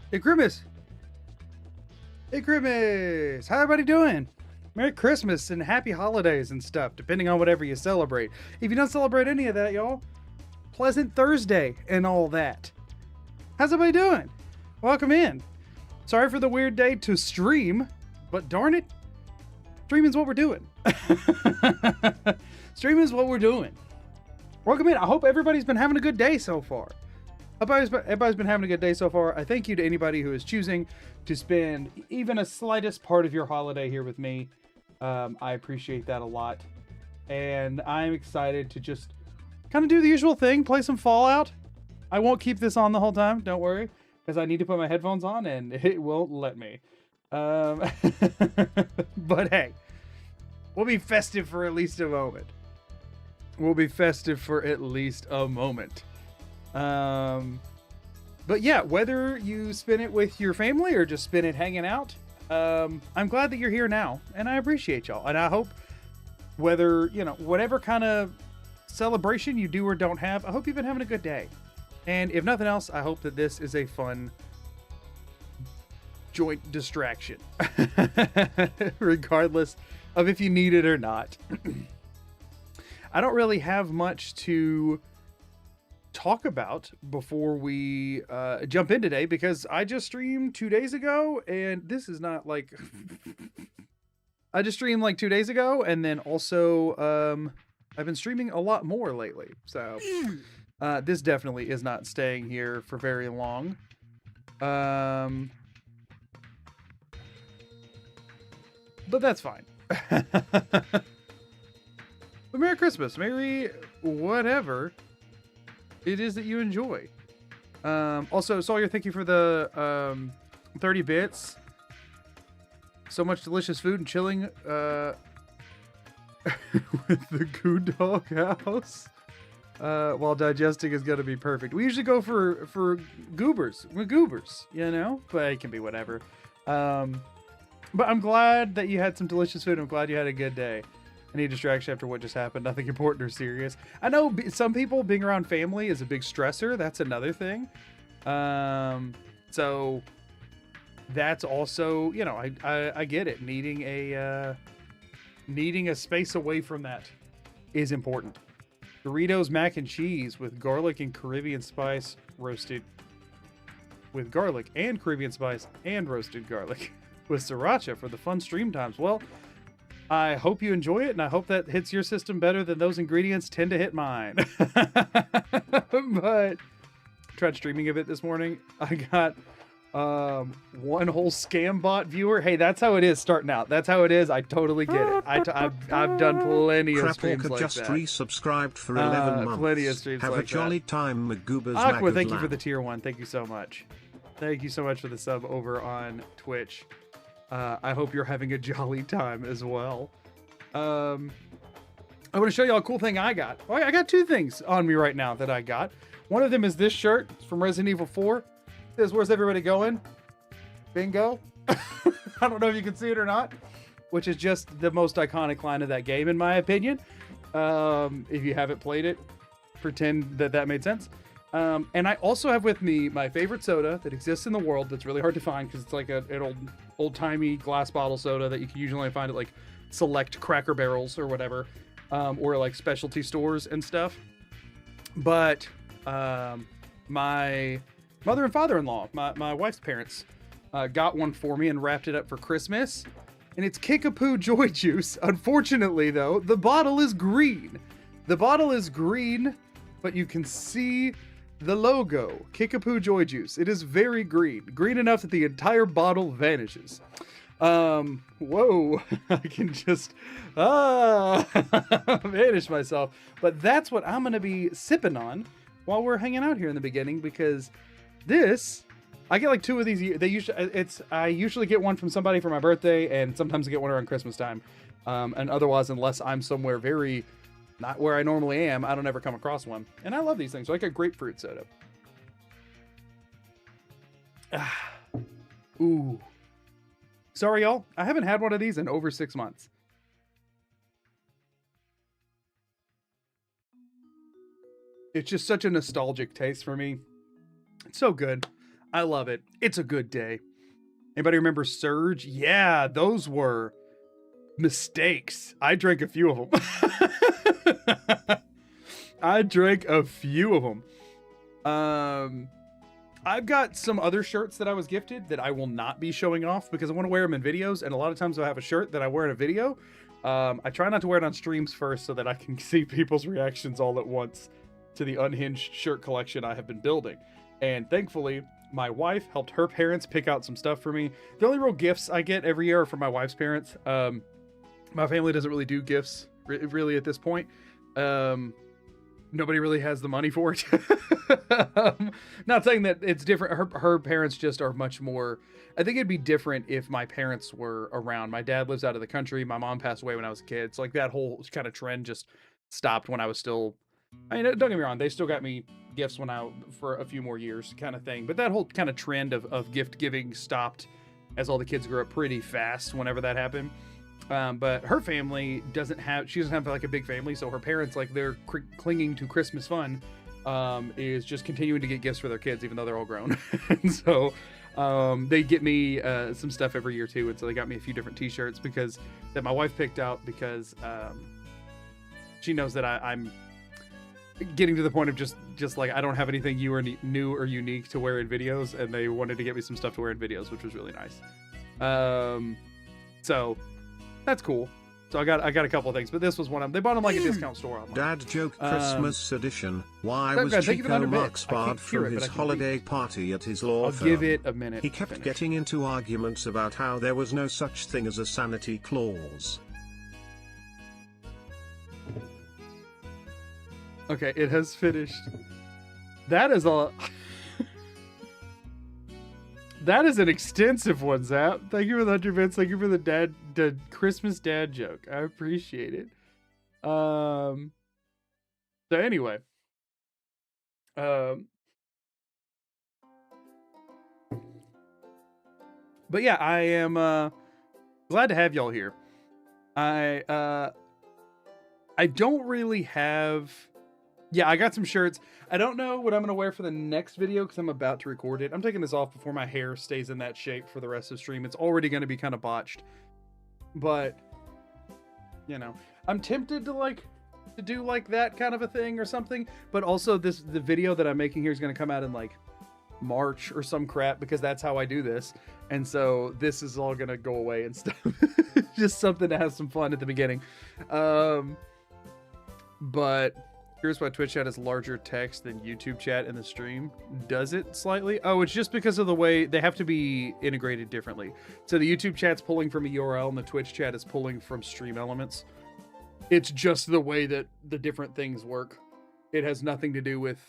Hey, Grimace. Hey, Grimace. How everybody doing? Merry Christmas and happy holidays and stuff, depending on whatever you celebrate. If you don't celebrate any of that, y'all, pleasant Thursday and all that. How's everybody doing? Welcome in. Sorry for the weird day to stream, but darn it, streaming's what we're doing. Streaming is what we're doing. Welcome in. I hope everybody's been having a good day so far. Everybody's been having a good day so far. I thank you to anybody who is choosing to spend even a slightest part of your holiday here with me. I appreciate that a lot. And I'm excited to just kind of do the usual thing, play some Fallout. I won't keep this on the whole time, don't worry, because I need to put my headphones on and it won't let me. But hey, we'll be festive for at least a moment. We'll be festive for at least a moment. But yeah, whether you spend it with your family or just spend it hanging out, I'm glad that you're here now, and I appreciate y'all. And I hope whether, whatever kind of celebration you do or don't have, I hope you've been having a good day. And if nothing else, I hope that this is a fun joint distraction, regardless of if you need it or not. I don't really have much to talk about before we jump in today, because I just streamed 2 days ago, and this is not like I just streamed like 2 days ago, and then also I've been streaming a lot more lately, so this definitely is not staying here for very long. But that's fine. But Merry Christmas, Merry whatever it is that you enjoy. Also, Sawyer, thank you for the 30 bits. So much delicious food and chilling with the Goo Dog House while digesting is gonna be perfect. We usually go for goobers. We're goobers, but it can be whatever. But I'm glad that you had some delicious food. I'm glad you had a good day. Any distraction after what just happened, nothing important or serious. I know some people being around family is a big stressor. That's another thing. So that's also, I get it. Needing a space away from that is important. Doritos mac and cheese with garlic and Caribbean spice roasted with garlic and Caribbean spice and roasted garlic with sriracha for the fun stream times. Well, I hope you enjoy it, and I hope that hits your system better than those ingredients tend to hit mine. But tried streaming a bit this morning. I got one whole scam bot viewer. Hey, that's how it is starting out. That's how it is. I totally get it. I've done plenty of streams like just that. Resubscribed for 11 months. Plenty of streams Have like a jolly that. time, Magoobers. Aqua, thank you for the tier 1. Thank you so much. Thank you so much for the sub over on Twitch. I hope you're having a jolly time as well. I want to show you all a cool thing I got. Well, I got 2 things on me right now that I got. One of them is this shirt. It's from Resident Evil 4. It says, "Where's everybody going?" Bingo. I don't know if you can see it or not, which is just the most iconic line of that game, in my opinion. If you haven't played it, pretend that made sense. And I also have with me my favorite soda that exists in the world that's really hard to find because it's like an old-timey glass bottle soda that you can usually only find at like select Cracker Barrels or whatever, or like specialty stores and stuff. But my mother and father-in-law, my wife's parents, got one for me and wrapped it up for Christmas. And it's Kickapoo Joy Juice. Unfortunately, though, the bottle is green. The bottle is green, but you can see the logo, Kickapoo Joy Juice. It is very green. Green enough that the entire bottle vanishes. Whoa, I can just, vanish myself. But that's what I'm going to be sipping on while we're hanging out here in the beginning, because this, I get like 2 of these. I usually get one from somebody for my birthday, and sometimes I get one around Christmas time. And otherwise, unless I'm somewhere very not where I normally am, I don't ever come across one. And I love these things. Like a grapefruit soda. Ooh. Sorry, y'all. I haven't had one of these in over 6 months. It's just such a nostalgic taste for me. It's so good. I love it. It's a good day. Anybody remember Surge? Yeah, those were mistakes. I drank a few of them. I drank a few of them. I've got some other shirts that I was gifted that I will not be showing off because I want to wear them in videos. And a lot of times I have a shirt that I wear in a video. I try not to wear it on streams first so that I can see people's reactions all at once to the unhinged shirt collection I have been building. And thankfully, my wife helped her parents pick out some stuff for me. The only real gifts I get every year are from my wife's parents. My family doesn't really do gifts really at this point. Nobody really has the money for it. Not saying that it's different. Her parents just are much more. I think it'd be different if my parents were around. My dad lives out of the country. My mom passed away when I was a kid. So like that whole kind of trend just stopped when I was still. I mean, don't get me wrong. They still got me gifts for a few more years, kind of thing. But that whole kind of trend of gift giving stopped as all the kids grew up pretty fast. Whenever that happened. But her family she doesn't have like a big family, so her parents, like, they're clinging to Christmas fun, is just continuing to get gifts for their kids, even though they're all grown. And so, they get me, some stuff every year too. And so they got me a few different t-shirts that my wife picked out because, she knows that I'm getting to the point of just like, I don't have anything new or unique to wear in videos. And they wanted to get me some stuff to wear in videos, which was really nice. So that's cool. So I got a couple of things, but this was one of them. They bought them like a discount store online. Dad joke Christmas edition. Why Dad, was thank you for Chico 100 Mark bits. I can't sparred hear from it, but his I can holiday read. party at his law I'll firm? give it a minute. He to kept finish. getting into arguments about how there was no such thing as a sanity clause. Okay, it has finished. That is a... That is an extensive one, Zap. Thank you for the 100 bits. Thank you for the Christmas dad joke. I appreciate it. So anyway. But yeah, I am glad to have y'all here. I don't really have... Yeah, I got some shirts. I don't know what I'm going to wear for the next video because I'm about to record it. I'm taking this off before my hair stays in that shape for the rest of the stream. It's already going to be kind of botched. But, you know, I'm tempted to do like that kind of a thing or something. But also the video that I'm making here is going to come out in like March or some crap because that's how I do this. And so this is all going to go away and stuff. Just something to have some fun at the beginning. But... Here's why Twitch chat is larger text than YouTube chat in the stream. Does it slightly? Oh, it's just because of the way they have to be integrated differently. So the YouTube chat's pulling from a URL and the Twitch chat is pulling from stream elements. It's just the way that the different things work. It has nothing to do with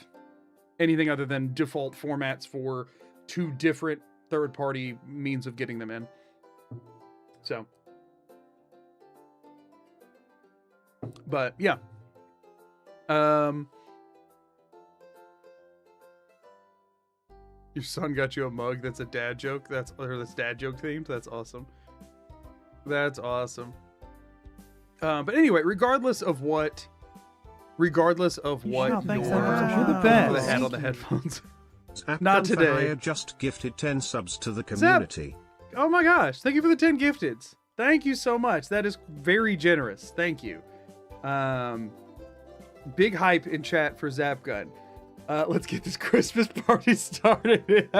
anything other than default formats for two different third-party means of getting them in. So. But yeah. Your son got you a mug that's a dad joke. That's dad joke themed. That's awesome. That's awesome. But anyway, regardless of what thanks your the best. the hat on the headphones. Zap Not today. Gunfire just gifted 10 subs to the community. Oh my gosh! Thank you for the 10 gifteds. Thank you so much. That is very generous. Thank you. Big hype in chat for Zapgun. Let's get this Christmas party started.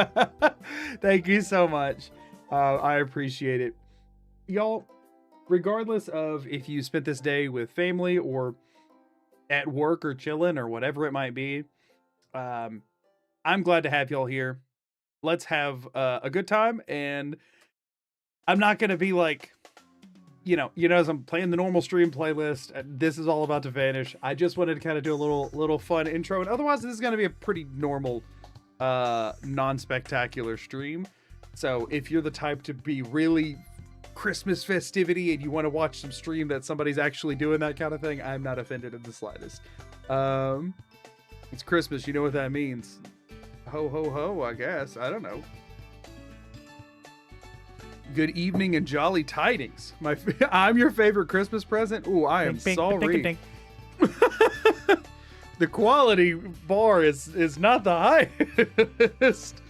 Thank you so much. I appreciate it. Y'all, regardless of if you spent this day with family or at work or chilling or whatever it might be, I'm glad to have y'all here. Let's have a good time. And I'm not going to be like... You know, as I'm playing the normal stream playlist, this is all about to vanish. I just wanted to kind of do a little fun intro, and otherwise this is going to be a pretty normal, non-spectacular stream. So if you're the type to be really Christmas festivity and you want to watch some stream that somebody's actually doing that kind of thing, I'm not offended in the slightest. It's Christmas, you know what that means. Ho ho ho, I guess. I don't know. Good evening and jolly tidings. I'm your favorite Christmas present. Ooh, I am sorry. The quality bar is not the highest.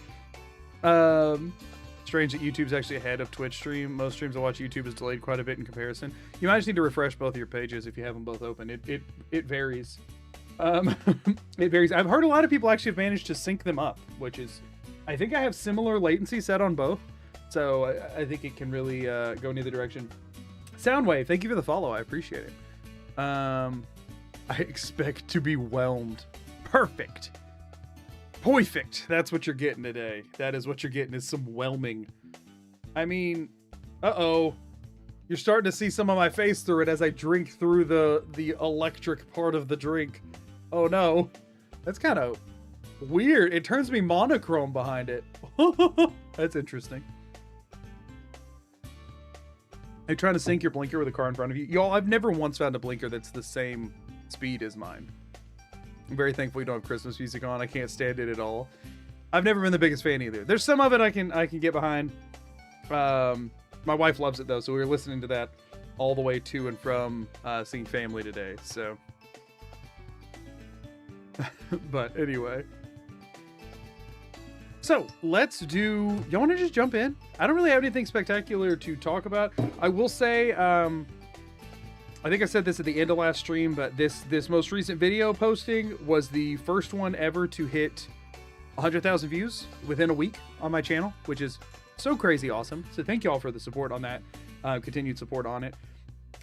Strange that YouTube's actually ahead of Twitch stream. Most streams I watch YouTube is delayed quite a bit in comparison. You might just need to refresh both of your pages if you have them both open. It varies. It varies. I've heard a lot of people actually have managed to sync them up, which is, I think I have similar latency set on both. So I think it can really go in either direction. Soundwave, thank you for the follow. I appreciate it. I expect to be whelmed. Perfect. Perfect. That's what you're getting today. That is what you're getting, is some whelming. I mean, uh-oh. You're starting to see some of my face through it as I drink through the electric part of the drink. Oh no. That's kind of weird. It turns me monochrome behind it. That's interesting. Are you trying to sync your blinker with a car in front of you? Y'all, I've never once found a blinker that's the same speed as mine. I'm very thankful you don't have Christmas music on. I can't stand it at all. I've never been the biggest fan either. There's some of it I can get behind. My wife loves it though, so we were listening to that all the way to and from seeing family today. So, but anyway. So let's do. Y'all want to just jump in? I don't really have anything spectacular to talk about. I will say, I think I said this at the end of last stream, but this most recent video posting was the first one ever to hit 100,000 views within a week on my channel, which is so crazy awesome. So thank you all for the support on that, continued support on it.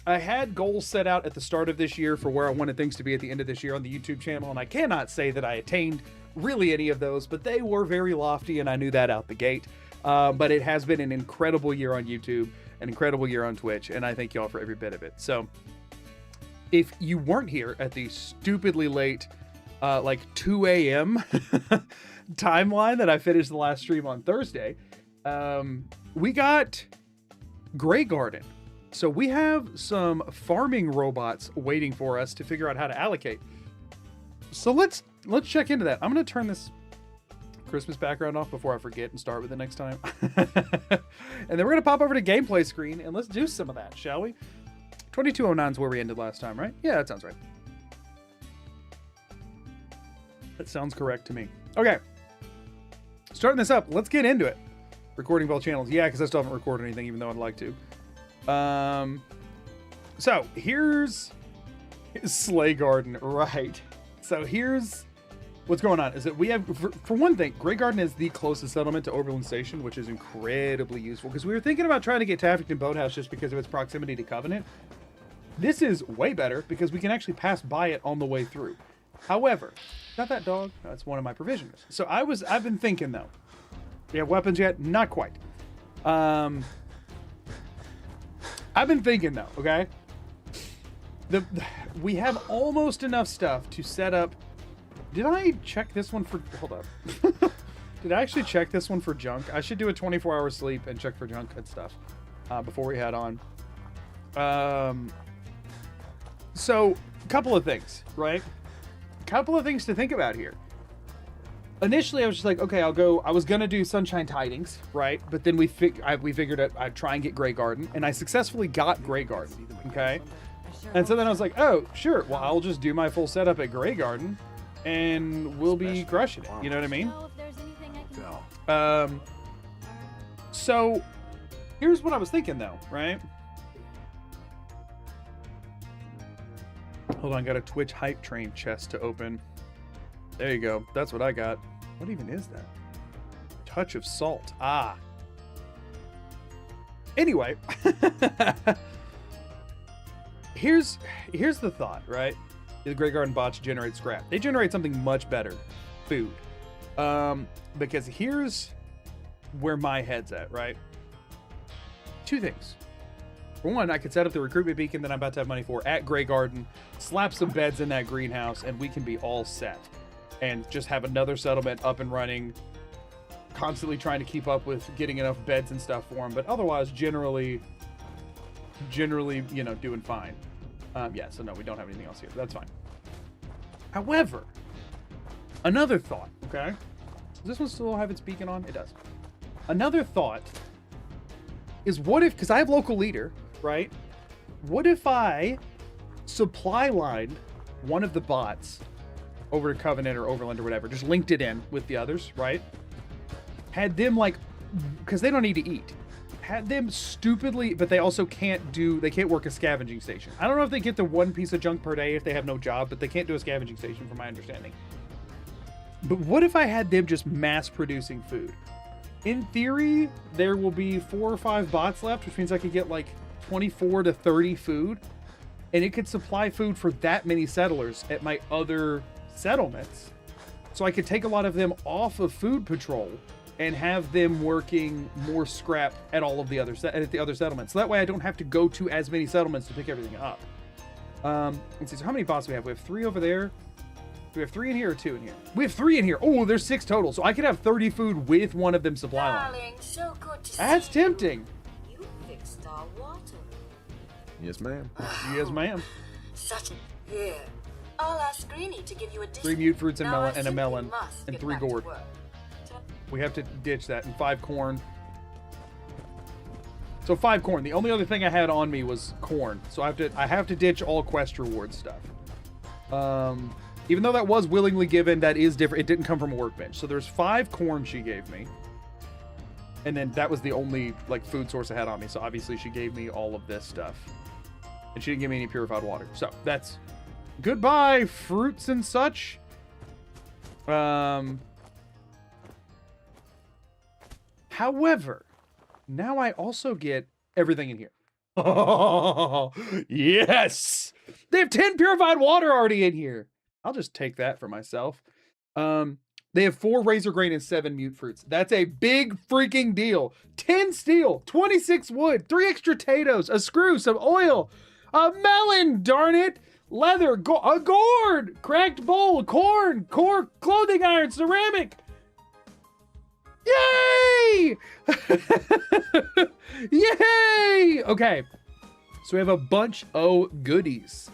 I had goals set out at the start of this year for where I wanted things to be at the end of this year on the YouTube channel, and I cannot say that I attained really any of those, but they were very lofty, and I knew that out the gate. But it has been an incredible year on YouTube, an incredible year on Twitch, and I thank y'all for every bit of it. So if you weren't here at the stupidly late, like 2 a.m. timeline that I finished the last stream on Thursday, we got Grey Garden. So we have some farming robots waiting for us to figure out how to allocate. So let's check into that. I'm going to turn this Christmas background off before I forget and start with it next time. And then we're going to pop over to gameplay screen and let's do some of that, shall we? 2209 is where we ended last time, right? Yeah, that sounds right. That sounds correct to me. Okay. Starting this up, let's get into it. Recording both channels. Yeah, because I still haven't recorded anything, even though I'd like to. So here's Sleigh Garden, right? So here's what's going on is that we have, for one thing, Grey Garden is the closest settlement to Oberlin Station, which is incredibly useful because we were thinking about trying to get Taffington Boathouse just because of its proximity to Covenant. This is way better because we can actually pass by it on the way through. However, not that dog. No, that's one of my provisioners. So I've been thinking though. We have weapons yet? Not quite. I've been thinking though, okay? We have almost enough stuff to set up. Did I check this one for, hold up. Did I actually check this one for junk? I should do a 24-hour sleep and check for junk and stuff before we head on. So, a couple of things, right? Couple of things to think about here. Initially, I was just like, okay, I'll go. I was gonna do Sunshine Tidings, right? But then we figured I'd try and get Grey Garden, and I successfully got Grey Garden. Okay, and so then I was like, oh, sure. Well, I'll just do my full setup at Grey Garden, and we'll be crushing it. You know what I mean? So here's what I was thinking, though, right? Hold on, got a Twitch hype train chest to open. There you go. That's what I got. What even is that? Touch of salt. Ah. Anyway. here's the thought, right? The Grey Garden bots generate scrap. They generate something much better. Food. Because here's where my head's at, right? Two things. For one, I could set up the recruitment beacon that I'm about to have money for at Grey Garden, slap some beds in that greenhouse, and we can be all set. And just have another settlement up and running, constantly trying to keep up with getting enough beds and stuff for them, but otherwise generally, you know, doing fine. Yeah, so no, we don't have anything else here. That's fine. However, another thought, okay? Does this one still have its beacon on? It does. Another thought is what if, because I have local leader, right? What if I supply lined one of the bots over to Covenant or Overland or whatever, just linked it in with the others, right? had them like, because they don't need to eat, had them stupidly, but they also they can't work a scavenging station. I don't know if they get the one piece of junk per day if they have no job, but they can't do a scavenging station from my understanding. But what if I had them just mass producing food? In theory, there will be 4 or 5 bots left, which means I could get like 24 to 30 food, and it could supply food for that many settlers at my other settlements. So I could take a lot of them off of food patrol and have them working more scrap at all of the other settlements. So that way I don't have to go to as many settlements to pick everything up. Let's see, so how many bots do we have? We have 3 over there. Do we have 3 in here or 2 in here? We have 3 in here. Oh, there's 6 total. So I could have 30 food with one of them supply line. Darling, so good to That's see tempting. you. You fixed our water. Yes, ma'am. Yes, ma'am. Such a... Here. I'll ask Greenie to give you a dish. 3 mute fruits and Now I a simply melon must and get 3 back to gourd. work. We have to ditch that, and 5 corn. So 5 corn. The only other thing I had on me was corn. So I have to ditch all quest reward stuff. Even though that was willingly given, that is different. It didn't come from a workbench. So there's 5 corn she gave me. And then that was the only like food source I had on me. So obviously she gave me all of this stuff. And she didn't give me any purified water. So that's goodbye, fruits and such. However, now I also get everything in here. Oh, yes! They have 10 purified water already in here. I'll just take that for myself. They have 4 razor grain and 7 mute fruits. That's a big freaking deal. 10 steel, 26 wood, 3 extra potatoes, a screw, some oil, a melon, darn it, leather, a gourd, cracked bowl, corn, clothing iron, ceramic. Yay! Yay! Okay. So we have a bunch of goodies.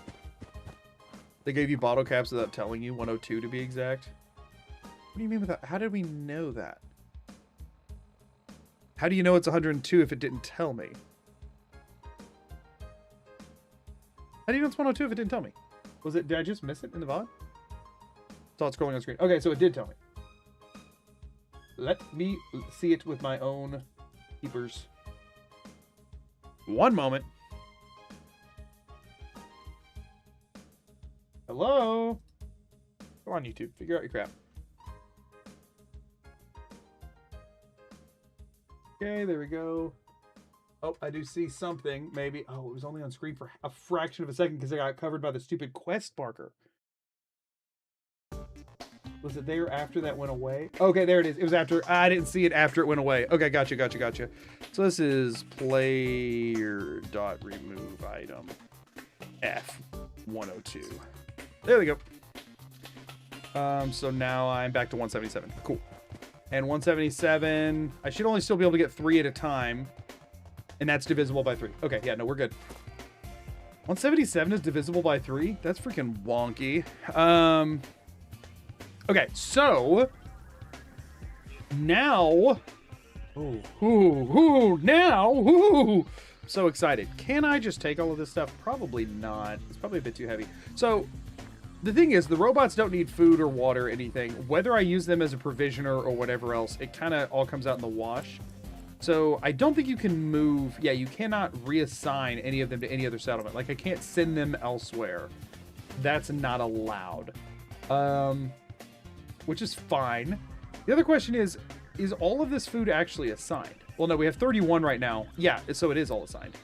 They gave you bottle caps without telling you, 102 to be exact. What do you mean with that? How did we know that? How do you know it's 102 if it didn't tell me? How do you know it's 102 if it didn't tell me? Did I just miss it in the VOD? Saw it scrolling on screen. Okay, so it did tell me. Let me see it with my own peepers. One moment. Hello? Go on, YouTube. Figure out your crap. Okay, there we go. Oh, I do see something. Maybe. Oh, it was only on screen for a fraction of a second because I got covered by the stupid quest marker. Was it there after that went away? Okay, there it is. It was after. I didn't see it after it went away. Okay, gotcha. So this is player dot remove item F102. There we go. So now I'm back to 177. Cool. And 177, I should only still be able to get 3 at a time. And that's divisible by 3. Okay, yeah, no, we're good. 177 is divisible by 3? That's freaking wonky. Okay, so now, now, so excited. Can I just take all of this stuff? Probably not. It's probably a bit too heavy. So the thing is, the robots don't need food or water or anything. Whether I use them as a provisioner or whatever else, it kind of all comes out in the wash. So I don't think you can move. Yeah, you cannot reassign any of them to any other settlement. Like I can't send them elsewhere. That's not allowed. Which is fine. The other question is all of this food actually assigned? Well, no, we have 31 right now. Yeah, so it is all assigned.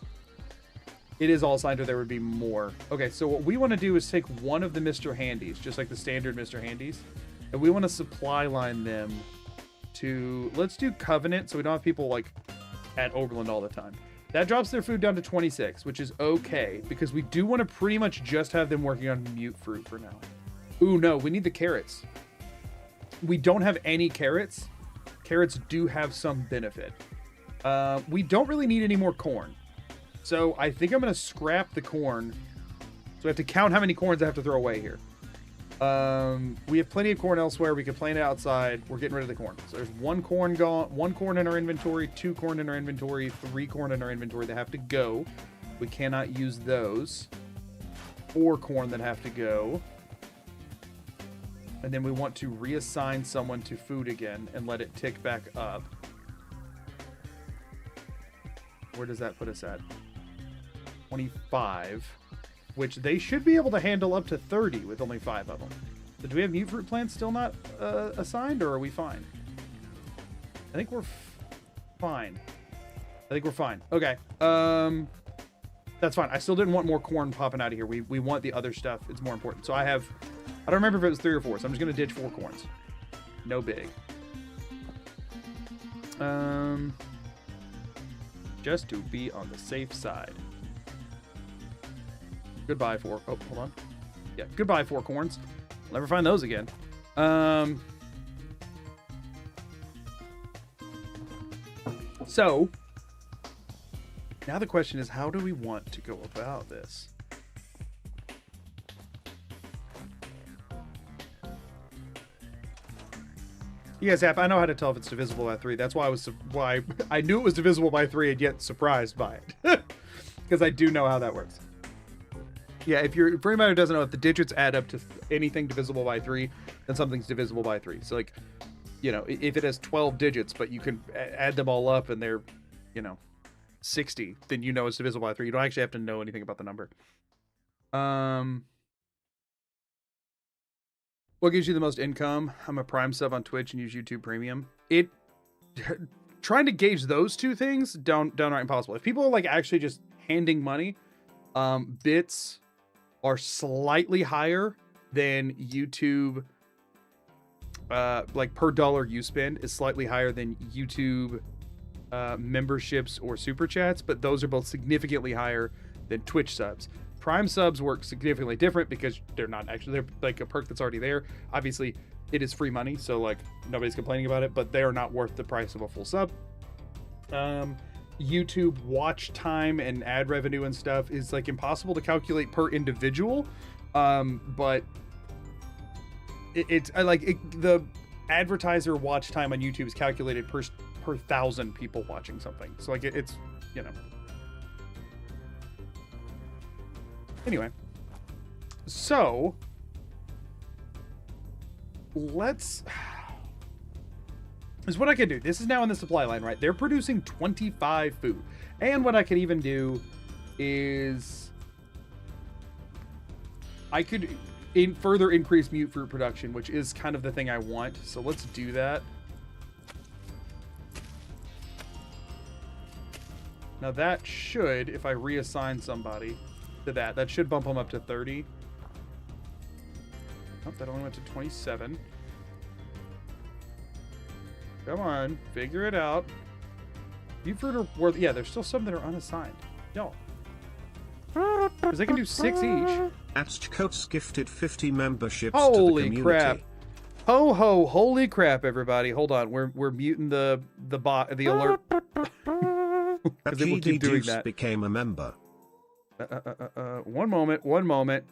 It is all assigned, or there would be more. Okay, so what we want to do is take one of the Mr. Handies, just like the standard Mr. Handies, and we want to supply line them to, let's do Covenant, so we don't have people like at Oberlin all the time. That drops their food down to 26, which is okay, because we do want to pretty much just have them working on mute fruit for now. Ooh, no, we need the carrots. We don't have any carrots. Carrots do have some benefit. We don't really need any more corn. So I think I'm going to scrap the corn. So I have to count how many corns I have to throw away here. We have plenty of corn elsewhere. We can plant it outside. We're getting rid of the corn. So there's 1 corn gone, 1 corn in our inventory, 2 corn in our inventory, 3 corn in our inventory that have to go. We cannot use those. 4 corn that have to go. And then we want to reassign someone to food again and let it tick back up. Where does that put us at? 25, which they should be able to handle up to 30 with only 5 of them. So do we have mute fruit plants still not assigned, or are we fine? I think we're fine. I think we're fine. Okay. That's fine. I still didn't want more corn popping out of here. We want the other stuff. It's more important. So I don't remember if it was 3 or 4, so I'm just going to ditch 4 corns. No big. Just to be on the safe side. Goodbye 4. Oh, hold on. Yeah, goodbye 4 corns. I'll never find those again. So now the question is, how do we want to go about this? Yes, App, I know how to tell if it's divisible by 3. That's why I knew it was divisible by 3 and yet surprised by it. Because I do know how that works. Yeah, for anybody who doesn't know, if the digits add up to anything divisible by 3, then something's divisible by 3. So, like, you know, if it has 12 digits, but you can add them all up and they're, 60, then you know it's divisible by 3. You don't actually have to know anything about the number. What gives you the most income? I'm a Prime sub on Twitch and use YouTube Premium. Trying to gauge those two things, downright impossible. If people are like actually just handing money, bits are slightly higher than YouTube. Like per dollar you spend is slightly higher than YouTube memberships or super chats, but those are both significantly higher than Twitch subs. Prime subs work significantly different because they're like a perk that's already there. Obviously, it is free money, so like nobody's complaining about it, but they are not worth the price of a full sub. YouTube watch time and ad revenue and stuff is like impossible to calculate per individual, but the advertiser watch time on YouTube is calculated per 1,000 people watching something. So like it's anyway, so this is what I can do. This is now in the supply line, right? They're producing 25 food. And what I could even do is I could further increase mute fruit production, which is kind of the thing I want. So let's do that. Now that should, if I reassign somebody to that should bump them up to 30. Oh, that only went to 27. Come on, figure it out. Mute fruit are worth, yeah, there's still some that are unassigned. Y'all. Because they can do 6 each. Astcoats gifted 50 memberships to the Holy community. crap. Ho ho, holy crap, everybody. Hold on, we're muting the alert. Because it will keep doing that. Became a member. One moment.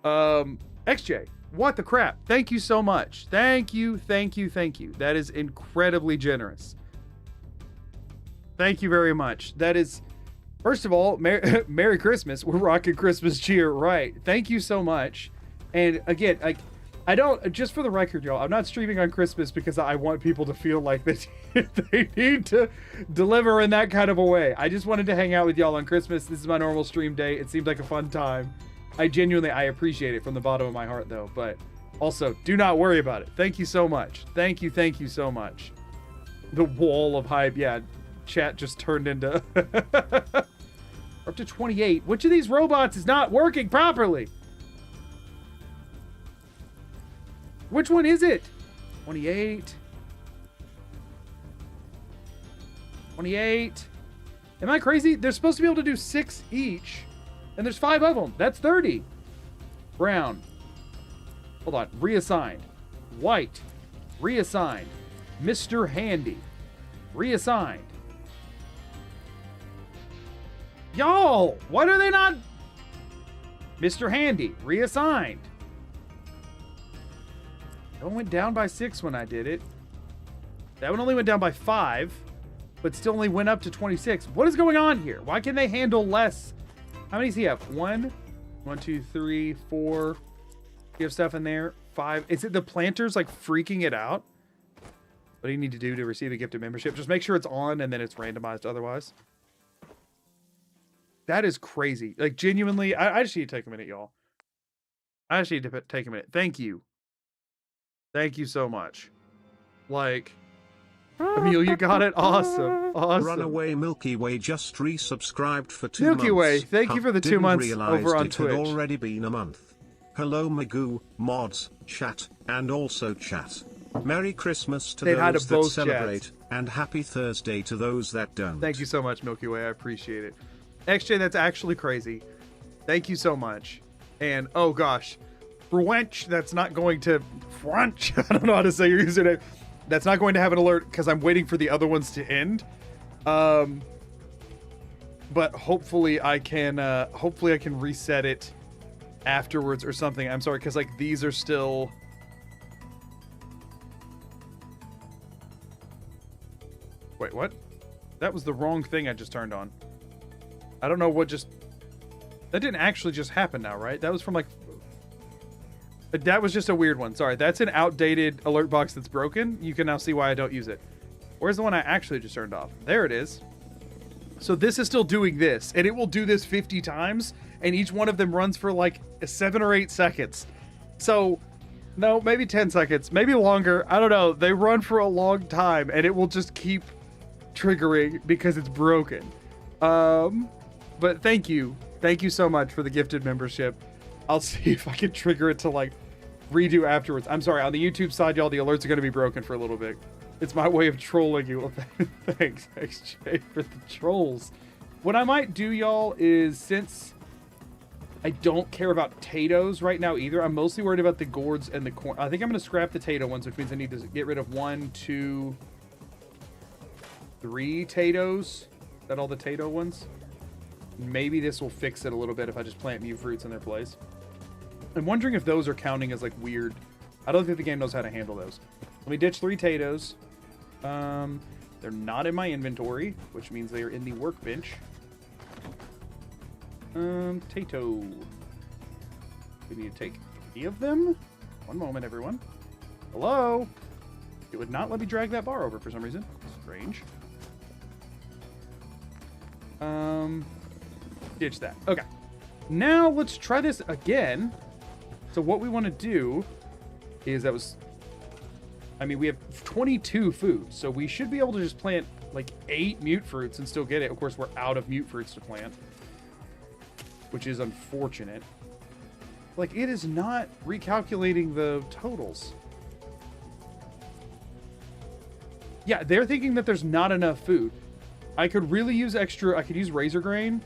XJ, what the crap? Thank you so much. Thank you. That is incredibly generous. Thank you very much. That is, first of all, Merry Christmas. We're rocking Christmas cheer, right? Thank you so much. And again, I don't, just for the record, y'all, I'm not streaming on Christmas because I want people to feel like that they need to deliver in that kind of a way. I just wanted to hang out with y'all on Christmas. This is my normal stream day. It seemed like a fun time. I appreciate it from the bottom of my heart, though. But also, do not worry about it. Thank you so much. Thank you so much. The wall of hype. Yeah, chat just turned into... up to 28. Which of these robots is not working properly? Which one is it? 28. 28. Am I crazy? They're supposed to be able to do 6 each. And there's 5 of them. That's 30. Brown. Hold on. Reassigned. White. Reassigned. Mr. Handy. Reassigned. Y'all! What are they not? Mr. Handy. Reassigned. That one went down by 6 when I did it. That one only went down by 5, but still only went up to 26. What is going on here? Why can they handle less? How many does he have? 1, 2, 3, 4, You have stuff in there. 5. Is it the planters like freaking it out? What do you need to do to receive a gifted membership? Just make sure it's on and then it's randomized otherwise. That is crazy. Like, genuinely, I just need to take a minute, y'all. I just need to take a minute. Thank you. Thank you so much. Like, Amelia got it. Awesome. Awesome. Runaway Milky Way just resubscribed for 2 Milky months. Way, thank you for the 2 months Realized over on it Twitch. had already been a month. Hello Magoo, mods, chat, and also chat. Merry Christmas to They've had those to that both celebrate, chat. and happy Thursday to those that don't. Thank you so much, Milky Way. I appreciate it. XJ, that's actually crazy. Thank you so much. And, oh gosh, French, that's not going to... French? I don't know how to say your username. That's not going to have an alert because I'm waiting for the other ones to end. But hopefully I can reset it afterwards or something. I'm sorry, because like these are still... Wait, what? That was the wrong thing I just turned on. I don't know what just... That didn't actually just happen now, right? That was from like... That was just a weird one. Sorry, that's an outdated alert box that's broken. You can now see why I don't use it. Where's the one I actually just turned off? There it is. So this is still doing this, and it will do this 50 times, and each one of them runs for like 7 or 8 seconds. So, no, maybe 10 seconds, maybe longer. I don't know. They run for a long time, and it will just keep triggering because it's broken. But thank you. Thank you so much for the gifted membership. I'll see if I can trigger it to like redo afterwards. I'm sorry, on the YouTube side, y'all, the alerts are going to be broken for a little bit. It's my way of trolling you. Well, thanks, XJ, for the trolls. What I might do, y'all, is since I don't care about potatoes right now either, I'm mostly worried about the gourds and the corn. I think I'm going to scrap the potato ones, which means I need to get rid of 1, 2, 3 potatoes. Is that all the potato ones? Maybe this will fix it a little bit if I just plant mute fruits in their place. I'm wondering if those are counting as like weird. I don't think the game knows how to handle those. Let me ditch 3 potatoes. They're not in my inventory, which means they are in the workbench. Potato. We need to take 3 of them. One moment, everyone. Hello? It would not let me drag that bar over for some reason. Strange. Ditch that. Okay. Now let's try this again. So what we want to do is we have 22 foods, so we should be able to just plant like 8 mute fruits and still get it. Of course, we're out of mute fruits to plant, which is unfortunate. Like, it is not recalculating the totals. Yeah, they're thinking that there's not enough food. I could really use extra. I could use razor grain.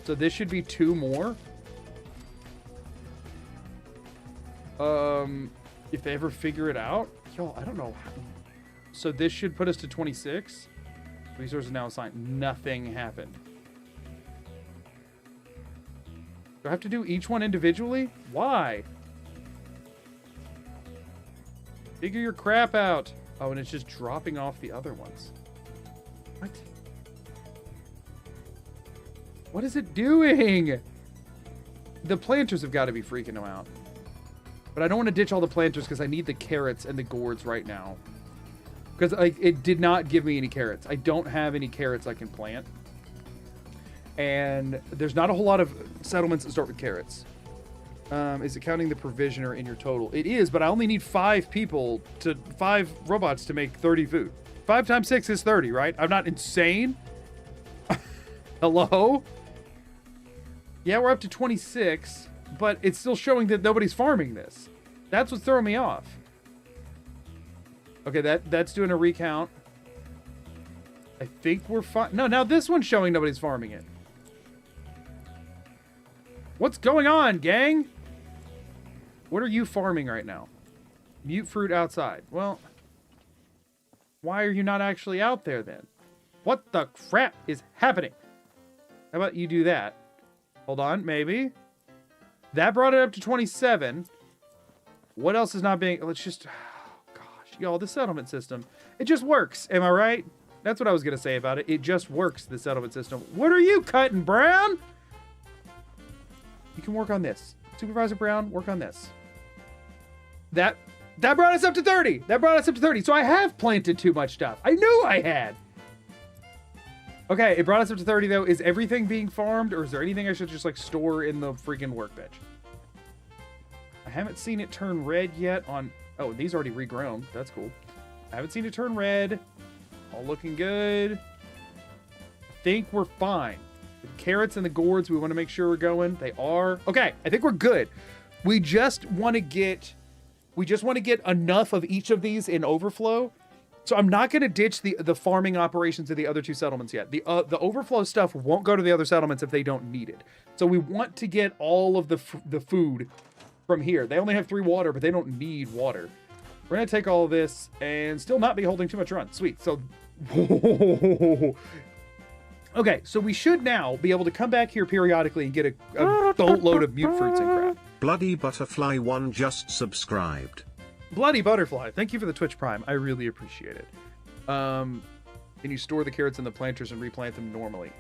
So this should be 2 more. If they ever figure it out. Yo, I don't know how. So this should put us to 26. Resources now assigned. Nothing happened. Do I have to do each one individually? Why? Figure your crap out. Oh, and it's just dropping off the other ones. What? What is it doing? The planters have got to be freaking them out. But I don't want to ditch all the planters because I need the carrots and the gourds right now. Because it did not give me any carrots. I don't have any carrots I can plant. And there's not a whole lot of settlements that start with carrots. Is it counting the provisioner in your total? It is, but I only need 5 robots to make 30 food. 5 times 6 is 30, right? I'm not insane. Hello? Yeah, we're up to 26, but it's still showing that nobody's farming this. That's what's throwing me off. Okay, that's doing a recount. I think we're fine. No, now this one's showing nobody's farming it. What's going on, gang? What are you farming right now? Mute fruit outside. Well, why are you not actually out there then? What the crap is happening? How about you do that? Hold on, maybe. That brought it up to 27. What else is not being... Let's just... Oh, gosh. Y'all, the settlement system. It just works. Am I right? That's what I was going to say about it. It just works, the settlement system. What are you cutting, Brown? You can work on this. Supervisor Brown, work on this. That brought us up to 30. That brought us up to 30. So I have planted too much stuff. I knew I had. Okay, it brought us up to 30 though. Is everything being farmed, or is there anything I should just like store in the freaking workbench? I haven't seen it turn red yet on... Oh, these already regrown. That's cool. I haven't seen it turn red. All looking good. I think we're fine. The carrots and the gourds, we want to make sure we're going. They are. Okay, I think we're good. We just want to get enough of each of these in overflow. So I'm not going to ditch the farming operations of the other two settlements yet. The overflow stuff won't go to the other settlements if they don't need it. So we want to get all of the food from here. They only have 3 water, but they don't need water. We're going to take all of this and still not be holding too much run. Sweet. So, okay. So we should now be able to come back here periodically and get a boatload of mute fruits and crap. Bloody Butterfly 1 just subscribed. Bloody Butterfly, thank you for the Twitch Prime. I really appreciate it. Can you store the carrots in the planters and replant them normally?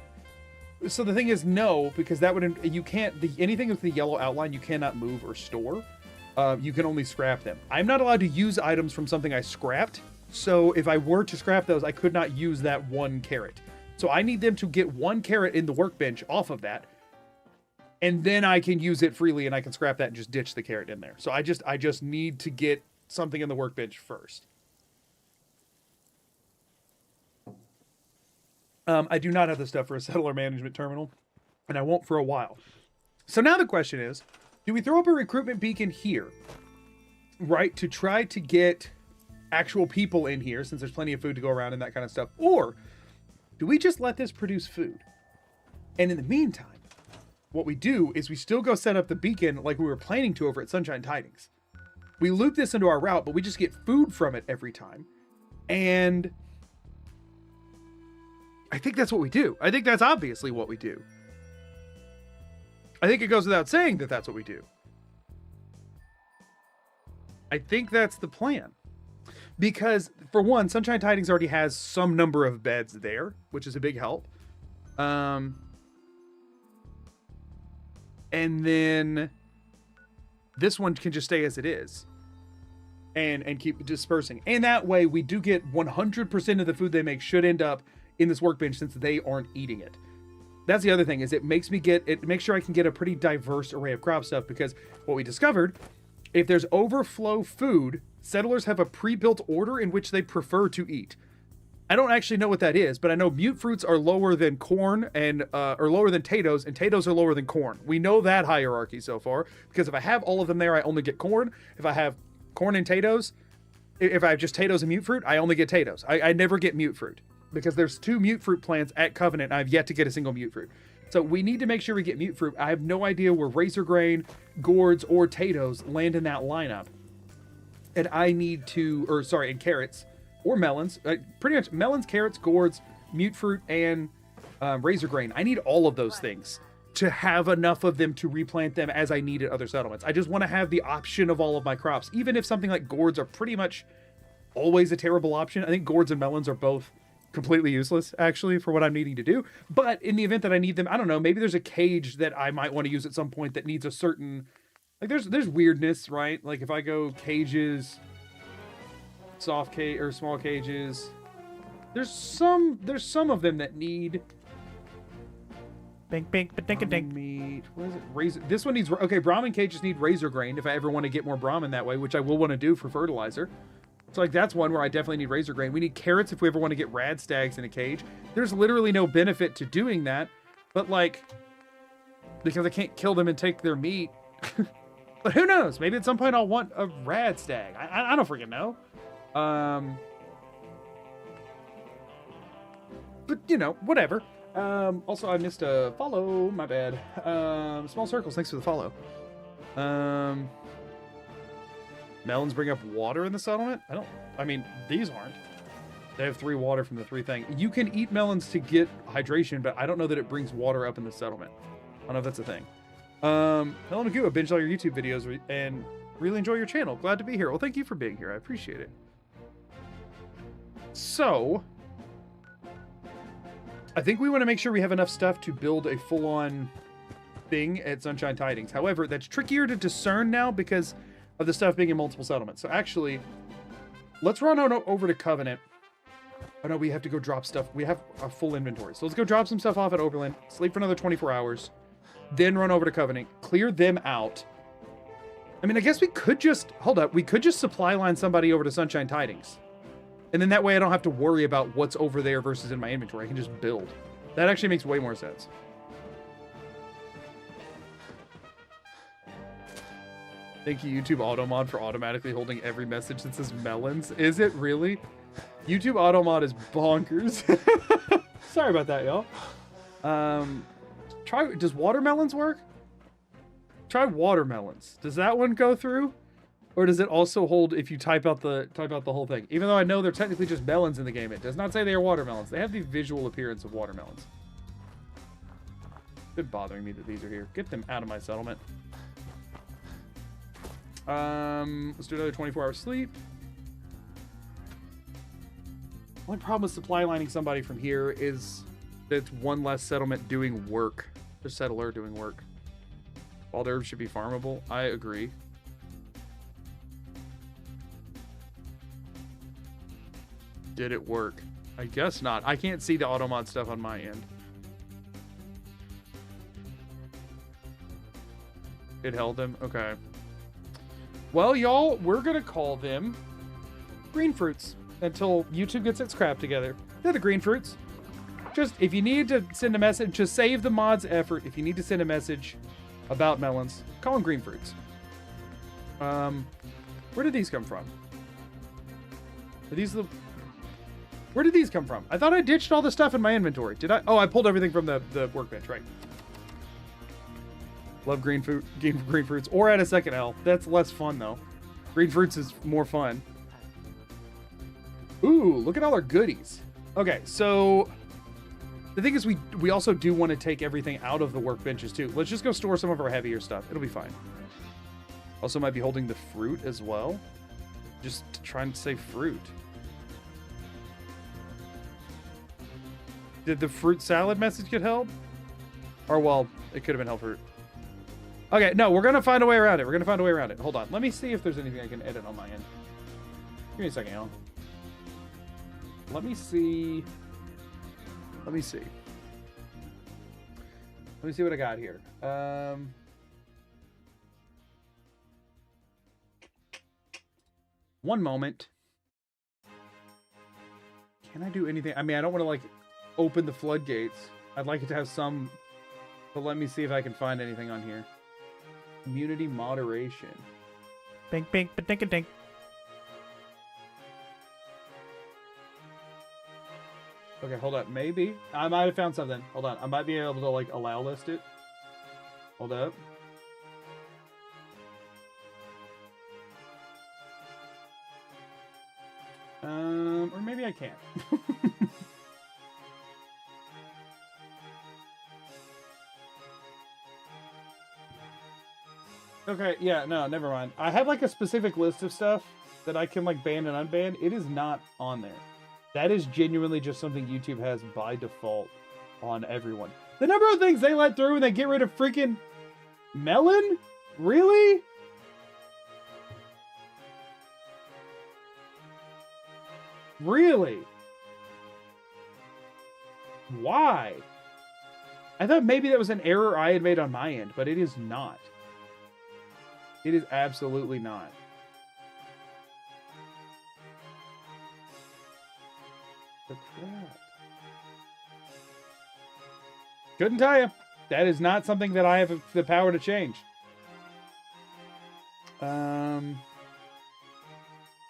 So the thing is, no, because that would... You can't... anything with the yellow outline, you cannot move or store. You can only scrap them. I'm not allowed to use items from something I scrapped. So if I were to scrap those, I could not use that 1 carrot. So I need them to get 1 carrot in the workbench off of that. And then I can use it freely and I can scrap that and just ditch the carrot in there. So I just need to get something in the workbench first. I do not have the stuff for a settler management terminal, and I won't for a while. So now the question is, do we throw up a recruitment beacon here, right, to try to get actual people in here, since there's plenty of food to go around and that kind of stuff, or do we just let this produce food? And in the meantime, what we do is we still go set up the beacon like we were planning to over at Sunshine Tidings. We loop this into our route, but we just get food from it every time. And I think that's what we do. I think that's obviously what we do. I think it goes without saying that that's what we do. I think that's the plan. Because, for one, Sunshine Tidings already has some number of beds there, which is a big help. And then this one can just stay as it is and keep dispersing. And that way we do get 100% of the food they make should end up in this workbench since they aren't eating it. That's the other thing, is it makes sure I can get a pretty diverse array of crop stuff, because what we discovered, if there's overflow food, settlers have a pre-built order in which they prefer to eat. I don't actually know what that is, but I know mute fruits are lower than corn and or lower than potatoes, and potatoes are lower than corn. We know that hierarchy so far, because if I have all of them there, I only get corn. If I have corn and potatoes, if I have just potatoes and mute fruit, I only get potatoes. I never get mute fruit, because there's 2 mute fruit plants at Covenant, and I've yet to get a single mute fruit. So we need to make sure we get mute fruit. I have no idea where razor grain, gourds, or potatoes land in that lineup. And I need to, and carrots. Or melons, pretty much melons, carrots, gourds, mute fruit, and razor grain. I need all of those things to have enough of them to replant them as I need at other settlements. I just want to have the option of all of my crops, even if something like gourds are pretty much always a terrible option. I think gourds and melons are both completely useless, actually, for what I'm needing to do. But in the event that I need them, I don't know, maybe there's a cage that I might want to use at some point that needs a certain, like there's weirdness, right? Like if I go cages, soft cage or small cages, there's some of them that need Bink, bink, ba-dink, a dink. meat. What is it? Razor. This one needs, okay, Brahmin cages need razor grain if I ever want to get more Brahmin that way, which I will want to do for fertilizer. So like that's one where I definitely need razor grain. We need carrots if we ever want to get rad stags in a cage. There's literally no benefit to doing that, but like, because I can't kill them and take their meat. But who knows? Maybe at some point I'll want a rad stag. I don't freaking know. But you know, whatever. Also I missed a follow, my bad. Small circles, thanks for the follow. Melons bring up water in the settlement? I mean, these aren't. They have 3 water from the 3 thing. You can eat melons to get hydration, but I don't know that it brings water up in the settlement. I don't know if that's a thing. Hello Magoo, I binged all your YouTube videos and really enjoy your channel. Glad to be here. Well, thank you for being here. I appreciate it. So, I think we want to make sure we have enough stuff to build a full-on thing at Sunshine Tidings. However, that's trickier to discern now because of the stuff being in multiple settlements. So actually, let's run on over to Covenant. Oh no, we have to go drop stuff. We have a full inventory. So let's go drop some stuff off at Overland, sleep for another 24 hours, then run over to Covenant, clear them out. I mean, I guess we could just, hold up, we could just supply line somebody over to Sunshine Tidings. And then that way I don't have to worry about what's over there versus in my inventory. I can just build. That actually makes way more sense. Thank you, YouTube Automod, for automatically holding every message that says melons. Is it really? YouTube Automod is bonkers. Sorry about that, y'all. Does watermelons work? Try watermelons. Does that one go through? Or does it also hold if you type out the whole thing? Even though I know they're technically just melons in the game, it does not say they are watermelons. They have the visual appearance of watermelons. It's been bothering me that these are here. Get them out of my settlement. Let's do another 24-hour sleep. Only problem with supply lining somebody from here is that it's one less settlement doing work. The settler doing work. Wild herbs should be farmable. I agree. Did it work? I guess not. I can't see the automod stuff on my end. It held them? Okay. Well, y'all, we're gonna call them green fruits until YouTube gets its crap together. They're the green fruits. Just, if you need to send a message, to save the mod's effort, if you need to send a message about melons, call them green fruits. Where did these come from? Are these the... Where did these come from? I thought I ditched all the stuff in my inventory. Did I? Oh, I pulled everything from the workbench, right. Love green fruits. Or add a second L. That's less fun, though. Green fruits is more fun. Ooh, look at all our goodies. Okay, so... The thing is, we also do want to take everything out of the workbenches, too. Let's just go store some of our heavier stuff. It'll be fine. Also might be holding the fruit as well. Just trying to save fruit. Did the fruit salad message get held? Or, well, it could have been held fruit. Okay, no, we're going to find a way around it. We're going to find a way around it. Hold on. Let me see if there's anything I can edit on my end. Give me a second, y'all. Let me see. Let me see. Let me see what I got here. One moment. Can I do anything? I mean, I don't want to, like, open the floodgates. I'd like it to have some... But let me see if I can find anything on here. Community moderation. Bink, bink, ba-dink-a-dink. Okay, hold up. Maybe. I might have found something. Hold on. I might be able to, like, allow list it. Hold up. Or maybe I can't. Okay, yeah, no, never mind. I have, like, a specific list of stuff that I can, like, ban and unban. It is not on there. That is genuinely just something YouTube has by default on everyone. The number of things they let through and they get rid of freaking melon? Really? Really? Why? I thought maybe that was an error I had made on my end, but it is not. It is absolutely not. The crap. Couldn't tell you. That is not something that I have the power to change.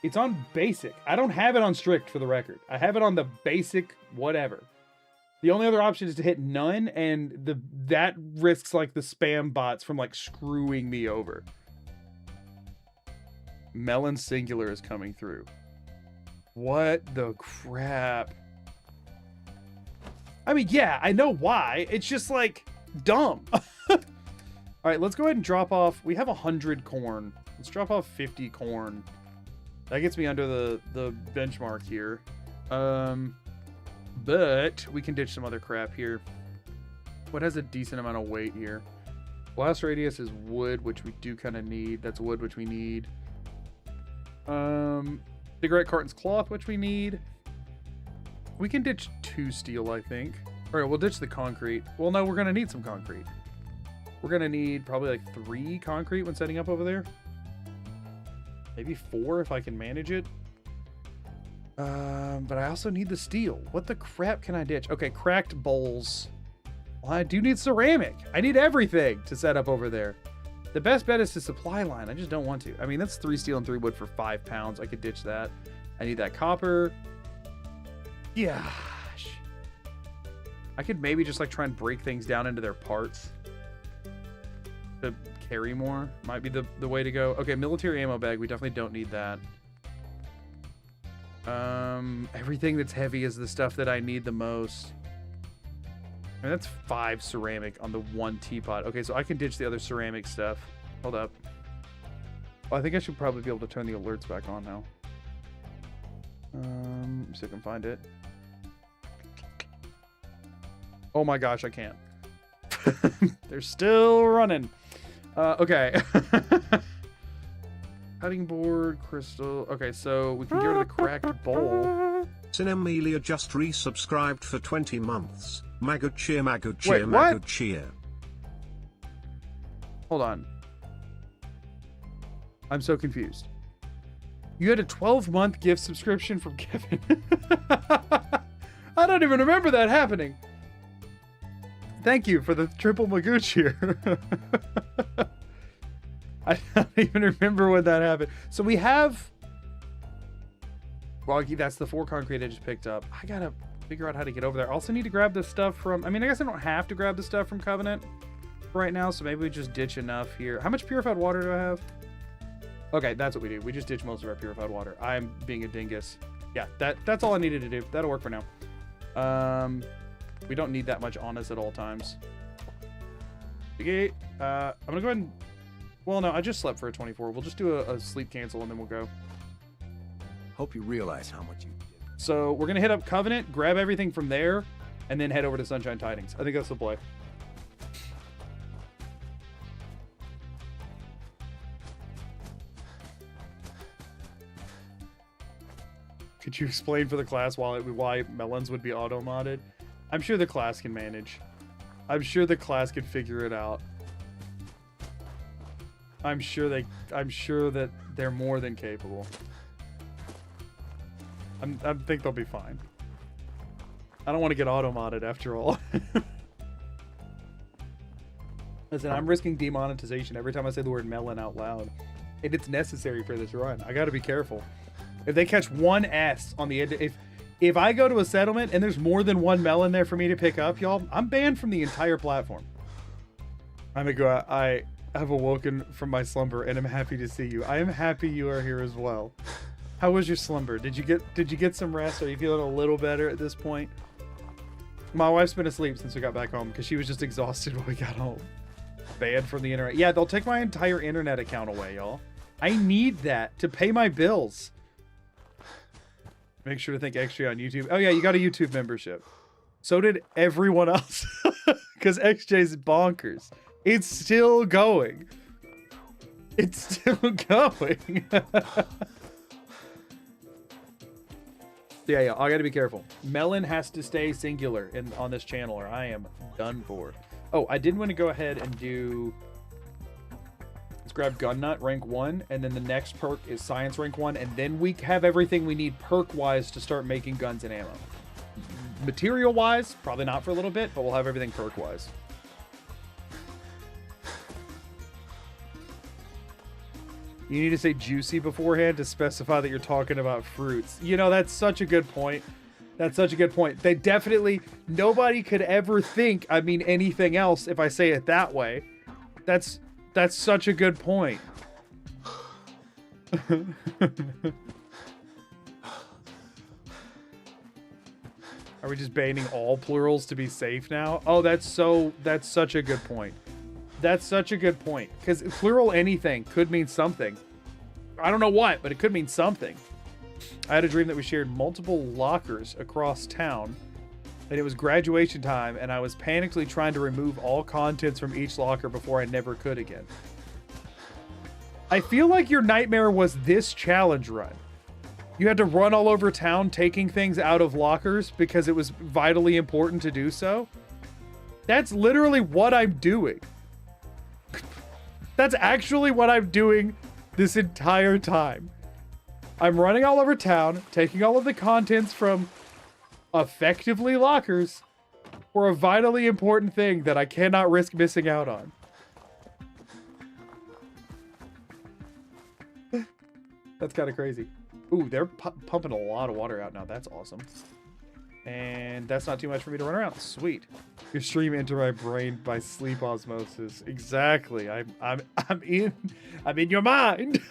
It's on basic. I don't have it on strict, for the record. I have it on the basic whatever. The only other option is to hit none, and that risks, like, the spam bots from, like, screwing me over. Melon singular is coming through. What the crap? I mean, yeah, I know why. It's just, like, dumb. All right, let's go ahead and drop off. We have 100 corn. Let's drop off 50 corn. That gets me under the benchmark here. But we can ditch some other crap here. What has a decent amount of weight here? Blast radius is wood, which we do kind of need. That's wood, which we need. Cigarette cartons cloth, which we need. We can ditch 2 steel, I think. All right, we'll ditch the concrete. Well, no, we're going to need some concrete. We're going to need probably like 3 concrete when setting up over there. Maybe 4 if I can manage it. But I also need the steel. What the crap can I ditch? Okay, cracked bowls. Well, I do need ceramic. I need everything to set up over there. The best bet is to supply line. I just don't want to. I mean, that's 3 steel and 3 wood for 5 pounds. I could ditch that. I need that copper. Gosh. I could maybe just like try and break things down into their parts to carry more. Might be the way to go. Okay, military ammo bag. We definitely don't need that. Everything that's heavy is the stuff that I need the most. I mean, that's 5 ceramic on the 1 teapot. Okay, so I can ditch the other ceramic stuff. Hold up. Well, I think I should probably be able to turn the alerts back on now. See if I can find it. Oh my gosh, I can't. They're still running. Okay. Cutting board, crystal. Okay, so we can get rid of the cracked bowl. Cinemelia just resubscribed for 20 months. Maggot cheer, maggot cheer, Wait, what? maggot cheer. Hold on. I'm so confused. You had a 12-month gift subscription from Kevin. I don't even remember that happening. Thank you for the triple Magoo cheer. I don't even remember when that happened. So we have... Well, that's the 4 concrete I just picked up. I gotta figure out how to get over there. I also need to grab the stuff from... I mean, I guess I don't have to grab the stuff from Covenant right now, so maybe we just ditch enough here. How much purified water do I have? Okay, that's what we do. We just ditch most of our purified water. I'm being a dingus. Yeah, that's all I needed to do. That'll work for now. We don't need that much on us at all times. Okay, I'm gonna go ahead and... Well, no, I just slept for a 24. We'll just do a sleep cancel and then we'll go. Hope you realize how much you did. So we're gonna hit up Covenant, grab everything from there, and then head over to Sunshine Tidings. I think that's the play. Could you explain for the class why melons would be auto-modded? I'm sure the class can manage. I'm sure the class can figure it out. I'm sure that they're more than capable. I think they'll be fine. I don't want to get auto-modded after all. Listen, I'm risking demonetization every time I say the word melon out loud. And it's necessary for this run. I gotta be careful. If they catch one S on the end, if I go to a settlement and there's more than 1 melon there for me to pick up, y'all, I'm banned from the entire platform. I have awoken from my slumber and I'm happy to see you. I am happy you are here as well. How was your slumber? Did you get some rest? Are you feeling a little better at this point? My wife's been asleep since we got back home because she was just exhausted when we got home. Banned from the internet. Yeah, they'll take my entire internet account away, y'all. I need that to pay my bills. Make sure to thank XJ on YouTube. Oh yeah, you got a YouTube membership. So did everyone else. Because XJ's bonkers. It's still going. It's still going. Yeah, I gotta be careful. Melon has to stay singular on this channel or I am done for. Oh, I did want to go ahead and do... Let's grab Gun Nut, rank 1, and then the next perk is Science, rank 1, and then we have everything we need perk-wise to start making guns and ammo. Material-wise, probably not for a little bit, but we'll have everything perk-wise. You need to say juicy beforehand to specify that you're talking about fruits. You know, that's such a good point. That's such a good point. They definitely... Nobody could ever think I mean anything else if I say it that way. That's such a good point. Are we just banning all plurals to be safe now? Oh, that's such a good point. That's such a good point. Because plural anything could mean something. I don't know what, but it could mean something. I had a dream that we shared multiple lockers across town and it was graduation time, and I was panically trying to remove all contents from each locker before I never could again. I feel like your nightmare was this challenge run. You had to run all over town taking things out of lockers because it was vitally important to do so. That's literally what I'm doing. That's actually what I'm doing this entire time. I'm running all over town, taking all of the contents from effectively lockers for a vitally important thing that I cannot risk missing out on. That's kind of crazy. Ooh, they're pumping a lot of water out now. That's awesome. And that's not too much for me to run around. Sweet. Your stream enter my brain by sleep osmosis. Exactly. I'm in your mind.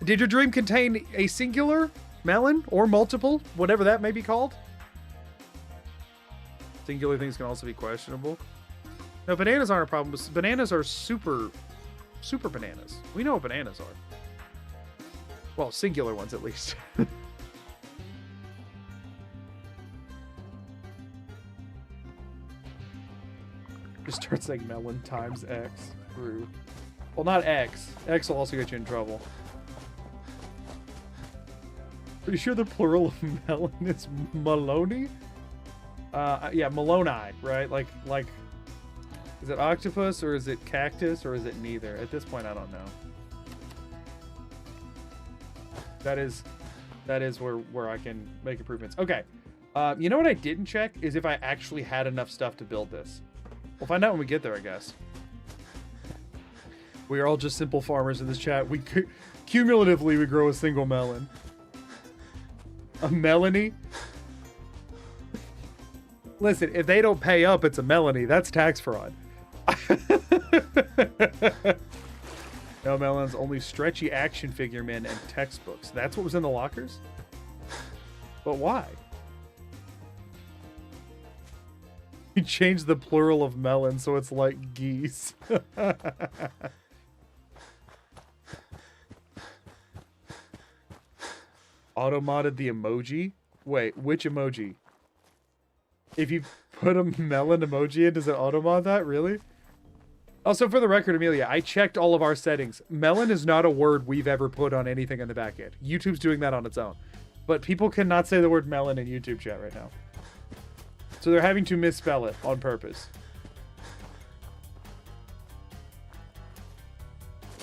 Did your dream contain a singular melon or multiple, whatever that may be called? Singular things can also be questionable. No, bananas aren't a problem. Bananas are super bananas. We know what bananas are. Well, singular ones at least. Just start saying melon times X through. Well, not X. X will also get you in trouble. Pretty sure the plural of melon is Maloney? Yeah, Maloney, right? Like, is it octopus or is it cactus or is it neither? At this point, I don't know. That is where I can make improvements. Okay. You know what I didn't check is if I actually had enough stuff to build this. We'll find out when we get there, I guess. We are all just simple farmers in this chat. We cumulatively we grow a single melon. A Melanie? Listen, if they don't pay up, it's a Melanie. That's tax fraud. No melons, only stretchy action figure men and textbooks. That's what was in the lockers? But why? You changed the plural of melon so it's like geese. Auto-modded the emoji? Wait, which emoji? If you put a melon emoji in, does it auto-mod that? Really? Also, for the record, Amelia, I checked all of our settings. Melon is not a word we've ever put on anything in the back end. YouTube's doing that on its own. But people cannot say the word melon in YouTube chat right now. So they're having to misspell it on purpose.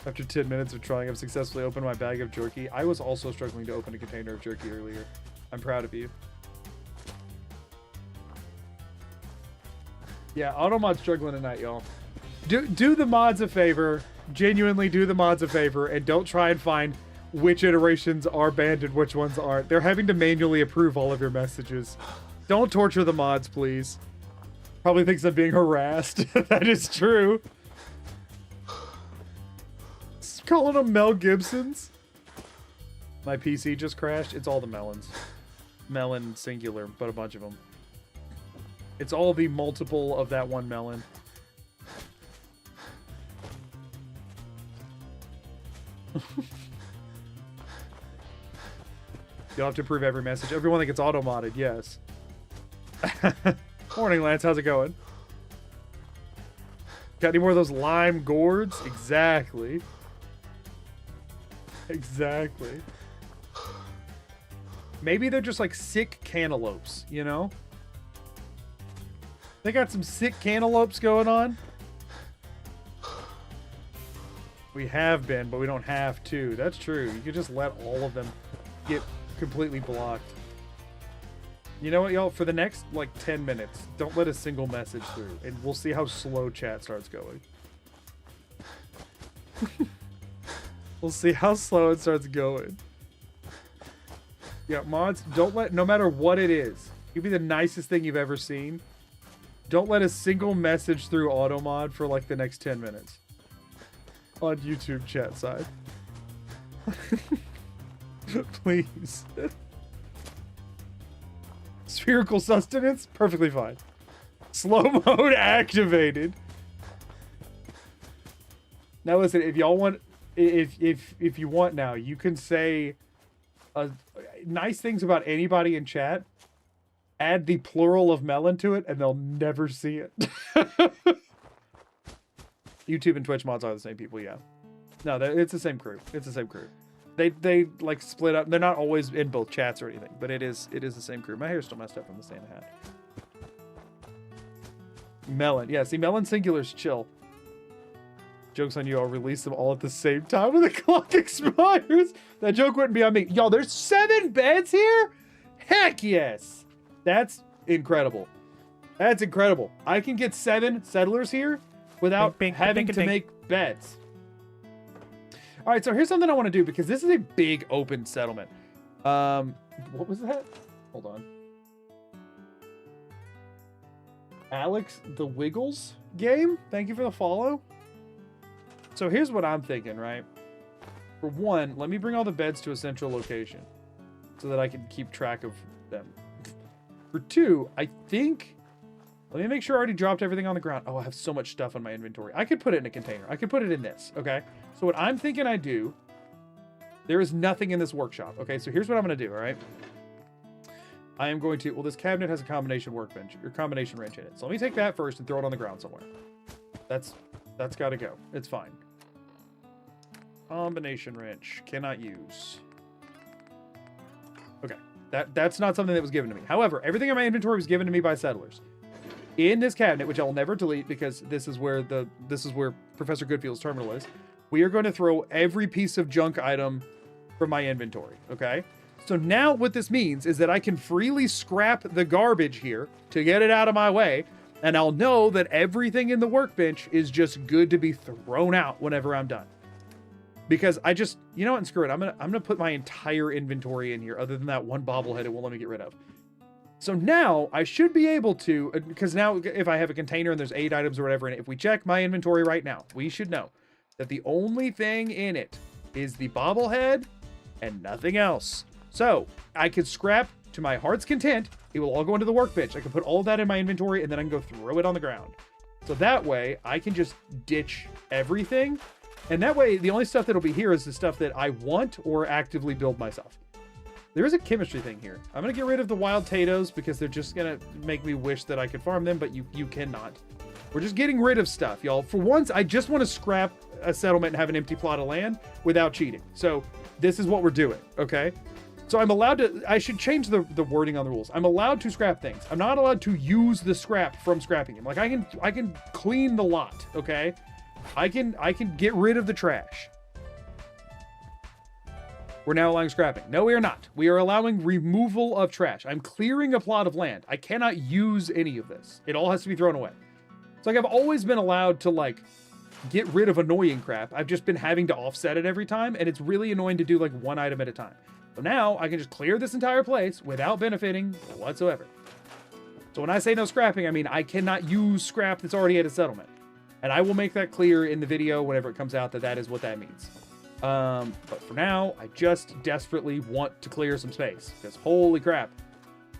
After 10 minutes of trying, I've successfully opened my bag of jerky. I was also struggling to open a container of jerky earlier. I'm proud of you. Yeah, Automod's struggling tonight, y'all. Do the mods a favor. Genuinely do the mods a favor, and don't try and find which iterations are banned and which ones aren't. They're having to manually approve all of your messages. Don't torture the mods, please. Probably thinks I'm being harassed. That is true. Calling them Mel Gibsons. My PC just crashed. It's all the melons. Melon singular, but a bunch of them. It's all the multiple of that one melon. You'll have to approve every message. Everyone that gets auto-modded, yes. Morning, Lance. How's it going? Got any more of those lime gourds? Exactly. Exactly. Maybe they're just like sick cantaloupes, you know? They got some sick cantaloupes going on. We have been, but we don't have to. That's true. You could just let all of them get completely blocked. You know what, y'all? For the next, like, 10 minutes, don't let a single message through, and we'll see how slow chat starts going. We'll see how slow it starts going. Yeah, mods, don't let, no matter what it is, it could be the nicest thing you've ever seen. Don't let a single message through auto-mod for, like, the next 10 minutes. On YouTube chat side. Please. Spherical sustenance? Perfectly fine. Slow mode activated. Now listen, if y'all want, if you want now, you can say nice things about anybody in chat, add the plural of melon to it, and they'll never see it. YouTube and Twitch mods are the same people, yeah. No, it's the same crew. It's the same crew. They like split up. They're not always in both chats or anything, but it is the same crew. My hair's still messed up from the Santa hat. Melon. Yeah, see, melon singular's chill. Joke's on you, I'll release them all at the same time when the clock expires. That joke wouldn't be on me. Y'all, there's 7 beds here? Heck yes. That's incredible. That's incredible. I can get 7 settlers here without having to make beds. All right, so here's something I want to do because this is a big open settlement. What was that? Hold on. Alex the Wiggles game. Thank you for the follow. So here's what I'm thinking, right? For one, let me bring all the beds to a central location so that I can keep track of them. For 2, I think, let me make sure I already dropped everything on the ground. Oh, I have so much stuff in my inventory. I could put it in a container. I could put it in this, okay? So what I'm thinking I do, there is nothing in this workshop. Okay, so here's what I'm gonna do, all right? I am going to, well, this cabinet has a combination workbench, or combination wrench in it. So let me take that first and throw it on the ground somewhere. That's gotta go. It's fine. Combination wrench, cannot use. Okay, that's not something that was given to me. However, everything in my inventory was given to me by settlers. In this cabinet, which I'll never delete because this is where Professor Goodfield's terminal is, we are going to throw every piece of junk item from my inventory, okay? So now what this means is that I can freely scrap the garbage here to get it out of my way, and I'll know that everything in the workbench is just good to be thrown out whenever I'm done. Because I just, you know what, and screw it, I'm gonna put my entire inventory in here, other than that one bobblehead it won't let me get rid of. So now I should be able to, because now if I have a container and there's 8 items or whatever in it, if we check my inventory right now, we should know that the only thing in it is the bobblehead and nothing else. So I could scrap to my heart's content. It will all go into the workbench. I can put all of that in my inventory and then I can go throw it on the ground. So that way I can just ditch everything. And that way the only stuff that'll be here is the stuff that I want or actively build myself. There is a chemistry thing here. I'm going to get rid of the wild potatoes because they're just going to make me wish that I could farm them, but you cannot. We're just getting rid of stuff, y'all. For once, I just want to scrap a settlement and have an empty plot of land without cheating. So this is what we're doing, okay? So I'm allowed to, I should change the wording on the rules. I'm allowed to scrap things. I'm not allowed to use the scrap from scrapping them. Like I can clean the lot, okay? I can get rid of the trash. We're now allowing scrapping. No, we are not. We are allowing removal of trash. I'm clearing a plot of land. I cannot use any of this. It all has to be thrown away. It's like I've always been allowed to like get rid of annoying crap. I've just been having to offset it every time, and it's really annoying to do like one item at a time. So now I can just clear this entire place without benefiting whatsoever. So when I say no scrapping, I mean I cannot use scrap that's already at a settlement. And I will make that clear in the video whenever it comes out that is what that means. But for now, I just desperately want to clear some space because holy crap,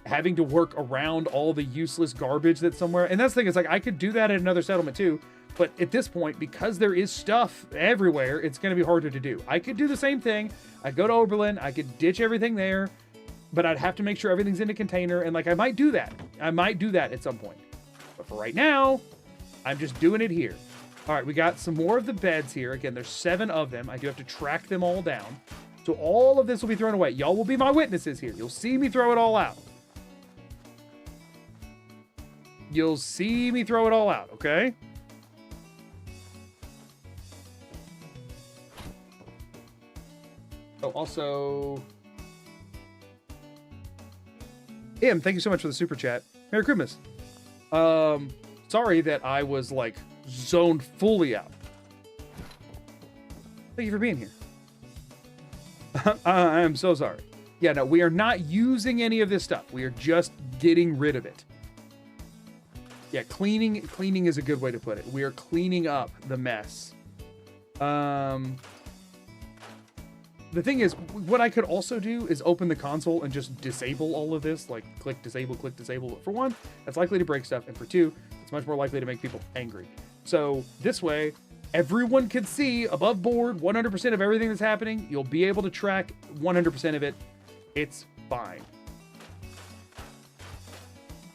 having to work around all the useless garbage that's somewhere. And that's the thing, is like, I could do that at another settlement too, but at this point, because there is stuff everywhere, it's going to be harder to do. I could do the same thing. I'd go to Oberlin, I could ditch everything there, but I'd have to make sure everything's in a container. And like, I might do that. I might do that at some point, but for right now, I'm just doing it here. All right, we got some more of the beds here. Again, there's 7 of them. I do have to track them all down. So all of this will be thrown away. Y'all will be my witnesses here. You'll see me throw it all out. You'll see me throw it all out, okay? Oh, also... Im, thank you so much for the super chat. Merry Christmas. Sorry that I was, like, zoned fully out. Thank you for being here. I am so sorry. Yeah, no, we are not using any of this stuff. We are just getting rid of it. Yeah, cleaning is a good way to put it. We are cleaning up the mess. The thing is, what I could also do is open the console and just disable all of this, like click disable. But for one, that's likely to break stuff, and for 2, it's much more likely to make people angry. So this way, everyone can see above board 100% of everything that's happening. You'll be able to track 100% of it. It's fine.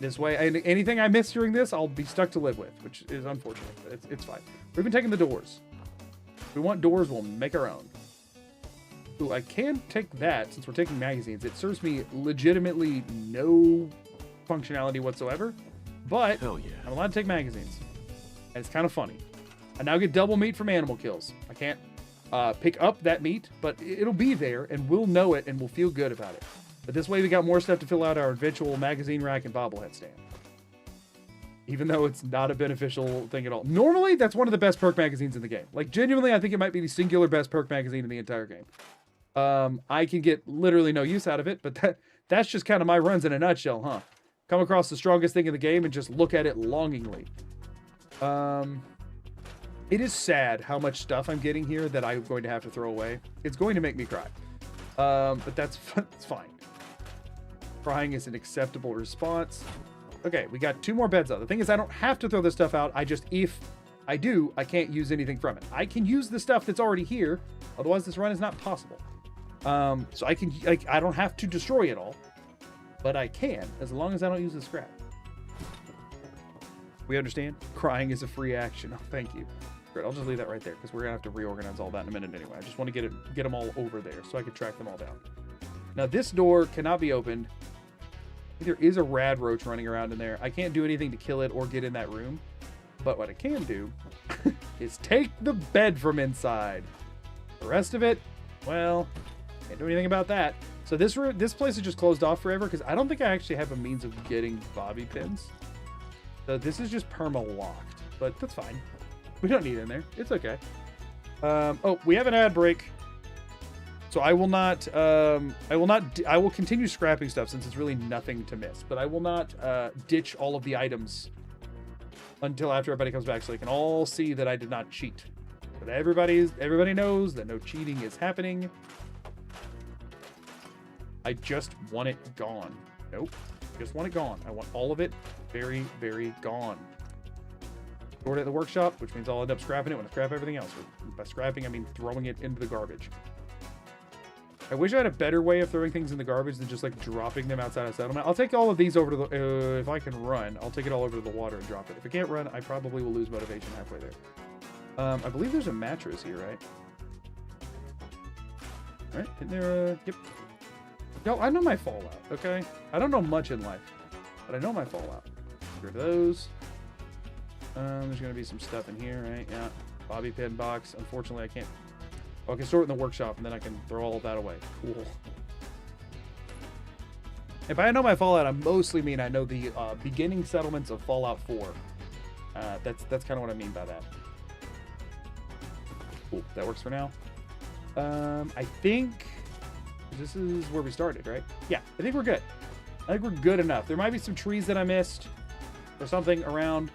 This way, anything I miss during this, I'll be stuck to live with, which is unfortunate. But it's fine. We've been taking the doors. If we want doors, we'll make our own. Ooh, I can take that since we're taking magazines. It serves me legitimately no functionality whatsoever, but Hell yeah. I'm allowed to take magazines. And it's kind of funny. I now get double meat from animal kills. I can't pick up that meat, but it'll be there, and we'll know it, and we'll feel good about it. But this way we got more stuff to fill out our eventual magazine rack and bobblehead stand. Even though it's not a beneficial thing at all. Normally, that's one of the best perk magazines in the game. Like, genuinely, I think it might be the singular best perk magazine in the entire game. I can get literally no use out of it, but that's just kind of my runs in a nutshell, huh? Come across the strongest thing in the game and just look at it longingly. It is sad how much stuff I'm getting here that I'm going to have to throw away. It's going to make me cry. But that's fine. Crying is an acceptable response. Okay, we got 2 more beds though. The thing is, I don't have to throw this stuff out. If I do, I can't use anything from it. I can use the stuff that's already here. Otherwise, this run is not possible. So I don't have to destroy it all, but I can, as long as I don't use the scrap. We understand? Crying is a free action. Oh, thank you. Great, I'll just leave that right there because we're gonna have to reorganize all that in a minute anyway. I just want to get them all over there so I can track them all down. Now this door cannot be opened. There is a rad roach running around in there. I can't do anything to kill it or get in that room. But what I can do is take the bed from inside. The rest of it, well, can't do anything about that. So this place is just closed off forever because I don't think I actually have a means of getting bobby pins. So this is just perma-locked, but that's fine. We don't need it in there. It's okay. Oh, we have an ad break. So I will continue scrapping stuff since it's really nothing to miss, but I will not ditch all of the items until after everybody comes back so they can all see that I did not cheat. But everybody knows that no cheating is happening. I just want it gone. Nope. Just want it gone. I want all of it very, very gone. Stored at the workshop, which means I'll end up scrapping it when I scrap everything else. By scrapping, I mean throwing it into the garbage. I wish I had a better way of throwing things in the garbage than just like dropping them outside of settlement. I'll take all of these over to the, if I can run, I'll take it all over to the water and drop it. If I can't run, I probably will lose motivation halfway there. I believe there's a mattress here, right? Right? Isn't there a, yep. Yo, I know my Fallout, okay? I don't know much in life, but I know my Fallout. Get rid of those. There's gonna be some stuff in here, right? Yeah. Bobby pin box. Unfortunately, I can't. Oh, I can store it in the workshop, and then I can throw all of that away. Cool. If I know my Fallout, I mostly mean I know the beginning settlements of Fallout 4. That's kind of what I mean by that. Cool. That works for now. I think this is where we started, right? Yeah, I think we're good. I think we're good enough. There might be some trees that I missed or something around.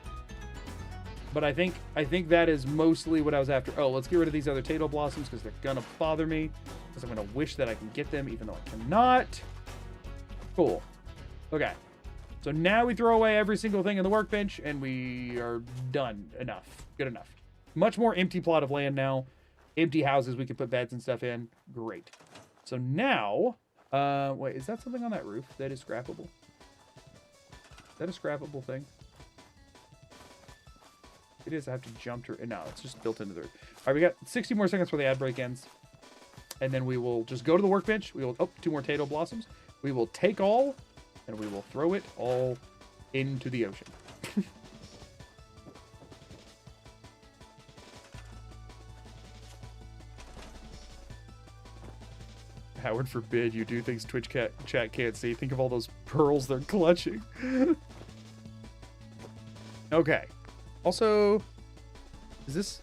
But I think that is mostly what I was after. Oh, let's get rid of these other potato blossoms because they're gonna bother me. Because I'm gonna wish that I can get them even though I cannot. Cool. Okay. So now we throw away every single thing in the workbench and we are done. Enough. Good enough. Much more empty plot of land now. Empty houses we can put beds and stuff in. Great. So now, wait, is that something on that roof that is scrappable? Is that a scrappable thing? It is. I have to jump to... No, it's just built into the roof. All right, we got 60 more seconds before the ad break ends. And then we will just go to the workbench. We will... Oh, 2 more potato blossoms. We will take all, and we will throw it all into the ocean. Howard forbid you do things Twitch chat can't see. Think of all those pearls they're clutching. Okay. Also, is this...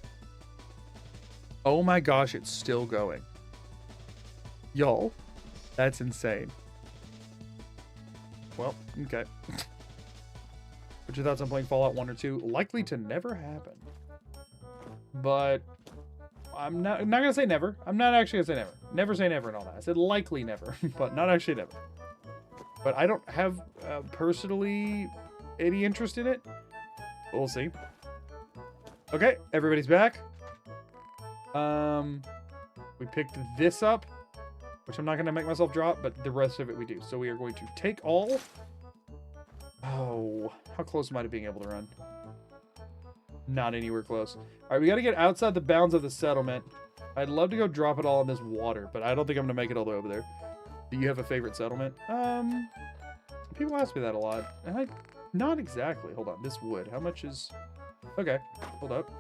Oh my gosh, it's still going. Y'all, that's insane. Well, okay. What's your thoughts on playing Fallout 1 or 2? Likely to never happen. But I'm not gonna say never. I'm not actually gonna say never. Never say never and all that. I said likely never, but not actually never. But I don't have personally any interest in it. But we'll see. Okay, everybody's back. We picked this up, which I'm not gonna make myself drop, but the rest of it we do. So we are going to take all. Oh, how close am I to being able to run? Not anywhere close. All right, we got to get outside the bounds of the settlement. I'd love to go drop it all in this water, but I don't think I'm going to make it all the way over there. Do you have a favorite settlement? People ask me that a lot. And not exactly. Hold on. This wood. How much is... Okay. Hold up.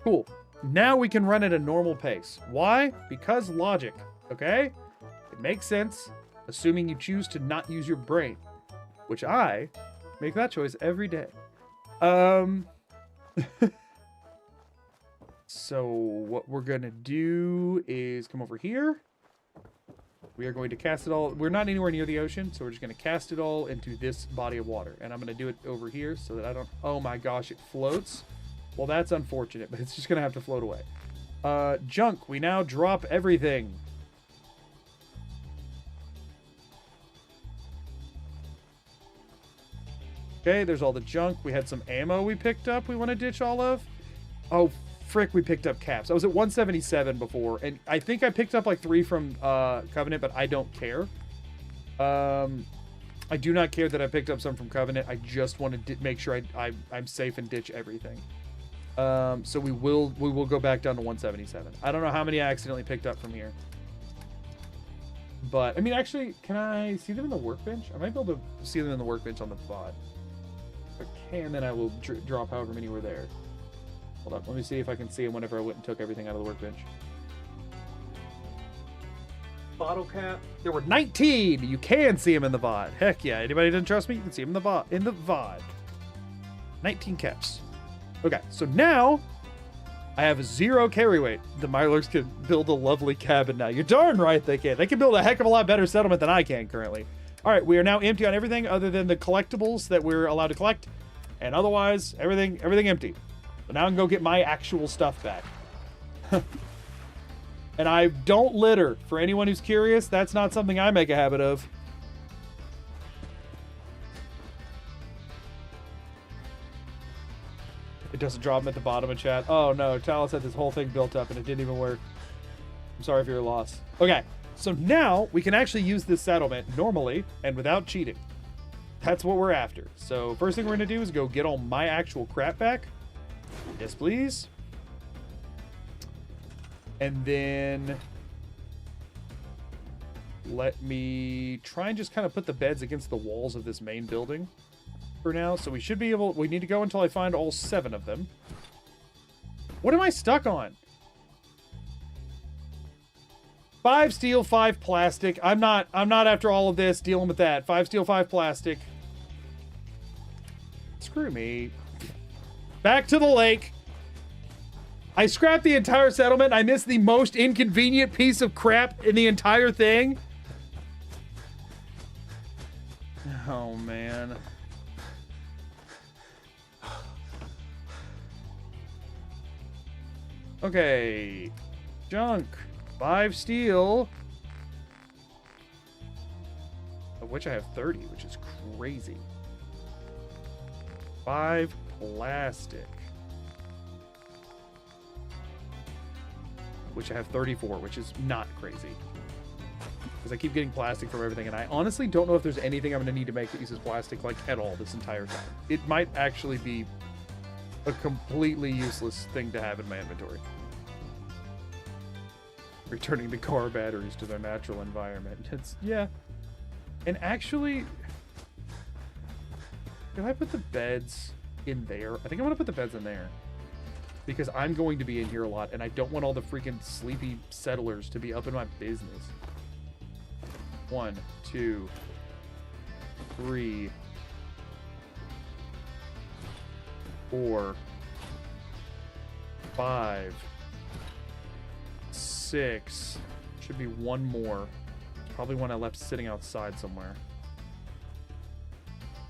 Cool. Now we can run at a normal pace. Why? Because logic. Okay? It makes sense, assuming you choose to not use your brain. Which I make that choice every day. So what we're going to do is come over here. We are going to cast it all. We're not anywhere near the ocean, so we're just going to cast it all into this body of water. And I'm going to do it over here so that I don't... Oh my gosh, it floats. Well, that's unfortunate, but it's just going to have to float away. Junk. We now drop everything. Okay, there's all the junk. We had some ammo we picked up we want to ditch all of. Oh, frick, we picked up caps. I was at 177 before, and I think I picked up like 3 from Covenant, but I don't care. I do not care that I picked up some from Covenant. I just want to make sure I'm safe and ditch everything. So we will go back down to 177. I don't know how many I accidentally picked up from here. But, I mean, actually, can I see them in the workbench? I might be able to see them in the workbench on the VOD. If I can, then I will drop however many were there. Hold up, let me see if I can see them whenever I went and took everything out of the workbench. Bottle cap. There were 19! You can see them in the VOD. Heck yeah, anybody doesn't trust me? You can see them in the VOD. 19 caps. Okay, so now I have 0 carry weight. The Mylorks can build a lovely cabin now. You're darn right they can. They can build a heck of a lot better settlement than I can currently. All right, we are now empty on everything other than the collectibles that we're allowed to collect. And otherwise, everything empty. So now I can go get my actual stuff back. And I don't litter. For anyone who's curious, that's not something I make a habit of. It doesn't drop them at the bottom of chat. Oh no, Talos had this whole thing built up and it didn't even work. I'm sorry for your loss. Okay, so now we can actually use this settlement normally and without cheating. That's what we're after. So first thing we're gonna do is go get all my actual crap back. Yes, please. And then let me try and just kind of put the beds against the walls of this main building for now. So we should be able, we need to go until I find all 7 of them. What am I stuck on? 5 steel, 5 plastic. I'm not after all of this dealing with that. 5 steel, 5 plastic. Screw me. Back to the lake. I scrapped the entire settlement. I missed the most inconvenient piece of crap in the entire thing. Oh, man. Okay. Junk. 5 steel. Of which I have 30, which is crazy. 5 plastic. Which I have 34, which is not crazy. Because I keep getting plastic from everything, and I honestly don't know if there's anything I'm going to need to make that uses plastic, like, at all this entire time. It might actually be a completely useless thing to have in my inventory. Returning the car batteries to their natural environment. It's, yeah. And actually, did I put the beds in there? I think I'm going to put the beds in there. Because I'm going to be in here a lot, and I don't want all the freaking sleepy settlers to be up in my business. 1, 2, 3, 4, 5, 6. Should be 1 more. Probably one I left sitting outside somewhere.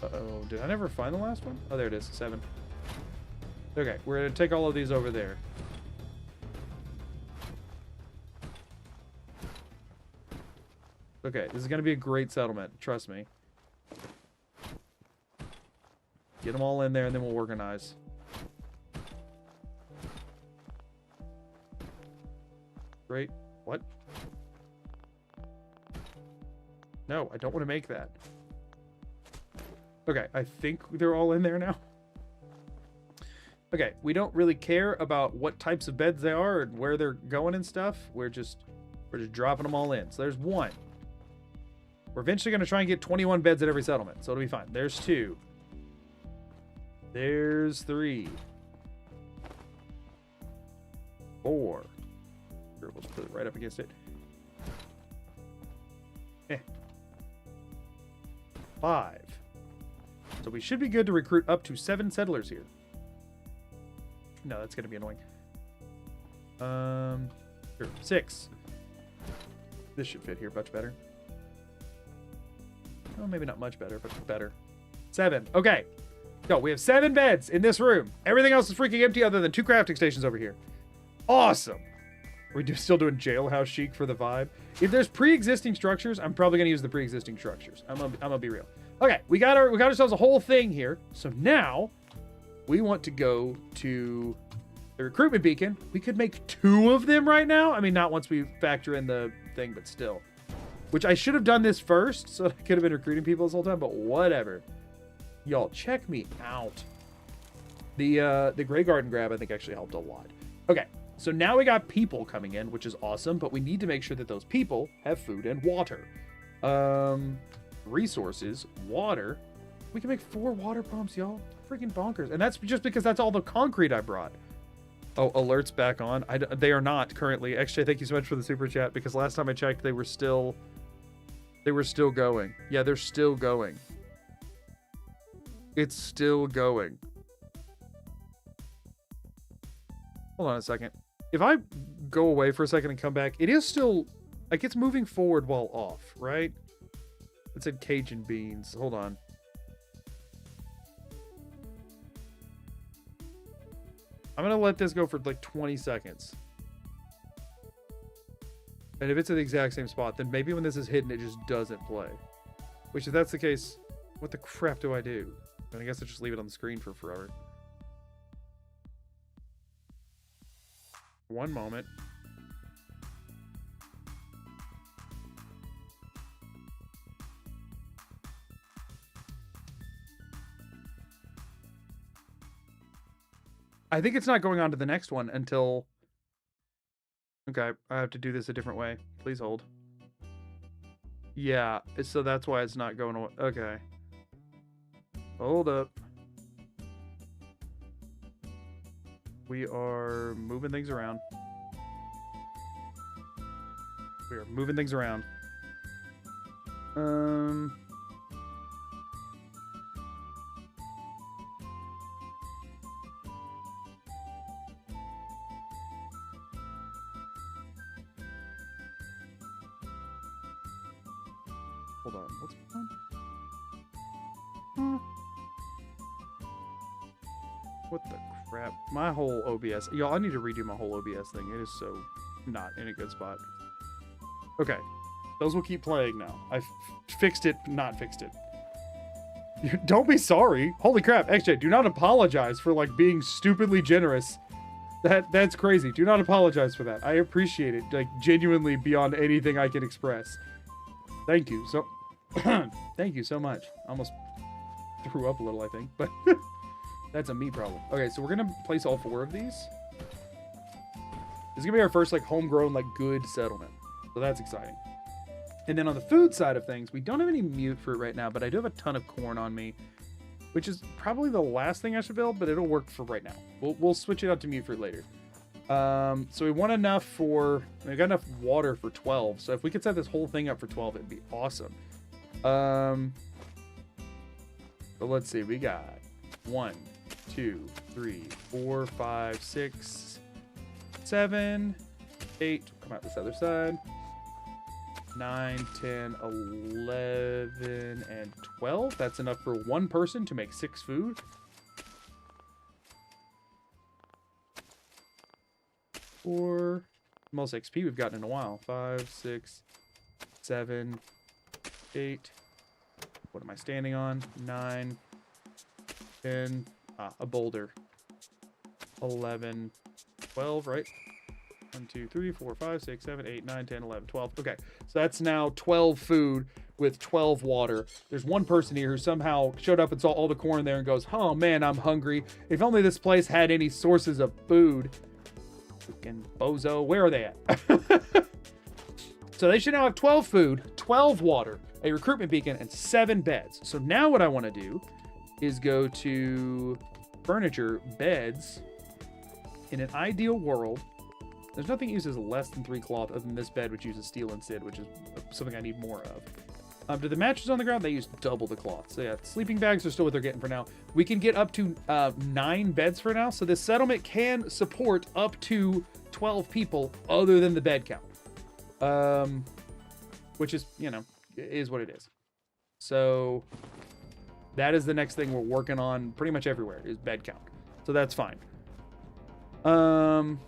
Uh-oh, did I never find the last one? Oh, there it is, 7. Okay, we're gonna take all of these over there. Okay, this is gonna be a great settlement, trust me. Get them all in there and then we'll organize. Great. What? No, I don't want to make that. Okay, I think they're all in there now. Okay, we don't really care about what types of beds they are and where they're going and stuff. We're just dropping them all in. So there's one. We're eventually going to try and get 21 beds at every settlement, so it'll be fine. There's 2. There's 3. 4. Here, we'll just put it right up against it. 5. So we should be good to recruit up to 7 settlers here. No, that's going to be annoying. Here, 6. This should fit here much better. Well, maybe not much better, but better. 7. Okay. No, we have 7 beds in this room. Everything else is freaking empty other than 2 crafting stations over here. Awesome. We're still doing jailhouse chic for the vibe. If there's pre-existing structures, I'm probably gonna use the pre-existing structures. I'm gonna be real. Okay, we got ourselves a whole thing here. So now we want to go to the recruitment beacon. We could make 2 of them right now. I mean, not once we factor in the thing, but still. Which I should have done this first, so I could have been recruiting people this whole time, but whatever. Y'all, check me out. The Grey Garden grab, I think, actually helped a lot. Okay, so now we got people coming in, which is awesome, but we need to make sure that those people have food and water. Resources, water. We can make 4 water pumps, y'all. Freaking bonkers. And that's just because that's all the concrete I brought. Oh, alerts back on. They are not currently. XJ, thank you so much for the super chat, because last time I checked, they were still going. Yeah, they're still going. It's still going. Hold on a second. If I go away for a second and come back, it is still, like, it's moving forward while off, right? It said Cajun beans. Hold on. I'm going to let this go for like 20 seconds. And if it's at the exact same spot, then maybe when this is hidden, it just doesn't play. Which, if that's the case, what the crap do I do? I guess I just leave it on the screen for forever. One moment. I think it's not going on to the next one until... Okay, I have to do this a different way. Please hold. Yeah, so that's why it's not going away. Okay. Hold up. We are moving things around. We are moving things around. Hold on. What's going on? What the crap? My whole OBS. Y'all, I need to redo my whole OBS thing. It is so not in a good spot. Okay. Those will keep playing now. I fixed it, not fixed it. Don't be sorry. Holy crap. XJ, do not apologize for, like, being stupidly generous. That's crazy. Do not apologize for that. I appreciate it, like, genuinely beyond anything I can express. Thank you. So, thank you so much. I almost threw up a little, I think, but that's a me problem. Okay, so we're gonna place all 4 of these. This is gonna be our first, like, homegrown, like, good settlement. So that's exciting. And then on the food side of things, we don't have any mute fruit right now, but I do have a ton of corn on me, which is probably the last thing I should build, but it'll work for right now. We'll switch it out to mute fruit later. So we want enough for, we've got enough water for 12. So if we could set this whole thing up for 12, it'd be awesome. But let's see, we got 1, 2, 3, 4, 5, 6, 7, 8. Come out this other side. 9, 10, 11, and 12. That's enough for 1 person to make 6 food. 4. Most XP we've gotten in a while. 5, 6, 7, 8. What am I standing on? 9, 10. A boulder. 11, 12, right? 1, 2, 3, 4, 5, 6, 7, 8, 9, 10, 11, 12. Okay, so that's now 12 food with 12 water. There's one person here who somehow showed up and saw all the corn there and goes, oh man, I'm hungry. If only this place had any sources of food. Freaking bozo, where are they at? So they should now have 12 food, 12 water, a recruitment beacon, and 7 beds. So now what I want to do is go to furniture, beds. In an ideal world, there's nothing that uses less than 3 cloth other than this bed, which uses steel and SID, which is something I need more of. Do the mattresses on the ground? They use double the cloth. So yeah, sleeping bags are still what they're getting for now. We can get up to 9 beds for now. So this settlement can support up to 12 people other than the bed count. Which is, you know, is what it is. So that is the next thing we're working on pretty much everywhere is bed count. So that's fine. So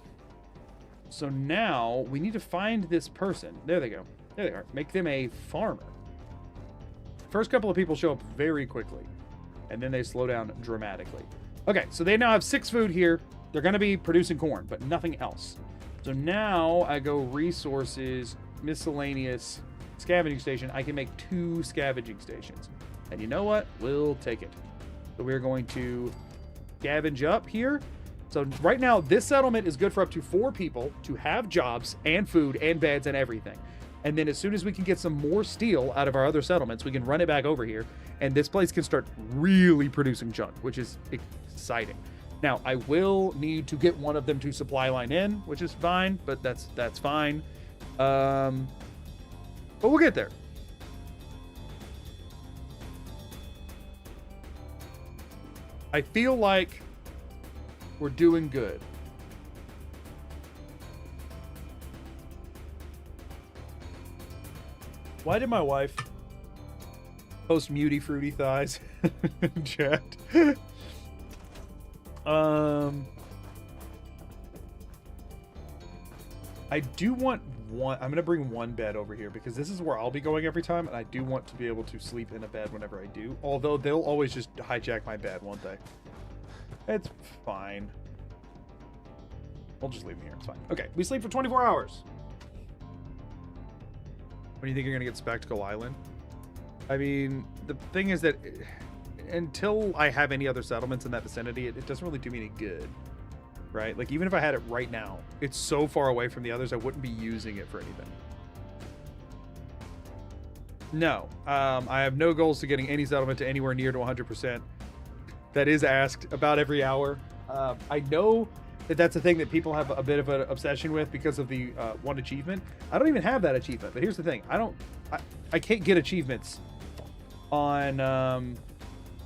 now we need to find this person. There they go. There they are. Make them a farmer. First couple of people show up very quickly, and then they slow down dramatically. Okay, so they now have 6 food here. They're going to be producing corn, but nothing else. So now I go resources, miscellaneous, scavenging station. I can make 2 scavenging stations. And you know what? We'll take it. So we're going to scavenge up here. So right now, this settlement is good for up to 4 people to have jobs and food and beds and everything. And then as soon as we can get some more steel out of our other settlements, we can run it back over here. And this place can start really producing junk, which is exciting. Now, I will need to get one of them to supply line in, which is fine, but that's fine. But we'll get there. I feel like we're doing good. Why did my wife post muty fruity thighs in chat? I do want one. I'm gonna bring one bed over here because this is where I'll be going every time, and I do want to be able to sleep in a bed whenever I do. Although they'll always just hijack my bed, won't they? It's fine. We'll just leave them here. It's fine. Okay, we sleep for 24 hours. When do you think you're gonna get Spectacle Island? I mean, the thing is that until I have any other settlements in that vicinity, it doesn't really do me any good, right? Like, even if I had it right now, it's so far away from the others, I wouldn't be using it for anything. No, I have no goals to getting any settlement to anywhere near to 100%. That is asked about every hour. I know that that's a thing that people have a bit of an obsession with because of the one achievement. I don't even have that achievement, but here's the thing. I can't get achievements on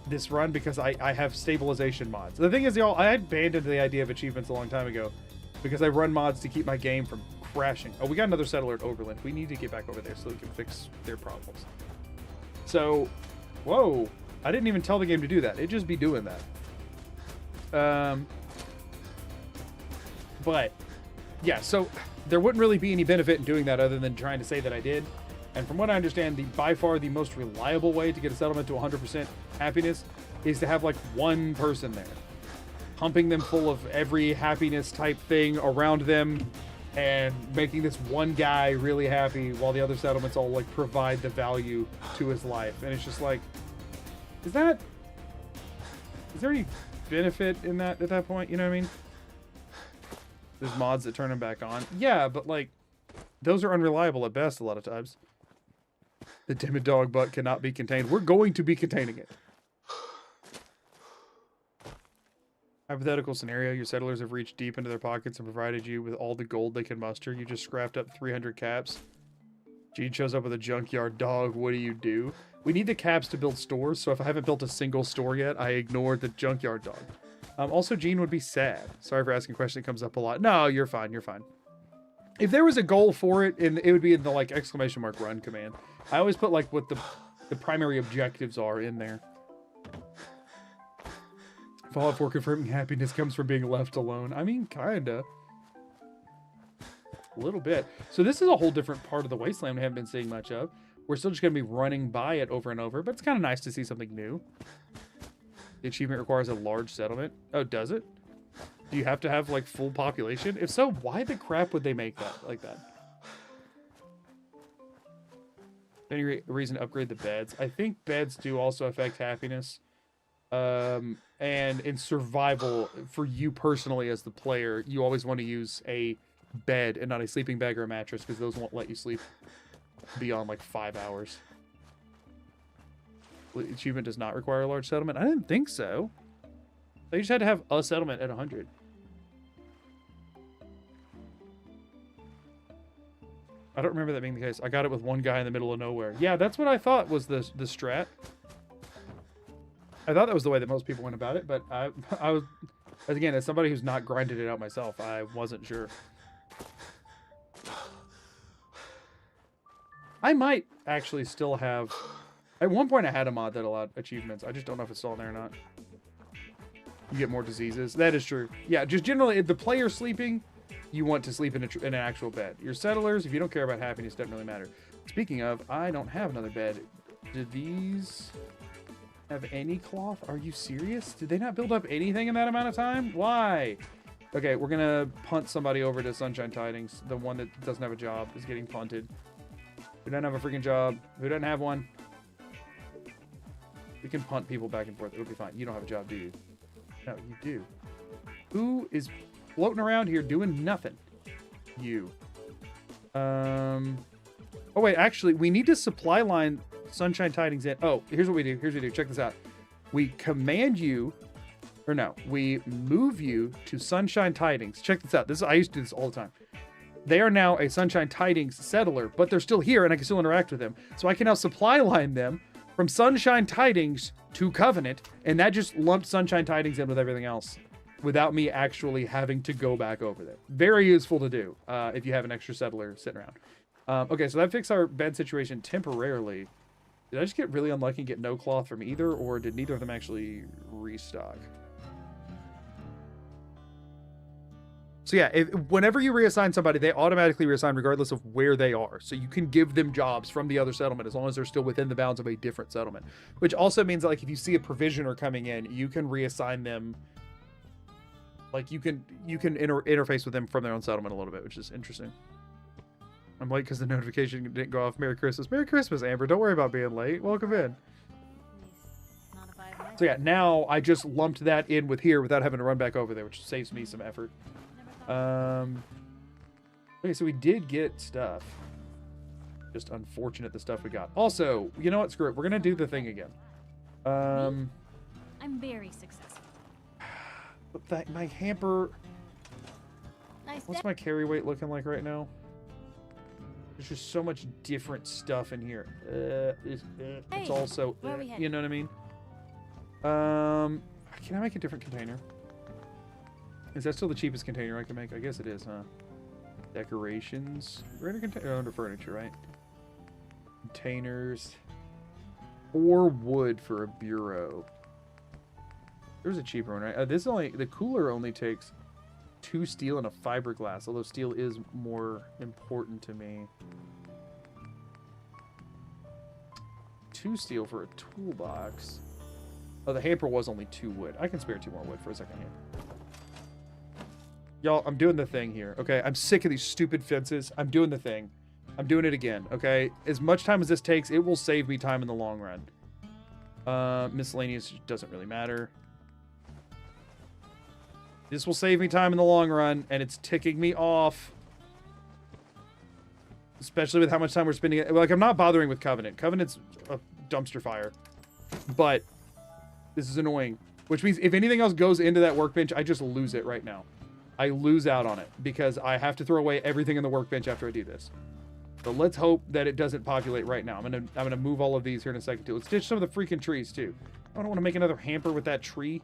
this run because I have stabilization mods. The thing is, y'all, I abandoned the idea of achievements a long time ago because I run mods to keep my game from crashing. Oh, we got another settler at Overland. We need to get back over there so we can fix their problems. So, whoa. I didn't even tell the game to do that. It'd just be doing that. But, yeah, so there wouldn't really be any benefit in doing that other than trying to say that I did. And from what I understand, by far the most reliable way to get a settlement to 100% happiness is to have, like, one person there. Pumping them full of every happiness type thing around them and making this one guy really happy while the other settlements all, like, provide the value to his life. And it's just like, is there any benefit in that at that point? You know what I mean? There's mods that turn them back on. Yeah, but like, those are unreliable at best a lot of times. The timid dog butt cannot be contained. We're going to be containing it. Hypothetical scenario, your settlers have reached deep into their pockets and provided you with all the gold they can muster. You just scrapped up 300 caps. Gene shows up with a junkyard dog. What do? We need the caps to build stores, so if I haven't built a single store yet, I ignored the junkyard dog. Also, Gene would be sad. Sorry for asking a question that comes up a lot. No, you're fine, you're fine. If there was a goal for it, it would be in the, like, exclamation mark run command. I always put, like, what the primary objectives are in there. Fallout 4 confirming happiness comes from being left alone. I mean, kinda. A little bit. So this is a whole different part of the wasteland we haven't been seeing much of. We're still just going to be running by it over and over, but it's kind of nice to see something new. The achievement requires a large settlement. Oh, does it? Do you have to have like full population? If so, why the crap would they make that like that? Any reason to upgrade the beds? I think beds do also affect happiness. And in survival, for you personally as the player, you always want to use a bed and not a sleeping bag or a mattress, because those won't let you sleep beyond like 5 hours. Achievement does not require a large settlement. I didn't think so. They just had to have a settlement at 100. I don't remember that being the case. I got it with one guy in the middle of nowhere. Yeah, that's what I thought was the strat. I thought that was the way that most people went about it, but I was, again, as somebody who's not grinded it out myself, I wasn't sure. I might actually still have... At one point I had a mod that allowed achievements. I just don't know if it's still in there or not. You get more diseases. That is true. Yeah, just generally, if the player's sleeping, you want to sleep in an actual bed. Your settlers, if you don't care about happiness, doesn't really matter. Speaking of, I don't have another bed. Do these have any cloth? Are you serious? Did they not build up anything in that amount of time? Why? Okay, we're gonna punt somebody over to Sunshine Tidings. The one that doesn't have a job is getting punted. Who doesn't have a freaking job? Who doesn't have one? We can punt people back and forth. It'll be fine. You don't have a job, do you? No, you do. Who is floating around here doing nothing? You. Oh, wait. Actually, we need to supply line Sunshine Tidings in. Oh, here's what we do. Here's what we do. Check this out. We command you... Or no. We move you to Sunshine Tidings. Check this out. I used to do this all the time. They are now a Sunshine Tidings settler, but they're still here, and I can still interact with them. So I can now supply line them from Sunshine Tidings to Covenant, and that just lumped Sunshine Tidings in with everything else without me actually having to go back over there. Very useful to do if you have an extra settler sitting around. Okay, so that fixed our bed situation temporarily. Did I just get really unlucky and get no cloth from either, or did neither of them actually restock? So yeah, whenever you reassign somebody, they automatically reassign regardless of where they are. So you can give them jobs from the other settlement as long as they're still within the bounds of a different settlement. Which also means that, like, if you see a provisioner coming in, you can reassign them. Like, you can interface with them from their own settlement a little bit, which is interesting. I'm late because the notification didn't go off. Merry Christmas. Merry Christmas, Amber. Don't worry about being late. Welcome in. So yeah, now I just lumped that in with here without having to run back over there, which saves me some effort. Okay, so we did get stuff. Just unfortunate the stuff we got. Also, you know what? Screw it. We're gonna do the thing again. I'm very successful. But my hamper. Nice. What's my carry weight looking like right now? There's just so much different stuff in here. It's also, you know what I mean? Can I make a different container? Is that still the cheapest container I can make? I guess it is, huh? Decorations. Greater container under furniture, right? Containers. Or wood for a bureau. There's a cheaper one, right? This only, the cooler only takes 2 steel and a fiberglass, although steel is more important to me. 2 steel for a toolbox. Oh, the hamper was only 2 wood. I can spare 2 more wood for a second here. Y'all, I'm doing the thing here, okay? I'm sick of these stupid fences. I'm doing the thing. I'm doing it again, okay? As much time as this takes, it will save me time in the long run. Miscellaneous doesn't really matter. This will save me time in the long run, and it's ticking me off. Especially with how much time we're spending. Like, I'm not bothering with Covenant. Covenant's a dumpster fire. But this is annoying. Which means if anything else goes into that workbench, I just lose it right now. I lose out on it because I have to throw away everything in the workbench after I do this. So let's hope that it doesn't populate right now. I'm gonna move all of these here in a second too. Let's ditch some of the freaking trees too. I don't want to make another hamper with that tree.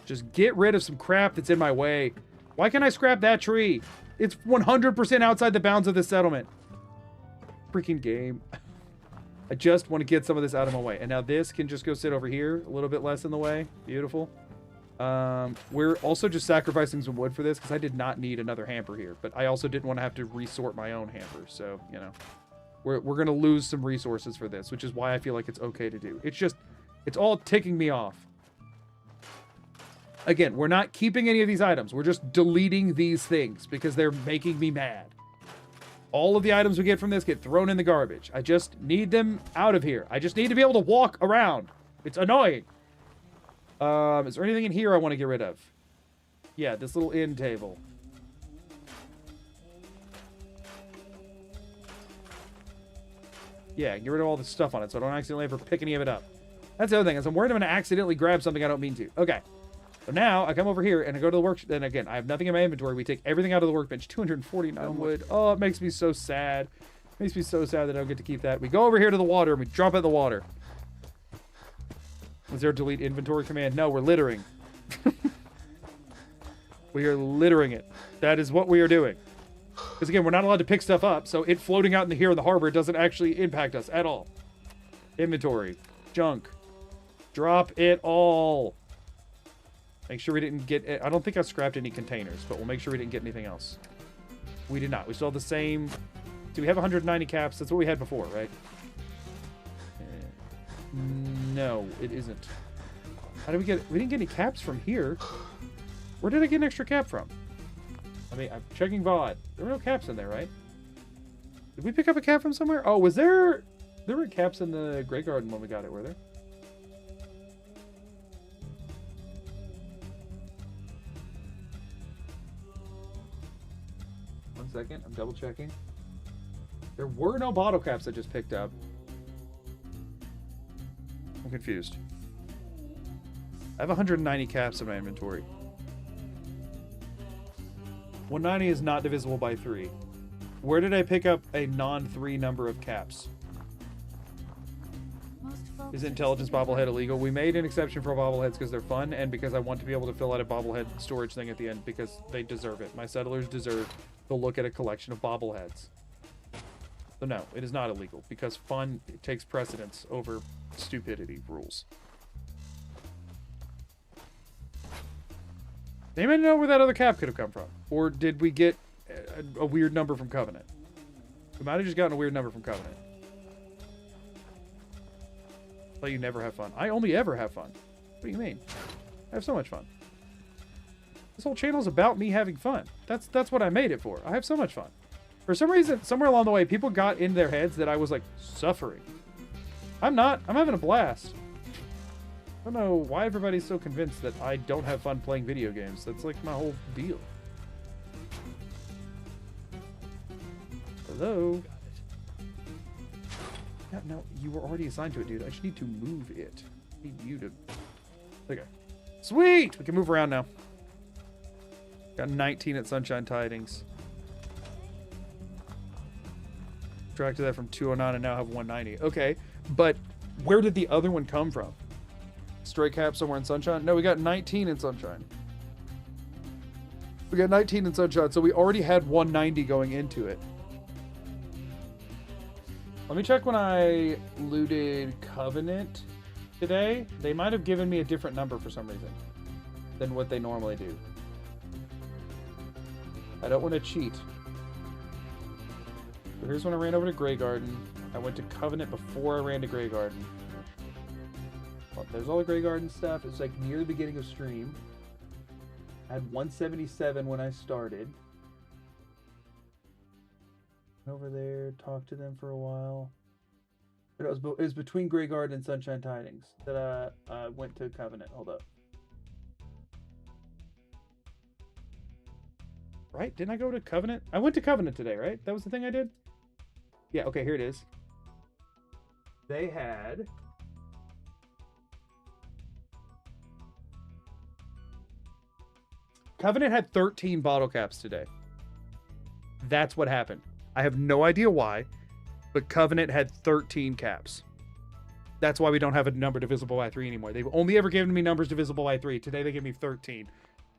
Just get rid of some crap that's in my way. Why can't I scrap that tree? It's 100% outside the bounds of the settlement. Freaking game. I just want to get some of this out of my way. And now this can just go sit over here. A little bit less in the way. Beautiful. We're also just sacrificing some wood for this because I did not need another hamper here. But I also didn't want to have to resort my own hampers. So, you know, we're going to lose some resources for this, which is why I feel like it's okay to do. It's just, It's all ticking me off. Again, we're not keeping any of these items. We're just deleting these things because they're making me mad. All of the items we get from this get thrown in the garbage. I just need them out of here. I just need to be able to walk around. It's annoying. Is there anything in here I want to get rid of? Yeah, this little end table. Yeah, get rid of all the stuff on it so I don't accidentally ever pick any of it up. That's the other thing, is I'm worried I'm going to accidentally grab something I don't mean to. Okay. So now I come over here and I go to the work. Then again, I have nothing in my inventory. We take everything out of the workbench. 249 wood. Oh, it makes me so sad. It makes me so sad that I don't get to keep that. We go over here to the water and we drop it in the water. Was there a delete inventory command? No, we're littering. We are littering it. That is what we are doing. Because again, we're not allowed to pick stuff up, so it floating out in the harbor doesn't actually impact us at all. Inventory. Junk. Drop it all. Make sure we didn't get... I don't think I scrapped any containers, but we'll make sure we didn't get anything else. We did not. We still have the same... Do we have 190 caps? That's what we had before, right? No, it isn't. How did we get... We didn't get any caps from here. Where did I get an extra cap from? I mean, I'm checking VOD. There were no caps in there, right? Did we pick up a cap from somewhere? Oh, was there... There were caps in the Grey Garden when we got it, were there? One second, I'm double checking. There were no bottle caps I just picked up. I'm confused. I have 190 caps in my inventory. 190 is not divisible by 3. Where did I pick up a non-3 number of caps? Is intelligence bobblehead illegal? We made an exception for bobbleheads because they're fun and because I want to be able to fill out a bobblehead storage thing at the end because they deserve it. My settlers deserve to look at a collection of bobbleheads. So no, it is not illegal because fun takes precedence over stupidity rules. Anybody know where that other cap could have come from? Or did we get a weird number from Covenant? We might have just gotten a weird number from Covenant. But you never have fun. I only ever have fun. What do you mean? I have so much fun. This whole channel is about me having fun. That's what I made it for. I have so much fun. For some reason, somewhere along the way, people got in their heads that I was, like, suffering. I'm not. I'm having a blast. I don't know why everybody's so convinced that I don't have fun playing video games. That's, like, my whole deal. Hello? Yeah, no, you were already assigned to it, dude. I just need to move it. I need you to... Okay. Sweet! We can move around now. Got 19 at Sunshine Tidings. Subtracted that from 209 and now have 190. Okay, but where did the other one come from? Stray cap somewhere in Sunshine? No, we got 19 in Sunshine. We got 19 in Sunshine, so we already had 190 going into it. Let me check when I looted Covenant today. They might have given me a different number for some reason than what they normally do. I don't want to cheat. So here's when I ran over to Grey Garden. I went to Covenant before I ran to Grey Garden. Well, there's all the Grey Garden stuff. It's like near the beginning of stream. I had 177 when I started. Over there, talked to them for a while. But it was between Grey Garden and Sunshine Tidings that I went to Covenant. Hold up. Right? Didn't I go to Covenant? I went to Covenant today, right? That was the thing I did? Yeah, okay, here it is. They had... Covenant had 13 bottle caps today. That's what happened. I have no idea why, but Covenant had 13 caps. That's why we don't have a number divisible by 3 anymore. They've only ever given me numbers divisible by 3. Today they give me 13.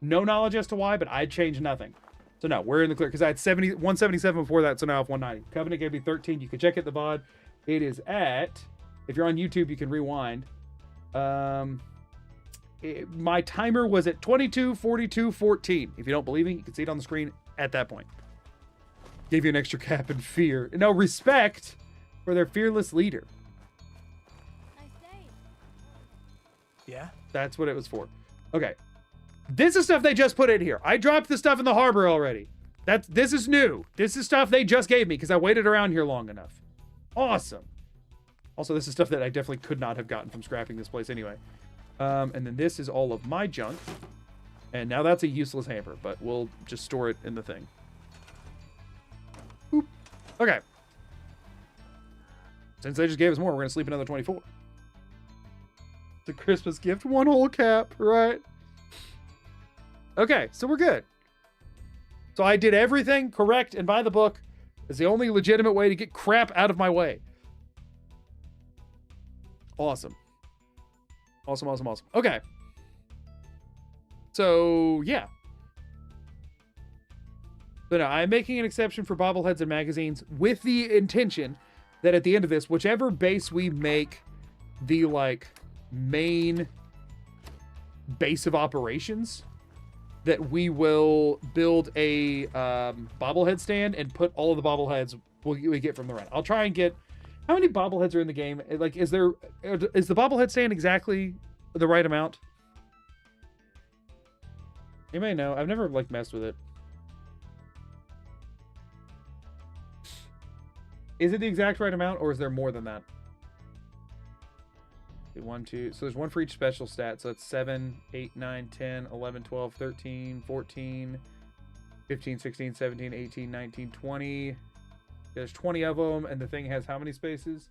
No knowledge as to why, but I changed nothing. So no, we're in the clear because I had 177 before that, so now I have 190. Covenant gave me 13. You can check it the VOD. It is at, if you're on YouTube, you can rewind. My timer was at 22, 42, 14. If you don't believe me, you can see it on the screen at that point. Gave you an extra cap and fear. No, respect for their fearless leader. Nice day. Yeah? That's what it was for. Okay. This is stuff they just put in here. I dropped the stuff in the harbor already. This is new. This is stuff they just gave me because I waited around here long enough. Awesome. Also, this is stuff that I definitely could not have gotten from scrapping this place anyway. And then this is all of my junk. And now that's a useless hamper, but we'll just store it in the thing. Boop. Okay. Since they just gave us more, we're going to sleep another 24. It's a Christmas gift. One whole cap, right? Okay, so we're good. So I did everything correct and by the book. It's the only legitimate way to get crap out of my way. Awesome. Awesome, awesome, awesome. Okay. So, yeah. So now, I'm making an exception for bobbleheads and magazines with the intention that at the end of this, whichever base we make the, like, main base of operations, that we will build a bobblehead stand and put all of the bobbleheads we get from the rent. I'll try and get... How many bobbleheads are in the game? Like, is the bobblehead stand exactly the right amount? You may know. I've never, like, messed with it. Is it the exact right amount, or is there more than that? 1, 2. So there's one for each special stat. So it's 7, 8, 9, 10, 11, 12, 13, 14, 15, 16, 17, 18, 19, 20. There's 20 of them, and the thing has how many spaces?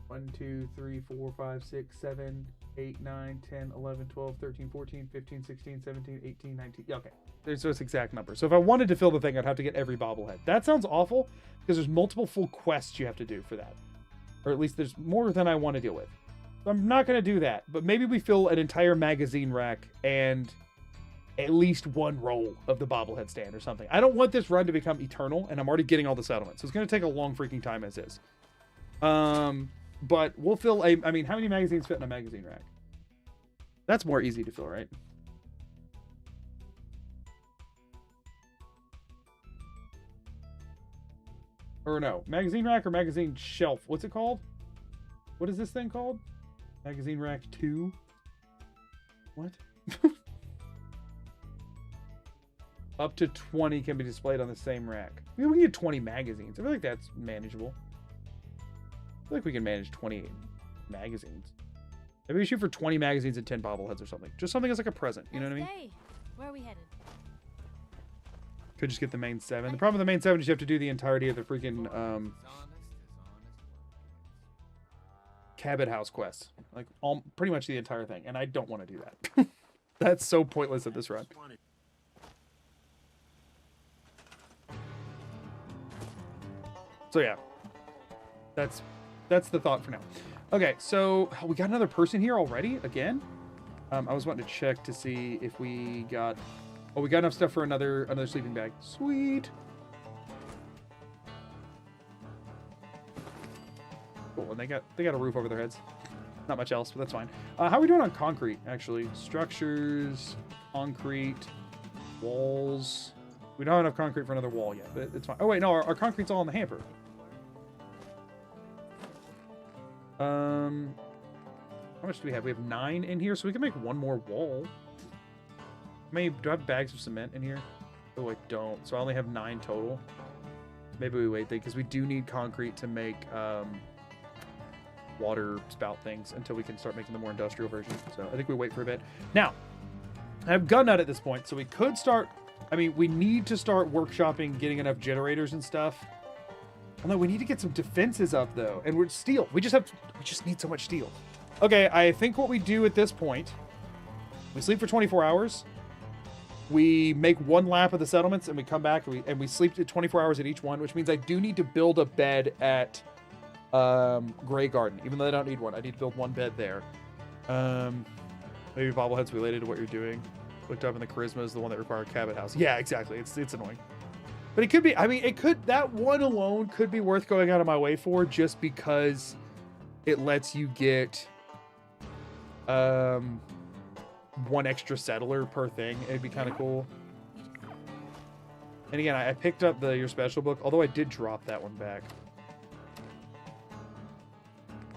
1, 2, 3, 4, 5, 6, 7, 8, 9, 10, 11, 12, 13, 14, 15, 16, 17, 18, 19. Okay. There's those exact numbers. So if I wanted to fill the thing, I'd have to get every bobblehead. That sounds awful, because there's multiple full quests you have to do for that. Or at least there's more than I want to deal with. So I'm not going to do that. But maybe we fill an entire magazine rack and at least one roll of the bobblehead stand or something. I don't want this run to become eternal, and I'm already getting all the settlements. So it's going to take a long freaking time as is. But we'll fill a... I mean, how many magazines fit in a magazine rack? That's more easy to fill, right? Or no, magazine rack or magazine shelf? What's it called? What is this thing called? Magazine rack 2? What? Up to 20 can be displayed on the same rack. I mean, we can get 20 magazines. I feel like that's manageable. I feel like we can manage 20 magazines. Maybe we shoot for 20 magazines and 10 bobbleheads or something. Just something as like a present, you know what I mean? Hey, where are we headed? Could just get the main 7. The problem with the main 7 is you have to do the entirety of the freaking Cabot House quest. Like, pretty much the entire thing. And I don't want to do that. That's so pointless at this run. So yeah. That's the thought for now. Okay, so we got another person here already? Again? I was wanting to check to see if we got... Oh, we got enough stuff for another sleeping bag. Sweet. Cool, and they got a roof over their heads. Not much else, but that's fine. How are we doing on concrete, actually? Structures, concrete, walls. We don't have enough concrete for another wall yet, but it's fine. Oh, wait, no, our concrete's all in the hamper. How much do we have? We have 9 in here, so we can make one more wall. Maybe, do I have bags of cement in here? Oh, I don't. So I only have 9 total. Maybe we wait, because we do need concrete to make water spout things until we can start making the more industrial version. So I think we wait for a bit. Now, I have gun nut at this point, so we could start... I mean, we need to start workshopping getting enough generators and stuff. Although we need to get some defenses up, though. And we're steel. We just need so much steel. Okay, I think what we do at this point... We sleep for 24 hours. We make one lap of the settlements, and we come back, and we sleep 24 hours at each one, which means I do need to build a bed at Grey Garden, even though I don't need one. I need to build one bed there. Maybe bobblehead's related to what you're doing. Looked up in the charisma is the one that required Cabot House. Yeah, exactly. It's annoying. But it could be, I mean, that one alone could be worth going out of my way for, just because it lets you get one extra settler per thing. It'd be kind of cool. And again, I picked up your special book, although I did drop that one back.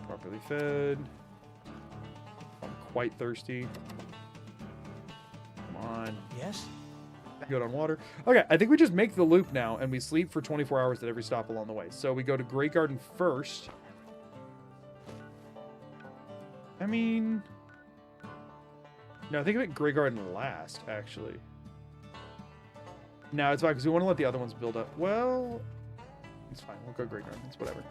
Properly fed. quite thirsty. Come on. Yes? Good on water. Okay, I think we just make the loop now, and we sleep for 24 hours at every stop along the way. So we go to Great Garden first. I mean... No, I think I make Great Garden last, actually. No, it's fine, because we want to let the other ones build up. Well... It's fine. We'll go Great Garden. It's whatever.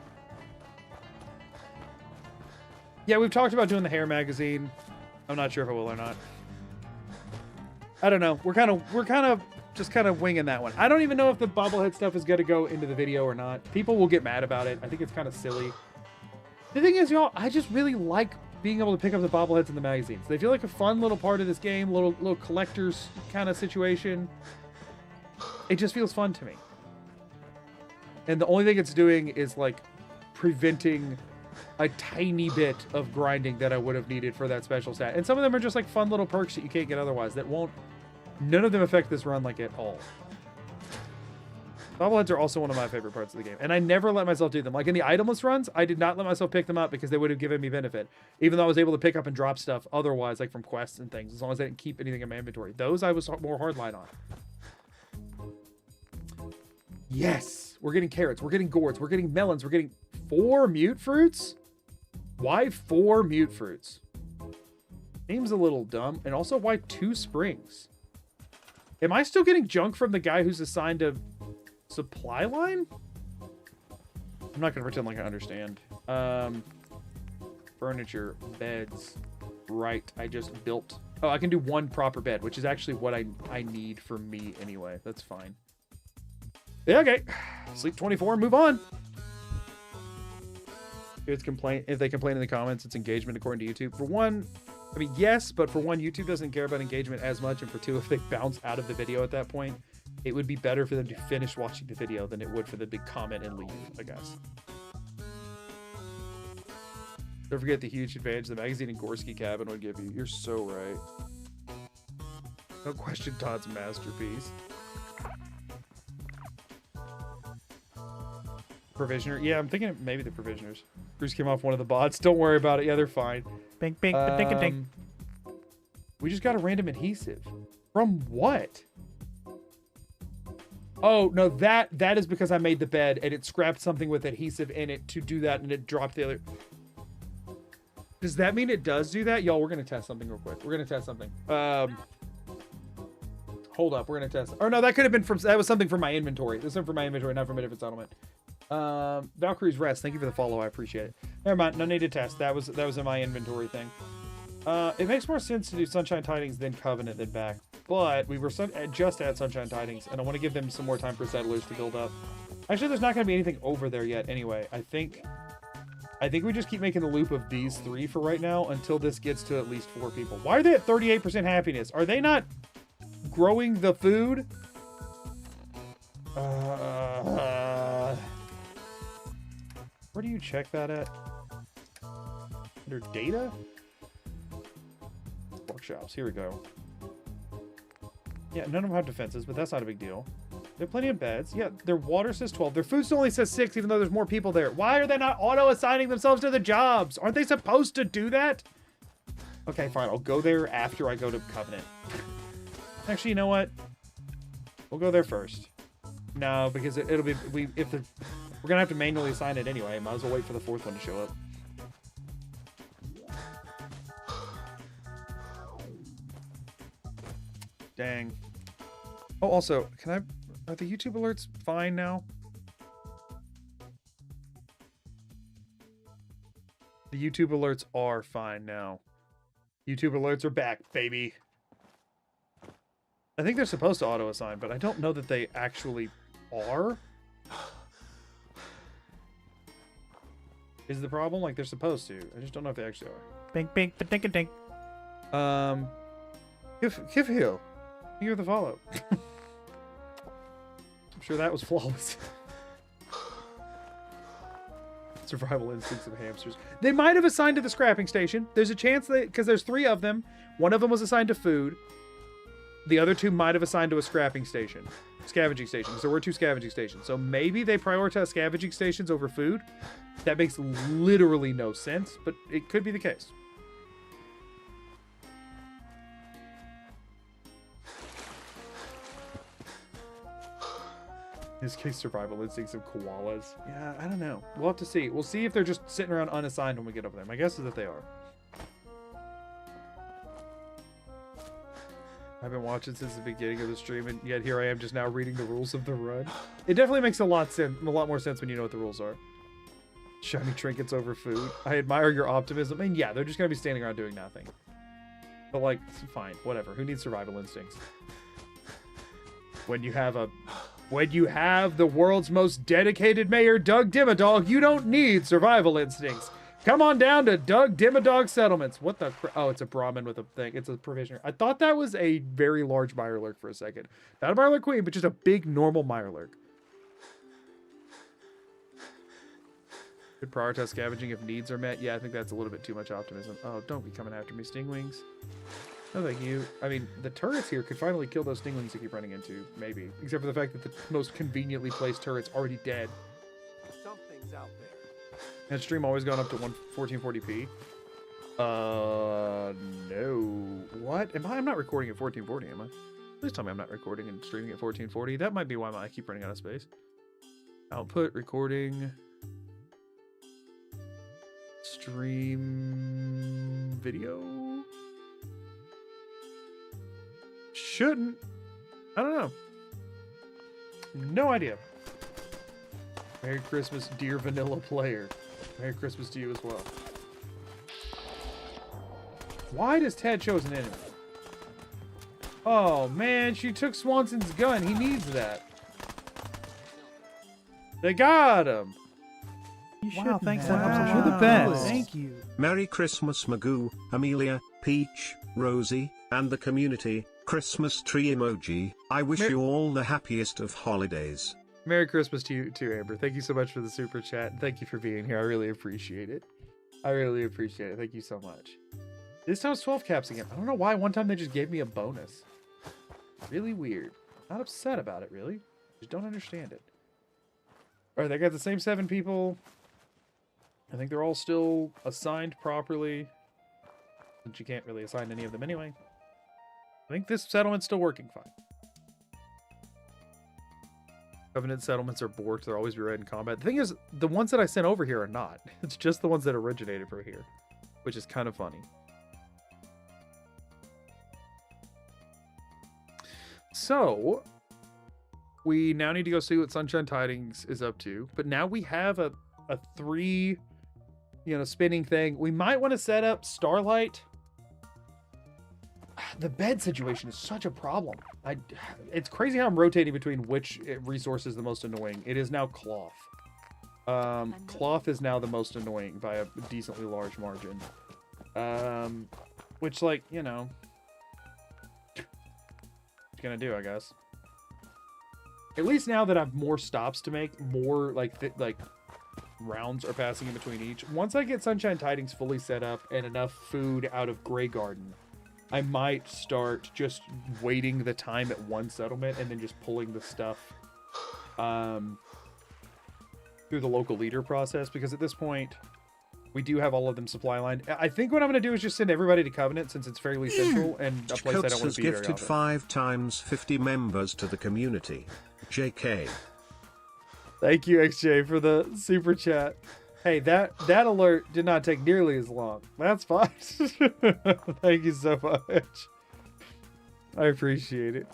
Yeah, we've talked about doing the hair magazine. I'm not sure if I will or not. I don't know. We're kind of just winging that one. I don't even know if the bobblehead stuff is going to go into the video or not. People will get mad about it. I think it's kind of silly. The thing is, y'all, I just really like being able to pick up the bobbleheads in the magazines. They feel like a fun little part of this game, little collector's kind of situation. It just feels fun to me. And the only thing it's doing is like preventing a tiny bit of grinding that I would have needed for that special stat. And some of them are just like fun little perks that you can't get otherwise that won't, none of them affect this run like at all. Bobbleheads are also one of my favorite parts of the game. And I never let myself do them. Like in the itemless runs, I did not let myself pick them up because they would have given me benefit. Even though I was able to pick up and drop stuff otherwise, like from quests and things, as long as I didn't keep anything in my inventory. Those I was more hardline on. Yes! We're getting carrots, we're getting gourds, we're getting melons, we're getting 4 mute fruits? Why 4 mute fruits? Seems a little dumb. And also, why 2 springs? Am I still getting junk from the guy who's assigned a supply line? I'm not going to pretend like I understand. Furniture, beds. Right, I just built... Oh, I can do 1 proper bed, which is actually what I need for me anyway. That's fine. Yeah, okay. Sleep 24, move on. If they complain in the comments, it's engagement according to YouTube. For one, I mean, yes, but for one, YouTube doesn't care about engagement as much. And for 2, if they bounce out of the video at that point, it would be better for them to finish watching the video than it would for them to comment and leave, I guess. Don't forget the huge advantage the magazine and Gorski cabin would give you. You're so right. No question Todd's masterpiece. Provisioner. Yeah, I'm thinking maybe the provisioners. Bruce came off one of the bots. Don't worry about it. Yeah, they're fine. Bink, bink, dink, dink. We just got a random adhesive. From what? Oh, no, that is because I made the bed and it scrapped something with adhesive in it to do that and it dropped the other. Does that mean it does do that? Y'all, we're going to test something real quick. We're going to test something. Hold up. We're going to test. Or no, that could have been from, that was something from my inventory. This is something from my inventory, not from a different settlement. Valkyrie's Rest, thank you for the follow, I appreciate it. Never mind, no need to test. That was in my inventory thing. It makes more sense to do Sunshine Tidings than Covenant than back, but we were just at Sunshine Tidings, and I want to give them some more time for settlers to build up. Actually, there's not going to be anything over there yet anyway. I think we just keep making the loop of these 3 for right now until this gets to at least 4 people. Why are they at 38% happiness? Are they not growing the food? Where do you check that at? Under data? Workshops, here we go. Yeah, none of them have defenses, but that's not a big deal. They have plenty of beds. Yeah, their water says 12. Their food still only says 6, even though there's more people there. Why are they not auto-assigning themselves to the jobs? Aren't they supposed to do that? Okay, fine. I'll go there after I go to Covenant. Actually, you know what? We'll go there first. No, because it'll be... we're gonna have to manually assign it anyway. Might as well wait for the 4th one to show up. Dang. Oh, also, are the YouTube alerts fine now? The YouTube alerts are fine now. YouTube alerts are back, baby. I think they're supposed to auto-assign, but I don't know that they actually are. Is the problem? Like, they're supposed to. I just don't know if they actually are. Bink, bink, dink, dink. Give Hill. You're the follow. I'm sure that was flawless. Survival instincts of hamsters. They might have assigned to the scrapping station. There's a chance that, because there's 3 of them. One of them was assigned to food. The other 2 might have assigned to a scrapping station. Scavenging stations. There were 2 scavenging stations. So maybe they prioritize scavenging stations over food. That makes literally no sense, but it could be the case. In this case, survival instincts of koalas. Yeah, I don't know. We'll have to see. We'll see if they're just sitting around unassigned when we get over there. My guess is that they are. I've been watching since the beginning of the stream, and yet here I am just now reading the rules of the run. It definitely makes a lot more sense when you know what the rules are. Shiny trinkets over food. I admire your optimism. And yeah, they're just gonna be standing around doing nothing. But like, fine, whatever. Who needs survival instincts? When you have the world's most dedicated mayor, Doug Dimmadog, you don't need survival instincts. Come on down to Doug Dimmadog Settlements. What the? Oh, it's a Brahmin with a thing. It's a provisioner. I thought that was a very large Mirelurk for a second. Not a Mirelurk Queen, but just a big normal Mirelurk. Could prioritize scavenging if needs are met. Yeah, I think that's a little bit too much optimism. Oh, don't be coming after me, Stingwings. No, thank you. I mean, the turrets here could finally kill those Stingwings you keep running into. Maybe. Except for the fact that the most conveniently placed turret's already dead. Something's out there. And stream always gone up to 1440p. No. What? I'm not recording at 1440, am I? Please tell me I'm not recording and streaming at 1440. That might be why I keep running out of space. Output, recording, stream, video. Shouldn't. I don't know. No idea. Merry Christmas, dear vanilla player. Merry Christmas to you as well. Why does Ted show as an enemy? Oh man, she took Swanson's gun. He needs that. They got him. Wow, thanks so Wow. much. You're the best. Thank you. Merry Christmas, Magoo, Amelia, Peach, Rosie, and the community. Christmas tree emoji. I wish you all the happiest of holidays. Merry Christmas to you too, Amber. Thank you so much for the super chat. Thank you for being here. I really appreciate it. I really appreciate it. Thank you so much. This time it's 12 caps again. I don't know why. One time they just gave me a bonus. Really weird. Not upset about it, really. Just don't understand it. Alright, they got the same 7 people. I think they're all still assigned properly. Since you can't really assign any of them anyway. I think this settlement's still working fine. Covenant settlements are borked. They'll always be ready in combat. The thing is, the ones that I sent over here are not. It's just the ones that originated from here. Which is kind of funny. So, we now need to go see what Sunshine Tidings is up to. But now we have a 3, spinning thing. We might want to set up Starlight. The bed situation is such a problem. It's crazy how I'm rotating between which resource is the most annoying. It is now cloth. Cloth is now the most annoying by a decently large margin. Which, like, what you gonna do, I guess. At least now that I have more stops to make, more like rounds are passing in between each. Once I get Sunshine Tidings fully set up and enough food out of Grey Garden, I might start just waiting the time at one settlement and then just pulling the stuff through the local leader process, because at this point we do have all of them supply lined. I think what I'm going to do is just send everybody to Covenant, since it's fairly central and a place I don't want has to be very gifted often. 5 times 50 members to the community. JK. Thank you, XJ, for the super chat. Hey, that alert did not take nearly as long. That's fine. Thank you so much. I appreciate it.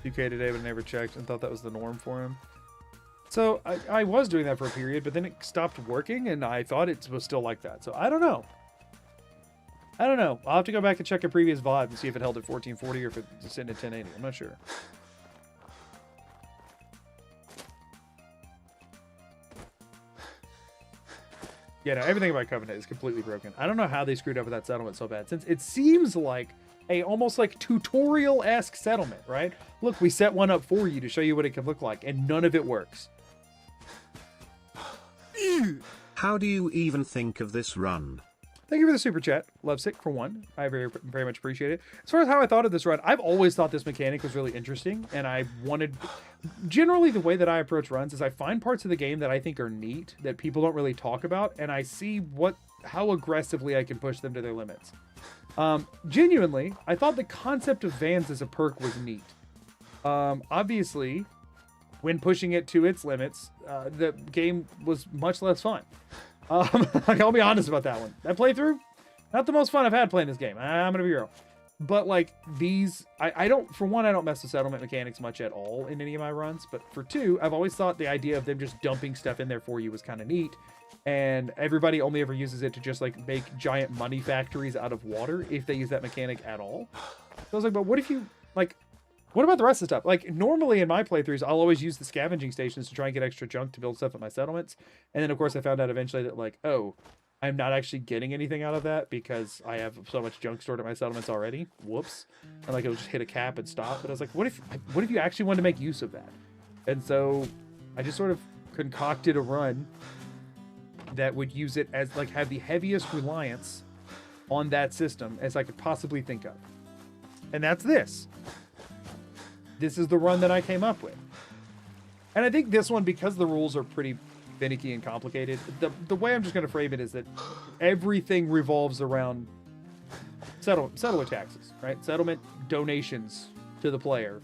2K today, but I never checked and thought that was the norm for him. So I was doing that for a period, but then it stopped working, and I thought it was still like that. So I don't know. I'll have to go back and check a previous VOD and see if it held at 1440 or if it's sitting at 1080. I'm not sure. Yeah, no, everything about Covenant is completely broken. I don't know how they screwed up with that settlement so bad, since it seems like a almost like tutorial-esque settlement, right? Look, we set one up for you to show you what it can look like, and none of it works. How do you even think of this run? Thank you for the super chat. Lovesick, for one. I very, very much appreciate it. As far as how I thought of this run, I've always thought this mechanic was really interesting, and I wanted... Generally, the way that I approach runs is I find parts of the game that I think are neat, that people don't really talk about, and I see how aggressively I can push them to their limits. Genuinely, I thought the concept of vans as a perk was neat. Obviously, when pushing it to its limits, the game was much less fun. I'll be honest about that one. That playthrough, not the most fun I've had playing this game. I'm gonna be real. But like these, I don't, for one, I don't mess with settlement mechanics much at all in any of my runs. But for two, I've always thought the idea of them just dumping stuff in there for you was kind of neat. And everybody only ever uses it to just like make giant money factories out of water if they use that mechanic at all. So I was like, but what if you, like, what about the rest of the stuff? Like, normally in my playthroughs, I'll always use the scavenging stations to try and get extra junk to build stuff at my settlements. And then, of course, I found out eventually that, like, oh, I'm not actually getting anything out of that because I have so much junk stored at my settlements already. Whoops. And, like, it'll just hit a cap and stop. But I was like, what if you actually wanted to make use of that? And so I just sort of concocted a run that would use it as, like, have the heaviest reliance on that system as I could possibly think of. And that's this. This is the run that I came up with. And I think this one, because the rules are pretty finicky and complicated, the way I'm just going to frame it is that everything revolves around settler taxes, right? Settlement donations to the player.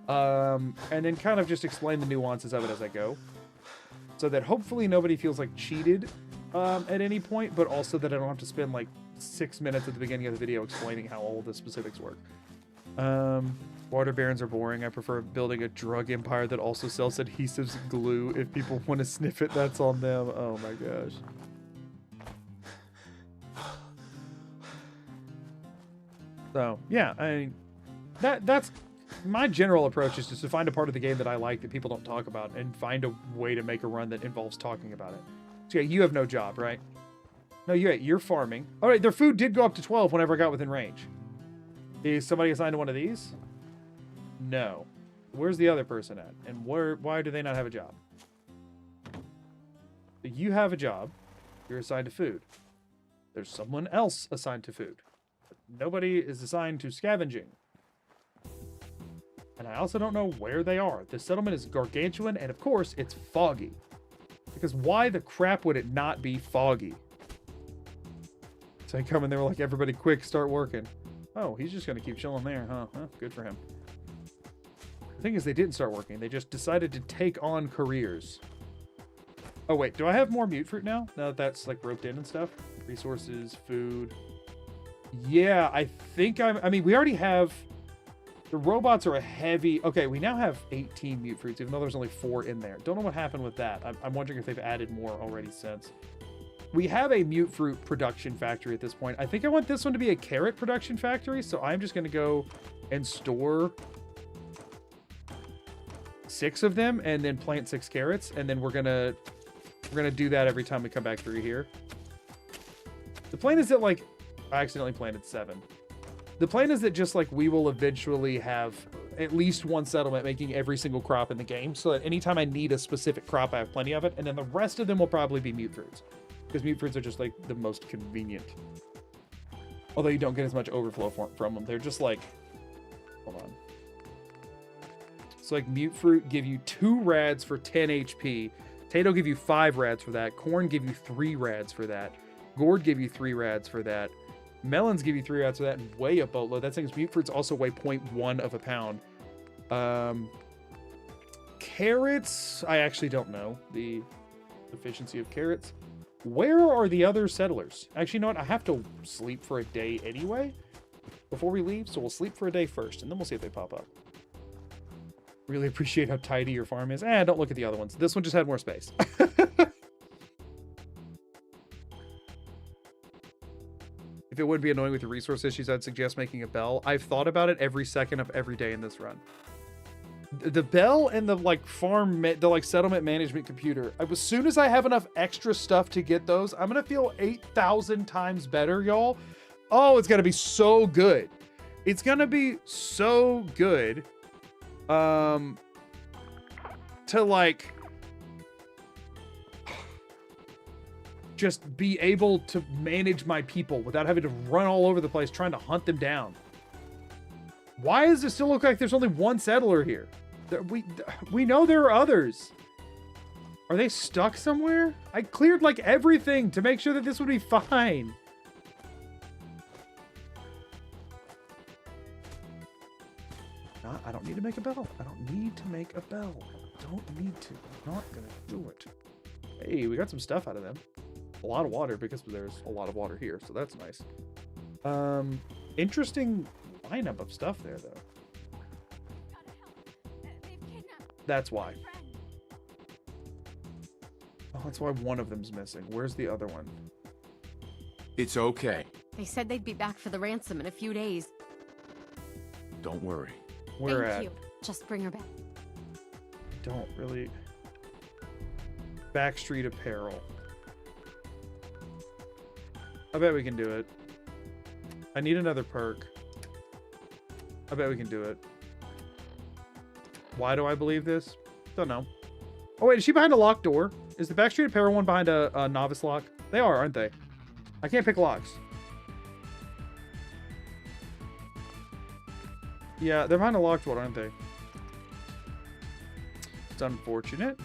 And then kind of just explain the nuances of it as I go. So that hopefully nobody feels like cheated at any point, but also that I don't have to spend like 6 minutes at the beginning of the video explaining how all the specifics work. Water barons are boring. I prefer building a drug empire that also sells adhesives and glue. If people want to sniff it, that's on them. Oh my gosh. So, yeah, I mean, that's my general approach is just to find a part of the game that I like that people don't talk about and find a way to make a run that involves talking about it. So, yeah, you have no job, right? No, you're farming. All right, their food did go up to 12 whenever I got within range. Is somebody assigned to one of these? No. Where's the other person at? And why do they not have a job? You have a job. You're assigned to food. There's someone else assigned to food. Nobody is assigned to scavenging. And I also don't know where they are. The settlement is gargantuan, and of course, it's foggy. Because why the crap would it not be foggy? So I come in there like, everybody quick, start working. Oh, he's just going to keep chilling there, huh? Huh? Good for him. The thing is, they didn't start working. They just decided to take on careers. Oh, wait. Do I have more mute fruit now? Now that that's, like, roped in and stuff? Resources, food. Yeah, I think I mean, we already have... The robots are a heavy... Okay, we now have 18 mute fruits, even though there's only 4 in there. Don't know what happened with that. I'm wondering if they've added more already since. We have a mute fruit production factory at this point. I think I want this one to be a carrot production factory, so I'm just going to go and store 6 of them and then plant 6 carrots, and then we're gonna do that every time we come back through here. The plan is that, like, I accidentally planted 7. The plan is that just like we will eventually have at least one settlement making every single crop in the game, so that anytime I need a specific crop, I have plenty of it, and then the rest of them will probably be mute fruits. Because mute fruits are just, like, the most convenient. Although you don't get as much overflow from them. They're just, like... Hold on. So, like, mute fruit give you 2 rads for 10 HP. Potato give you 5 rads for that. Corn give you 3 rads for that. Gourd give you 3 rads for that. Melons give you 3 rads for that and weigh a boatload. That thing's mute fruits also weigh 0.1 of a pound. Carrots, I actually don't know the efficiency of carrots. Where are the other settlers? Actually, you know what? I have to sleep for a day anyway before we leave, so we'll sleep for a day first, and then we'll see if they pop up. Really appreciate how tidy your farm is. Don't look at the other ones. This one just had more space. If it would be annoying with the resource issues, I'd suggest making a bell. I've thought about it every second of every day in this run. The bell and the like settlement management computer. As soon as I have enough extra stuff to get those, I'm gonna feel 8,000 times better, y'all. Oh, it's gonna be so good. It's gonna be so good. To like just be able to manage my people without having to run all over the place trying to hunt them down. Why does it still look like there's only one settler here? We know there are others. Are they stuck somewhere? I cleared like everything to make sure that this would be fine. Not I don't need to make a bell. I don't need to make a bell. Don't need to. I'm not gonna do it. Hey, we got some stuff out of them. A lot of water because there's a lot of water here, so that's nice. Interesting lineup of stuff there, though. That's why. Oh, that's why one of them's missing. Where's the other one? It's okay. They said they'd be back for the ransom in a few days. Don't worry. Where Thank at? you. Just bring her back. Don't really. Backstreet Apparel. I bet we can do it. I need another perk. I bet we can do it. Why do I believe this? Don't know. Oh wait, is she behind a locked door? Is the Backstreet Apparel one behind a novice lock? They are, aren't they? I can't pick locks. Yeah, they're behind a locked one, aren't they? It's unfortunate.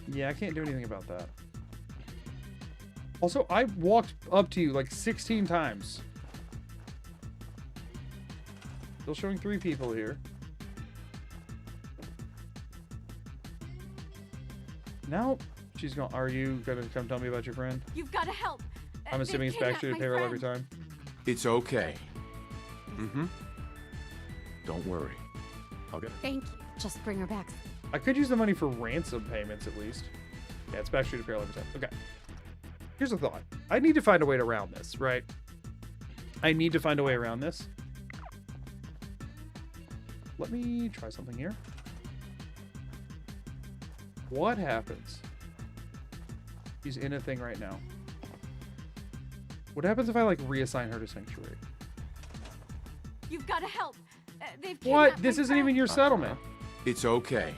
Yeah, I can't do anything about that. Also, I walked up to you like 16 times. Still showing 3 people here. Now she's going. Are you gonna come tell me about your friend? You've got to help. I'm assuming it's Backstreet Apparel every time. It's okay. Mm-hmm. Don't worry. I'll get it. Thank you. Just bring her back. I could use the money for ransom payments at least. Yeah, it's Backstreet Apparel every time. Okay. Here's a thought. I need to find a way around this, right? I need to find a way around this. Let me try something here. What happens? She's in a thing right now. What happens if I like reassign her to Sanctuary? You've got to help. They've What? kidnapped This my isn't even friend. your settlement. It's okay.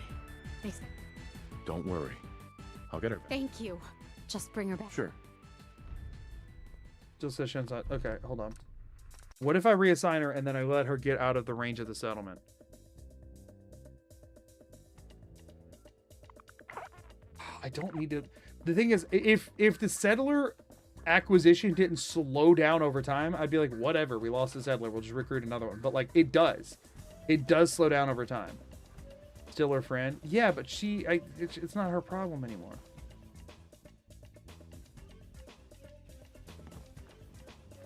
They said, Don't worry. I'll get her. thank you. Just bring her back. Sure. Just says Shenzhen. Okay, hold on. What if I reassign her and then I let her get out of the range of the settlement? I don't need to. The thing is, if the settler acquisition didn't slow down over time, I'd be like, whatever, we lost the settler, we'll just recruit another one. But like, it does slow down over time. Still her friend? Yeah, but it's not her problem anymore.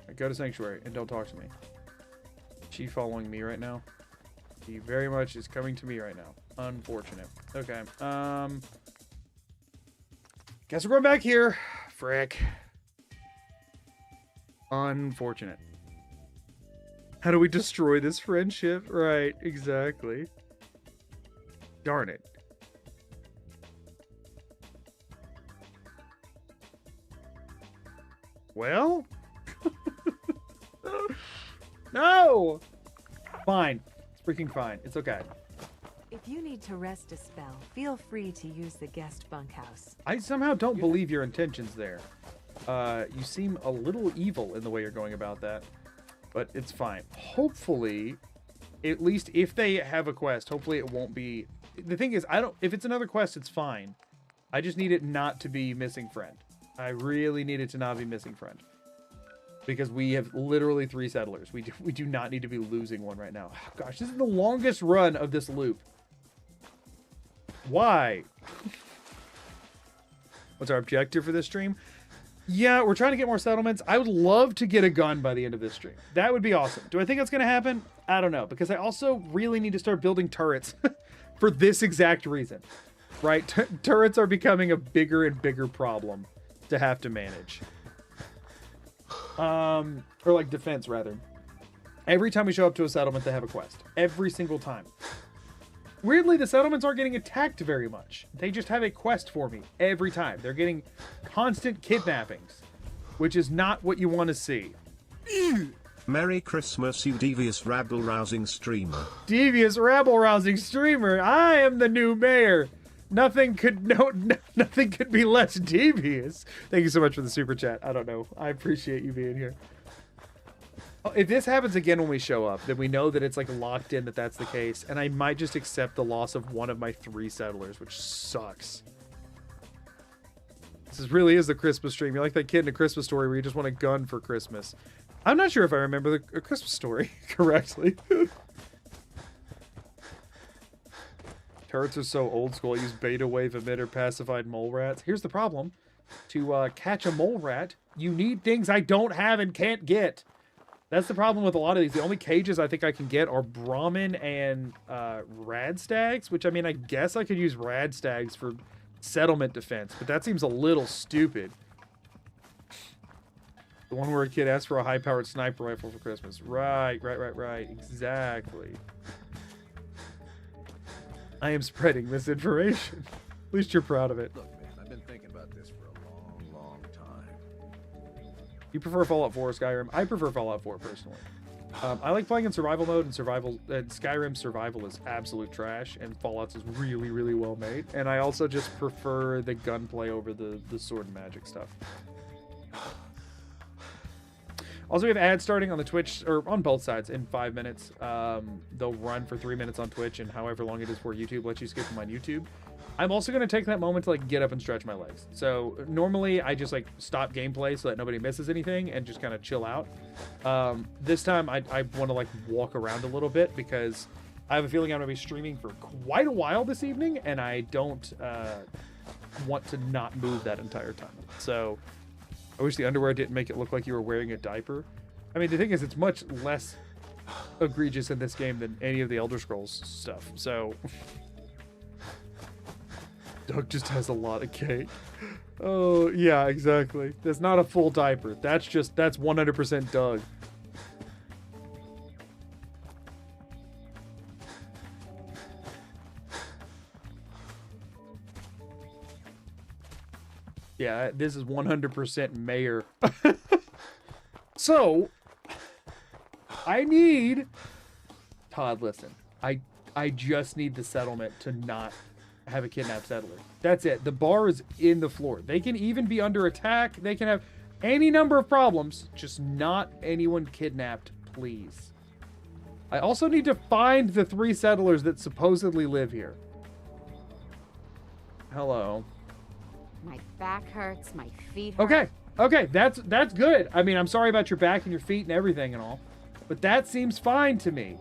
Right, go to Sanctuary and don't talk to me. She following me right now? She very much is coming to me right now. Unfortunate. Okay. Guess we're going back here. Frick. Unfortunate. How do we destroy this friendship? Right, exactly. Darn it. Well? No! Fine. It's freaking fine. It's okay. If you need to rest a spell, feel free to use the guest bunkhouse. I somehow don't believe your intentions there. You seem a little evil in the way you're going about that, but it's fine. Hopefully, at least if they have a quest, hopefully it won't be... The thing is, if it's another quest, it's fine. I just need it not to be missing friend. I really need it to not be missing friend. Because we have literally 3 settlers. We do not need to be losing one right now. Oh, gosh, this is the longest run of this loop. Why? What's our objective for this stream? Yeah, we're trying to get more settlements. I would love to get a gun by the end of this stream. That would be awesome. Do I think that's going to happen? I don't know. Because I also really need to start building turrets for this exact reason. Right? Turrets are becoming a bigger and bigger problem to have to manage. Or like defense, rather. Every time we show up to a settlement, they have a quest. Every single time. Weirdly, the settlements aren't getting attacked very much. They just have a quest for me every time. They're getting constant kidnappings, which is not what you want to see. Merry Christmas, you devious rabble-rousing streamer. Devious rabble-rousing streamer. I am the new mayor. Nothing could be less devious. Thank you so much for the super chat. I don't know. I appreciate you being here. If this happens again when we show up, then we know that it's like locked in that that's the case, and I might just accept the loss of one of my 3 settlers, which sucks. This really is the Christmas stream. You're like that kid in A Christmas Story where you just want a gun for Christmas. I'm not sure if I remember the Christmas story correctly. Turrets are so old school. I use beta wave emitter pacified mole rats. Here's the problem. To catch a mole rat, you need things I don't have and can't get. That's the problem with a lot of these. The only cages I think I can get are Brahmin and rad stags, which, I mean, I guess I could use rad stags for settlement defense, but that seems a little stupid. The one where a kid asked for a high-powered sniper rifle for Christmas. Right. Exactly. I am spreading misinformation. At least you're proud of it. Look, man, I've been thinking about this for a long, long time. You prefer Fallout 4 or Skyrim? I prefer Fallout 4 personally. I like playing in survival mode, and Skyrim survival is absolute trash, and Fallout's is really, really well made. And I also just prefer the gunplay over the sword and magic stuff. Also, we have ads starting on the Twitch, or on both sides, in 5 minutes. They'll run for 3 minutes on Twitch, and however long it is for YouTube lets you skip them on YouTube. I'm also going to take that moment to, like, get up and stretch my legs. So, normally, I just, like, stop gameplay so that nobody misses anything and just kind of chill out. This time, I want to, like, walk around a little bit because I have a feeling I'm going to be streaming for quite a while this evening, and I don't want to not move that entire time. So, I wish the underwear didn't make it look like you were wearing a diaper. I mean, the thing is, it's much less egregious in this game than any of the Elder Scrolls stuff. So, Doug just has a lot of cake. Oh, yeah, exactly. That's not a full diaper. That's 100% Doug. Yeah, this is 100% Mayor. So, I need... Todd, listen. I just need the settlement to not have a kidnapped settler. That's it. The bar is in the floor. They can even be under attack. They can have any number of problems. Just not anyone kidnapped, please. I also need to find the 3 settlers that supposedly live here. Hello. My back hurts, my feet hurt. Okay, that's good. I mean, I'm sorry about your back and your feet and everything and all, but that seems fine to me.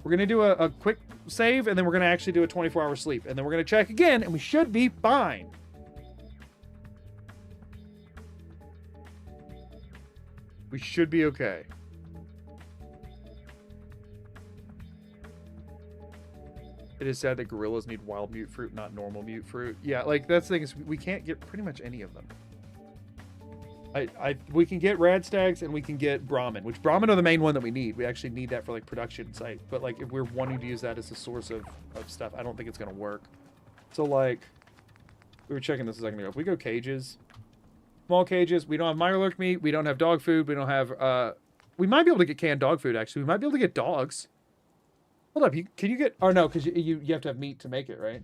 We're gonna do a quick save, and then we're gonna actually do a 24-hour sleep, and then we're gonna check again, and we should be fine. We should be okay. It is sad that gorillas need wild mute fruit, not normal mute fruit. Yeah, like, that's the thing is we can't get pretty much any of them. We can get rad stags and we can get Brahmin, which Brahmin are the main one that we need. We actually need that for, like, production site. But, like, if we're wanting to use that as a source of stuff, I don't think it's going to work. So, like, we were checking this a second ago. If we go cages, small cages, we don't have Mirelurk meat, we don't have dog food, we don't have, we might be able to get canned dog food, actually. We might be able to get dogs. Hold up, can you get... Oh, no, because you have to have meat to make it, right?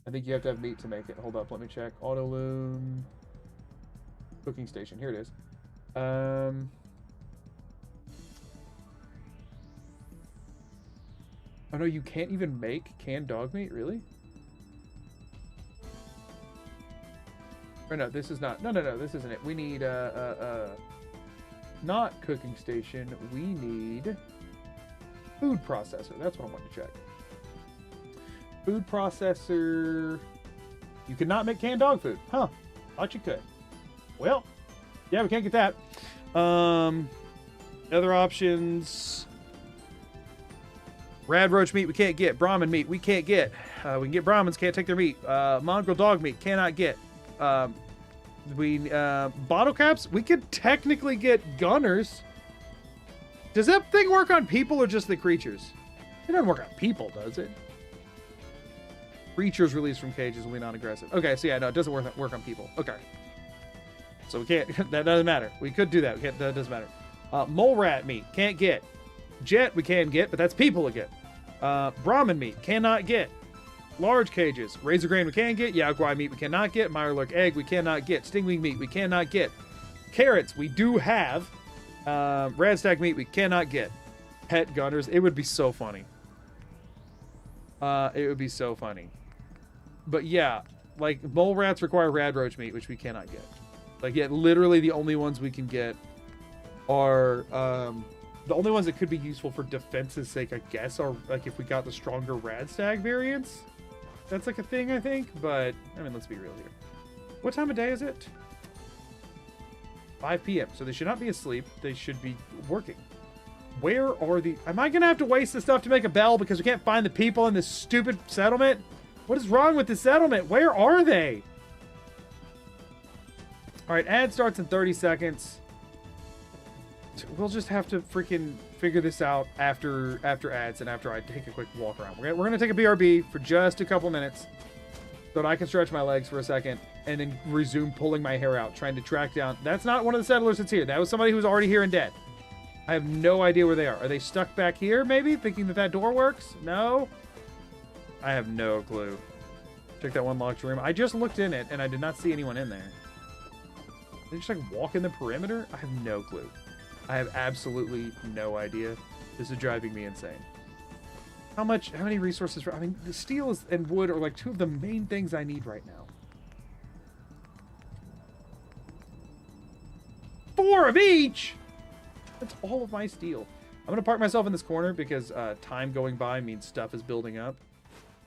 I think you have to have meat to make it. Hold up, let me check. Auto loom... Cooking station. Here it is. Oh, no, you can't even make canned dog meat? Really? Or no, this is not... No, this isn't it. We need, not cooking station. We need... Food processor. That's what I want to check. Food processor. You cannot make canned dog food. Huh. Thought you could. Well, yeah, we can't get that. Other options. Rad roach meat we can't get. Brahmin meat we can't get. We can get Brahmins, can't take their meat. Mongrel dog meat cannot get. Bottle caps we could technically get gunners. Does that thing work on people or just the creatures? It doesn't work on people, does it? Creatures released from cages will be non-aggressive. Okay, so yeah, no, it doesn't work on people. Okay. So we can't, that doesn't matter. We could do that. That doesn't matter. Mole rat meat, can't get. Jet, we can get, but that's people again. Brahmin meat, cannot get. Large cages. Razor grain, we can get. Yaguai meat, we cannot get. Mirelurk egg, we cannot get. Stingwing meat, we cannot get. Carrots, we do have. Radstag meat we cannot get. Pet gunners. It would be so funny. It would be so funny. But yeah, like mole rats require rad roach meat, which we cannot get. Like, yeah, literally the only ones we can get are the only ones that could be useful for defense's sake, I guess, are like if we got the stronger Radstag variants. That's like a thing, I think. But I mean, let's be real here. What time of day is it? 5 p.m. So they should not be asleep. They should be working. Where are the... Am I going to have to waste the stuff to make a bell because we can't find the people in this stupid settlement? What is wrong with the settlement? Where are they? All right, ad starts in 30 seconds. We'll just have to freaking figure this out after ads and after I take a quick walk around. We're going to take a BRB for just a couple minutes so that I can stretch my legs for a second and then resume pulling my hair out, trying to track down... That's not one of the settlers that's here. That was somebody who's already here and dead. I have no idea where they are. Are they stuck back here, maybe? Thinking that that door works? No? I have no clue. Check that one locked room. I just looked in it, and I did not see anyone in there. Did they just, like, walk in the perimeter? I have no clue. I have absolutely no idea. This is driving me insane. How many resources for... I mean, the steel and wood are, like, two of the main things I need right now. 4 of each! That's all of my steel. I'm going to park myself in this corner because time going by means stuff is building up.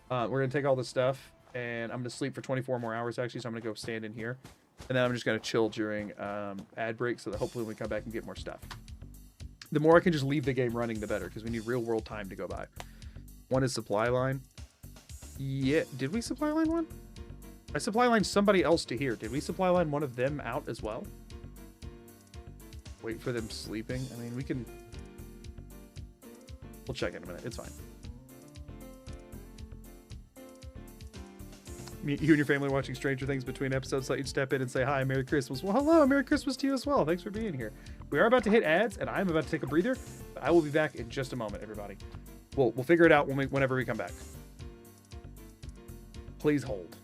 We're going to take all this stuff, and I'm going to sleep for 24 more hours, actually, so I'm going to go stand in here. And then I'm just going to chill during ad break so that hopefully when we come back and get more stuff. The more I can just leave the game running, the better, because we need real-world time to go by. One is supply line. Yeah, did we supply line one? I supply line somebody else to here. Did we supply line one of them out as well? Wait for them sleeping. I mean, we can... We'll check in a minute. It's fine. You and your family watching Stranger Things between episodes, let you step in and say hi, Merry Christmas. Well, hello, Merry Christmas to you as well. Thanks for being here. We are about to hit ads, and I'm about to take a breather, but I will be back in just a moment, everybody. We'll figure it out whenever we come back. Please hold.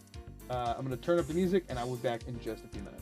I'm going to turn up the music, and I will be back in just a few minutes.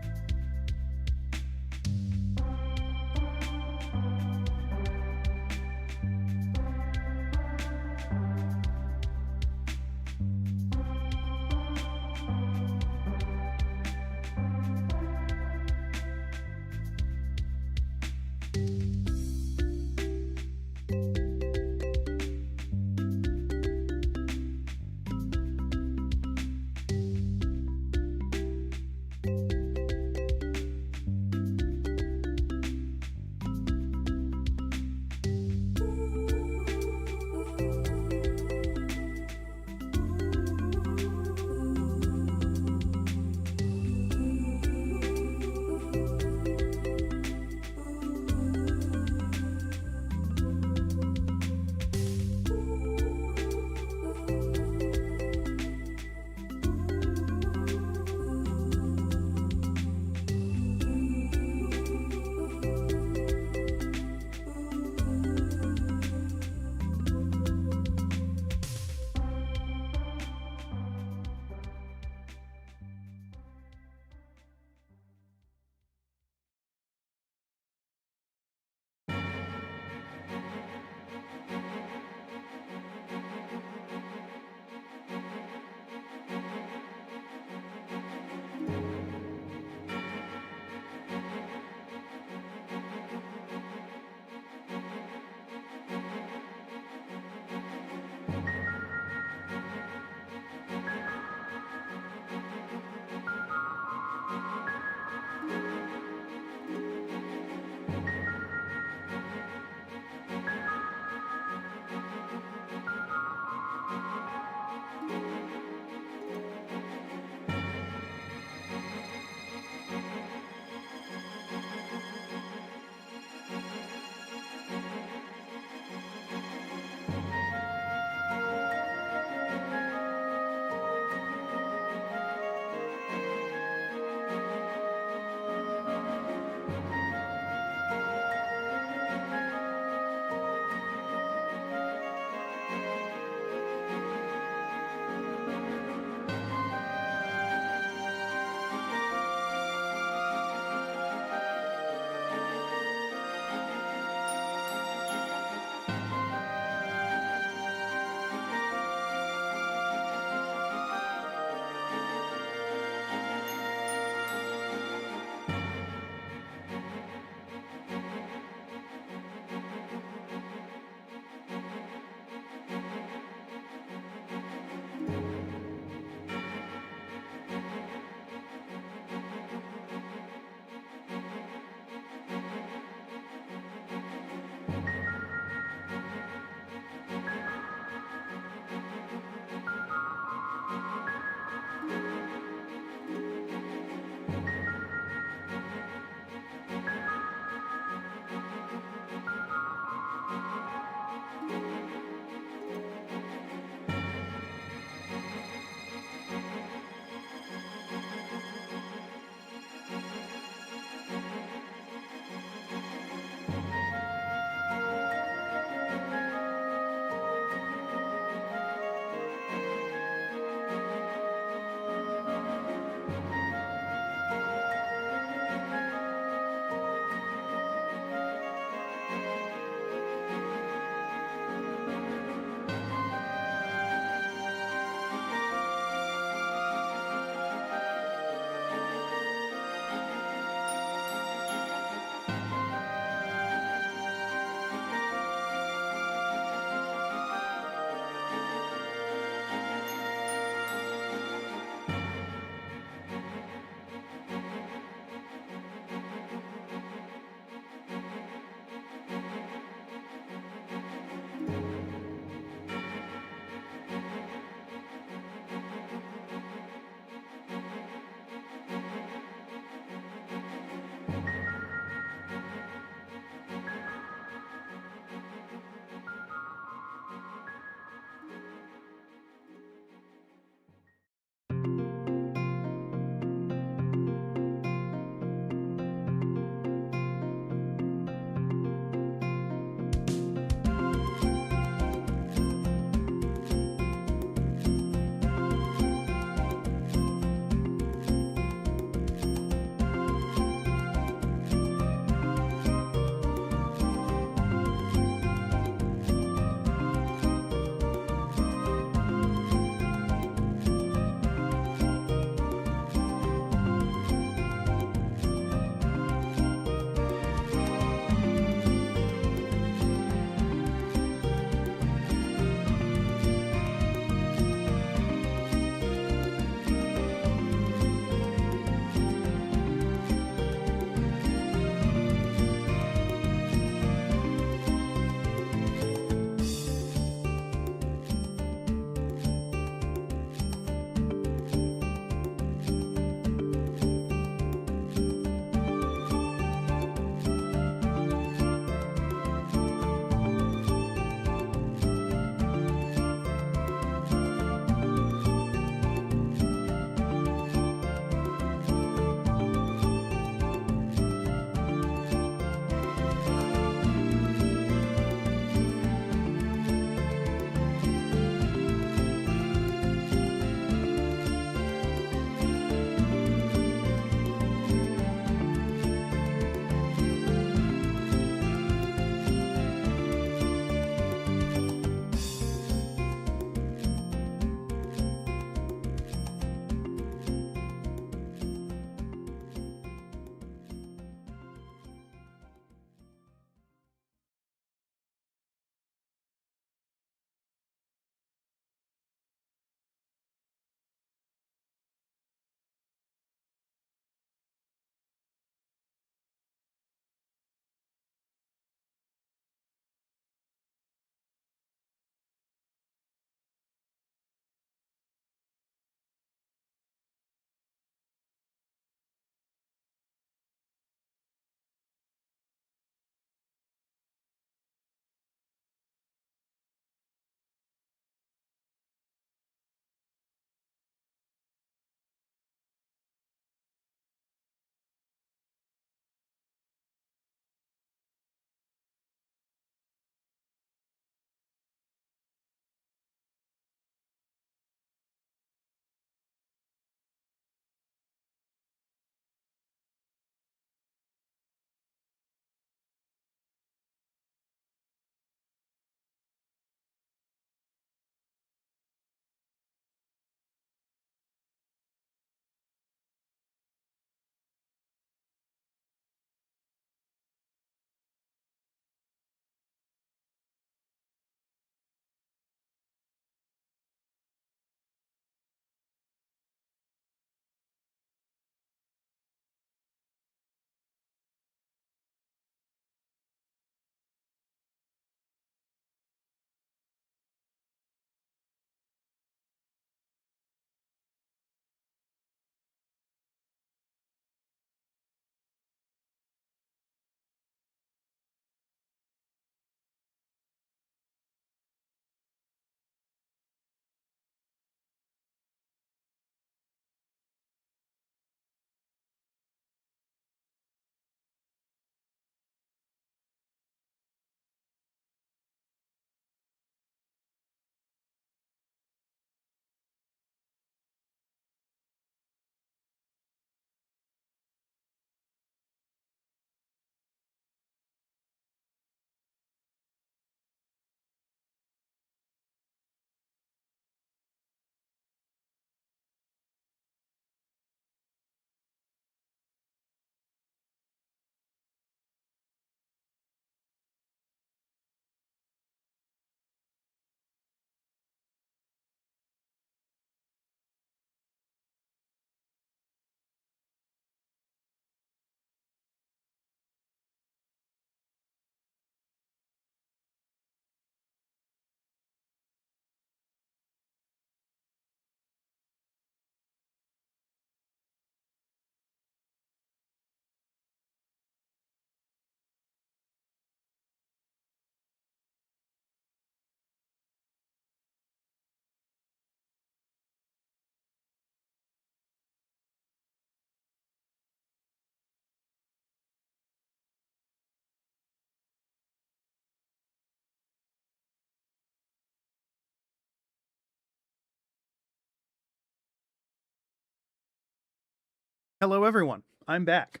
Hello, everyone. I'm back.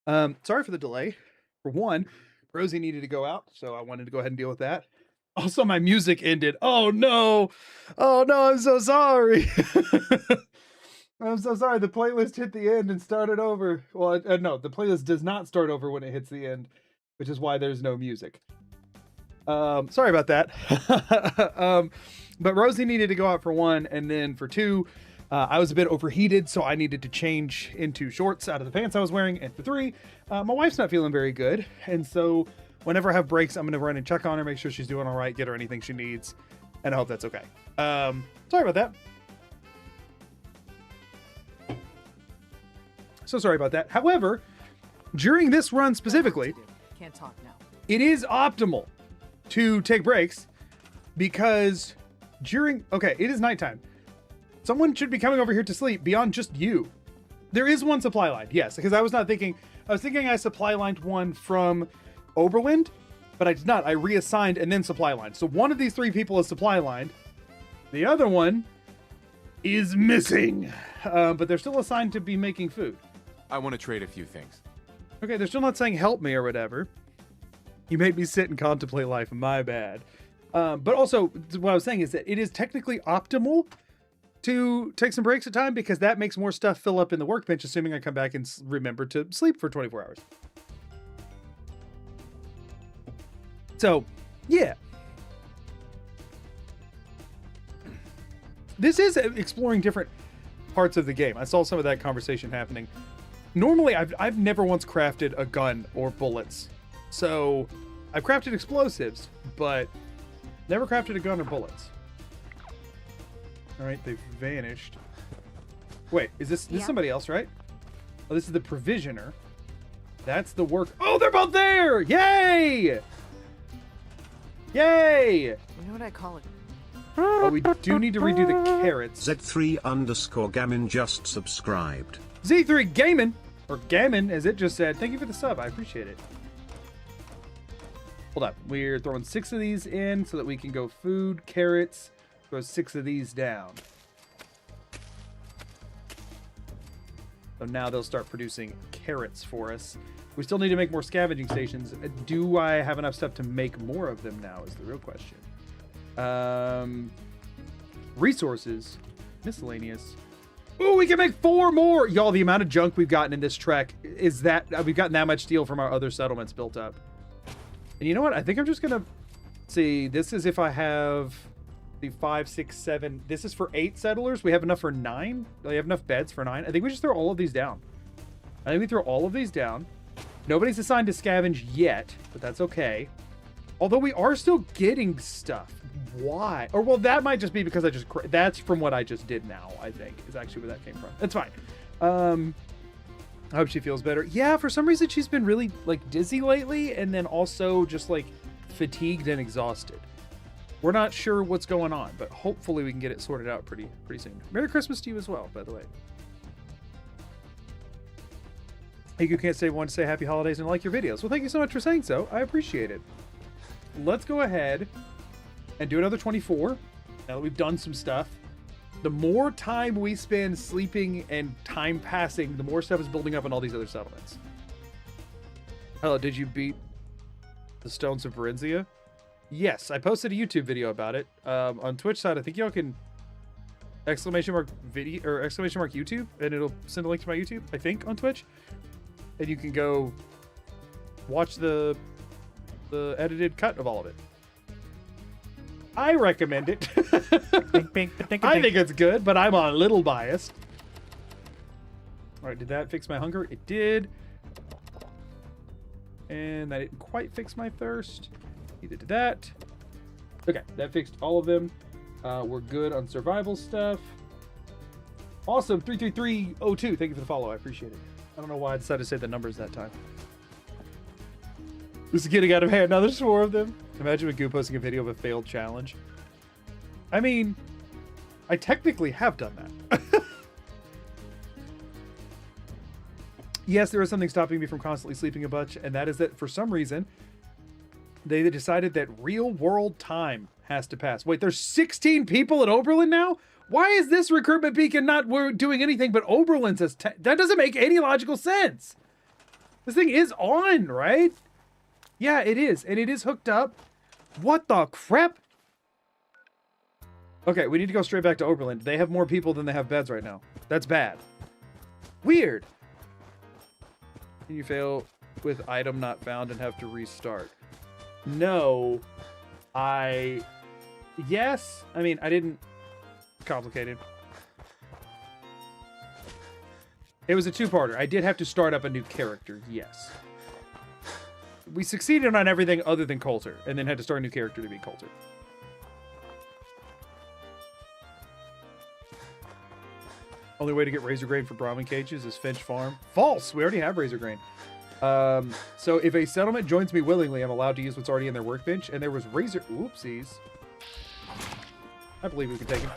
Sorry for the delay. For one, Rosie needed to go out, so I wanted to go ahead and deal with that. Also, my music ended. Oh no! Oh no! I'm so sorry. I'm so sorry. The playlist hit the end and started over. Well, no, the playlist does not start over when it hits the end, which is why there's no music. Sorry about that. But Rosie needed to go out for one, and then for two, I was a bit overheated, so I needed to change into shorts out of the pants I was wearing. And for three, my wife's not feeling very good, and so whenever I have breaks, I'm gonna run and check on her, make sure she's doing all right, get her anything she needs, and I hope that's okay. Sorry about that. So sorry about that. However, during this run specifically, Can't talk now. it is optimal to take breaks because it is nighttime. Someone should be coming over here to sleep beyond just you. There is one supply line, yes, because I was thinking I supply lined one from Oberland, but I did not. I reassigned and then supply lined. So one of these three people is supply lined. The other one is missing, but they're still assigned to be making food. I want to trade a few things. Okay, they're still not saying help me or whatever. You made me sit and contemplate life. My bad. But also, what I was saying is that it is technically optimal to take some breaks at time because that makes more stuff fill up in the workbench, assuming I come back and remember to sleep for 24 hours. So, yeah. This is exploring different parts of the game. I saw some of that conversation happening. Normally, I've never once crafted a gun or bullets. So, I've crafted explosives, but never crafted a gun or bullets. All right, they've vanished. Wait, is this somebody else, right? Oh, this is the provisioner. That's the work. Oh, they're both there! Yay! Yay! You know what I call it? Oh, we do need to redo the carrots. Z3_Gammon just subscribed. Z3 Gammon, or Gammon, as it just said. Thank you for the sub. I appreciate it. Hold up. We're throwing 6 of these in so that we can go food, carrots. Throw 6 of these down. So now they'll start producing carrots for us. We still need to make more scavenging stations. Do I have enough stuff to make more of them now is the real question. Resources. Miscellaneous. Oh, we can make 4 more! Y'all, the amount of junk we've gotten in this trek is that... we've gotten that much steel from our other settlements built up. And you know what? I think I'm just gonna... see, this is if I have... the 5, 6, 7... This is for 8 settlers. We have enough for 9? We have enough beds for 9? I think we just throw all of these down. I think we throw all of these down. Nobody's assigned to scavenge yet, but that's okay. Although we are still getting stuff. Why? Or, well, that might just be because I just... that's from what I just did now, I think, is actually where that came from. That's fine. I hope she feels better. Yeah, for some reason she's been really, like, dizzy lately, and then also just, like, fatigued and exhausted. We're not sure what's going on, but hopefully we can get it sorted out pretty soon. Merry Christmas to you as well, by the way. Hiku can't say one to say happy holidays and like your videos. Well, thank you so much for saying so. I appreciate it. Let's go ahead and do another 24. Now that we've done some stuff. The more time we spend sleeping and time passing, the more stuff is building up in all these other settlements. Hello, did you beat the Stones of Varenzia? Yes, I posted a YouTube video about it. On Twitch side, I think y'all can !video or !YouTube, and it'll send a link to my YouTube, I think, on Twitch. And you can go watch the edited cut of all of it. I recommend it. I think it's good, but I'm a little biased. All right, did that fix my hunger? It did. And that didn't quite fix my thirst. Neither did that. Okay, that fixed all of them. We're good on survival stuff. Awesome, 33302. Thank you for the follow. I appreciate it. I don't know why I decided to say the numbers that time. This is getting out of hand. Now there's 4 of them. Imagine Magoo posting a video of a failed challenge. I mean, I technically have done that. Yes, there is something stopping me from constantly sleeping a bunch, and that is that for some reason, they decided that real world time has to pass. Wait, there's 16 people at Oberlin now? Why is this recruitment beacon not doing anything but Oberlin says that doesn't make any logical sense. This thing is on, right? Yeah, it is. And it is hooked up. What the crap? Okay, we need to go straight back to Oberlin. They have more people than they have beds right now. That's bad. Weird. Can you fail with item not found and have to restart? No. Yes. I mean, I didn't... Complicated. It was a two-parter. I did have to start up a new character, yes. We succeeded on everything other than Coulter, and then had to start a new character to be Coulter. Only way to get razor grain for Brahmin cages is Finch Farm. False! We already have razor grain. So if a settlement joins me willingly, I'm allowed to use what's already in their workbench, and there was razor... Oopsies. I believe we can take him.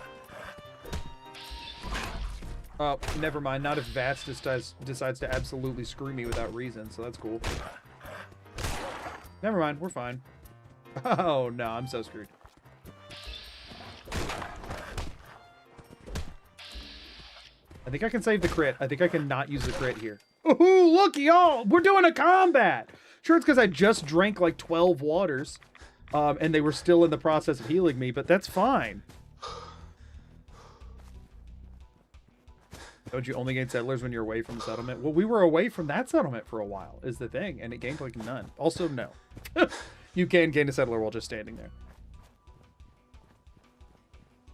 Oh, never mind. Not if Vats decides to absolutely screw me without reason, so that's cool. Never mind. We're fine. Oh, no. I'm so screwed. I think I can save the crit. I think I can not use the crit here. Ooh, look, y'all! We're doing a combat! Sure, it's because I just drank like 12 waters, and they were still in the process of healing me, but that's fine. Don't you only gain settlers when you're away from the settlement? Well, we were away from that settlement for a while, is the thing, and it gained like none. Also, no. You can gain a settler while just standing there.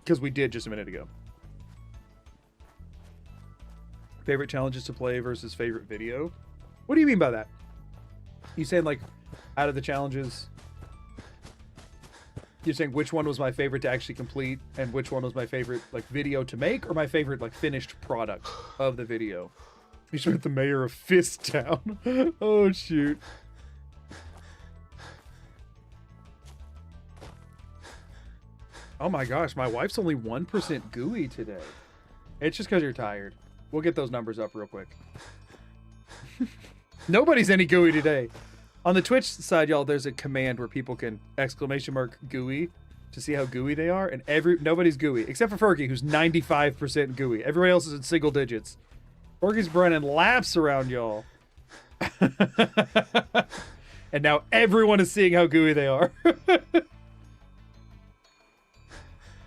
Because we did just a minute ago. Favorite challenges to play versus favorite video? What do you mean by that? You saying like, out of the challenges... You're saying which one was my favorite to actually complete and which one was my favorite like video to make or my favorite like finished product of the video? You should the mayor of Fisttown. Oh shoot. Oh my gosh, my wife's only 1% gooey today. It's just because you're tired. We'll get those numbers up real quick. Nobody's any gooey today. On the Twitch side, y'all, there's a command where people can !gooey to see how gooey they are, and nobody's gooey except for Fergie, who's 95% gooey. Everybody else is in single digits. Fergie's running laps around y'all, and now everyone is seeing how gooey they are.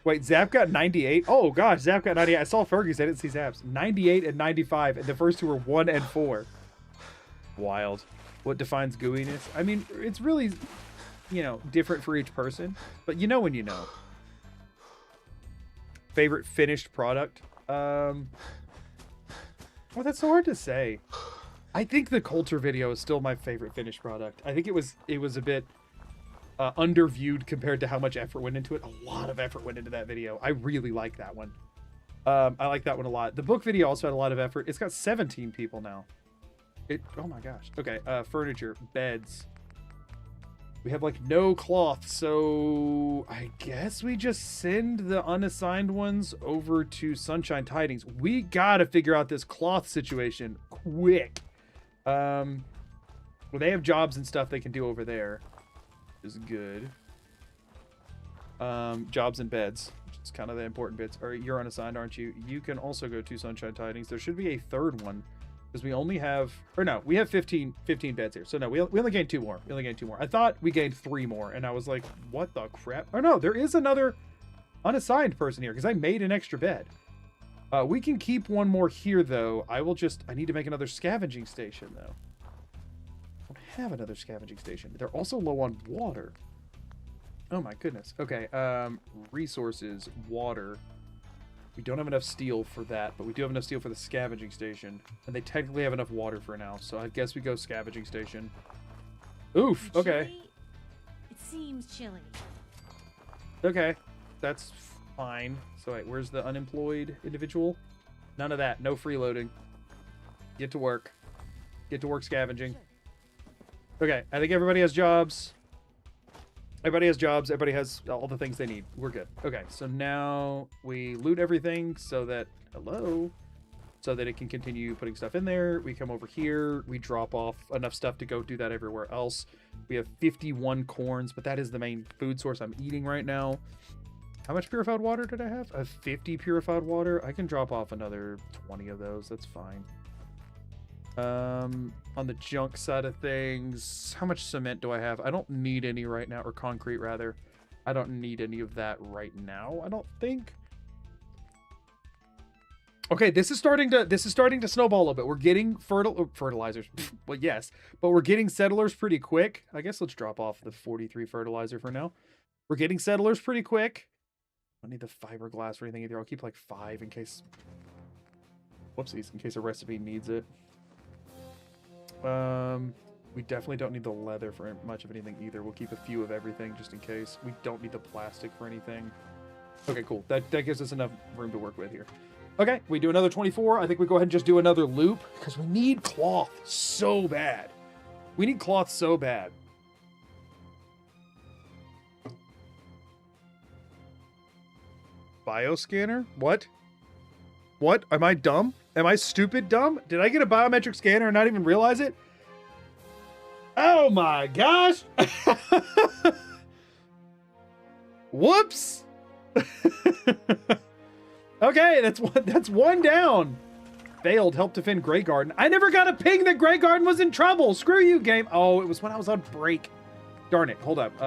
Wait, Zap got 98? Oh gosh, Zap got 98. I saw Fergie's. I didn't see Zap's. 98 and 95, and the first two were 1 and 4. Wild. What defines gooiness? I mean, it's really, you know, different for each person, but you know when you know. Favorite finished product? Well, that's so hard to say. I think the Coulter video is still my favorite finished product. I think it was a bit underviewed compared to how much effort went into it. A lot of effort went into that video. I really like that one. I like that one a lot. The book video also had a lot of effort. It's got 17 people now. Oh my gosh. Okay, furniture, beds. We have like no cloth, so I guess we just send the unassigned ones over to Sunshine Tidings. We gotta figure out this cloth situation quick. Well, they have jobs and stuff they can do over there. Is good. Jobs and beds, which is kind of the important bits. Or you're unassigned, aren't you? You can also go to Sunshine Tidings. There should be a third one. Because we only have, or no, we have 15 beds here. So no, we only gained 2 more. We only gained 2 more. I thought we gained 3 more, and I was like, what the crap? Oh no, there is another unassigned person here, because I made an extra bed. We can keep 1 more here, though. I need to make another scavenging station, though. I don't have another scavenging station. They're also low on water. Oh my goodness. Okay, resources, water. We don't have enough steel for that, but we do have enough steel for the scavenging station. And they technically have enough water for now, so I guess we go scavenging station. Oof, okay. Chilly? It seems chilly. Okay, that's fine. So wait, where's the unemployed individual? None of that, no freeloading. Get to work. Get to work scavenging. Okay, I think everybody has jobs. Everybody has jobs. Everybody has all the things they need. We're good. Okay, so now we loot everything so that... Hello? So that it can continue putting stuff in there. We come over here. We drop off enough stuff to go do that everywhere else. We have 51 corns, but that is the main food source I'm eating right now. How much purified water did I have? I have 50 purified water. I can drop off another 20 of those. That's fine. On the junk side of things, how much cement do I have? I don't need any right now, or concrete rather. I don't need any of that right now, I don't think. Okay, this is starting to snowball a little bit. We're getting fertilizers. Well, yes, but we're getting settlers pretty quick. I guess let's drop off the 43 fertilizer for now. We're getting settlers pretty quick. I don't need the fiberglass or anything either. I'll keep like 5 in case. Whoopsies, in case a recipe needs it. We definitely don't need the leather for much of anything either. We'll keep a few of everything just in case. We don't need the plastic for anything. Okay, cool. That gives us enough room to work with here. Okay, we do another 24. I think we go ahead and just do another loop because we need cloth so bad. We need cloth so bad. Bioscanner? What? What? Am I dumb? Am I stupid dumb? Did I get a biometric scanner and not even realize it? Oh my gosh! Whoops! Okay, that's one down. Failed. Help defend Grey Garden. I never got a ping that Grey Garden was in trouble. Screw you, game. Oh, it was when I was on break. Darn it. Hold up.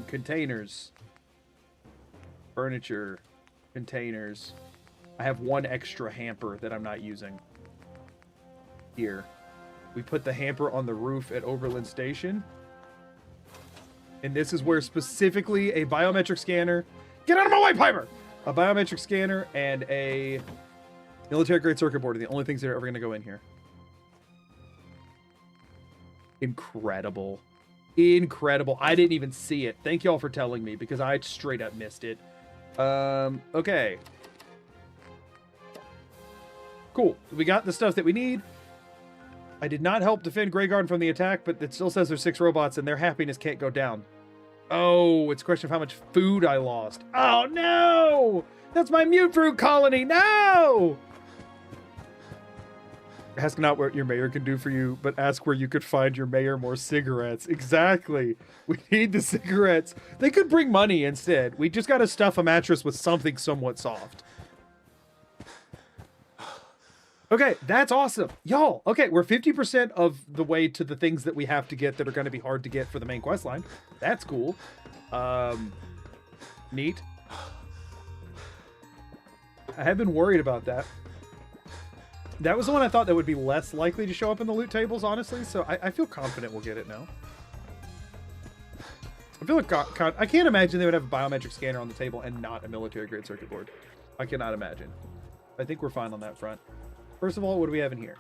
Containers. Furniture. Containers. I have one extra hamper that I'm not using. Here. We put the hamper on the roof at Oberlin Station. And this is where specifically a biometric scanner... Get out of my way, Piper! A biometric scanner and a military-grade circuit board are the only things that are ever going to go in here. Incredible. Incredible. I didn't even see it. Thank y'all for telling me because I straight up missed it. Okay. Cool. We got the stuff that we need. I did not help defend Grey Garden from the attack, but it still says there's 6 robots and their happiness can't go down. Oh, it's a question of how much food I lost. Oh, no! That's my mute fruit colony. No! Ask not what your mayor can do for you, but ask where you could find your mayor more cigarettes. Exactly. We need the cigarettes. They could bring money instead. We just got to stuff a mattress with something somewhat soft. Okay, that's awesome. Y'all, okay, we're 50% of the way to the things that we have to get that are going to be hard to get for the main quest line. That's cool. Neat. I have been worried about that. That was the one I thought that would be less likely to show up in the loot tables, honestly, so I feel confident we'll get it now. I feel like I can't imagine they would have a biometric scanner on the table and not a military-grade circuit board. I cannot imagine. I think we're fine on that front. First of all, what do we have in here?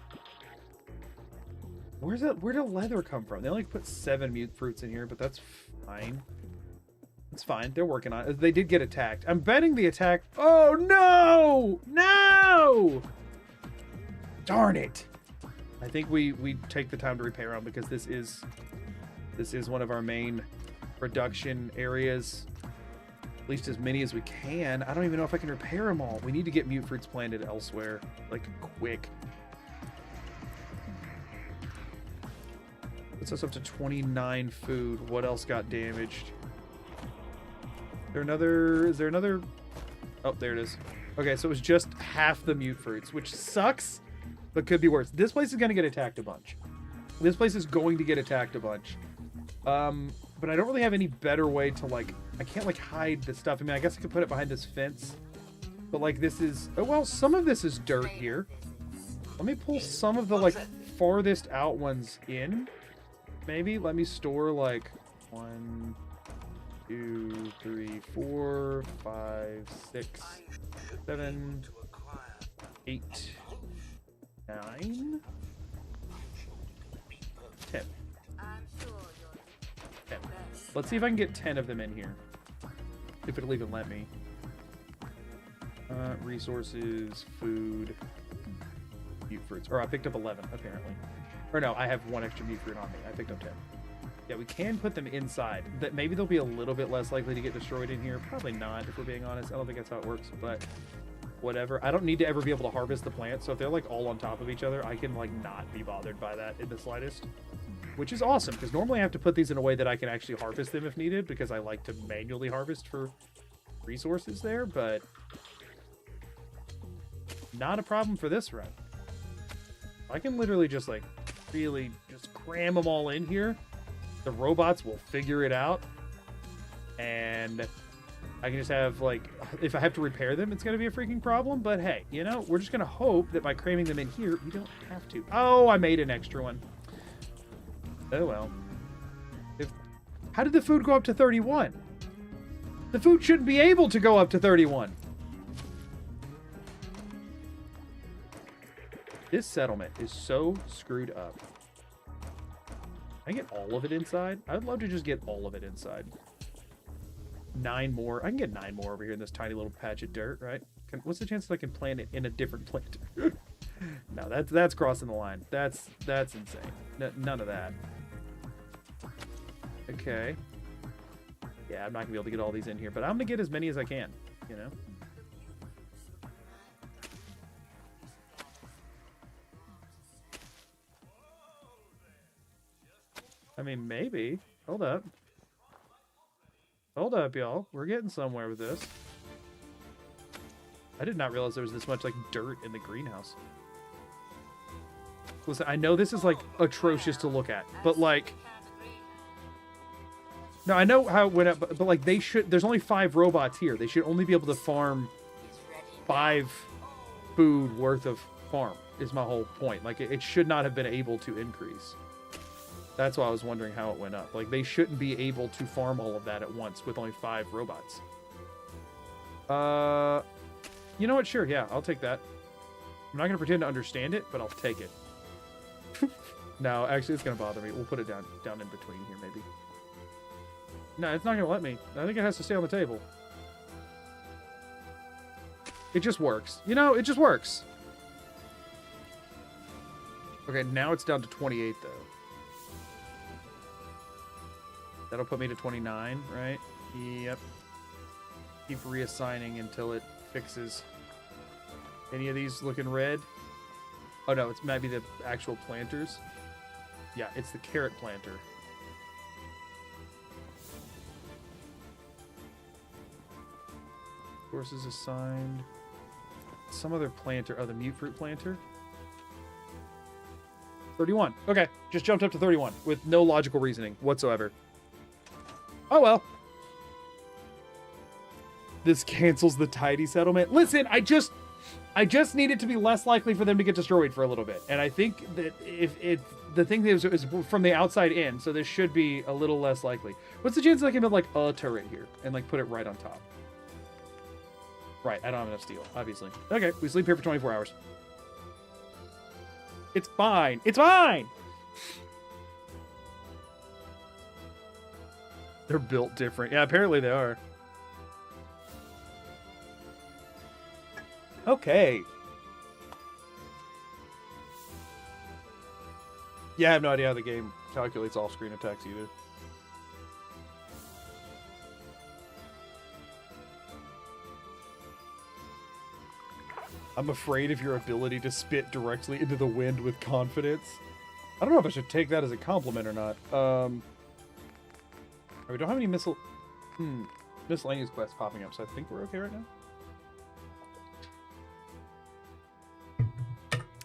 Where did leather come from? They only put 7 mute fruits in here, but that's fine. It's fine. They're working on it. They did get attacked. I'm betting the attack... Oh, no! No! Darn it. I think we take the time to repair them because this is one of our main production areas. At least as many as we can. I don't even know if I can repair them all. We need to get mute fruits planted elsewhere. Like, quick. Puts us up to 29 food. What else got damaged? Is there another? Oh, there it is. Okay, so it was just half the mute fruits, which sucks, but could be worse. This place is going to get attacked a bunch. This place is going to get attacked a bunch. But I don't really have any better way to, like, I can't, like, hide the stuff. I mean, I guess I could put it behind this fence. But, like, this is... Oh, well, some of this is dirt here. Let me pull some of the, like, farthest out ones in. Maybe. Let me store, like, 1, 2, 3, 4, 5, 6, 7, 8, 9, 10. 10. Let's see if I can get 10 of them in here. If it'll even let me. Resources, food, mute fruits. Or I picked up 11, apparently. Or no, I have 1 extra mute fruit on me. I picked up 10. Yeah, we can put them inside. That maybe they'll be a little bit less likely to get destroyed in here. Probably not, if we're being honest. I don't think that's how it works, but whatever. I don't need to ever be able to harvest the plants, so if they're, like, all on top of each other, I can, like, not be bothered by that in the slightest. Which is awesome, because normally I have to put these in a way that I can actually harvest them if needed, because I like to manually harvest for resources there, but not a problem for this run. I can literally just like really just cram them all in here. The robots will figure it out, and I can just have like, if I have to repair them, it's going to be a freaking problem. But hey, you know, we're just going to hope that by cramming them in here, we don't have to. Oh, I made an extra one. Oh well. How did the food go up to 31? The food shouldn't be able to go up to 31. This settlement is so screwed up. Can I get all of it inside? I'd love to just get all of it inside. 9 more. I can get 9 more over here in this tiny little patch of dirt, right? What's the chance that I can plant it in a different plant? No, that's crossing the line. That's insane. None of that. Okay. Yeah, I'm not gonna be able to get all these in here, but I'm gonna get as many as I can, you know? I mean, maybe. Hold up. Hold up, y'all. We're getting somewhere with this. I did not realize there was this much, like, dirt in the greenhouse. Listen, I know this is, like, atrocious to look at, but, like... No, I know how it went up, but like, they should... There's only 5 robots here. They should only be able to farm 5 food worth of farm, is my whole point. Like, it should not have been able to increase. That's why I was wondering how it went up. Like, they shouldn't be able to farm all of that at once with only 5 robots. You know what? Sure, yeah, I'll take that. I'm not going to pretend to understand it, but I'll take it. No, actually, it's going to bother me. We'll put it down in between here, maybe. No, it's not going to let me. I think it has to stay on the table. It just works. You know, it just works. Okay, now it's down to 28, though. That'll put me to 29, right? Yep. Keep reassigning until it fixes. Any of these looking red? Oh, no, it might be the actual planters. Yeah, it's the carrot planter. Courses assigned. Some other planter. Oh, the mute fruit planter. 31. Okay, just jumped up to 31 with no logical reasoning whatsoever. Oh well. This cancels the tidy settlement. Listen, I just need it to be less likely for them to get destroyed for a little bit. And I think that if the thing is from the outside in, so this should be a little less likely. What's the chance that I can build like a turret here and like put it right on top? Right, I don't have enough steel, obviously. Okay, we sleep here for 24 hours. It's fine. It's fine! They're built different. Yeah, apparently they are. Okay. Yeah, I have no idea how the game calculates off-screen attacks either. I'm afraid of your ability to spit directly into the wind with confidence. I don't know if I should take that as a compliment or not. We don't have any miscellaneous quests popping up, so I think we're okay right now.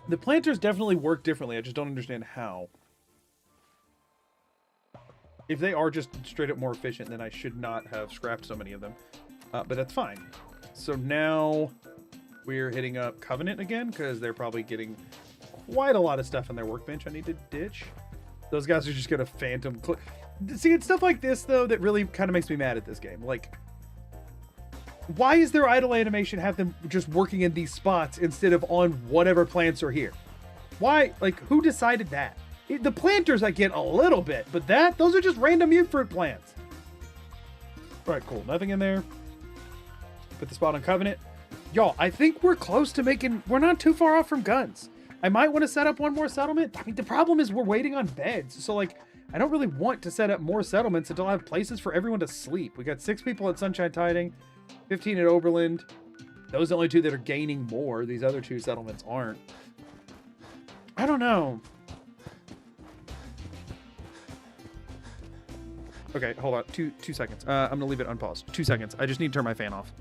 The planters definitely work differently. I just don't understand how. If they are just straight up more efficient, then I should not have scrapped so many of them. But that's fine. So now we're hitting up Covenant again, because they're probably getting quite a lot of stuff on their workbench I need to ditch. Those guys are just going to phantom... See, it's stuff like this, though, that really kind of makes me mad at this game. Like, why is their idle animation have them just working in these spots instead of on whatever plants are here? Why? Like, who decided that? The planters I get a little bit, but those are just random mute fruit plants. All right, cool. Nothing in there. Put the spot on Covenant. Y'all, I think we're close to making... We're not too far off from guns. I might want to set up one more settlement. I mean, the problem is we're waiting on beds. So, like, I don't really want to set up more settlements until I have places for everyone to sleep. We got 6 people at Sunshine Tiding, 15 at Oberland. Those are the only 2 that are gaining more. These other 2 settlements aren't. I don't know. Okay, hold on. Two seconds. I'm gonna leave it unpaused. 2 seconds. I just need to turn my fan off.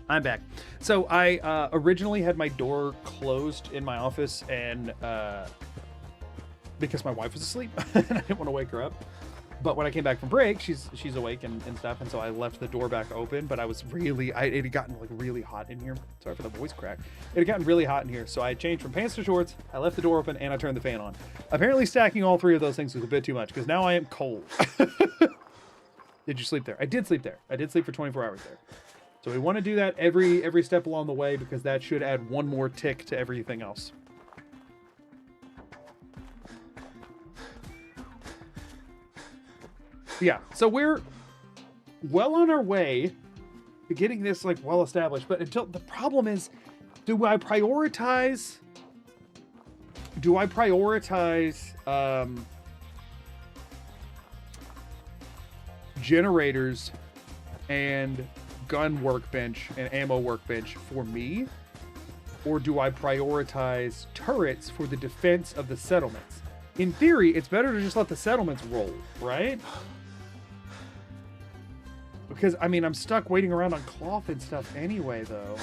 I'm back. So I originally had my door closed in my office, and because my wife was asleep and I didn't want to wake her up. But when I came back from break, she's awake and stuff, and so I left the door back open. But I was it had gotten like really hot in here. Sorry for the voice crack. It had gotten really hot in here, so I changed from pants to shorts. I left the door open and I turned the fan on. Apparently, stacking all three of those things was a bit too much because now I am cold. Did you sleep there? I did sleep there. I did sleep for 24 hours there. So we want to do that every step along the way because that should add one more tick to everything else. Yeah, so we're well on our way to getting this like well established, but until the problem is, do I prioritize generators and gun workbench and ammo workbench for me, or do I prioritize turrets for the defense of the settlements? In theory, it's better to just let the settlements roll, right? Because, I mean, I'm stuck waiting around on cloth and stuff anyway, though.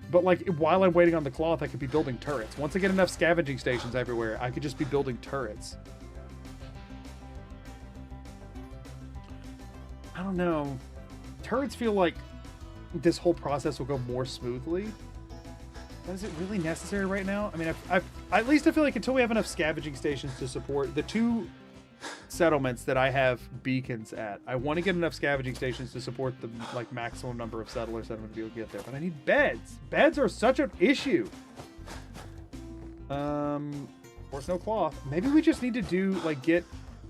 But, like, while I'm waiting on the cloth, I could be building turrets. Once I get enough scavenging stations everywhere, I could just be building turrets. I don't know. Turrets feel like this whole process will go more smoothly. But is it really necessary right now? I mean, at least I feel like until we have enough scavenging stations to support the 2 settlements that I have beacons at, I want to get enough scavenging stations to support the like maximum number of settlers that I'm going to be able to get there. But I need beds. Beds are such an issue. There's no cloth. Maybe we just need to do like because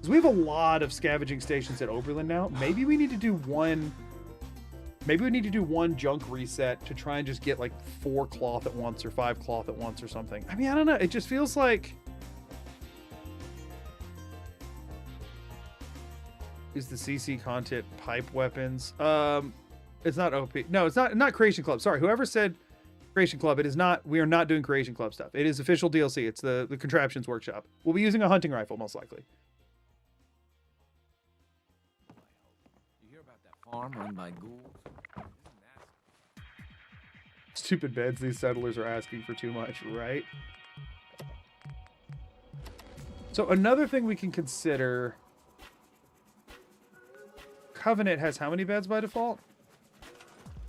we have a lot of scavenging stations at Oberlin now. Maybe we need to do one. Maybe we need to do one junk reset to try and just get like 4 cloth at once or 5 cloth at once or something. I mean, I don't know. It just feels like. Is the CC content pipe weapons? It's not OP. No, it's not Creation Club. Sorry, whoever said Creation Club, it is not. We are not doing Creation Club stuff. It is official DLC. It's the Contraptions Workshop. We'll be using a hunting rifle most likely. You hear about that farm run by ghouls? Stupid beds. These settlers are asking for too much, right? So another thing we can consider. Covenant has how many beds by default?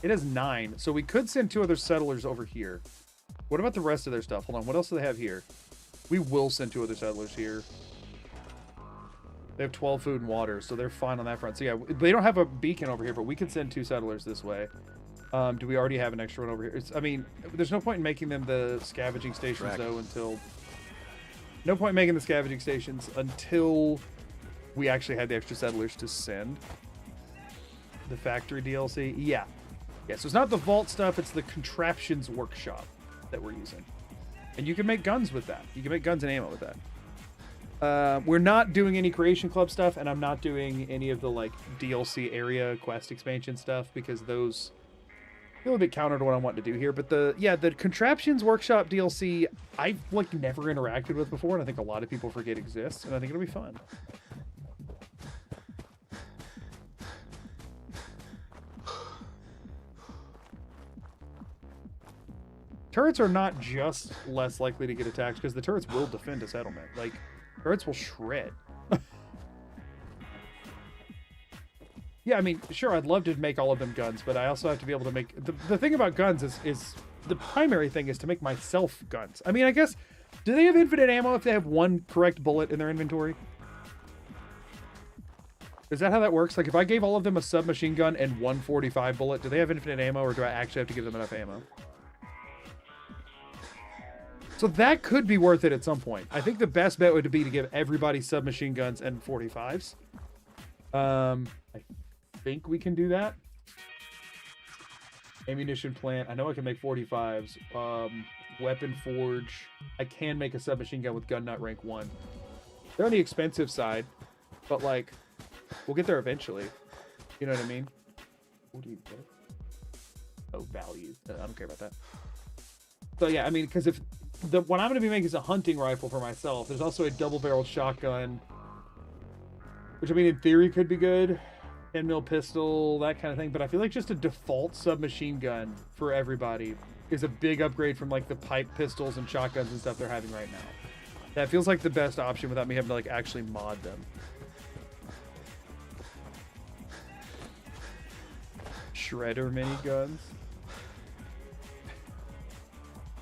It has 9. So we could send 2 other settlers over here. What about the rest of their stuff? Hold on. What else do they have here? We will send 2 other settlers here. They have 12 food and water, so they're fine on that front. So yeah, they don't have a beacon over here, but we could send 2 settlers this way. Do we already have an extra one over here? I mean, there's no point in making them the scavenging stations, though, until... No point in making the scavenging stations until we actually had the extra settlers to send. The factory DLC? Yeah. Yeah, so it's not the vault stuff, it's the Contraptions Workshop that we're using. And you can make guns with that. You can make guns and ammo with that. We're not doing any Creation Club stuff, and I'm not doing any of the, like, DLC area quest expansion stuff, because those feel a bit counter to what I want to do here. But the Contraptions Workshop DLC, I've, like, never interacted with before, and I think a lot of people forget exists, and I think it'll be fun. Turrets are not just less likely to get attacked, because the turrets will defend a settlement. Like, turrets will shred. Yeah, I mean, sure, I'd love to make all of them guns, but I also have to be able to make... The thing about guns is... The primary thing is to make myself guns. I mean, I guess... Do they have infinite ammo if they have 1 correct bullet in their inventory? Is that how that works? Like, if I gave all of them a submachine gun and 1 45 bullet, do they have infinite ammo, or do I actually have to give them enough ammo? So that could be worth it at some point. I think the best bet would be to give everybody submachine guns and 45s. I think we can do that. Ammunition plant. I know I can make 45s. Weapon forge. I can make a submachine gun with gun nut rank 1. They're on the expensive side, but like, we'll get there eventually. You know what I mean? Oh, value. I don't care about that. So yeah, I mean, because if what I'm going to be making is a hunting rifle for myself. There's also a double-barreled shotgun, which I mean, in theory, could be good. 10 mil pistol, that kind of thing. But I feel like just a default submachine gun for everybody is a big upgrade from like the pipe pistols and shotguns and stuff they're having right now. That feels like the best option without me having to like actually mod them. Shredder miniguns.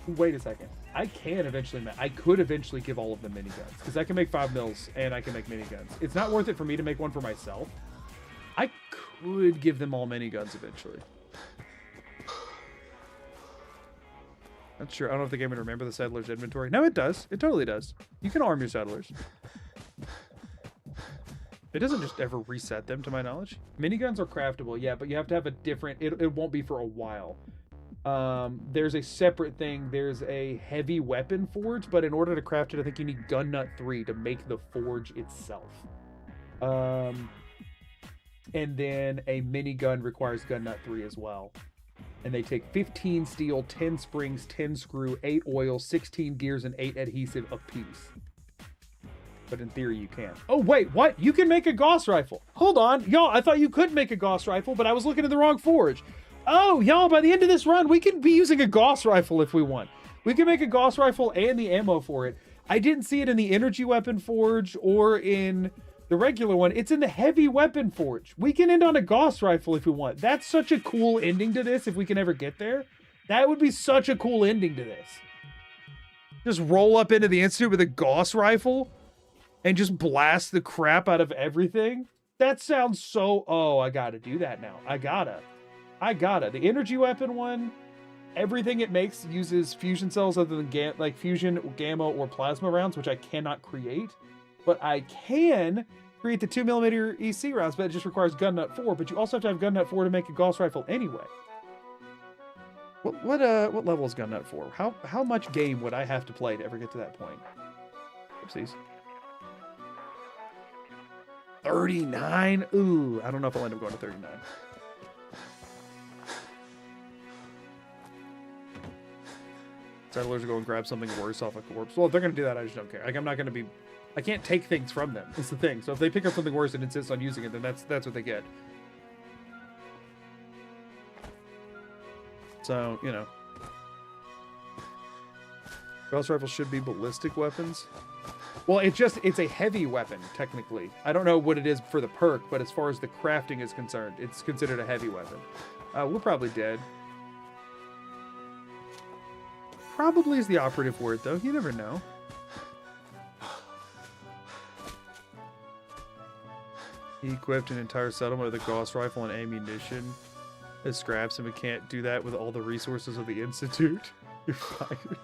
Wait a second. I could eventually give all of them miniguns because I can make 5 mils and I can make miniguns. It's not worth it for me to make one for myself. I could give them all miniguns eventually. Not sure. I don't know if the game would remember the settler's inventory. No, it does. It totally does. You can arm your settlers. It doesn't just ever reset them, to my knowledge. Miniguns are craftable, yeah, but you have to have a different... It won't be for a while. There's a separate thing. There's a heavy weapon forge, but in order to craft it, I think you need gun nut 3 to make the forge itself. And then a minigun requires gun nut 3 as well. And they take 15 steel, 10 springs, 10 screw, 8 oil, 16 gears, and 8 adhesive apiece. But in theory, you can. Oh, wait, what? You can make a Gauss rifle. Hold on. Y'all, I thought you could make a Gauss rifle, but I was looking at the wrong forge. Oh, y'all, by the end of this run, we can be using a Gauss rifle if we want. We can make a Gauss rifle and the ammo for it. I didn't see it in the energy weapon forge or in the regular one. It's in the heavy weapon forge. We can end on a Gauss rifle if we want. That's such a cool ending to this if we can ever get there. That would be such a cool ending to this. Just roll up into the Institute with a Gauss rifle and just blast the crap out of everything. That sounds so... Oh, I gotta do that now. I gotta. The energy weapon one, everything it makes uses fusion cells other than like fusion, gamma, or plasma rounds, which I cannot create. But I can create the 2mm EC rounds, but it just requires gun nut 4. But you also have to have gun nut 4 to make a Gauss rifle anyway. What level is gun nut 4? How much game would I have to play to ever get to that point? Oopsies. 39? Ooh, I don't know if I'll end up going to 39. Settlers will go and grab something worse off a corpse. Well, if they're going to do that, I just don't care. Like, I'm not going to be... I can't take things from them. It's the thing. So if they pick up something worse and insist on using it, then that's what they get. So, you know. Gauss rifles should be ballistic weapons. Well, it's a heavy weapon, technically. I don't know what it is for the perk, but as far as the crafting is concerned, it's considered a heavy weapon. We're probably dead. Probably is the operative word, though. You never know. He equipped an entire settlement with a Gauss rifle and ammunition as scraps, and we can't do that with all the resources of the Institute. You're fired.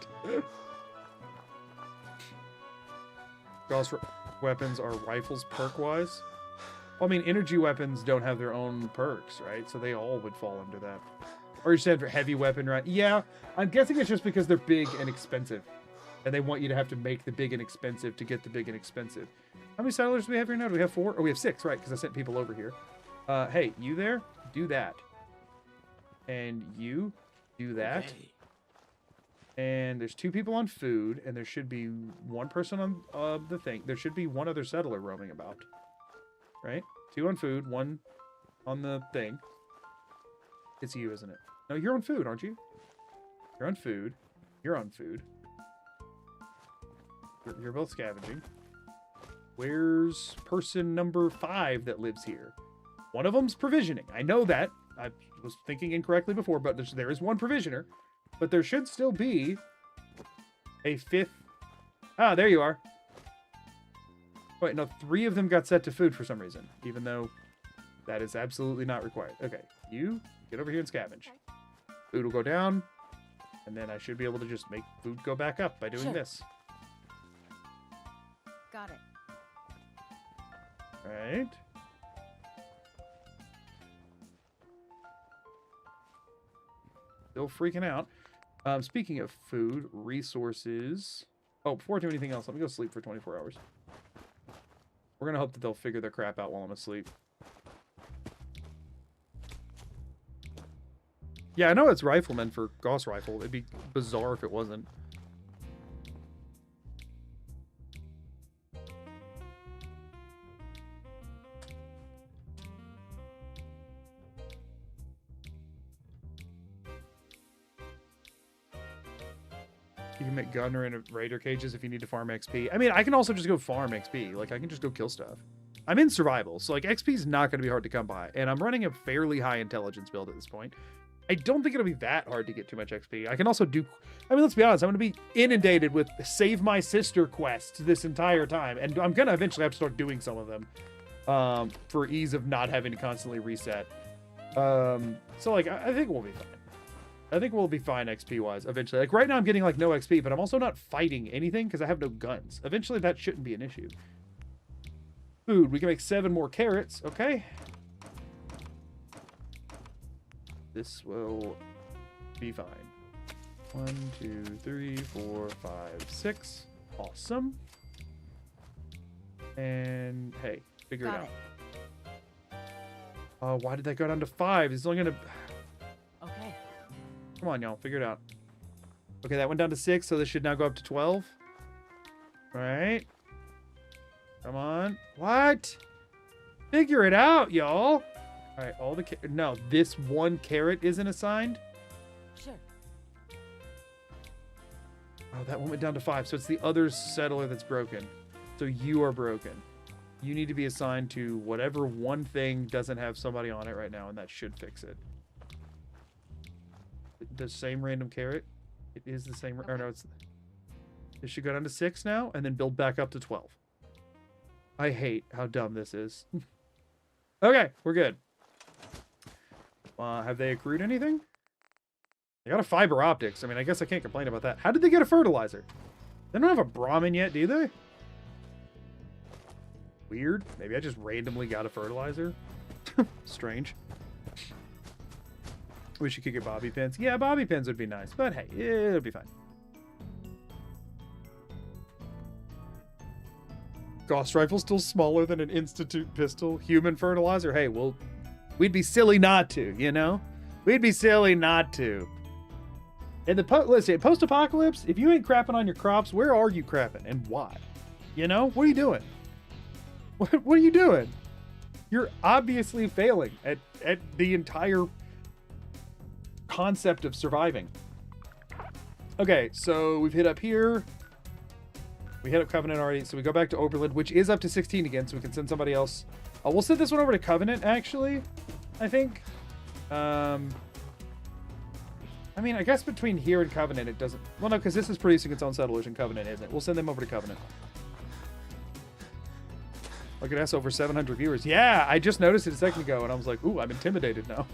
Gauss weapons are rifles perk-wise. Well, I mean, energy weapons don't have their own perks, right? So they all would fall under that. Or you said for heavy weapon, right? Yeah, I'm guessing it's just because they're big and expensive. And they want you to have to make the big and expensive to get the big and expensive. How many settlers do we have here now? Do we have 4? Oh, we have 6, right? Because I sent people over here. Hey, you there? Do that. And you do that. Okay. And there's 2 people on food, and there should be 1 person on the thing. There should be 1 other settler roaming about. Right? 2 on food, 1 on the thing. It's you, isn't it? No, you're on food, aren't you? You're on food. You're on food. You're both scavenging. Where's person number 5 that lives here? One of them's provisioning. I know that. I was thinking incorrectly before, but there is 1 provisioner. But there should still be a 5th. Ah, there you are. Wait, no, 3 of them got set to food for some reason, even though that is absolutely not required. Okay, you get over here and scavenge. Food will go down, and then I should be able to just make food go back up by doing this. Got it. Right. Still freaking out. Speaking of food, resources. Oh, before I do anything else, let me go sleep for 24 hours. We're going to hope that they'll figure their crap out while I'm asleep. Yeah, I know it's rifleman for Gauss rifle. It'd be bizarre if it wasn't. You can make gunner and raider cages if you need to farm XP. I mean, I can also just go farm XP. Like, I can just go kill stuff. I'm in survival, so like XP is not going to be hard to come by. And I'm running a fairly high intelligence build at this point. I don't think it'll be that hard to get too much XP. I can also do, I mean, let's be honest, I'm going to be inundated with save my sister quests this entire time. And I'm going to eventually have to start doing some of them for ease of not having to constantly reset. So like, I think we'll be fine. I think we'll be fine XP-wise eventually. Like, right now I'm getting, like, no XP, but I'm also not fighting anything because I have no guns. Eventually that shouldn't be an issue. Food. We can make 7 more carrots. Okay. This will be fine. 1, 2, 3, 4, 5, 6. Awesome. And, hey, figure it out. Why did that go down to 5? It's only going to... Okay. Come on, y'all. Figure it out. Okay, that went down to 6, so this should now go up to 12. All right. Come on. What? Figure it out, y'all. All right, all the... No, this one carrot isn't assigned? Sure. Oh, that one went down to 5, so it's the other settler that's broken. So you are broken. You need to be assigned to whatever one thing doesn't have somebody on it right now, and that should fix it. The same random carrot. It is the same. Okay. Or no, it's. It should go down to 6 now, and then build back up to 12. I hate how dumb this is. Okay, we're good. Have they accrued anything? They got a fiber optics. I mean, I guess I can't complain about that. How did they get a fertilizer? They don't have a Brahmin yet, do they? Weird. Maybe I just randomly got a fertilizer. Strange. Wish you could get bobby pins. Yeah, bobby pins would be nice, but hey, it'll be fine. Gauss rifle still smaller than an Institute pistol. Human fertilizer. Hey, well, we'd be silly not to, you know? We'd be silly not to. In the listen, post-apocalypse, if you ain't crapping on your crops, where are you crapping and why? You know, what are you doing? What are you doing? You're obviously failing at the entire concept of surviving. Okay, so we've hit up here. We hit up Covenant already, so we go back to Oberlin, which is up to 16 again, so we can send somebody else. We'll send this one over to Covenant, actually, I think. I mean, I guess between here and Covenant, it doesn't... Well, no, because this is producing its own settlers, and Covenant isn't. We'll send them over to Covenant. Look at us, over 700 viewers. Yeah, I just noticed it a second ago, and I was like, ooh, I'm intimidated now.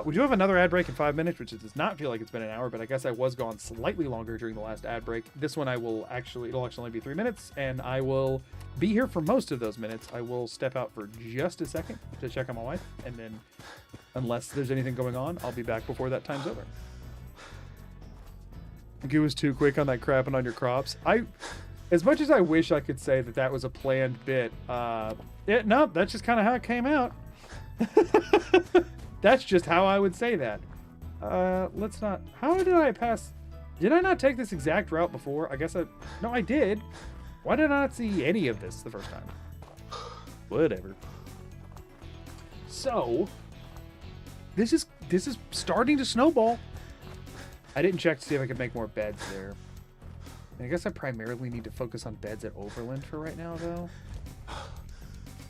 We do have another ad break in 5 minutes, which does not feel like it's been an hour, but I guess I was gone slightly longer during the last ad break. This one it'll actually only be 3 minutes, and I will be here for most of those minutes. I will step out for just a second to check on my wife, and then, unless there's anything going on, I'll be back before that time's over. I think it was too quick on that crapping on your crops. As much as I wish I could say that was a planned bit, no, that's just kind of how it came out. That's just how I would say that. Let's not... How did I pass... Did I not take this exact route before? I guess No, I did. Why did I not see any of this the first time? Whatever. So... This is starting to snowball. I didn't check to see if I could make more beds there. I guess I primarily need to focus on beds at Oberlin for right now, though.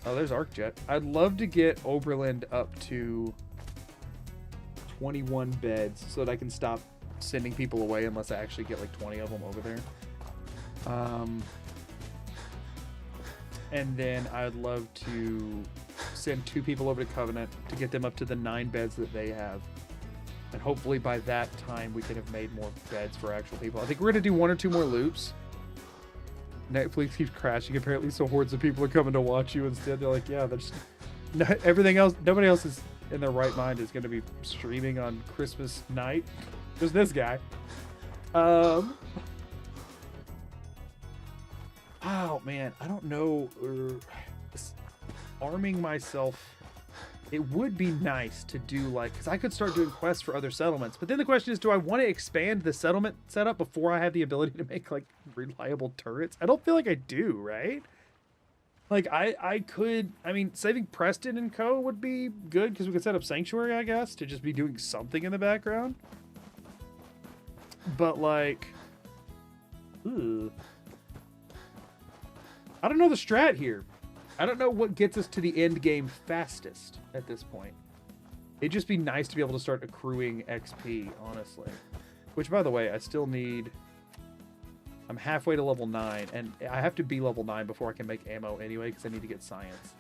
Oh, there's ArcJet. I'd love to get Oberlin up to 21 beds so that I can stop sending people away unless I actually get like 20 of them over there. And then I'd love to send 2 people over to Covenant to get them up to the 9 beds that they have. And hopefully by that time we can have made more beds for actual people. I think we're going to do 1 or 2 more loops. Netflix keeps crashing apparently, so hordes of people are coming to watch you instead. They're like, yeah, that's everything else. Nobody else is in their right mind is going to be streaming on Christmas night. There's this guy. Oh man, I don't know. Arming myself it would be nice to do like, because I could start doing quests for other settlements. But then the question is, do I want to expand the settlement setup before I have the ability to make like reliable turrets? I don't feel like I do, right? Like I could, I mean, saving Preston and Co would be good because we could set up Sanctuary, I guess, to just be doing something in the background. But like, ugh. I don't know the strat here. I don't know what gets us to the end game fastest at this point. It'd just be nice to be able to start accruing XP, honestly. Which, by the way, I still need... I'm halfway to level 9, and I have to be level 9 before I can make ammo anyway, because I need to get science.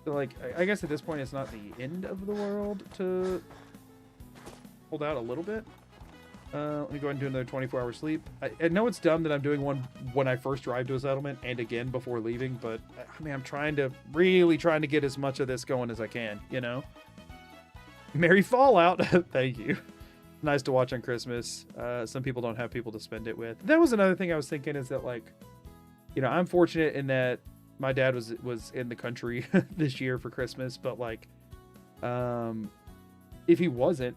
So, like, I guess at this point it's not the end of the world to hold out a little bit. Let me go ahead and do another 24-hour sleep. I know it's dumb that I'm doing one when I first drive to a settlement and again before leaving, but I mean, I'm really trying to get as much of this going as I can, you know? Merry Fallout! Thank you. Nice to watch on Christmas. Some people don't have people to spend it with. That was another thing I was thinking is that, like, you know, I'm fortunate in that my dad was in the country this year for Christmas, but, like, if he wasn't,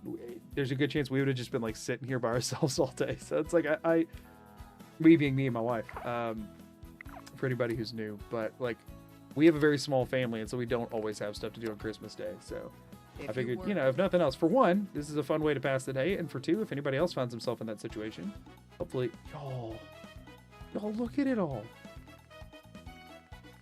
there's a good chance we would have just been like sitting here by ourselves all day. So it's like we being me and my wife, for anybody who's new, but like we have a very small family, and so we don't always have stuff to do on Christmas Day. So I figured, you know, if nothing else, for one, this is a fun way to pass the day, and for two, if anybody else finds himself in that situation, hopefully, y'all look at it all.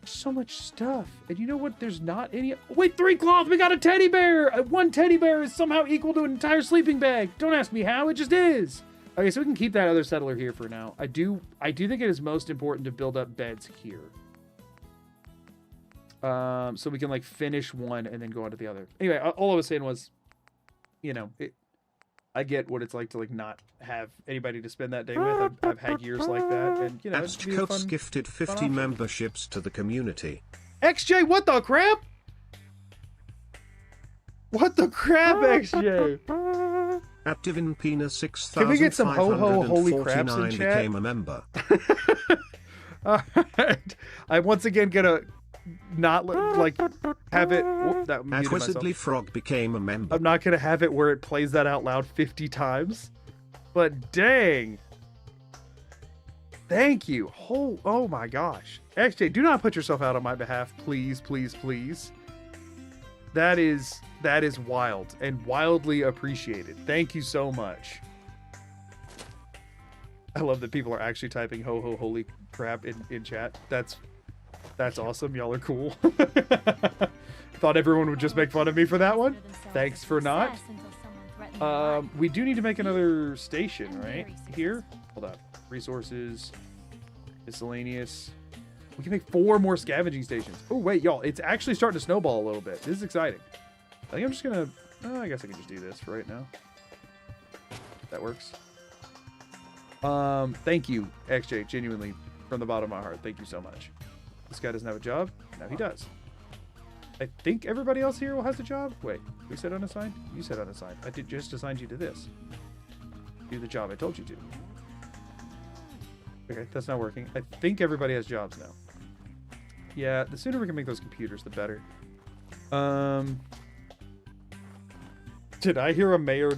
So much stuff, and you know what, there's not any. Wait, 3 cloth, we got a teddy bear. 1 teddy bear is somehow equal to an entire sleeping bag. Don't ask me how, it just is. Okay, so we can keep that other settler here for now. I do think it is most important to build up beds here, so we can like finish one and then go on to the other. Anyway, all I was saying was, you know, I get what it's like to like not have anybody to spend that day with. I've had years like that, and you know, it's Coats gifted 50 memberships to the community. XJ, what the crap? What the crap, XJ? At Divinpina 6549 Can we get some ho-ho holy craps in chat? Became a member. Alright. I'm once again gonna not like have it. Whoop, that muted Acquisedly myself. Frog became a member. I'm not gonna have it where it plays that out loud 50 times. But dang. Thank you. Oh my gosh. XJ, do not put yourself out on my behalf, please, please, please. That is wild and wildly appreciated. Thank you so much. I love that people are actually typing ho ho holy crap in chat. That's awesome. Y'all are cool. Thought everyone would just make fun of me for that one. Thanks for not. We do need to make another station, right? Here? Hold on. Resources. Miscellaneous. We can make 4 more scavenging stations. Oh, wait, y'all. It's actually starting to snowball a little bit. This is exciting. I think I'm just going to... I guess I can just do this for right now. That works. Thank you, XJ. Genuinely, from the bottom of my heart. Thank you so much. This guy doesn't have a job? No, he does. I think everybody else here has a job. Wait, we said unassigned? You said unassigned. I did just assign you to this. Do the job I told you to. Okay, that's not working. I think everybody has jobs now. Yeah, the sooner we can make those computers, the better. Did I hear a Mayor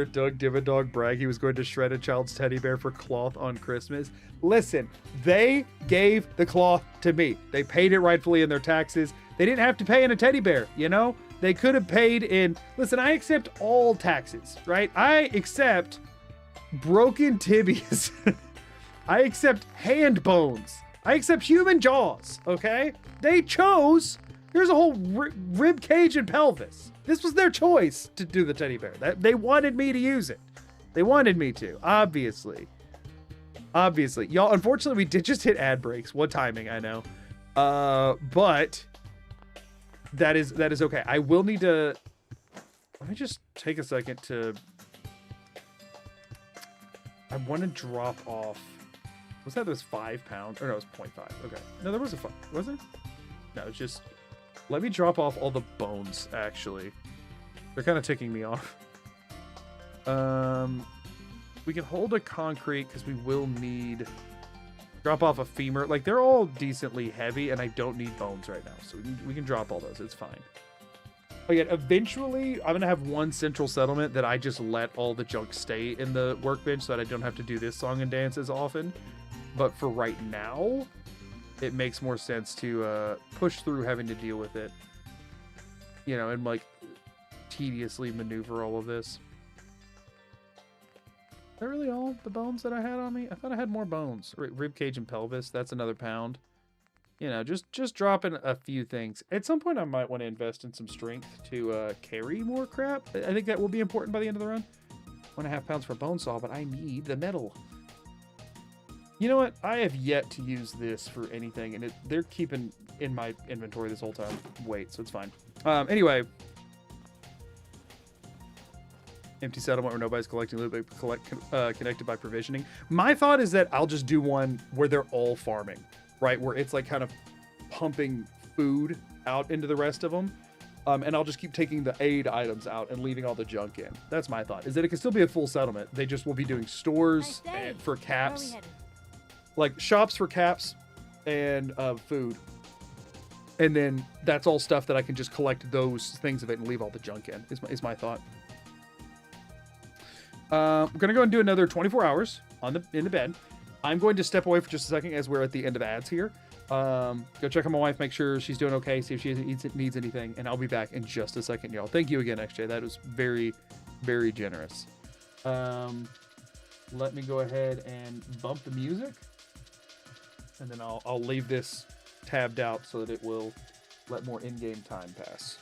Doug Divadog brag he was going to shred a child's teddy bear for cloth on Christmas? Listen, they gave the cloth to me. They paid it rightfully in their taxes. They didn't have to pay in a teddy bear, you know? They could have paid in... Listen, I accept all taxes, right? I accept broken tibias. I accept hand bones. I accept human jaws, okay? They chose... Here's a whole rib cage and pelvis. This was their choice to do the teddy bear. They wanted me to use it. They wanted me to, obviously. Obviously. Y'all, unfortunately, we did just hit ad breaks. What timing, I know. But that is okay. I will need to... Let me just take a second to... I want to drop off... Was that those 5 pounds? Or no, it was 0.5. Okay. No, there was a 5. Was there? No, it's just... Let me drop off all the bones, actually. They're kind of ticking me off. We can hold a concrete because we will need... Drop off a femur. Like, they're all decently heavy, and I don't need bones right now. So we can drop all those. It's fine. Again, eventually, I'm gonna have one central settlement that I just let all the junk stay in the workbench so that I don't have to do this song and dance as often. But for right now, it makes more sense to push through having to deal with it, you know, and like tediously maneuver all of this. Is that really all the bones that I had on me? I thought I had more bones. Rib cage and pelvis, that's another pound. You know, just dropping a few things. At some point, I might want to invest in some strength to carry more crap. I think that will be important by the end of the run. 1.5 pounds for a bone saw, but I need the metal. You know what? I have yet to use this for anything, and they're keeping in my inventory this whole time. Wait, so it's fine. Anyway. Empty settlement where nobody's collecting loot, but connected by provisioning. My thought is that I'll just do one where they're all farming. Right, where it's like kind of pumping food out into the rest of them. And I'll just keep taking the aid items out and leaving all the junk in. That's my thought, is that it can still be a full settlement. They just will be doing stores and for caps. Like shops for caps and food. And then that's all stuff that I can just collect those things of it and leave all the junk in, is my thought. I'm going to go and do another 24 hours in the bed. I'm going to step away for just a second as we're at the end of ads here. Go check on my wife, make sure she's doing okay, see if she needs anything, and I'll be back in just a second, y'all. Thank you again, XJ. That was very, very generous. Let me go ahead and bump the music, and then I'll leave this tabbed out so that it will let more in-game time pass.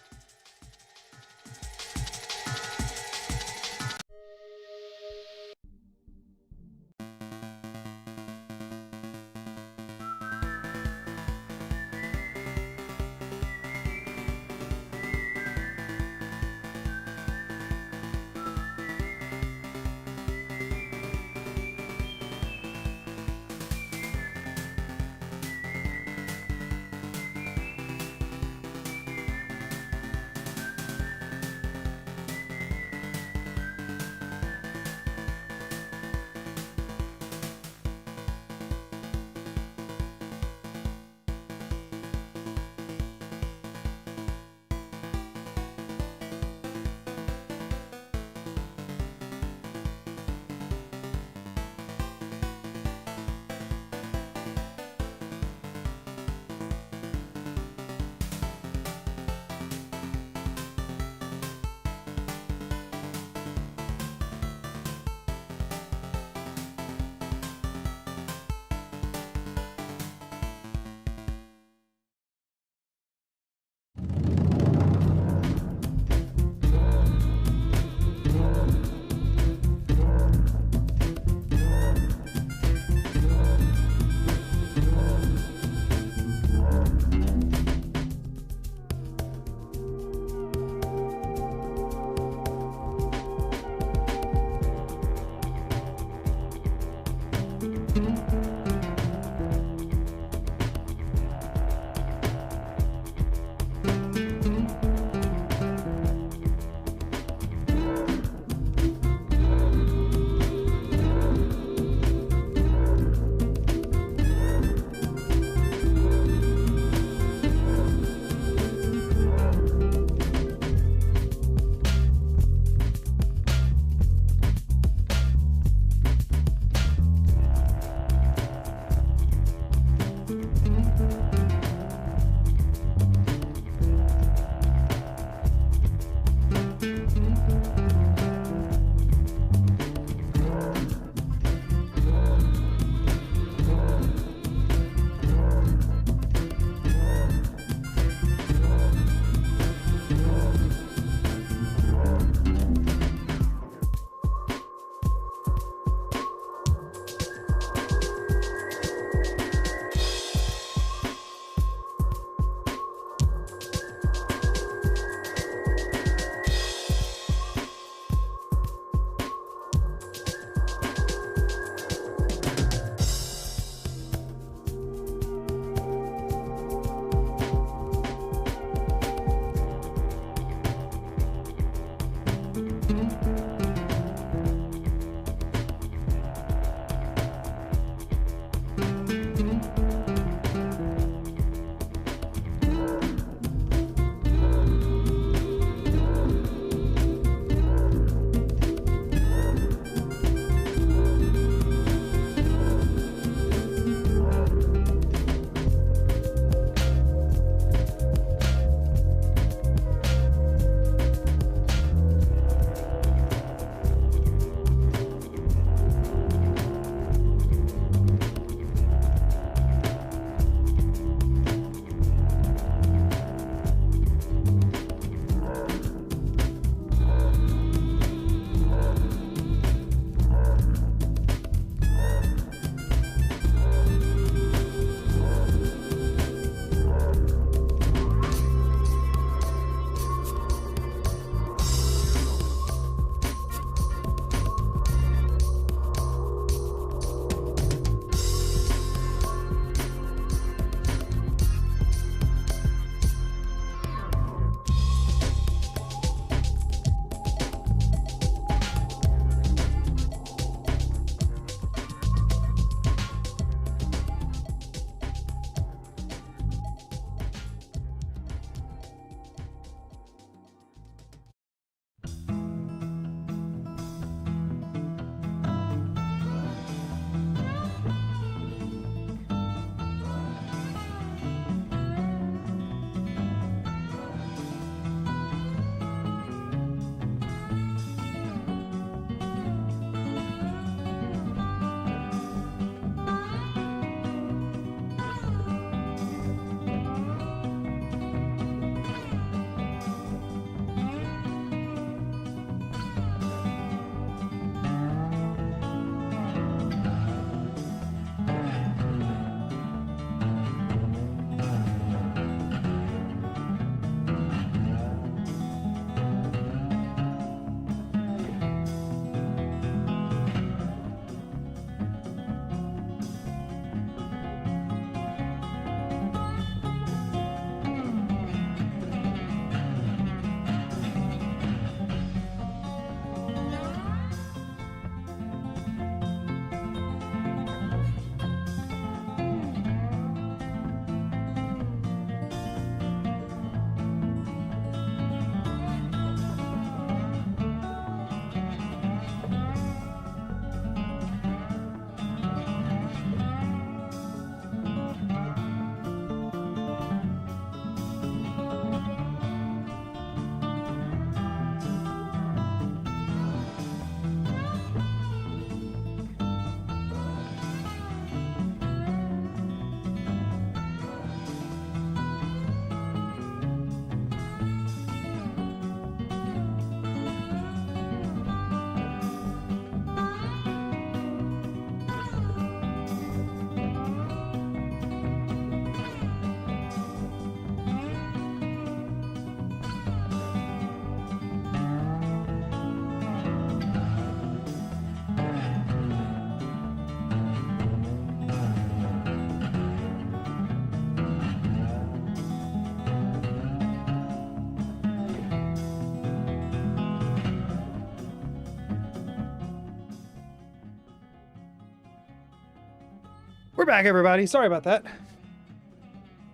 We're back, everybody. Sorry about that.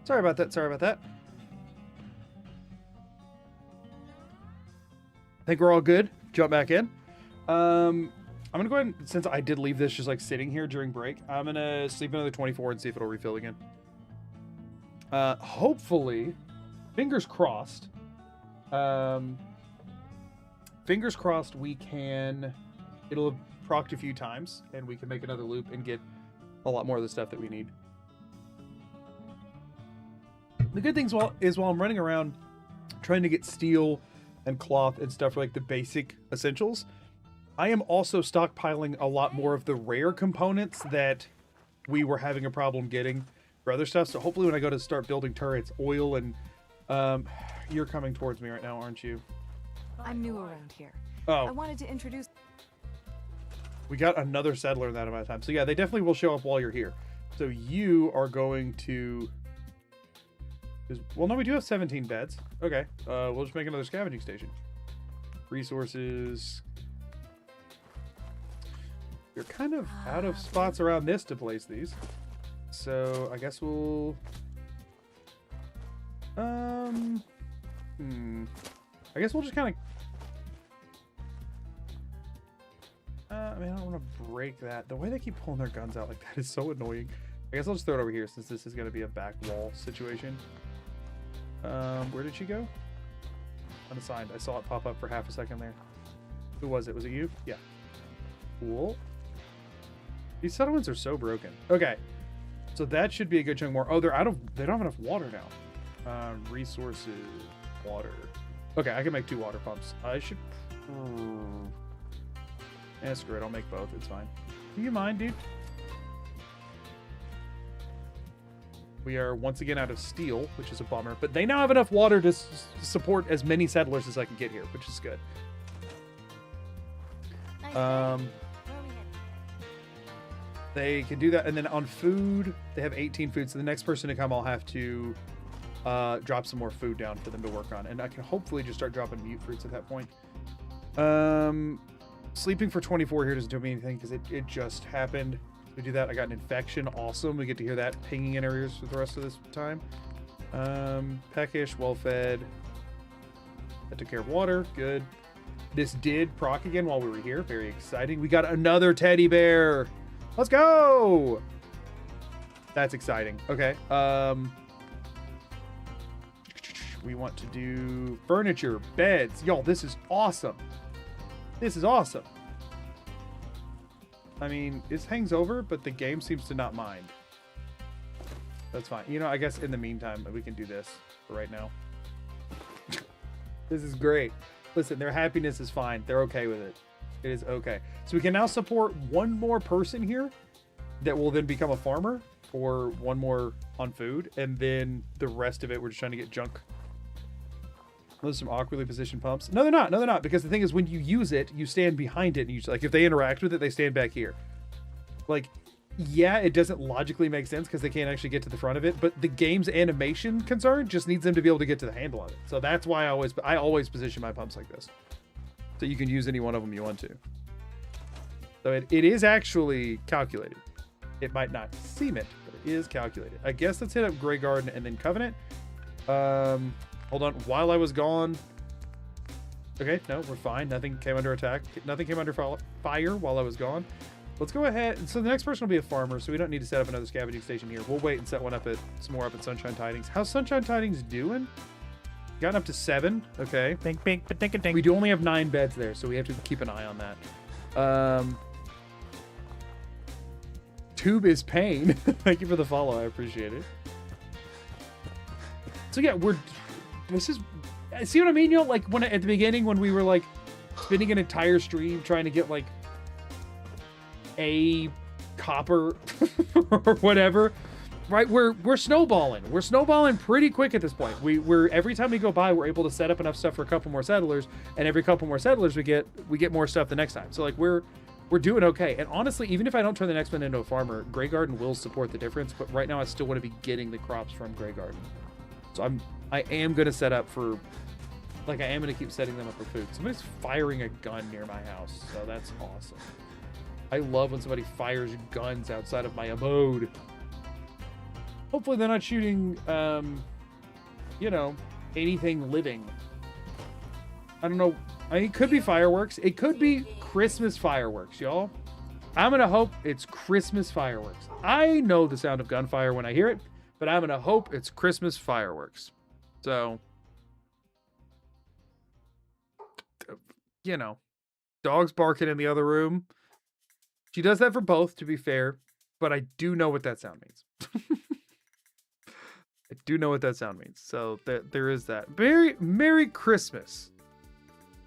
Sorry about that. Sorry about that. I think we're all good. Jump back in. I'm gonna go ahead and, since I did leave this just like sitting here during break, I'm gonna sleep another 24 and see if it'll refill again. Hopefully, fingers crossed. Fingers crossed we can. It'll have procced a few times, and we can make another loop and get a lot more of the stuff that we need. The good thing is while I'm running around trying to get steel and cloth and stuff for like the basic essentials, I am also stockpiling a lot more of the rare components that we were having a problem getting for other stuff. So hopefully when I go to start building turrets, oil and you're coming towards me right now, aren't you? I'm new around here. Oh, I wanted to introduce. we got another settler in that amount of time. So yeah, they definitely will show up while you're here. So you are going to... Well, no, we do have 17 beds. Okay, we'll just make another scavenging station. Resources. You're kind of out of spots around this to place these. So I guess we'll... I guess we'll just kind of... I mean, I don't want to break that. The way they keep pulling their guns out like that is so annoying. I guess I'll just throw it over here since this is going to be a back wall situation. Where did she go? Unassigned. I saw it pop up for half a second there. Who was it? Was it you? Yeah. Cool. These settlements are so broken. Okay. So that should be a good chunk more. Oh, they don't have enough water now. Resources. Water. Okay, I can make 2 water pumps. I should... screw it. I'll make both. It's fine. Do you mind, dude? We are once again out of steel, which is a bummer. But they now have enough water to support as many settlers as I can get here, which is good. They can do that. And then on food, they have 18 food. So the next person to come, I'll have to drop some more food down for them to work on. And I can hopefully just start dropping mute fruits at that point. Sleeping for 24 here doesn't do me anything because it just happened. We do that. I got an infection. Awesome. We get to hear that pinging in our ears for the rest of this time. Peckish, well-fed. That took care of water. Good. This did proc again while we were here. Very exciting. We got another teddy bear. Let's go. That's exciting. Okay. We want to do furniture, beds. Y'all, this is awesome. This is awesome. I mean, it hangs over, but the game seems to not mind. That's fine. You know, I guess in the meantime, we can do this for right now. This is great. Listen, their happiness is fine. They're okay with it. It is okay. So we can now support one more person here that will then become a farmer for one more on food. And then the rest of it, we're just trying to get junk. Those are some awkwardly positioned pumps. No, they're not. No, they're not. Because the thing is, when you use it, you stand behind it. And you like, if they interact with it, they stand back here. Like, yeah, it doesn't logically make sense because they can't actually get to the front of it. But the game's animation concern just needs them to be able to get to the handle of it. So that's why I always position my pumps like this. So you can use any one of them you want to. So it is actually calculated. It might not seem it, but it is calculated. I guess let's hit up Grey Garden and then Covenant. Hold on. While I was gone... Okay, no, we're fine. Nothing came under attack. Nothing came under fire while I was gone. Let's go ahead. So the next person will be a farmer, so we don't need to set up another scavenging station here. We'll wait and set one up at some more up at Sunshine Tidings. How's Sunshine Tidings doing? Gotten up to 7. Okay. Bink, bink, ba-dink, dink. We do only have 9 beds there, so we have to keep an eye on that. Tube is pain. Thank you for the follow. I appreciate it. So yeah, this is, see what I mean? You know, like when at the beginning when we were like spinning an entire stream trying to get like a copper or whatever, right? We're snowballing. We're snowballing pretty quick at this point. We're every time we go by, we're able to set up enough stuff for a couple more settlers, and every couple more settlers we get more stuff the next time. So like we're doing okay. And honestly, even if I don't turn the next one into a farmer, Grey Garden will support the difference. But right now, I still want to be getting the crops from Grey Garden. So I am going to set up for, like, I am going to keep setting them up for food. Somebody's firing a gun near my house, so that's awesome. I love when somebody fires guns outside of my abode. Hopefully they're not shooting, you know, anything living. I don't know. I mean, it could be fireworks. It could be Christmas fireworks, y'all. I'm going to hope it's Christmas fireworks. I know the sound of gunfire when I hear it, but I'm going to hope it's Christmas fireworks. So, you know, dogs barking in the other room. She does that for both, to be fair, but I do know what that sound means. I do know what that sound means. So there is that. Merry Christmas.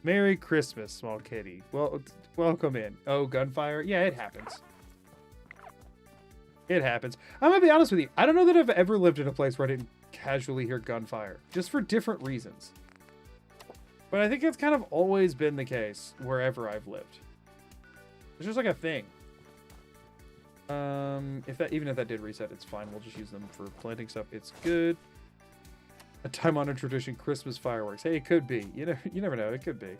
Merry Christmas, small kitty. Well, welcome in. Oh, gunfire? Yeah, it happens. It happens. I'm gonna be honest with you. I don't know that I've ever lived in a place where I didn't casually hear gunfire, just for different reasons. But I think it's kind of always been the case wherever I've lived. It's just like a thing. Even if that did reset, it's fine. We'll just use them for planting stuff. It's good. A time-honored tradition, Christmas fireworks. Hey, it could be. You never know. It could be.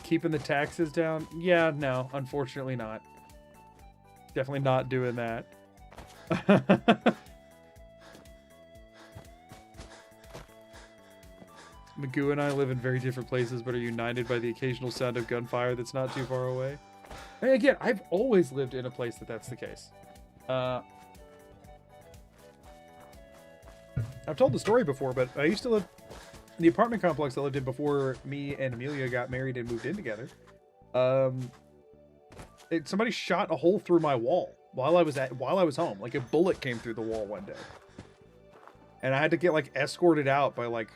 Keeping the taxes down? Yeah, no. Unfortunately not. Definitely not doing that. Magoo and I live in very different places, but are united by the occasional sound of gunfire that's not too far away. And again, I've always lived in a place that's the case. I've told the story before, but I used to live in the apartment complex I lived in before me and Amelia got married and moved in together. Somebody shot a hole through my wall while I was home. Like a bullet came through the wall one day, and I had to get like escorted out by like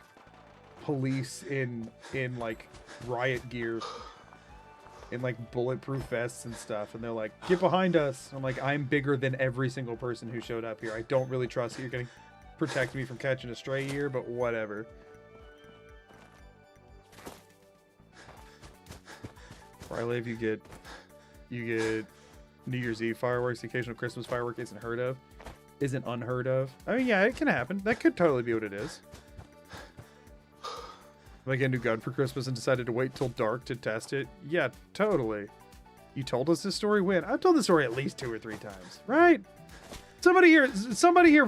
police in like riot gear, in like bulletproof vests and stuff, and they're like, "Get behind us!" I'm like, "I'm bigger than every single person who showed up here. I don't really trust that you're gonna protect me from catching a stray here, but whatever." Where I live, you get New Year's Eve fireworks. The occasional Christmas firework isn't unheard of. I mean, yeah, it can happen. That could totally be what it is. Am I getting a new gun for Christmas and decided to wait till dark to test it? Yeah, totally. You told us this story when? I've told this story at least 2 or 3 times, right? Somebody here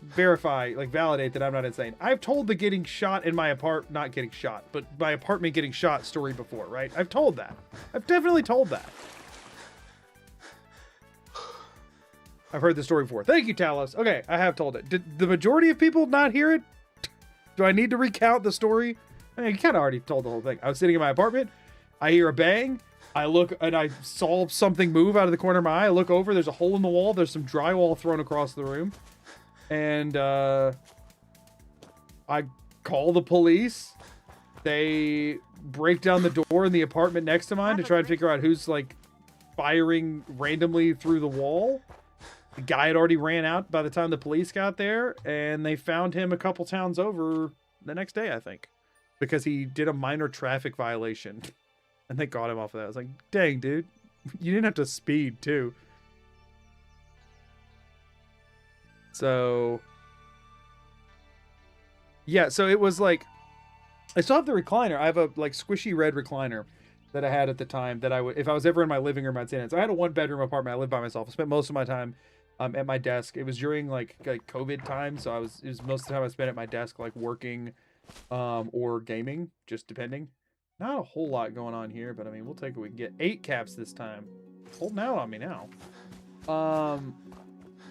verify, like validate that I'm not insane. I've told the getting shot in my not getting shot, but my apartment getting shot story before, right? I've told that. I've definitely told that. I've heard the story before. Thank you, Talos. Okay, I have told it. Did the majority of people not hear it? Do I need to recount the story? I mean, you kind of already told the whole thing. I was sitting in my apartment. I hear a bang. I look and I saw something move out of the corner of my eye. I look over. There's a hole in the wall. There's some drywall thrown across the room. And I call the police. They break down the door in the apartment next to mine to try and figure out who's like firing randomly through the wall. The guy had already ran out by the time the police got there, and they found him a couple towns over the next day, I think, because he did a minor traffic violation, and they got him off of that. I was like, dang, dude, you didn't have to speed, too. So, yeah, so it was like, I still have the recliner. I have a, like, squishy red recliner that I had at the time that I would, if I was ever in my living room, I'd sit in it. So I had a 1-bedroom apartment. I lived by myself. I spent most of my time at my desk. It was during like COVID time, so it was most of the time I spent at my desk, like working or gaming, just depending. Not a whole lot going on here, but I mean, we'll take what we can get. 8 caps this time. Holding out on me now.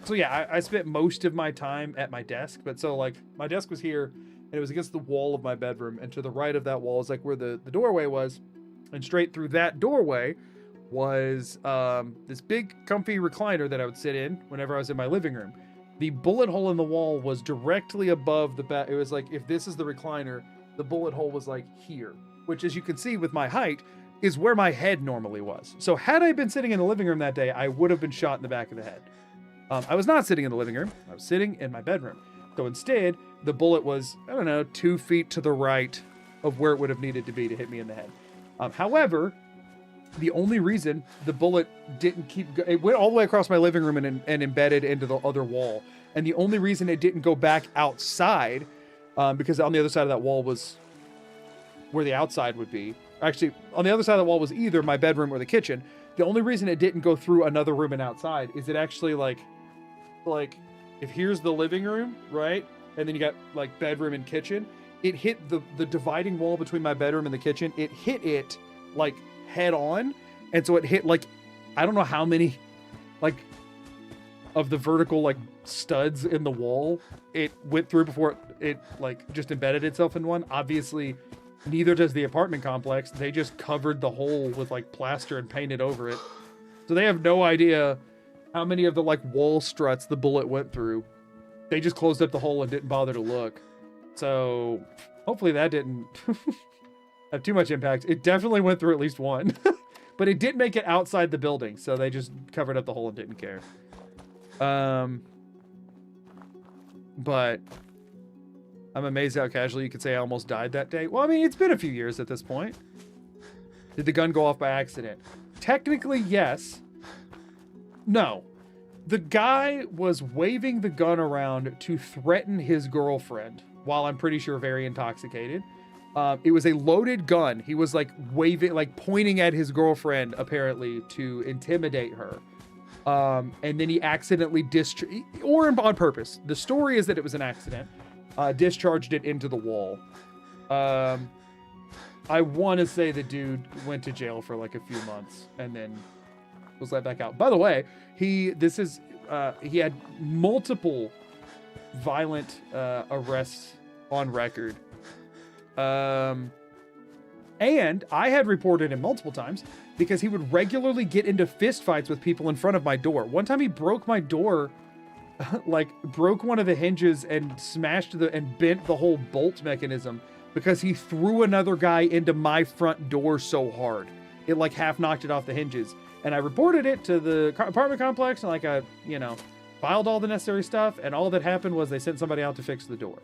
So yeah, I spent most of my time at my desk, but so like my desk was here and it was against the wall of my bedroom, and to the right of that wall is like where the doorway was, and straight through that doorway was this big comfy recliner that I would sit in whenever I was in my living room. The bullet hole in the wall was directly above the back. It was like, if this is the recliner, the bullet hole was like here, which, as you can see with my height, is where my head normally was. So had I been sitting in the living room that day, I would have been shot in the back of the head. I was not sitting in the living room. I was sitting in my bedroom. So instead, the bullet was, I don't know, 2 feet to the right of where it would have needed to be to hit me in the head. However, the only reason the bullet didn't it went all the way across my living room and embedded into the other wall. And the only reason it didn't go back outside, because on the other side of that wall was where the outside would be. Actually, on the other side of the wall was either my bedroom or the kitchen. The only reason it didn't go through another room and outside is it actually like like, if here's the living room, right? And then you got like bedroom and kitchen. It hit the dividing wall between my bedroom and the kitchen. It hit it like head on. And so it hit like, I don't know how many like of the vertical like studs in the wall it went through before it like just embedded itself in one. Obviously, neither does the apartment complex. They just covered the hole with like plaster and painted over it. So they have no idea how many of the like wall struts the bullet went through. They just closed up the hole and didn't bother to look. So hopefully that didn't have too much impact. It definitely went through at least one, but it did make it outside the building. So they just covered up the hole and didn't care. But I'm amazed how casually you could say I almost died that day. Well, I mean, it's been a few years at this point. Did the gun go off by accident? Technically, yes. No. The guy was waving the gun around to threaten his girlfriend while I'm pretty sure very intoxicated. It was a loaded gun. He was like waving, like pointing at his girlfriend apparently to intimidate her. And then he accidentally or on purpose. The story is that it was an accident. Discharged it into the wall. I want to say the dude went to jail for like a few months and then was let back out. By the way, he had multiple violent arrests on record. And I had reported him multiple times because he would regularly get into fistfights with people in front of my door. One time he broke my door, like broke one of the hinges and smashed and bent the whole bolt mechanism because he threw another guy into my front door so hard. It like half knocked it off the hinges. And I reported it to the apartment complex and like I, filed all the necessary stuff. And all that happened was they sent somebody out to fix the door.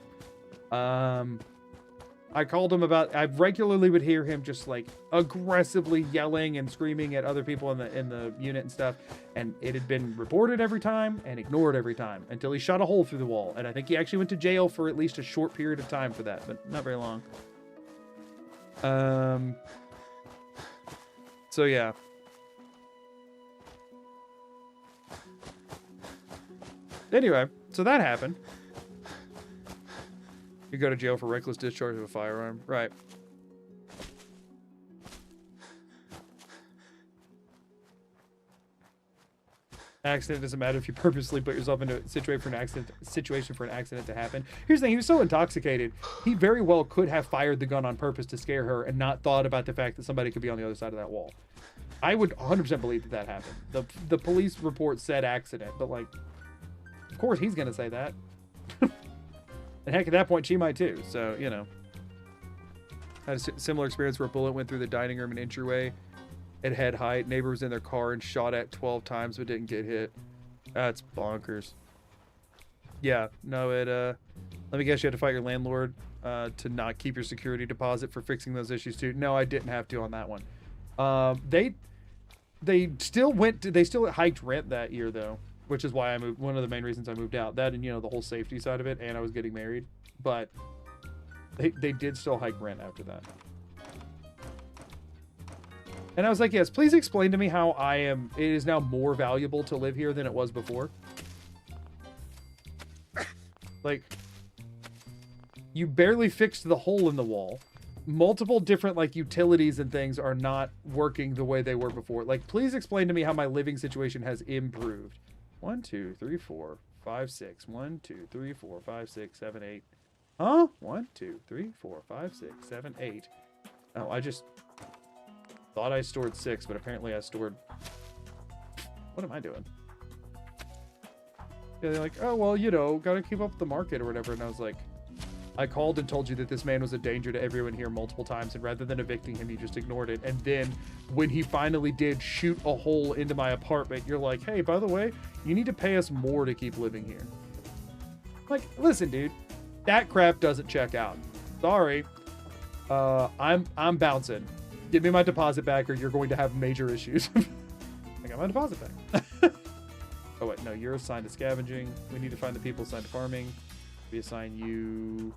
I called him I regularly would hear him just like aggressively yelling and screaming at other people in the unit and stuff. And it had been reported every time and ignored every time until he shot a hole through the wall. And I think he actually went to jail for at least a short period of time for that, but not very long. So yeah. Anyway, so that happened. You go to jail for reckless discharge of a firearm. Right. Accident doesn't matter if you purposely put yourself into a situation for an accident to happen. Here's the thing, he was so intoxicated, he very well could have fired the gun on purpose to scare her and not thought about the fact that somebody could be on the other side of that wall. I would 100% believe that happened. The police report said accident, but like, of course he's gonna say that. And heck, at that point, she might too. So, Had a similar experience where a bullet went through the dining room and entryway at head height. Neighbor was in their car and shot at 12 times but didn't get hit. That's bonkers. Yeah, no, let me guess, you had to fight your landlord to not keep your security deposit for fixing those issues too. No, I didn't have to on that one. They still hiked rent that year though. Which is why I moved. One of the main reasons I moved out. That and the whole safety side of it, and I was getting married. But they did still hike rent after that. And I was like, yes, please explain to me how it is now more valuable to live here than it was before. Like, you barely fixed the hole in the wall. Multiple different like utilities and things are not working the way they were before. Like, please explain to me how my living situation has improved. 1, 2, 3, 4, 5, 6. 1, 2, 3, 4, 5, 6, 7, 8. Huh? 1, 2, 3, 4, 5, 6, 7, 8. Oh, I just thought I stored 6, but apparently I stored... What am I doing? Yeah, they're like, oh, well, gotta keep up with the market or whatever. And I was like, I called and told you that this man was a danger to everyone here multiple times, and rather than evicting him, you just ignored it. And then when he finally did shoot a hole into my apartment, you're like, hey, by the way, you need to pay us more to keep living here. Like, listen, dude, that crap doesn't check out. Sorry. I'm bouncing. Give me my deposit back or you're going to have major issues. I got my deposit back. Oh, wait, no, you're assigned to scavenging. We need to find the people assigned to farming. We assign you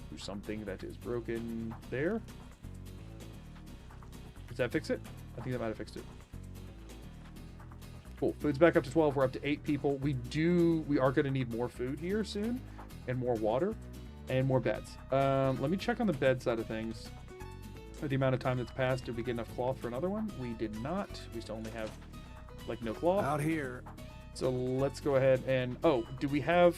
to something that is broken there. Does that fix it? I think that might have fixed it. Cool. Food's back up to 12. We're up to 8 people. We are going to need more food here soon, and more water, and more beds. Let me check on the bed side of things. For the amount of time that's passed, did we get enough cloth for another one? We did not. We still only have, like, no cloth. Out here. So let's go ahead and... Oh, do we have...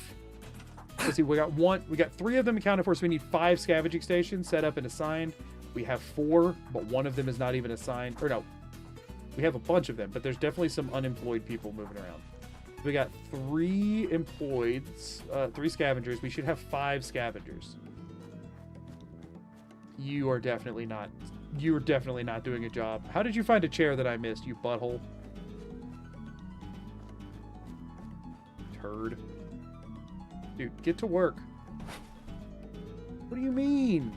Let's see, we got 3 of them accounted for, so we need 5 scavenging stations set up and assigned. We have 4, but one of them is not even assigned. Or no, we have a bunch of them, but there's definitely some unemployed people moving around. We got 3 employed, 3 scavengers. We should have 5 scavengers. You're definitely not doing a job. How did you find a chair that I missed, you butthole? Turd. Dude, get to work. What do you mean?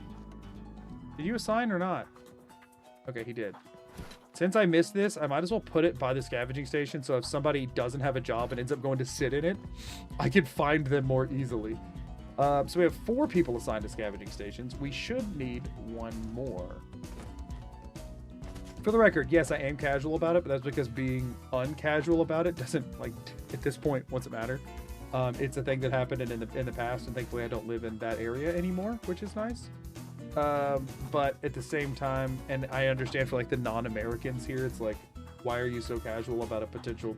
Did you assign or not? Okay, he did. Since I missed this, I might as well put it by the scavenging station, so if somebody doesn't have a job and ends up going to sit in it, I can find them more easily. So we have 4 people assigned to scavenging stations. We should need 1 more. For the record, yes, I am casual about it, but that's because being uncasual about it doesn't, like, at this point, what's it matter? It's a thing that happened in the past, and thankfully I don't live in that area anymore, which is nice. But at the same time, and I understand for like the non-Americans here, it's like, why are you so casual about a potential,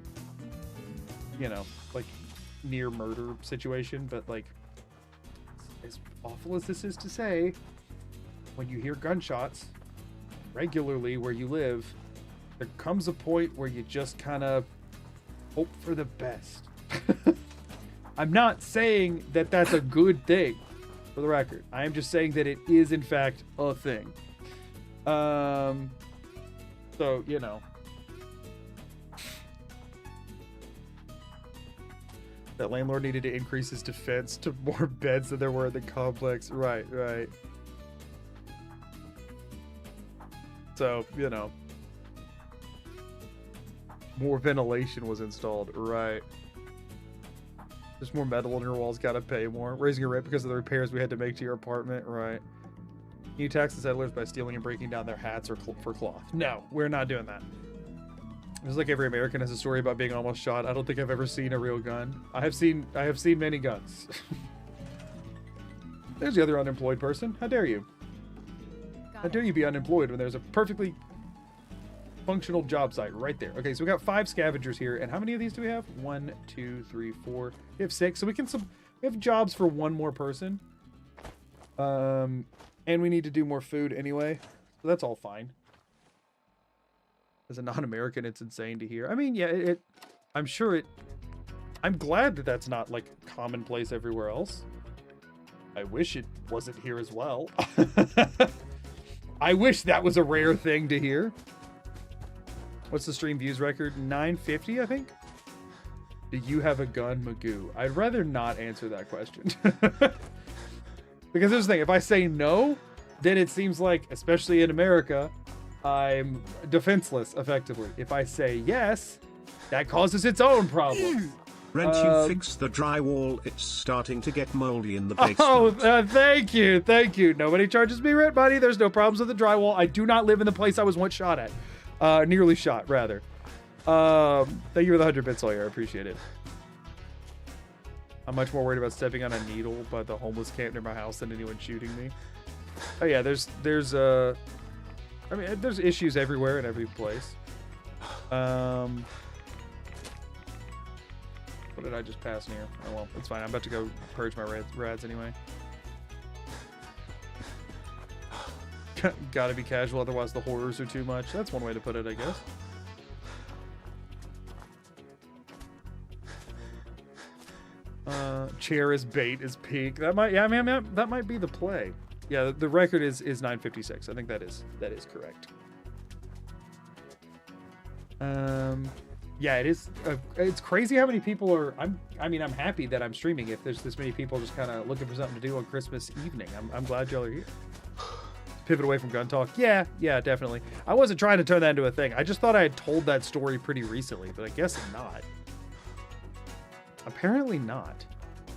you know, like near murder situation? But like, as awful as this is to say, when you hear gunshots regularly where you live, there comes a point where you just kind of hope for the best. I'm not saying that that's a good thing, for the record. I am just saying that it is, in fact, a thing. So, you know. That landlord needed to increase his defense to more beds than there were in the complex. Right, right. So, you know. More ventilation was installed. Right. There's more metal on your walls, gotta pay more. Raising your rent because of the repairs we had to make to your apartment, right? You tax the settlers by stealing and breaking down their hats or for cloth. No, we're not doing that. It's like every American has a story about being almost shot. I don't think I've ever seen a real gun. I have seen many guns. There's the other unemployed person. How dare you? How dare you be unemployed when there's a perfectly functional job site right there. Okay, so we got 5 scavengers here, and how many of these do we have? 1, 2, 3, 4. We have 6, so we have jobs for 1 more person. And we need to do more food anyway, so that's all fine. As a non-American, it's insane to hear. I mean, yeah, I'm sure I'm glad that that's not like commonplace everywhere else. I wish it wasn't here as well. I wish that was a rare thing to hear. What's the stream views record? 950, I think? Do you have a gun, Magoo? I'd rather not answer that question. Because here's the thing, if I say no, then it seems like, especially in America, I'm defenseless, effectively. If I say yes, that causes its own problems. Rent, you fixed the drywall. It's starting to get moldy in the basement. Oh, thank you. Thank you. Nobody charges me rent money. There's no problems with the drywall. I do not live in the place I was once shot at. Nearly shot, rather. Thank you for the 100 bits, Sawyer. I appreciate it. I'm much more worried about stepping on a needle by the homeless camp near my house than anyone shooting me. Oh yeah, there's issues everywhere in every place. What did I just pass near? Oh well, it's fine. I'm about to go purge my rads anyway. Gotta be casual, otherwise the horrors are too much. That's one way to put it, I guess. Chair is bait is peak. That might, yeah, man, that might be the play. Yeah, the record is 956. I think that is correct. Yeah, it is. It's crazy how many people are. I'm happy that I'm streaming. If there's this many people just kind of looking for something to do on Christmas evening, I'm glad y'all are here. Pivot away from gun talk. Yeah, definitely. I wasn't trying to turn that into a thing. I just thought I had told that story pretty recently, but I guess not. Apparently not.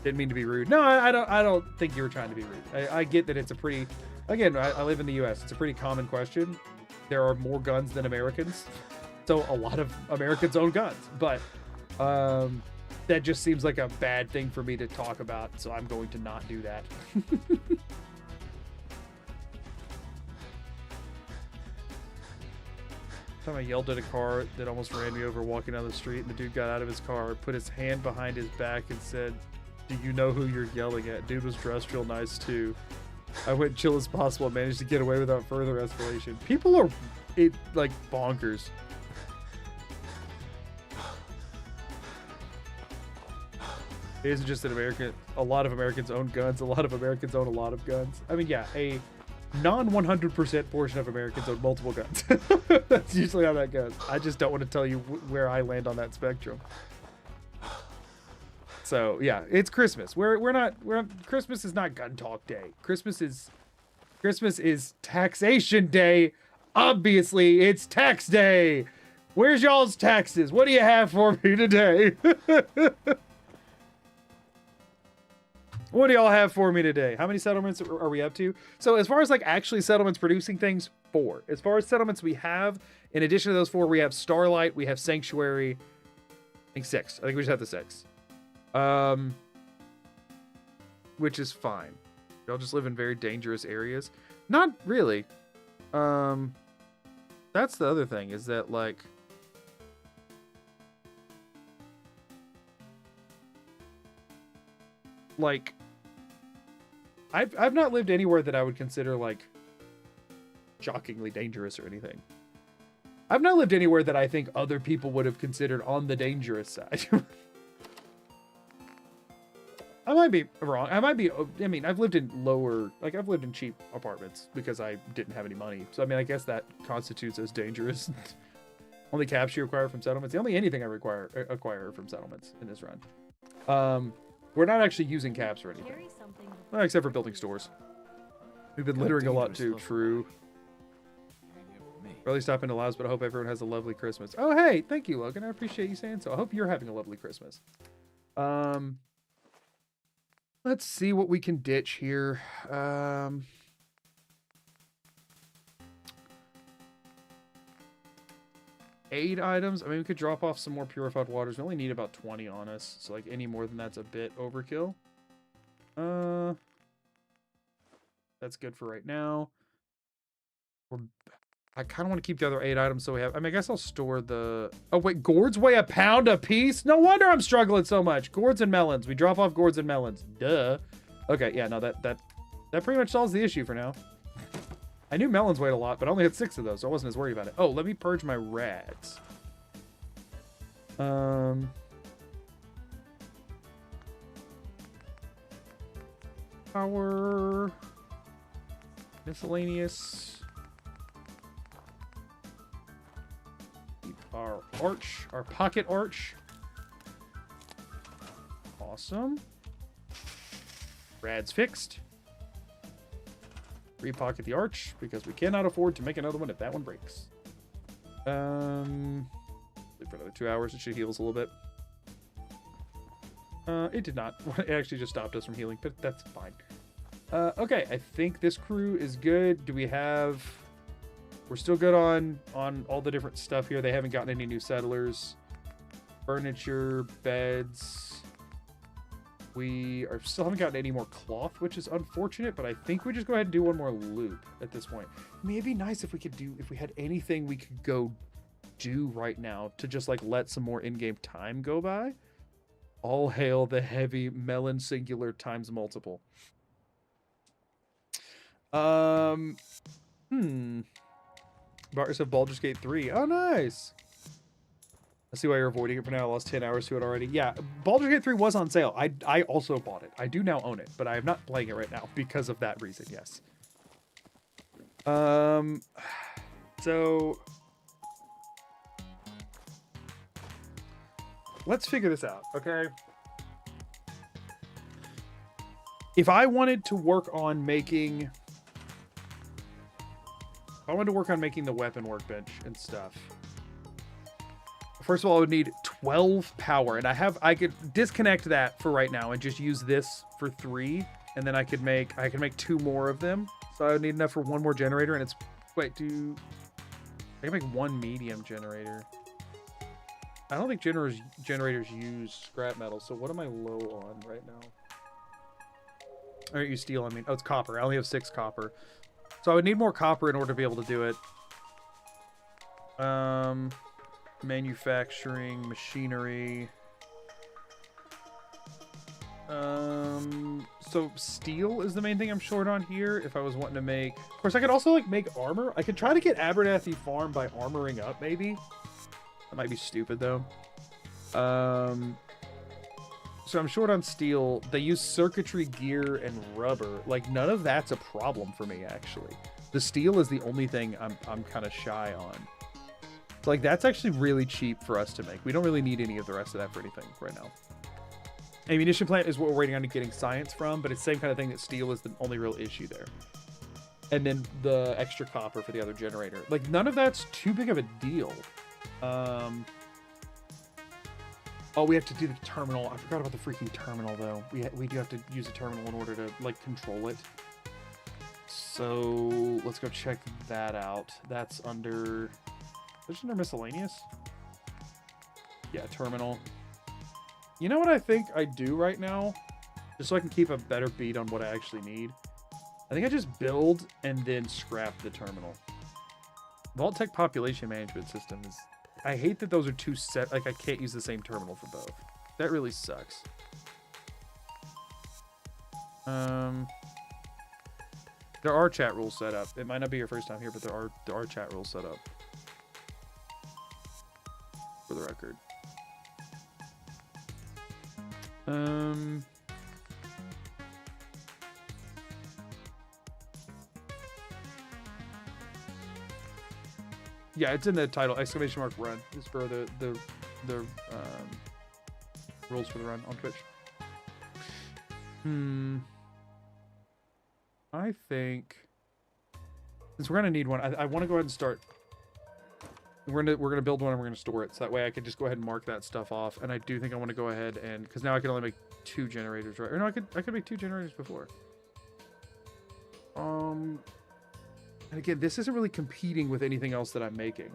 Didn't mean to be rude. No, I don't think you were trying to be rude. I get that it's a pretty. Again, I live in the U.S. It's a pretty common question. There are more guns than Americans. So a lot of Americans own guns, but that just seems like a bad thing for me to talk about, so I'm going to not do that. Time I yelled at a car that almost ran me over walking down the street, and the dude got out of his car, put his hand behind his back, and said, "Do you know who you're yelling at?" Dude was dressed real nice too. I went chill as possible and managed to get away without further escalation. People are like bonkers. It isn't just that a lot of Americans own guns. A lot of Americans own a lot of guns. I mean, yeah, a non 100% portion of Americans own multiple guns. That's usually how that goes. I just don't want to tell you where I land on that spectrum. So yeah, it's Christmas. Christmas is not gun talk day. Christmas is taxation day. Obviously, it's tax day. Where's y'all's taxes? What do you have for me today? What do y'all have for me today? How many settlements are we up to? So as far as like actually settlements producing things, 4. As far as settlements we have, in addition to those 4, we have Starlight, we have Sanctuary. I think 6. I think we just have the 6. Which is fine. Y'all just live in very dangerous areas. Not really. That's the other thing, is that like I've not lived anywhere that I would consider like shockingly dangerous or anything. I've not lived anywhere that I think other people would have considered on the dangerous side. I might be wrong. I mean, I've lived in I've lived in cheap apartments because I didn't have any money. So, I mean, I guess that constitutes as dangerous. Only caps you acquire from settlements. The only anything I acquire from settlements in this run. We're not actually using caps or anything. Well, except for building stores. We've been littering a lot too. True. Really stop into lives, but I hope everyone has a lovely Christmas. Oh, hey, thank you, Logan. I appreciate you saying so. I hope you're having a lovely Christmas. Let's see what we can ditch here. Aid items. I mean, we could drop off some more purified waters. We only need about 20 on us, so like any more than that's a bit overkill. That's good for right now. I kind of want to keep the other 8 items so we have. I mean, I guess I'll store the. Oh wait, gourds weigh a pound a piece. No wonder I'm struggling so much. Gourds and melons. We drop off gourds and melons. Duh. Okay, yeah, no, that pretty much solves the issue for now. I knew melons weighed a lot, but I only had 6 of those, so I wasn't as worried about it. Oh, let me purge my rags. Power. Miscellaneous. Keep our arch, our pocket arch. Awesome. Rad's fixed. Repocket the arch because we cannot afford to make another one if that one breaks. Leave for another 2 hours. It should heal us a little bit. It did not. It actually just stopped us from healing, but that's fine. Okay, I think this crew is good. Do we have... We're still good on all the different stuff here. They haven't gotten any new settlers. Furniture, beds. We still haven't gotten any more cloth, which is unfortunate, but I think we just go ahead and do one more loop at this point. I mean, it'd be nice if we had anything we could go do right now to just like let some more in-game time go by. All hail the heavy melon singular times multiple. Bought yourself Baldur's Gate 3. Oh, nice. I see why you're avoiding it for now. I lost 10 hours to it already. Yeah, Baldur's Gate 3 was on sale. I also bought it. I do now own it, but I am not playing it right now because of that reason, yes. So let's figure this out, okay? If I wanted to work on making... I wanted to work on making the weapon workbench and stuff. First of all, I would need 12 power, and I could disconnect that for right now and just use this for 3, and then I can make 2 more of them. So I would need enough for 1 more generator, and it's I can make 1 medium generator. I don't think generators use scrap metal, so what am I low on right now? Or use steel, I mean. Oh, it's copper. I only have 6 copper. So I would need more copper in order to be able to do it. Manufacturing, machinery. So steel is the main thing I'm short on here. If I was wanting to make, of course, I could also like make armor. I could try to get Abernathy Farm by armoring up, maybe. That might be stupid though. So I'm short on steel. They use circuitry, gear, and rubber. Like none of that's a problem for me actually. The steel is the only thing I'm kind of shy on. So like that's actually really cheap for us to make. We don't really need any of the rest of that for anything right now. Ammunition plant is what we're waiting on to getting science from, but it's the same kind of thing that steel is the only real issue there. And then the extra copper for the other generator. Like, none of that's too big of a deal. Oh, we have to do the terminal. I forgot about the freaking terminal, though. We do have to use a terminal in order to, like, control it. So, let's go check that out. That's under... Is it under miscellaneous? Yeah, terminal. You know what I think I do right now? Just so I can keep a better beat on what I actually need. I think I just build and then scrap the terminal. Vault-Tec population management system is... I hate that those are two set... Like, I can't use the same terminal for both. That really sucks. There are chat rules set up. It might not be your first time here, but there are chat rules set up. For the record. Yeah, it's in the title. Exclamation mark run is for the rules for the run on Twitch. I think since we're gonna need one, I want to go ahead and start. We're gonna build one and we're gonna store it, so that way I can just go ahead and mark that stuff off. And I do think I want to go ahead and because now I can only make 2 generators, right? Or no, I could make 2 generators before. And again, this isn't really competing with anything else that I'm making.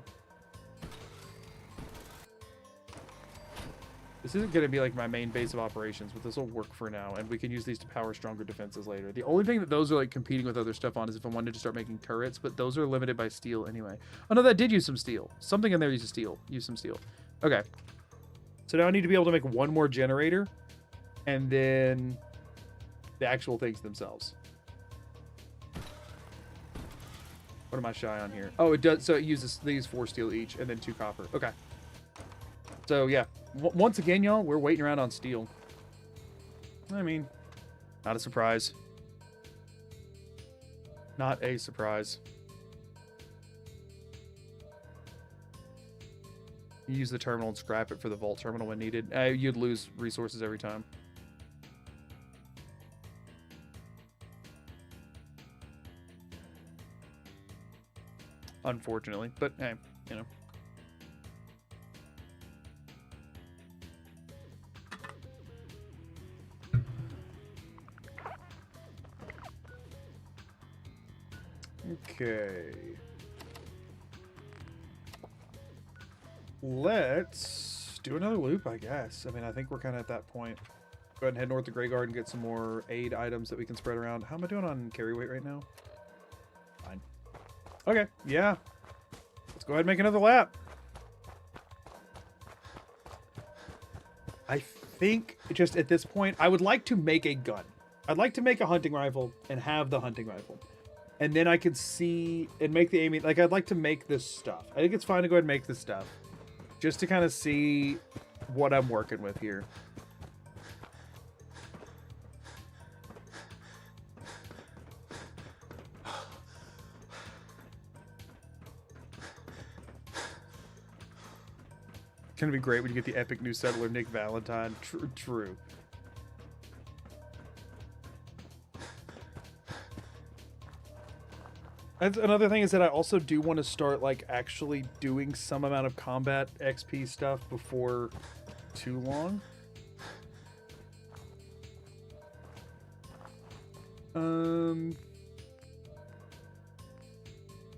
This isn't going to be like my main base of operations, but this will work for now, and we can use these to power stronger defenses later. The only thing that those are like competing with other stuff on is if I wanted to start making turrets, but those are limited by steel anyway. Oh no, that did use some steel. Something in there uses steel. Use some steel. Okay. So now I need to be able to make 1 more generator, and then the actual things themselves. What am I shy on here? Oh, it does. So it uses these 4 steel each and then 2 copper. Okay. So yeah, once again, y'all, we're waiting around on steel. I mean, not a surprise. Not a surprise. You use the terminal and scrap it for the vault terminal when needed. You'd lose resources every time. Unfortunately, but hey, you know. Okay. Let's do another loop, I guess. I mean, I think we're kind of at that point. Go ahead and head north to Grey Garden, get some more aid items that we can spread around. How am I doing on carry weight right now? Fine. Okay, yeah. Let's go ahead and make another lap. I think just at this point, I would like to make a gun. I'd like to make a hunting rifle and have the hunting rifle. And then I could see and make the aiming. Like, I'd like to make this stuff. I think it's fine to go ahead and make this stuff. Just to kind of see what I'm working with here. It's gonna be great when you get the epic new settler Nick Valentine. True. And another thing is that I also do want to start like actually doing some amount of combat XP stuff before too long.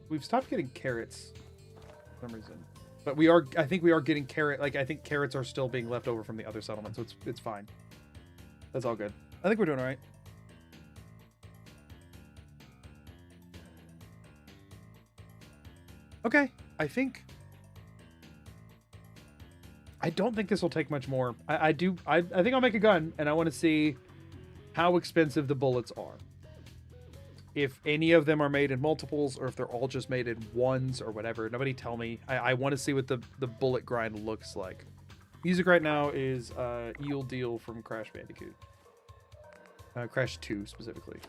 We've stopped getting carrots for some reason. But we are, I think we are getting carrot. Like, I think carrots are still being left over from the other settlement, so it's fine. That's all good. I think we're doing all right. Okay, I think. I don't think this will take much more. I think I'll make a gun, and I want to see how expensive the bullets are. If any of them are made in multiples, or if they're all just made in ones, or whatever. Nobody tell me. I want to see what the bullet grind looks like. Music right now is Eel Deal from Crash Bandicoot. Crash 2, specifically.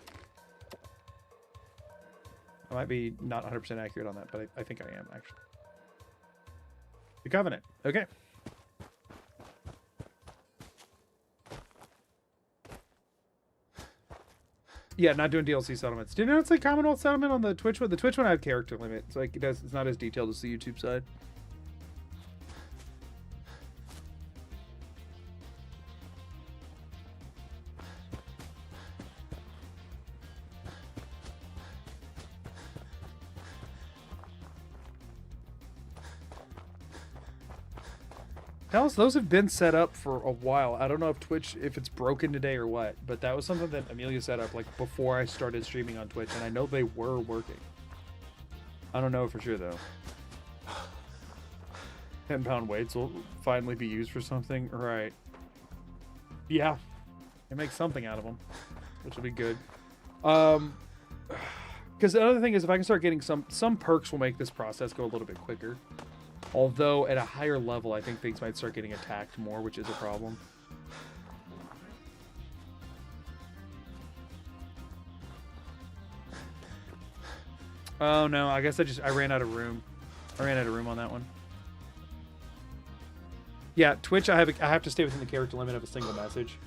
I might be not 100% accurate on that, but I think I am, actually. The Covenant. Okay. Yeah, not doing DLC settlements. Did it say Commonwealth settlement on the Twitch one? The Twitch one I have character limit, so like it's not as detailed as the YouTube side. Those have been set up for a while. I don't know if Twitch, if it's broken today or what, but that was something that Amelia set up like before I started streaming on Twitch, and I know they were working. I don't know for sure though. 10-pound weights will finally be used for something, right? Yeah, it makes something out of them, which will be good. Because the other thing is, if I can start getting some perks, will make this process go a little bit quicker. Although, at a higher level, I think things might start getting attacked more, which is a problem. Oh, no. I guess I ran out of room. I ran out of room on that one. Yeah, Twitch, I have to stay within the character limit of a single message.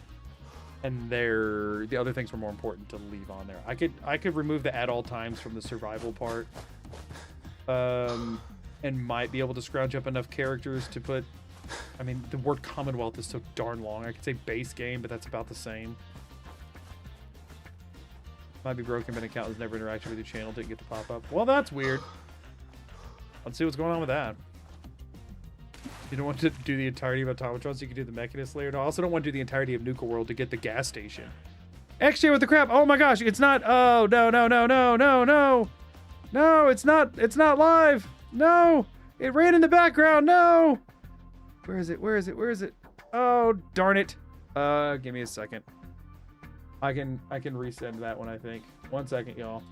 And the other things were more important to leave on there. I could remove the at all times from the survival part. And might be able to scrounge up enough characters to put... I mean, the word Commonwealth is so darn long. I could say base game, but that's about the same. Might be broken, but an account has never interacted with your channel. Didn't get to pop up. Well, that's weird. Let's see what's going on with that. You don't want to do the entirety of Automatron so you can do the Mechanist layer. No, I also don't want to do the entirety of Nuka World to get the gas station. XJ with the crap. Oh my gosh, it's not... Oh, no, no, no, no, no, no. No, it's not live. No, it ran in the background. No, where is it? Where is it? Where is it? Oh, darn it. Give me a second. I can resend that one, I think. 1 second, y'all.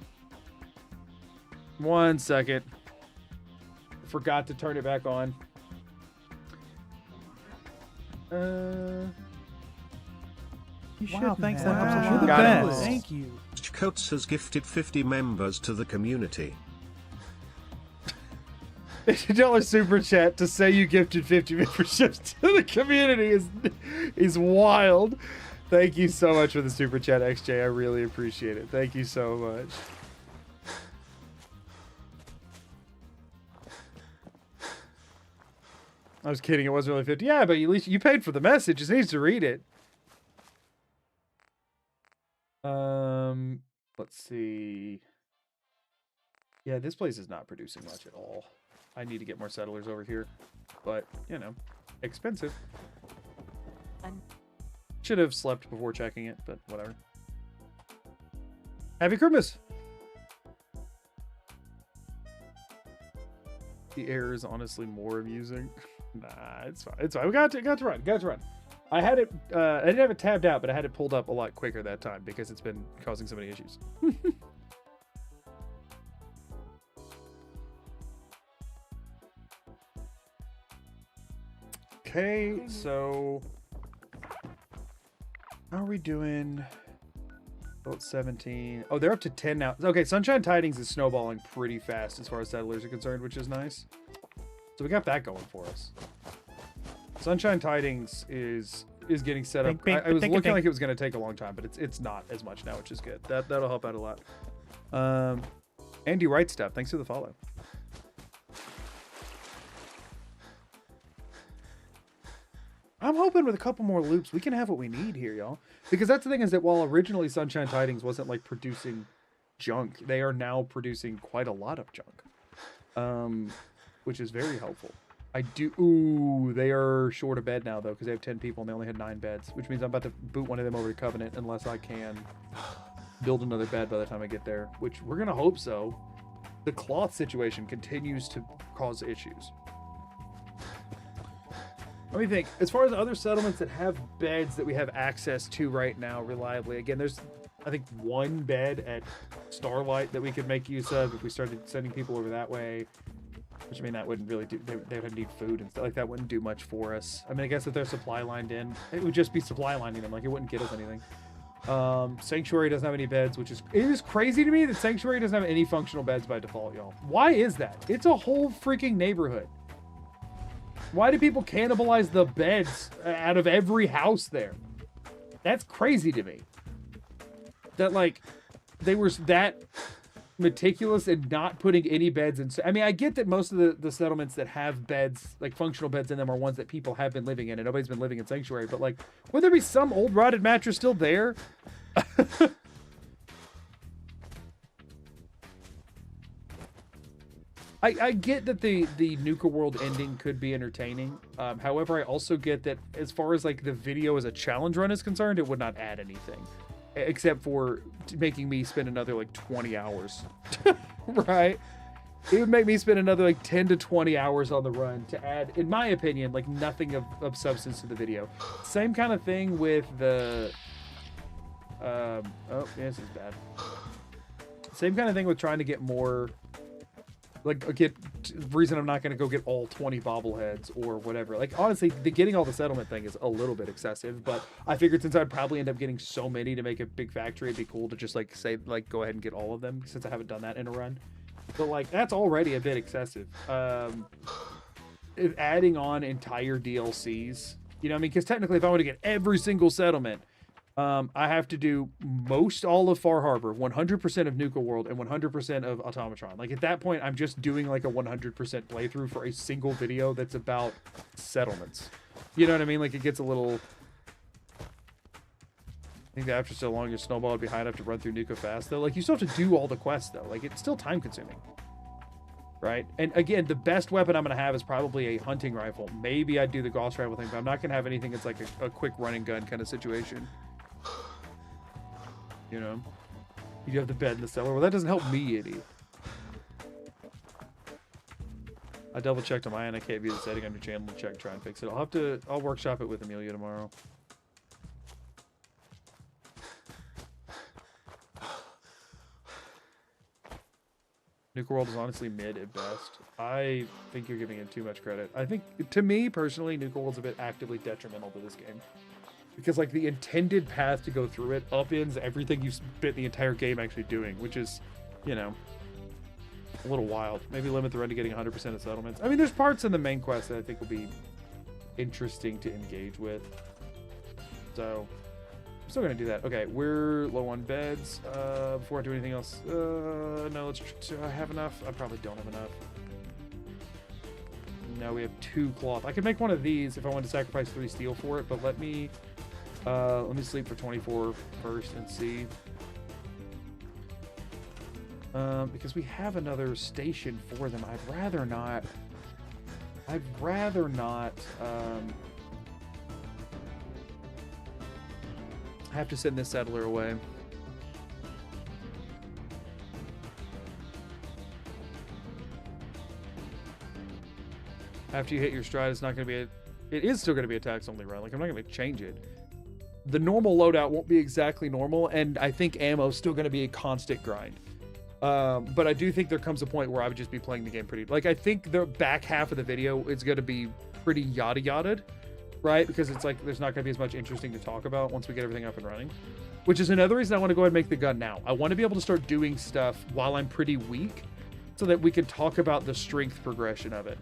1 second. Forgot to turn it back on. Wow, thanks. Wow. That helps. You're the Got it. best. Thank you. Coates has gifted 50 members to the community. $50 super chat to say you gifted 50 memberships to the community is wild. Thank you so much for the super chat, XJ. I really appreciate it. Thank you so much. I was kidding. It wasn't really 50. Yeah, but at least you paid for the message. It needs to read it. Let's see. Yeah, this place is not producing much at all. I need to get more settlers over here, but you know, expensive. Should have slept before checking it, but whatever. Happy Christmas. The error is honestly more amusing. Nah, it's fine. It's fine. We got to run. I had it. I didn't have it tabbed out, but I had it pulled up a lot quicker that time because it's been causing so many issues. Okay, so how are we doing? Vote 17. Oh, they're up to 10 now. Okay, Sunshine Tidings is snowballing pretty fast as far as settlers are concerned, which is nice. So we got that going for us. Sunshine Tidings is getting set up. I was looking like it was going to take a long time, but it's not as much now, which is good. That'll help out a lot. Andy Wright Step, thanks for the follow. I'm hoping with a couple more loops, we can have what we need here, y'all. Because that's the thing is that while originally Sunshine Tidings wasn't like producing junk, they are now producing quite a lot of junk. Which is very helpful. I do. Ooh, they are short a bed now, though, because they have 10 people and they only had 9 beds, which means I'm about to boot one of them over to Covenant unless I can build another bed by the time I get there, which we're going to hope so. The cloth situation continues to cause issues. Let me think. As far as other settlements that have beds that we have access to right now reliably, again, there's, I think, 1 bed at Starlight that we could make use of if we started sending people over that way. Which, I mean, that wouldn't really do, they would need food and stuff like that. Wouldn't do much for us. I mean, I guess if they're supply lined in, it would just be supply lining them. Like, it wouldn't get us anything. Sanctuary doesn't have any beds, which is, it is crazy to me that Sanctuary doesn't have any functional beds by default, y'all. Why is that? It's a whole freaking neighborhood. Why do people cannibalize the beds out of every house there? That's crazy to me. That, like, they were that meticulous in not putting any beds in. I mean, I get that most of the settlements that have beds, like functional beds in them, are ones that people have been living in and nobody's been living in Sanctuary, but like, would there be some old rotted mattress still there? I get that the Nuka World ending could be entertaining. However, I also get that as far as like the video as a challenge run is concerned, it would not add anything. Except for making me spend another like 20 hours, right? It would make me spend another like 10 to 20 hours on the run to add, in my opinion, like nothing of substance to the video. Same kind of thing with the, oh, yeah, this is bad. Same kind of thing with trying to get more, like, reason I'm not going to go get all 20 bobbleheads or whatever. Like, honestly, the getting all the settlement thing is a little bit excessive, but I figured since I'd probably end up getting so many to make a big factory, it'd be cool to just, like, say, like, go ahead and get all of them, since I haven't done that in a run. But, like, that's already a bit excessive. Adding on entire DLCs, you know what I mean? Because technically, if I want to get every single settlement, I have to do all of Far Harbor, 100% of Nuka World, and 100% of Automatron. Like, at that point, I'm just doing, like, a 100% playthrough for a single video that's about settlements. You know what I mean? Like, it gets a little... I think that after so long, your snowball would be high enough to run through Nuka fast, though. Like, you still have to do all the quests, though. Like, it's still time-consuming. Right? And, again, the best weapon I'm going to have is probably a hunting rifle. Maybe I'd do the Gauss rifle thing, but I'm not going to have anything that's, like, a quick running gun kind of situation. You know, you have the bed in the cellar. Well, that doesn't help me any. I double checked on my end. I can't view the setting on your channel to try and fix it. I'll workshop it with Amelia tomorrow. Nuka World is honestly mid at best. I think you're giving it too much credit. I think, to me personally, Nuka World's a bit actively detrimental to this game. Because, like, the intended path to go through it upends everything you spent the entire game actually doing, which is, you know, a little wild. Maybe limit the run to getting 100% of settlements. I mean, there's parts in the main quest that I think will be interesting to engage with. So, I'm still going to do that. Okay, we're low on beds. Before I do anything else, no, do I have enough? I probably don't have enough. No, we have 2 cloth. I could make one of these if I wanted to sacrifice 3 steel for it, but let me sleep for 24 first and see. Because we have another station for them. I'd rather not have to send this settler away. After you hit your stride, it's not going to be it is still going to be a tax only run. Like, I'm not going to change it. The normal loadout won't be exactly normal, and I think ammo's still going to be a constant grind. But I do think there comes a point where I would just be playing the game pretty... Like, I think the back half of the video is going to be pretty yada-yada'd, right? Because it's like, there's not going to be as much interesting to talk about once we get everything up and running. Which is another reason I want to go ahead and make the gun now. I want to be able to start doing stuff while I'm pretty weak, so that we can talk about the strength progression of it.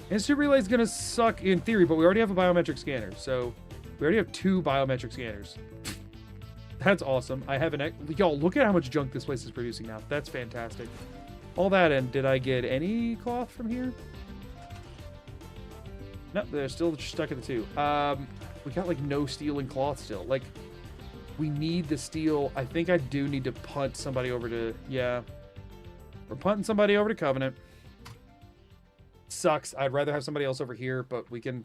Instant relay is going to suck in theory, but we already have a biometric scanner, so... We already have 2 biometric scanners. That's awesome. I have an... Y'all, look at how much junk this place is producing now. That's fantastic. All that, and did I get any cloth from here? Nope, they're still stuck at the 2. We got, like, no steel and cloth still. Like, we need the steel. I think I do need to punt somebody over to... Yeah. We're punting somebody over to Covenant. Sucks. I'd rather have somebody else over here, but we can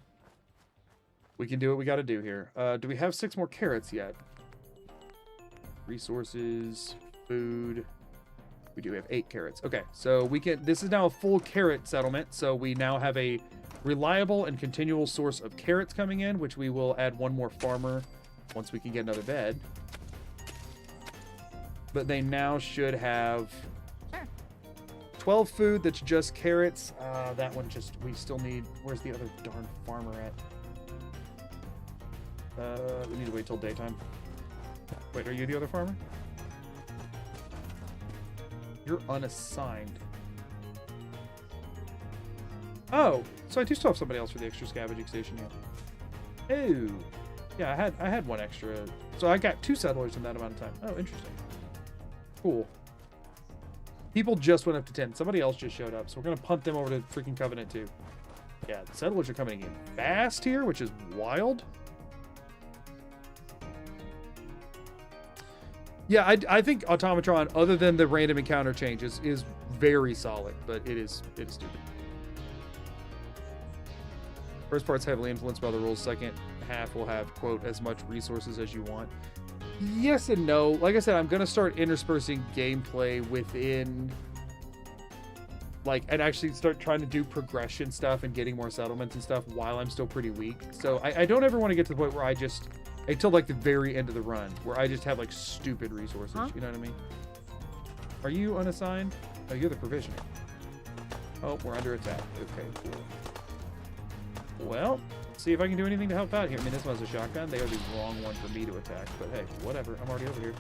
do what we got to do here. Do we have 6 more carrots yet? Resources, food. We do have 8 carrots. Okay, so we can. This is now a full carrot settlement. So we now have a reliable and continual source of carrots coming in, which we will add 1 more farmer once we can get another bed. But they now should have 12 food that's just carrots. That one just, we still need, where's the other darn farmer at? We need to wait till daytime. Wait, are you the other farmer? You're unassigned. Oh, so I do still have somebody else for the extra scavenging station yet. Oh, yeah, I had 1 extra. So I got 2 settlers in that amount of time. Oh, interesting. Cool. People just went up to 10. Somebody else just showed up, so we're gonna punt them over to freaking Covenant too. Yeah, the settlers are coming in fast here, which is wild. Yeah, I think Automatron, other than the random encounter changes, is very solid, but it is stupid. First part's heavily influenced by the rules. Second half will have, quote, as much resources as you want. Yes and no. Like I said, I'm going to start interspersing gameplay within, like, and actually start trying to do progression stuff and getting more settlements and stuff while I'm still pretty weak. So I don't ever want to get to the point where I just, until like the very end of the run, where I just have like stupid resources. Huh? You know what I mean? Are you unassigned? Oh, you're the provisioner. Oh, we're under attack. Okay, cool. Well, see if I can do anything to help out here. I mean, this one's a shotgun. They are the wrong one for me to attack, but hey, whatever. I'm already over here.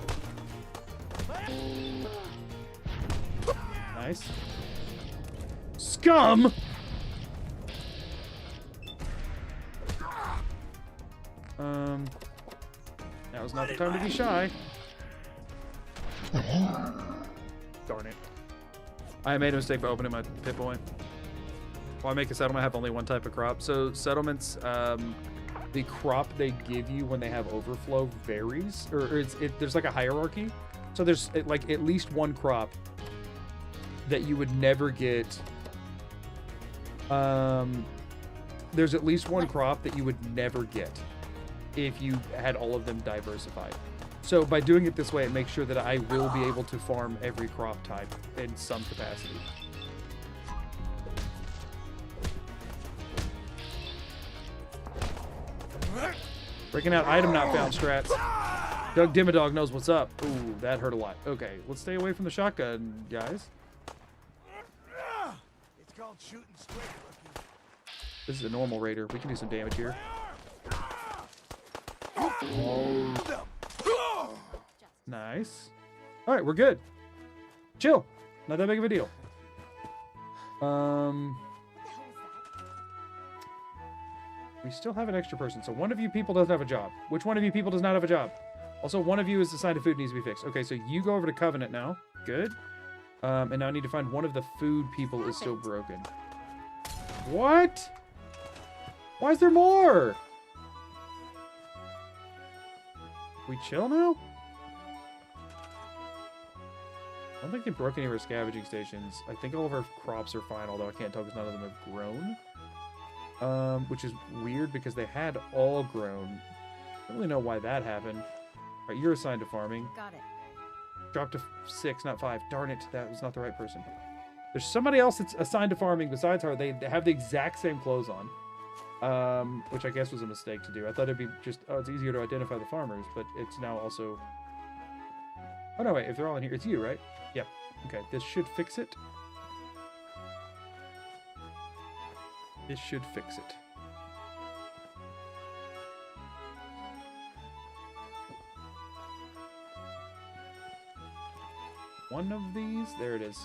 Nice. Scum! Now is not the time to be shy. Darn it. I made a mistake by opening my Pip-Boy. While I make a settlement, I have only 1 type of crop. So settlements, the crop they give you when they have overflow varies, or there's like a hierarchy. So there's like at least 1 crop that you would never get. There's at least 1 crop that you would never get if you had all of them diversified. So by doing it this way, it makes sure that I will be able to farm every crop type in some capacity. Breaking out item not found strats. Doug Dimmadog knows what's up. Ooh, that hurt a lot. Okay, let's stay away from the shotgun, guys. It's called shooting straight, Rookie. This is a normal raider. We can do some damage here. Nice. All right, we're good. Chill. Not that big of a deal. We still have an extra person. So one of you people doesn't have a job. Which one of you people does not have a job? Also, one of you is assigned to food needs to be fixed. Okay, so you go over to Covenant now. Good. And now I need to find one of the food people is still broken. What? Why is there more? We chill now? I don't think they broke any of our scavenging stations. I think all of our crops are fine, although I can't tell because none of them have grown. Which is weird because they had all grown. I don't really know why that happened. All right, you're assigned to farming. Got it. Dropped to 6, not 5. Darn it, that was not the right person. There's somebody else that's assigned to farming besides her. They have the exact same clothes on, which I guess was a mistake to do. I thought it'd be just, oh, it's easier to identify the farmers, but it's now also... Oh, no, wait, if they're all in here, it's you, right? Yeah. Okay, this should fix it. This should fix it. One of these, there it is.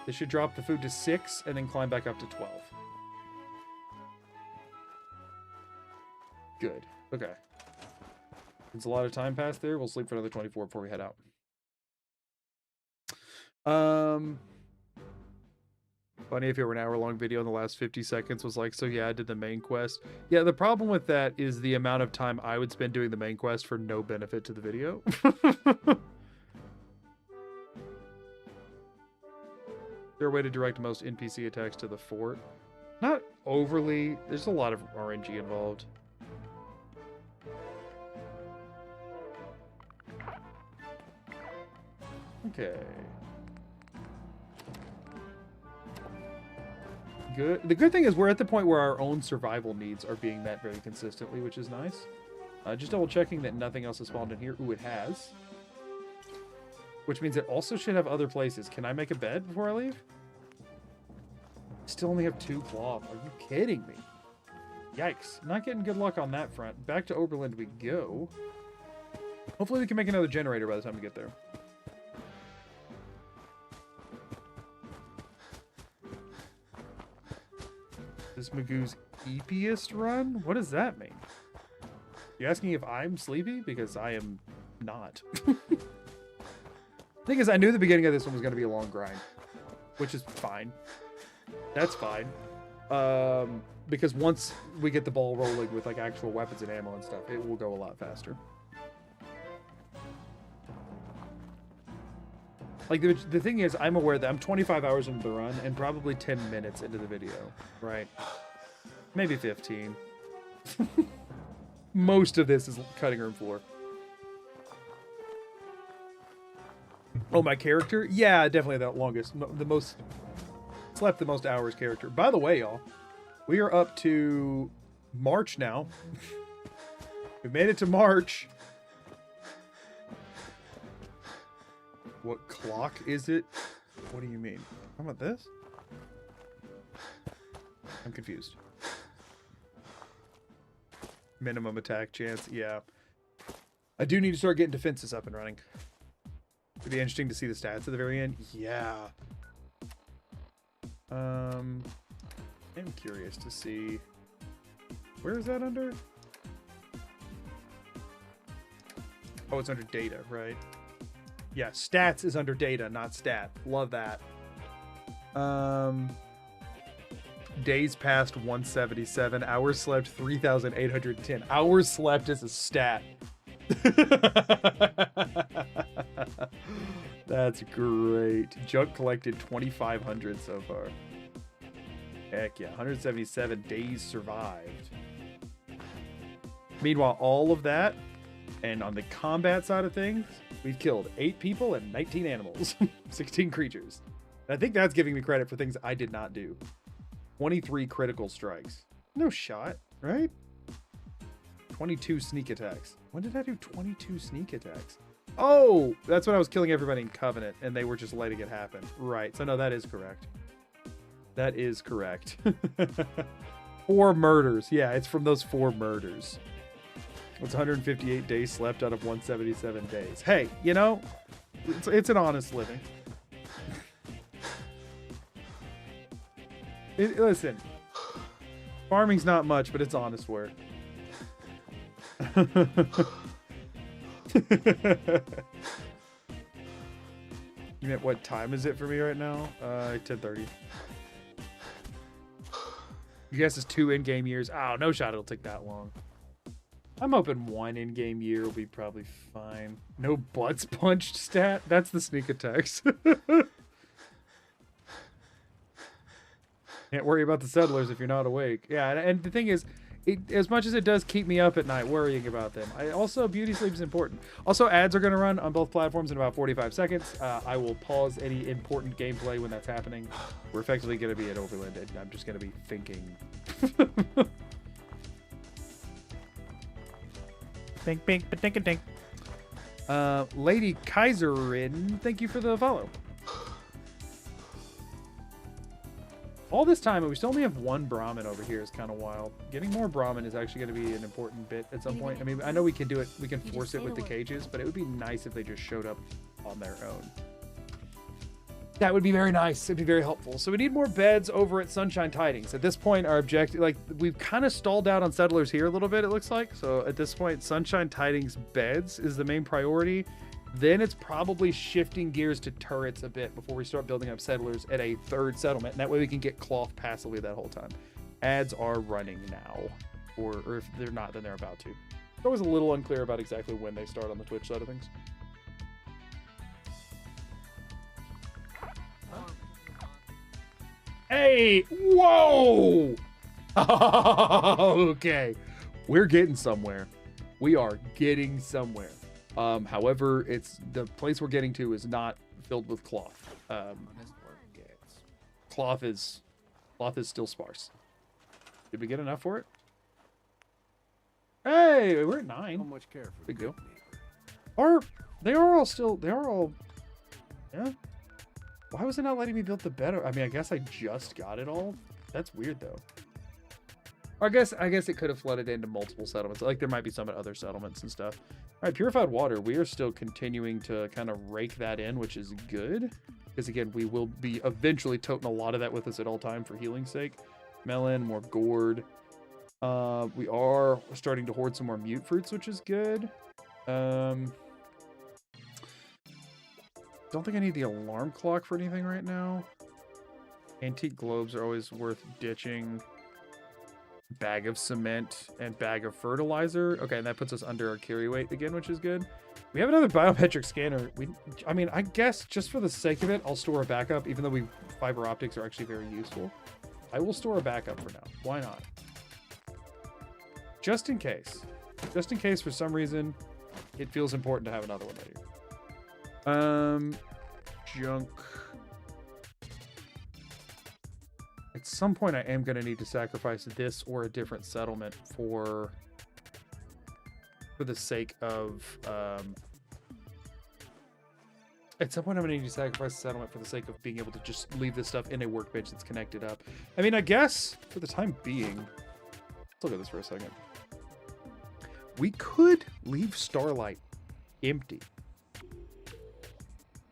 This should drop the food to 6 and then climb back up to 12. Good. Okay. Since a lot of time passed there, we'll sleep for another 24 before we head out. Funny if it were an hour-long video and the last 50 seconds was like, so yeah, I did the main quest. Yeah, the problem with that is the amount of time I would spend doing the main quest for no benefit to the video. Is there a way to direct most NPC attacks to the fort? Not overly. There's a lot of RNG involved. Okay. Good. The good thing is we're at the point where our own survival needs are being met very consistently, which is nice. Just double checking that nothing else has spawned in here. Ooh, it has. Which means it also should have other places. Can I make a bed before I leave? Still only have 2 cloth. Are you kidding me? Yikes. Not getting good luck on that front. Back to Oberlin we go. Hopefully we can make another generator by the time we get there. This Magoo's eepiest run? What does that mean? You asking if I'm sleepy? Because I am not. Thing is, I knew the beginning of this one was going to be a long grind, which is fine. That's fine. Because once we get the ball rolling with like actual weapons and ammo and stuff, it will go a lot faster. Like the thing is, I'm aware that I'm 25 hours into the run and probably 10 minutes into the video, right? Maybe 15. Most of this is cutting room floor. Oh, my character? Yeah, definitely the longest, the most, slept the most hours character. By the way, y'all, we are up to March now. We've made it to March. What clock is it? What do you mean? How about this? I'm confused. Minimum attack chance, yeah. I do need to start getting defenses up and running. It'd be interesting to see the stats at the very end. Yeah. I'm curious to see. Where is that under? Oh, it's under data, right? Yeah, stats is under data, not stat. Love that. Days passed 177. Hours slept 3,810. Hours slept is a stat. That's great. Junk collected 2,500 so far. Heck yeah, 177 days survived. Meanwhile, all of that, and on the combat side of things, we've killed 8 people and 19 animals. 16 creatures. And I think that's giving me credit for things I did not do. 23 critical strikes. No shot, right? 22 sneak attacks. When did I do 22 sneak attacks? Oh, that's when I was killing everybody in Covenant and they were just letting it happen. Right, so no, that is correct. That is correct. 4 murders. Yeah, it's from those 4 murders. It's 158 days slept out of 177 days. Hey, you know, it's an honest living. Listen, farming's not much, but it's honest work. You meant what time is it for me right now? 10:30. You guess it's 2 in-game years. Oh, no shot it'll take that long. I'm hoping 1 in-game year will be probably fine. No butts punched stat? That's the sneak attacks. Can't worry about the settlers if you're not awake. Yeah, and the thing is, as much as it does keep me up at night worrying about them, beauty sleep is important. Also, ads are going to run on both platforms in about 45 seconds. I will pause any important gameplay when that's happening. We're effectively going to be at Overland, and I'm just going to be thinking. Bink, bink, ba dink, a dink. Lady Kaiserin, thank you for the follow. All this time, and we still only have 1 Brahmin over here is kind of wild. Getting more Brahmin is actually going to be an important bit at some point. I mean, I know we can do it. We can force it with the cages, but it would be nice if they just showed up on their own. That would be very nice. It'd be very helpful. So we need more beds over at Sunshine Tidings. At this point, our objective, like, we've kind of stalled out on settlers here a little bit, it looks like. So at this point, Sunshine Tidings beds is the main priority. Then it's probably shifting gears to turrets a bit before we start building up settlers at a 3rd settlement. And that way we can get cloth passively that whole time. Ads are running now. Or if they're not, then they're about to. It's always a little unclear about exactly when they start on the Twitch side of things. Hey, whoa! Okay, we're getting somewhere. We are getting somewhere. However, it's the place we're getting to is not filled with cloth. Cloth is still sparse. Did we get enough for it? Hey, we're at 9. So much care for Big good deal. neighbor. They are all, yeah. Why was it not letting me build the better? I mean, I guess I just got it all. That's weird though. Or I guess it could have flooded into multiple settlements. Like there might be some at other settlements and stuff. All right, purified water. We are still continuing to kind of rake that in, which is good. Because again, we will be eventually toting a lot of that with us at all time for healing's sake. Melon, more gourd. We are starting to hoard some more mute fruits, which is good. Don't think I need the alarm clock for anything right now. Antique globes are always worth ditching. Bag of cement and bag of fertilizer. Okay, and that puts us under our carry weight again, which is good. We have another biometric scanner. I mean, I guess just for the sake of it, I'll store a backup, even though fiber optics are actually very useful. I will store a backup for now. Why not? Just in case. Just in case for some reason it feels important to have another one later. Junk. At some point I am going to need to sacrifice this or a different settlement for the sake of, at some point I'm going to need to sacrifice the settlement for the sake of being able to just leave this stuff in a workbench that's connected up. I mean, I guess for the time being, let's look at this for a second. We could leave Starlight empty.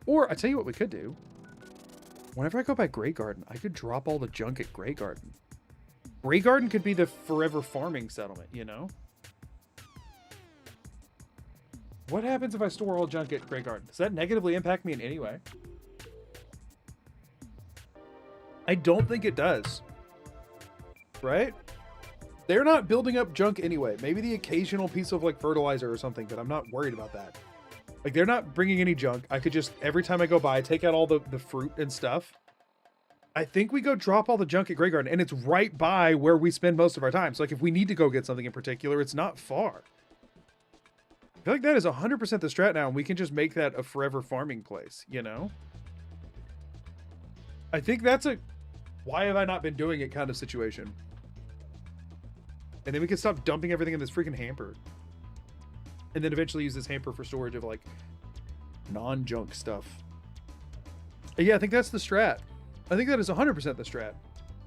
Or, I tell you what we could do. Whenever I go by Grey Garden, I could drop all the junk at Grey Garden. Grey Garden could be the forever farming settlement, you know? What happens if I store all junk at Grey Garden? Does that negatively impact me in any way? I don't think it does. Right? They're not building up junk anyway. Maybe the occasional piece of like fertilizer or something, but I'm not worried about that. Like, they're not bringing any junk. I could just, every time I go by, take out all the fruit and stuff. I think we go drop all the junk at Grey Garden, and it's right by where we spend most of our time. So, like, if we need to go get something in particular, it's not far. I feel like that is 100% the strat now, and we can just make that a forever farming place, you know? I think that's a why have I not been doing it kind of situation. And then we can stop dumping everything in this freaking hamper. And then eventually use this hamper for storage of like non-junk stuff. And yeah, I think that's the strat. I think that is 100% the strat.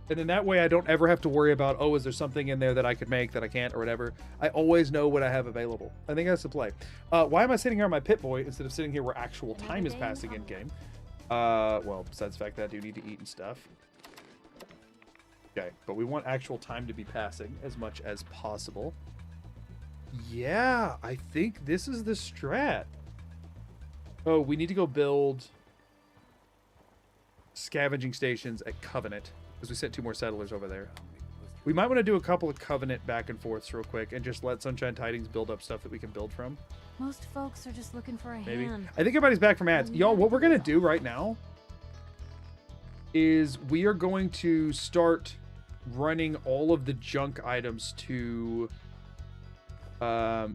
And then that way I don't ever have to worry about, oh, is there something in there that I could make that I can't or whatever. I always know what I have available. I think that's the play. Why am I sitting here on my Pip-Boy instead of sitting here where actual time is passing in game? Well, besides the fact that I do need to eat and stuff. Okay, but we want actual time to be passing as much as possible. Yeah, I think this is the strat. Oh, we need to go build scavenging stations at Covenant because we sent 2 more settlers over there. We might want to do a couple of Covenant back and forths real quick and just let Sunshine Tidings build up stuff that we can build from. Most folks are just looking for a Maybe. hand. I think everybody's back from ads. Y'all, what we're going to do right now is we are going to start running all of the junk items to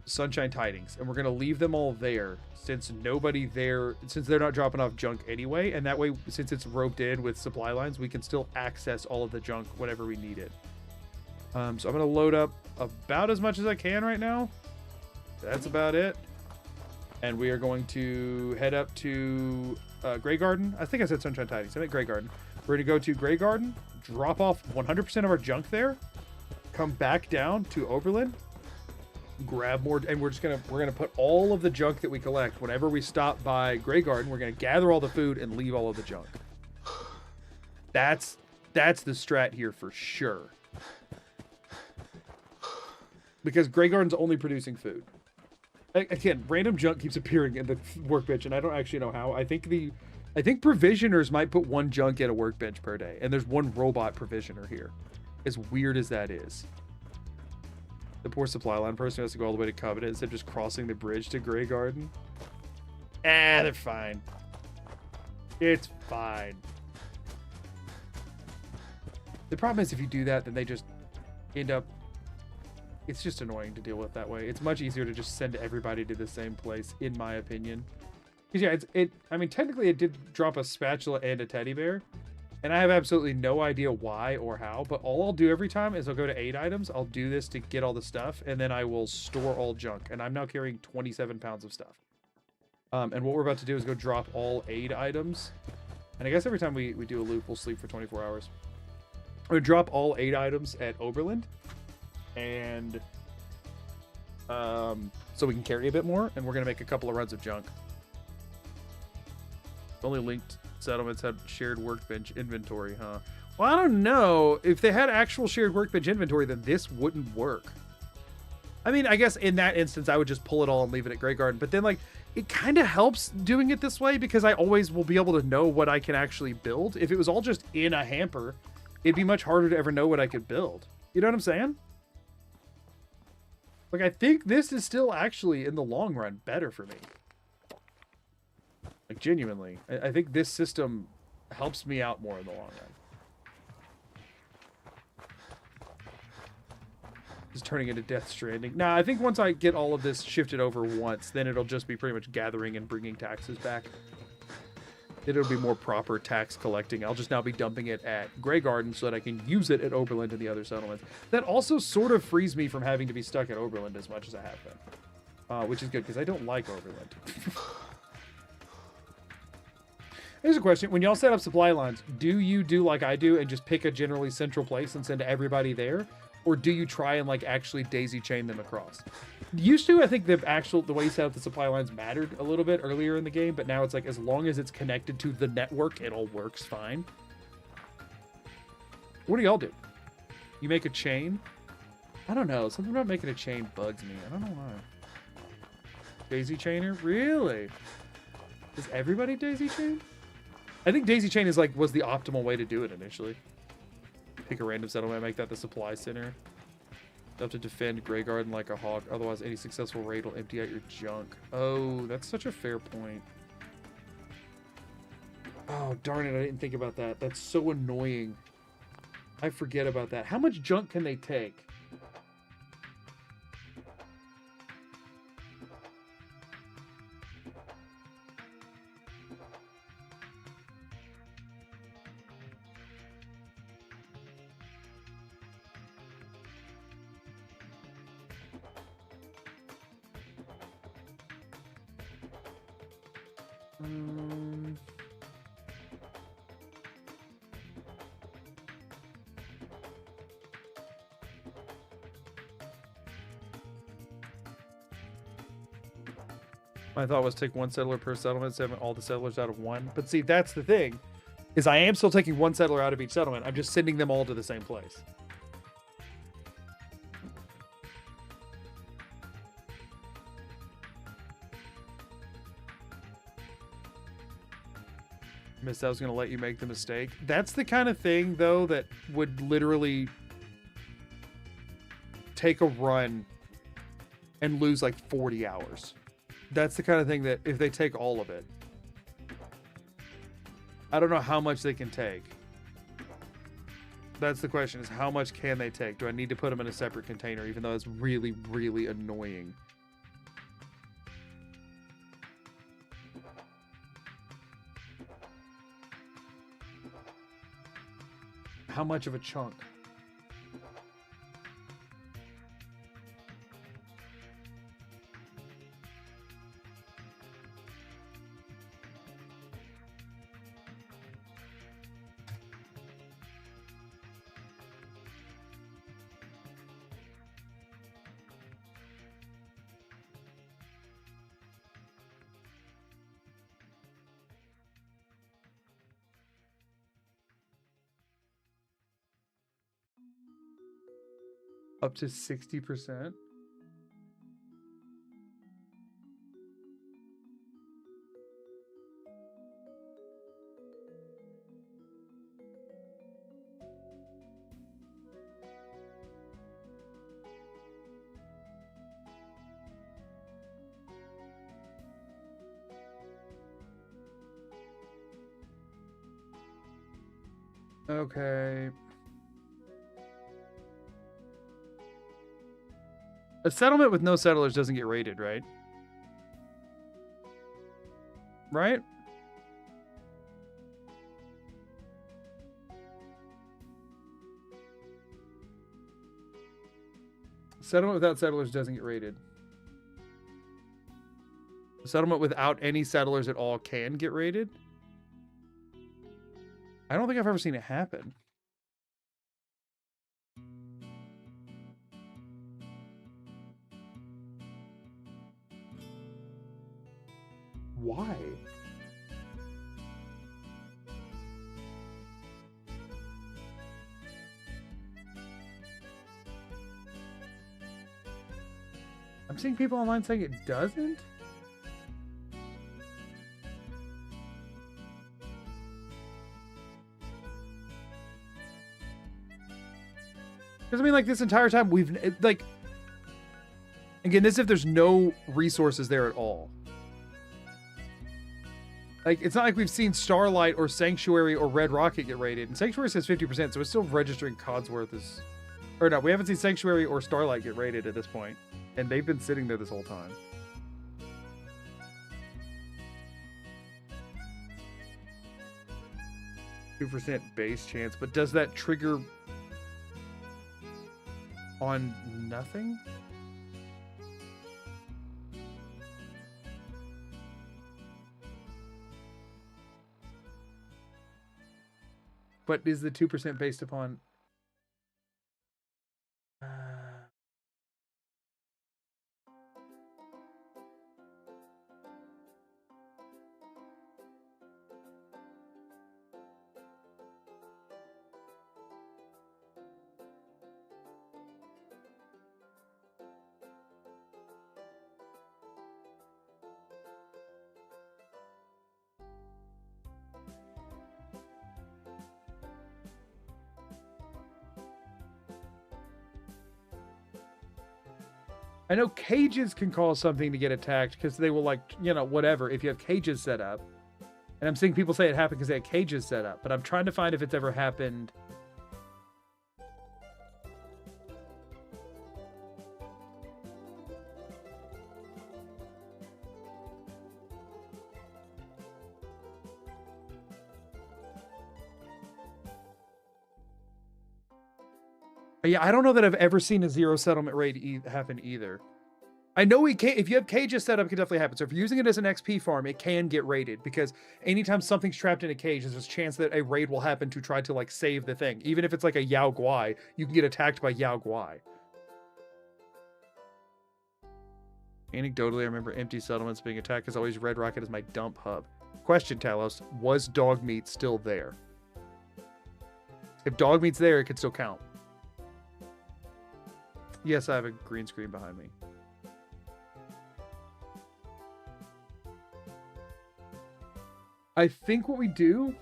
Sunshine Tidings, and we're gonna leave them all there since they're not dropping off junk anyway, and that way, since it's roped in with supply lines, we can still access all of the junk whenever we need it. So I'm gonna load up about as much as I can right now. That's about it, and we are going to head up to Grey Garden. I think I said Sunshine Tidings. I meant Grey Garden. We're gonna go to Grey Garden, drop off 100% of our junk there, come back down to Oberlin, grab more, and we're gonna put all of the junk that we collect whenever we stop by Grey Garden. We're gonna gather all the food and leave all of the junk. That's the strat here for sure. Because Grey Garden's only producing food. Again, random junk keeps appearing in the workbench, and I don't actually know how. I think provisioners might put 1 junk at a workbench per day, and there's 1 robot provisioner here. As weird as that is. The poor supply line person has to go all the way to Covenant instead of just crossing the bridge to Grey Garden. They're fine. It's fine. The problem is if you do that, then they just end up... It's just annoying to deal with that way. It's much easier to just send everybody to the same place, in my opinion. Because yeah, I mean, technically it did drop a spatula and a teddy bear. And I have absolutely no idea why or how, but all I'll do every time is I'll go to 8 items. I'll do this to get all the stuff, and then I will store all junk. And I'm now carrying 27 pounds of stuff. And what we're about to do is go drop all 8 items. And I guess every time we do a loop, we'll sleep for 24 hours. I'm going to drop all 8 items at Oberland. And so we can carry a bit more, and we're going to make a couple of runs of junk. Only linked settlements had shared workbench inventory, huh? Well, I don't know. If they had actual shared workbench inventory, then this wouldn't work. I mean, I guess in that instance, I would just pull it all and leave it at Grey Garden. But then, like, it kind of helps doing it this way because I always will be able to know what I can actually build. If it was all just in a hamper, it'd be much harder to ever know what I could build. You know what I'm saying? Like, I think this is still actually, in the long run, better for me. Like, genuinely. I think this system helps me out more in the long run. Just turning into Death Stranding. Nah, I think once I get all of this shifted over once, then it'll just be pretty much gathering and bringing taxes back. It'll be more proper tax collecting. I'll just now be dumping it at Grey Garden so that I can use it at Oberland and the other settlements. That also sort of frees me from having to be stuck at Oberland as much as I have been. Which is good, because I don't like Oberland. Here's a question. When y'all set up supply lines, do you do like I do and just pick a generally central place and send everybody there? Or do you try and like actually daisy chain them across? Used to, I think the way you set up the supply lines mattered a little bit earlier in the game, but now it's like as long as it's connected to the network, it all works fine. What do y'all do? You make a chain? I don't know. Something about making a chain bugs me. I don't know why. Daisy chainer? Really? Does everybody daisy chain? I think daisy chain is was the optimal way to do it initially. Pick a random settlement, make that the supply center. You have to defend Grey Garden like a hawk, otherwise any successful raid will empty out your junk. Oh, that's such a fair point. Oh, darn it, I didn't think about that. That's so annoying. I forget about that. How much junk can they take? My thought was take 1 settler per settlement, send all the settlers out of 1. But see, that's the thing, is I am still taking 1 settler out of each settlement. I'm just sending them all to the same place. Missed I was going to let you make the mistake. That's the kind of thing, though, that would literally take a run and lose like 40 hours. That's the kind of thing that if they take all of it, I don't know how much they can take. That's the question, is how much can they take? Do I need to put them in a separate container, even though it's really, really annoying? How much of a chunk? Up to 60%? Okay. A settlement with no settlers doesn't get raided, right? Right? Settlement without settlers doesn't get raided. A settlement without any settlers at all can get raided. I don't think I've ever seen it happen. Why? I'm seeing people online saying it doesn't. Because I mean, like, this entire time like, again, this is if there's no resources there at all. Like, it's not like we've seen Starlight or Sanctuary or Red Rocket get raided. And Sanctuary says 50%, so it's still registering Codsworth as... Or no, we haven't seen Sanctuary or Starlight get raided at this point. And they've been sitting there this whole time. %2 base chance, but does that trigger on nothing? But is the 2% based upon... I know cages can cause something to get attacked because they will, like, you know, whatever, if you have cages set up. And I'm seeing people say it happened because they had cages set up, but I'm trying to find if it's ever happened. Yeah, I don't know that I've ever seen a zero settlement raid happen either. I know we can, if you have cages set up, it can definitely happen. So if you're using it as an XP farm, it can get raided because anytime something's trapped in a cage, there's a chance that a raid will happen to try to, like, save the thing. Even if it's like a Yao Guai, you can get attacked by Yao Guai. Anecdotally, I remember empty settlements being attacked because I always Red Rocket as my dump hub. Question, Talos, was dog meat still there? If dog meat's there, it could still count. Yes, I have a green screen behind me. I think what we do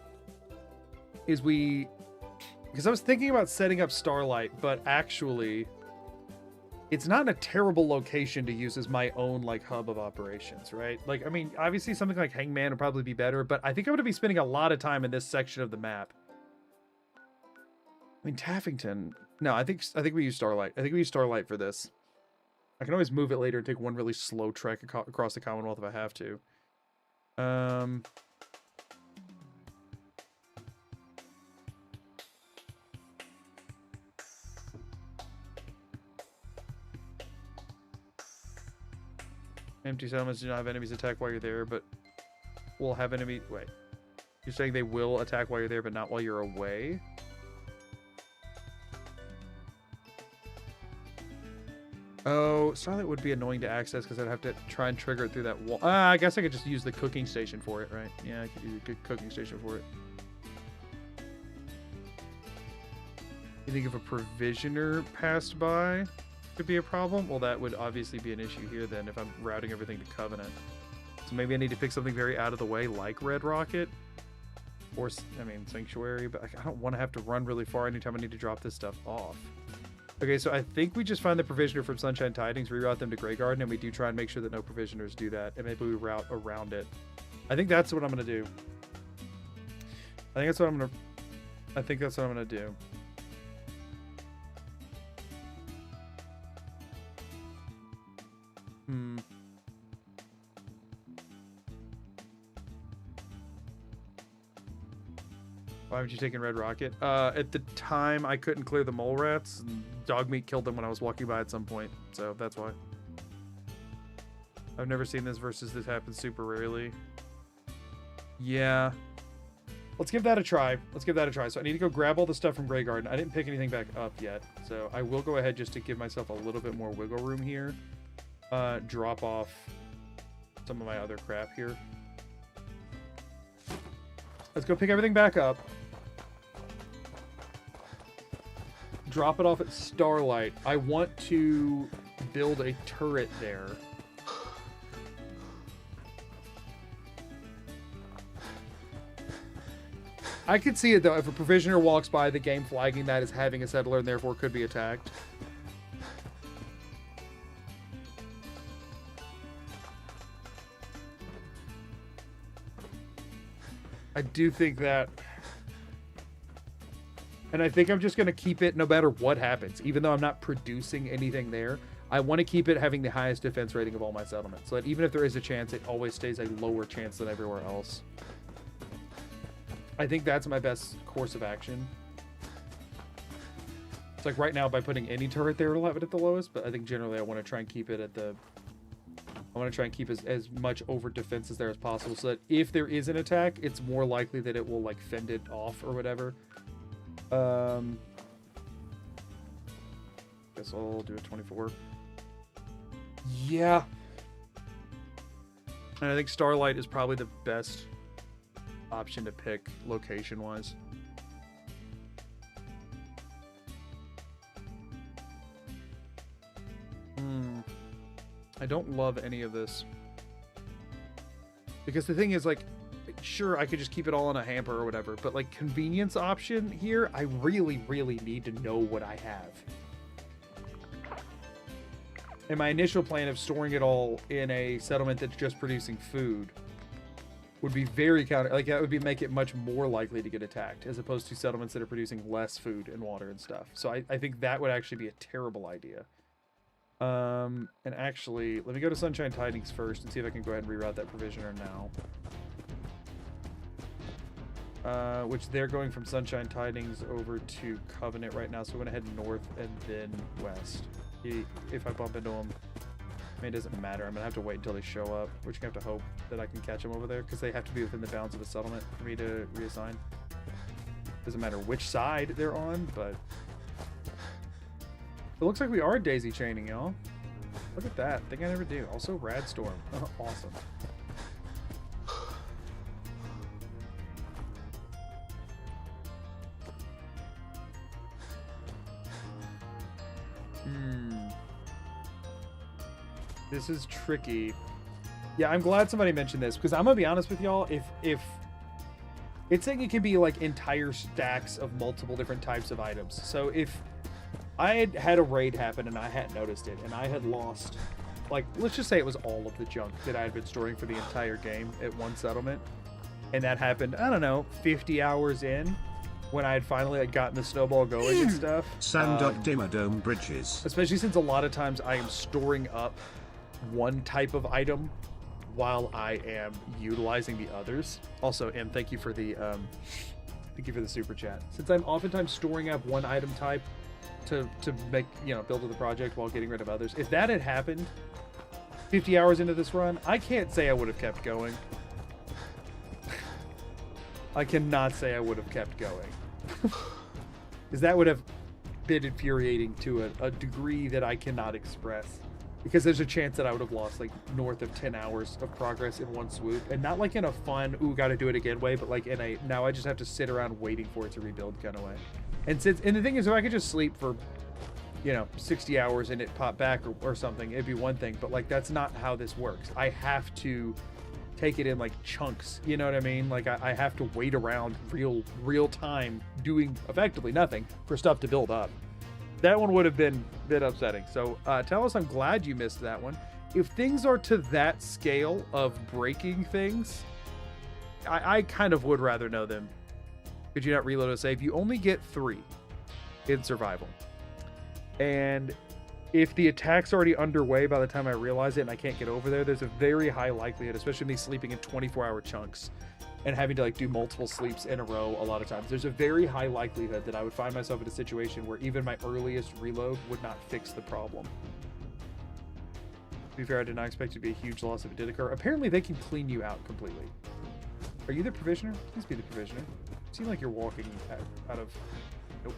is because I was thinking about setting up Starlight, but actually it's not in a terrible location to use as my own, like, hub of operations, right? Like, I mean, obviously something like Hangman would probably be better, but I think I'm going to be spending a lot of time in this section of the map. I mean, Taffington... No, I think we use Starlight. I think we use Starlight for this. I can always move it later and take one really slow trek across the Commonwealth if I have to. Empty settlements do not have enemies attack while you're there, but will have enemy... Wait. You're saying they will attack while you're there, but not while you're away? Oh, Starlight would be annoying to access because I'd have to try and trigger it through that wall. I guess I could just use the cooking station for it, right? Yeah, I could use a cooking station for it. You think if a provisioner passed by could be a problem? Well, that would obviously be an issue here then if I'm routing everything to Covenant. So maybe I need to pick something very out of the way like Red Rocket. Or, I mean, Sanctuary, but I don't want to have to run really far anytime I need to drop this stuff off. Okay, so I think we just find the provisioner from Sunshine Tidings, reroute them to Grey Garden, and we do try and make sure that no provisioners do that, and maybe we route around it. I think that's what I'm going to do. I think that's what I'm going to do. Hmm. Why haven't you taken Red Rocket? At the time, I couldn't clear the mole rats. Dog meat killed them when I was walking by at some point, so that's why. I've never seen this versus this happen super rarely. Yeah. Let's give that a try. Let's give that a try. So I need to go grab all the stuff from Grey Garden. I didn't pick anything back up yet, so I will go ahead just to give myself a little bit more wiggle room here. Drop off some of my other crap here. Let's go pick everything back up. Drop it off at Starlight. I want to build a turret there. I could see it though, if a provisioner walks by, the game flagging that as having a settler and therefore could be attacked. I do think that, and I think I'm just going to keep it no matter what happens, even though I'm not producing anything there. I want to keep it having the highest defense rating of all my settlements, so that even if there is a chance, it always stays a lower chance than everywhere else. I think that's my best course of action. It's like right now, by putting any turret there, it'll have it at the lowest, but I think generally I want to try and keep it at the... I want to try and keep as much over defense as there as possible, so that if there is an attack, it's more likely that it will like fend it off or whatever. Guess I'll do a 24. Yeah. And I think Starlight is probably the best option to pick location-wise. I don't love any of this. Because the thing is, like, sure, I could just keep it all in a hamper or whatever, but, like, convenience option here, I really, really need to know what I have. And my initial plan of storing it all in a settlement that's just producing food would be very counter... Like, that would be make it much more likely to get attacked, as opposed to settlements that are producing less food and water and stuff. So I think that would actually be a terrible idea. And actually, let me go to Sunshine Tidings first and see if I can go ahead and reroute that provisioner now. Which they're going from Sunshine Tidings over to Covenant right now, so we're going to head north and then west. If I bump into them, I mean, it doesn't matter. I'm going to have to wait until they show up. We're just going to have to hope that I can catch them over there, because they have to be within the bounds of the settlement for me to reassign. Doesn't matter which side they're on, but... It looks like we are daisy chaining, y'all. Look at that. Thing I never do. Also, Rad Storm. Awesome. This is tricky. Yeah, I'm glad somebody mentioned this, because I'm gonna be honest with y'all. If it's saying it can be like entire stacks of multiple different types of items. So if I had a raid happen and I hadn't noticed it, and I had lost, like, let's just say it was all of the junk that I had been storing for the entire game at one settlement, and that happened, I don't know, 50 hours in, when I had finally like gotten the snowball going and stuff. Sand up Dimmadome bridges. Especially since a lot of times I am storing up one type of item while I am utilizing the others. Also, M, thank you for the super chat. Since I'm oftentimes storing up one item type to make, you know, build to the project while getting rid of others. If that had happened 50 hours into this run, I can't say I would have kept going. I cannot say I would have kept going. Because that would have been infuriating to a degree that I cannot express. Because there's a chance that I would have lost like north of 10 hours of progress in one swoop. And not like in a fun, ooh, gotta do it again way, but like in a, now I just have to sit around waiting for it to rebuild kind of way. And the thing is, if I could just sleep for, you know, 60 hours and it pop back or something, it'd be one thing. But like, that's not how this works. I have to take it in like chunks, you know what I mean? Like I have to wait around real time doing effectively nothing for stuff to build up. That one would have been a bit upsetting. So tell us, I'm glad you missed that one. If things are to that scale of breaking things, I kind of would rather know them. Could you not reload a save? You only get 3 in survival. And if the attack's already underway by the time I realize it and I can't get over there, there's a very high likelihood, especially me sleeping in 24-hour chunks and having to like do multiple sleeps in a row a lot of times, there's a very high likelihood that I would find myself in a situation where even my earliest reload would not fix the problem. To be fair, I did not expect it to be a huge loss if it did occur. Apparently they can clean you out completely. Are you the provisioner? Please be the provisioner. You seem like you're walking out of... Nope.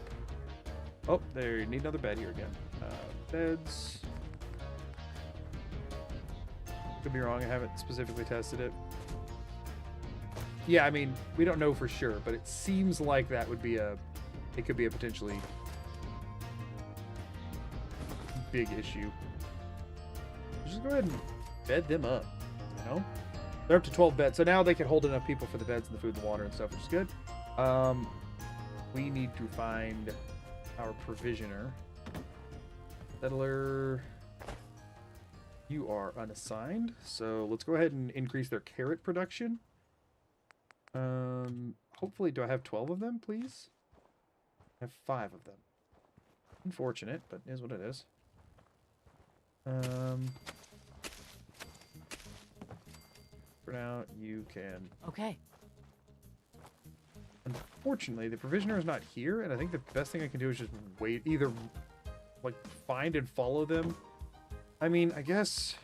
Oh, there, you need another bed here again. Beds. Could be wrong, I haven't specifically tested it. Yeah, I mean, we don't know for sure, but it seems like that would be it could be a potentially big issue. Just go ahead and bed them up, you know? They're up to 12 beds, so now they can hold enough people for the beds and the food and the water and stuff, which is good. We need to find our provisioner. Settler, you are unassigned, so let's go ahead and increase their carrot production. Hopefully, do I have 12 of them, please? I have 5 of them. Unfortunate, but it is what it is. For now, you can... Okay. Unfortunately, the provisioner is not here, and I think the best thing I can do is just wait, either like find and follow them. I mean, I guess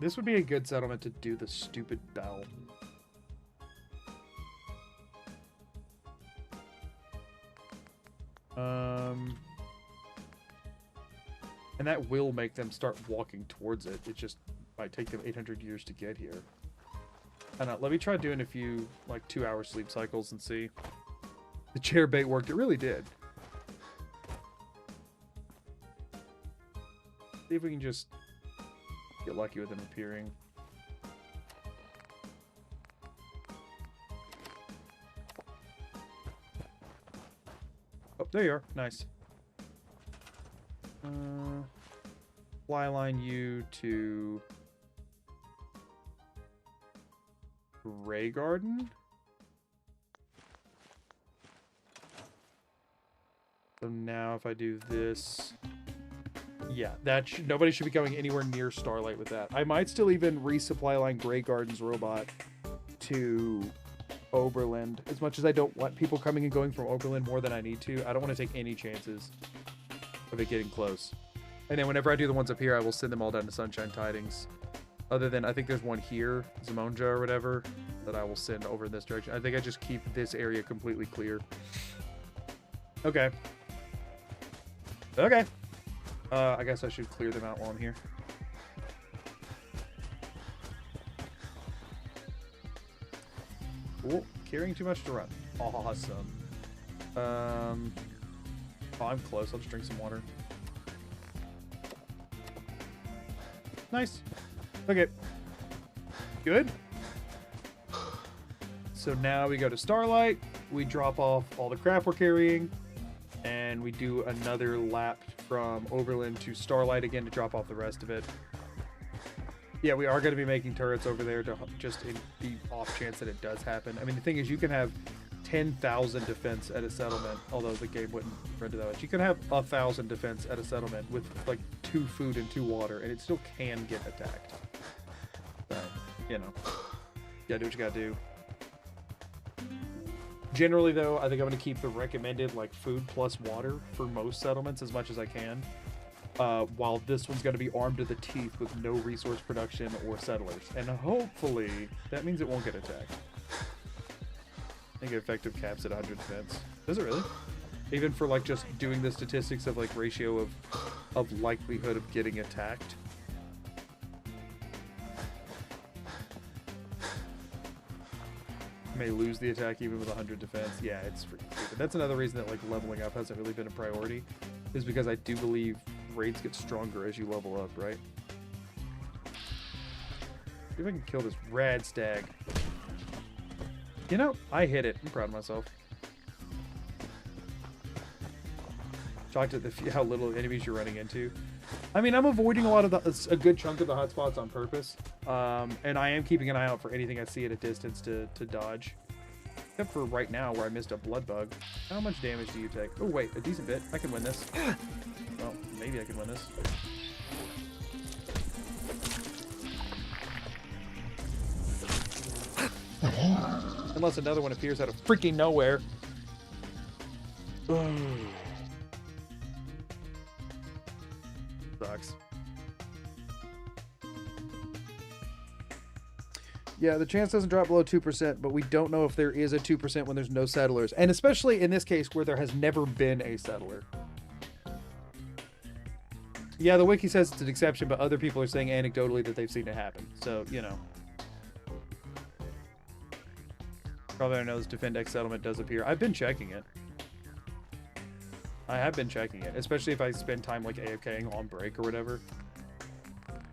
this would be a good settlement to do the stupid bell. And that will make them start walking towards it. It just might take them 800 years to get here. I don't know, let me try doing a few, like, 2-hour sleep cycles and see. The chair bait worked. It really did. See if we can just get lucky with them appearing. Oh, there you are. Nice. Fly line you to Ray Garden. So now if I do this, yeah, that nobody should be going anywhere near Starlight with that. I might still even resupply line Grey Garden's robot to Oberlin, as much as I don't want people coming and going from Oberlin more than I need to. I don't want to take any chances of it getting close. And then whenever I do the ones up here, I will send them all down to Sunshine Tidings. Other than, I think there's one here, Zamonja or whatever, that I will send over in this direction. I think I just keep this area completely clear. Okay. Okay. I guess I should clear them out while I'm here. Cool. Carrying too much to run. Awesome. Oh, I'm close. I'll just drink some water. Nice. Okay. Good. So now we go to Starlight. We drop off all the crap we're carrying. And we do another lap from Oberlin to Starlight again to drop off the rest of it. Yeah, we are going to be making turrets over there to just in the off chance that it does happen. I mean, the thing is, you can have 10,000 defense at a settlement, although the game wouldn't render that much. You can have 1,000 defense at a settlement with like 2 food and 2 water, and it still can get attacked. So, you know, you gotta do what you gotta do. Generally, though, I think I'm going to keep the recommended like food plus water for most settlements as much as I can. While this one's going to be armed to the teeth with no resource production or settlers. And hopefully, that means it won't get attacked. I think effective caps at 100 defense. Does it really? Even for like just doing the statistics of like ratio of likelihood of getting attacked. May lose the attack even with 100 defense. Yeah, it's pretty stupid. That's another reason that like leveling up hasn't really been a priority, is because I do believe raids get stronger as you level up, right? See if I can kill this rad stag. You know, I hit it. I'm proud of myself. Shocked at how little enemies you're running into. I mean, I'm avoiding a lot of a good chunk of the hotspots on purpose. And I am keeping an eye out for anything I see at a distance to dodge. Except for right now where I missed a blood bug. How much damage do you take? Oh wait, a decent bit. I can win this. Well, maybe I can win this. Unless another one appears out of freaking nowhere. Sucks. Yeah, the chance doesn't drop below 2%, but we don't know if there is a 2% when there's no settlers. And especially in this case where there has never been a settler. Yeah, the wiki says it's an exception, but other people are saying anecdotally that they've seen it happen. So, you know. Probably I know this Defend X settlement does appear. I've been checking it. I have been checking it, especially if I spend time like AFKing on break or whatever.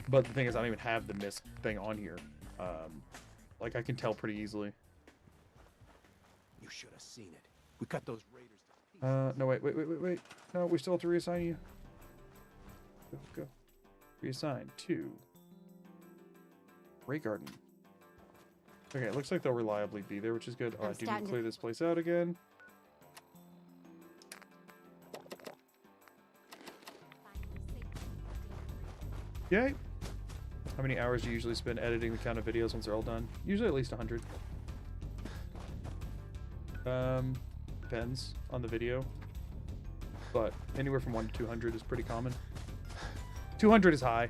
But the thing is, I don't even have the missed thing on here. Like I can tell pretty easily. You should have seen it. We cut those raiders to pieces. No, wait. No, we still have to reassign you. Go. Reassign to Ray Garden. Okay, it looks like they'll reliably be there, which is good. Oh, I do need to clear this place out again. Yay! How many hours do you usually spend editing the count of videos once they're all done? Usually at least 100. Depends on the video. But anywhere from 1 to 200 is pretty common. 200 is high.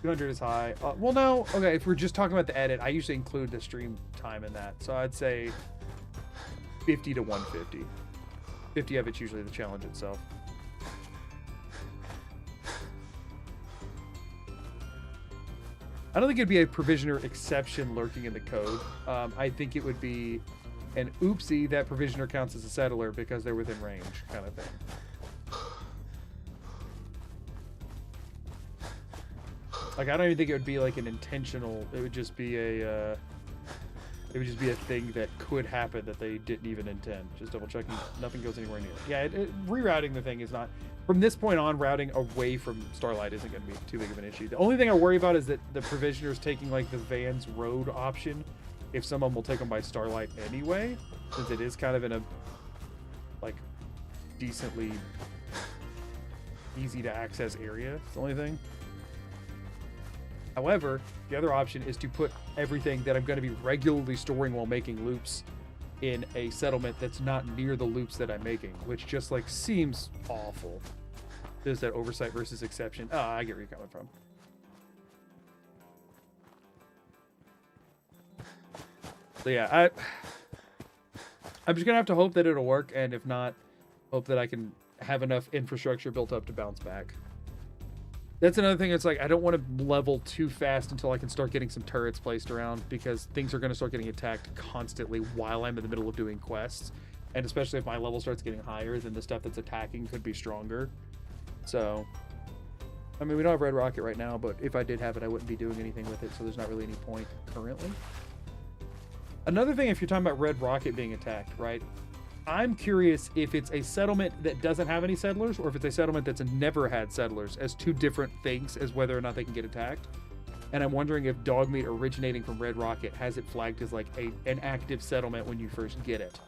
200 is high. Well, no. Okay, if we're just talking about the edit, I usually include the stream time in that. So I'd say 50 to 150. 50 of it's usually the challenge itself. I don't think it'd be a provisioner exception lurking in the code. I think it would be an oopsie that provisioner counts as a settler because they're within range kind of thing. Like, I don't even think it would be like an intentional, it would just be a thing that could happen that they didn't even intend. Just double checking, nothing goes anywhere near. Yeah, rerouting the thing is not, from this point on, routing away from Starlight isn't going to be too big of an issue. The only thing I worry about is that the provisioners taking like the Vans Road option, if someone will take them by Starlight anyway, since it is kind of in a like decently easy to access area. It's the only thing. However, the other option is to put everything that I'm going to be regularly storing while making loops in a settlement that's not near the loops that I'm making, which just like seems awful. There's that oversight versus exception. Oh, I get where you're coming from. So yeah, I'm just gonna have to hope that it'll work, and if not, hope that I can have enough infrastructure built up to bounce back. That's another thing. It's like, I don't want to level too fast until I can start getting some turrets placed around, because things are going to start getting attacked constantly while I'm in the middle of doing quests. And especially if my level starts getting higher, then the stuff that's attacking could be stronger. So, I mean, we don't have Red Rocket right now, but if I did have it, I wouldn't be doing anything with it, so there's not really any point currently. Another thing, if you're talking about Red Rocket being attacked, right? I'm curious if it's a settlement that doesn't have any settlers, or if it's a settlement that's never had settlers, as two different things as whether or not they can get attacked. And I'm wondering if Dogmeat originating from Red Rocket has it flagged as like an active settlement when you first get it.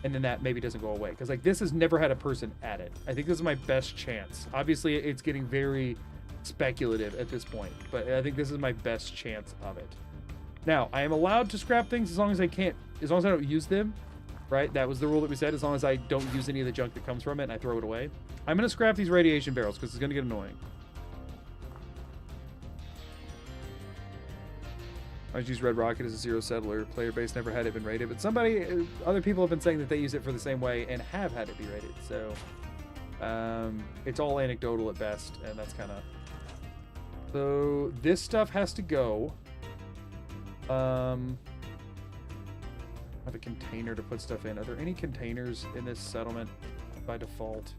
And then that maybe doesn't go away. Because like this has never had a person at it. I think this is my best chance. Obviously it's getting very speculative at this point, but I think this is my best chance of it. Now, I am allowed to scrap things as long as I don't use them. Right? That was the rule that we said. As long as I don't use any of the junk that comes from it and I throw it away. I'm going to scrap these radiation barrels because it's going to get annoying. I just use Red Rocket as a zero settler. Player base never had it been rated. But other people have been saying that they use it for the same way and have had it be rated. So, it's all anecdotal at best. And that's kind of... So, this stuff has to go. Have a container to put stuff in. Are there any containers in this settlement by default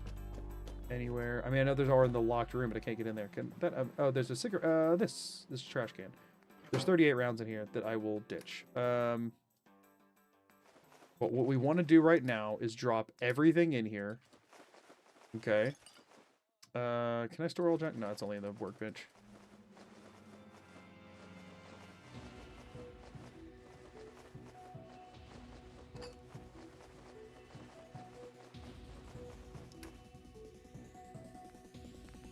anywhere? I mean, I know there's all in the locked room, but I can't get in there. Can that? Oh, there's a cigarette. This trash can. There's 38 rounds in here that I will ditch. But what we want to do right now is drop everything in here. Okay. Can I store all junk? No, it's only in the workbench.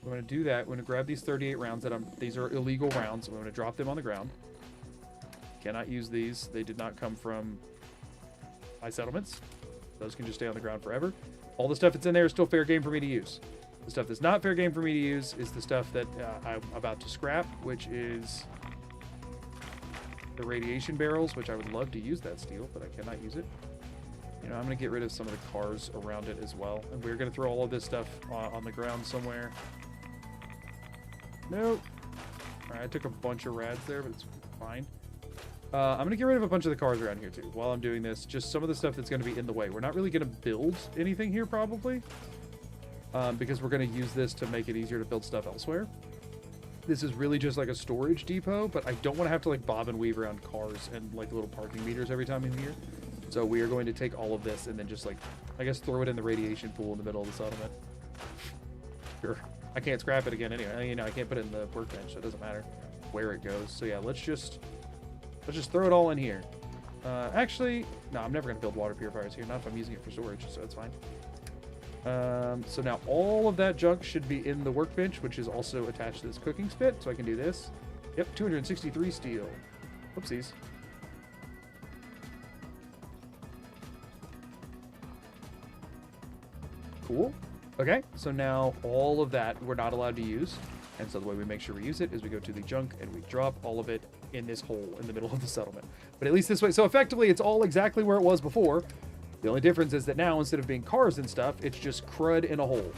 We're going to do that. We're going to grab these 38 rounds these are illegal rounds. We're going to drop them on the ground. Cannot use these. They did not come from my settlements. Those can just stay on the ground forever. All the stuff that's in there is still fair game for me to use. The stuff that's not fair game for me to use is the stuff that I'm about to scrap, which is the radiation barrels, which I would love to use that steel, but I cannot use it. You know, I'm going to get rid of some of the cars around it as well. And we're going to throw all of this stuff on the ground somewhere. Nope. All right, I took a bunch of rads there, but it's fine. I'm going to get rid of a bunch of the cars around here, too, while I'm doing this. Just some of the stuff that's going to be in the way. We're not really going to build anything here, probably, because we're going to use this to make it easier to build stuff elsewhere. This is really just like a storage depot, but I don't want to have to, like, bob and weave around cars and, like, little parking meters every time I'm here. So we are going to take all of this and then just, like, I guess throw it in the radiation pool in the middle of the settlement. Sure. I can't scrap it again anyway. You know, I can't put it in the workbench, so it doesn't matter where it goes. So, yeah, let's just throw it all in here. Actually, no, I'm never going to build water purifiers here. Not if I'm using it for storage, so it's fine. So now all of that junk should be in the workbench, which is also attached to this cooking spit. So I can do this. Yep, 263 steel. Whoopsies. Cool. Okay, so now all of that we're not allowed to use. And so the way we make sure we use it is we go to the junk and we drop all of it in this hole in the middle of the settlement. But at least this way, so effectively it's all exactly where it was before. The only difference is that now instead of being cars and stuff, it's just crud in a hole.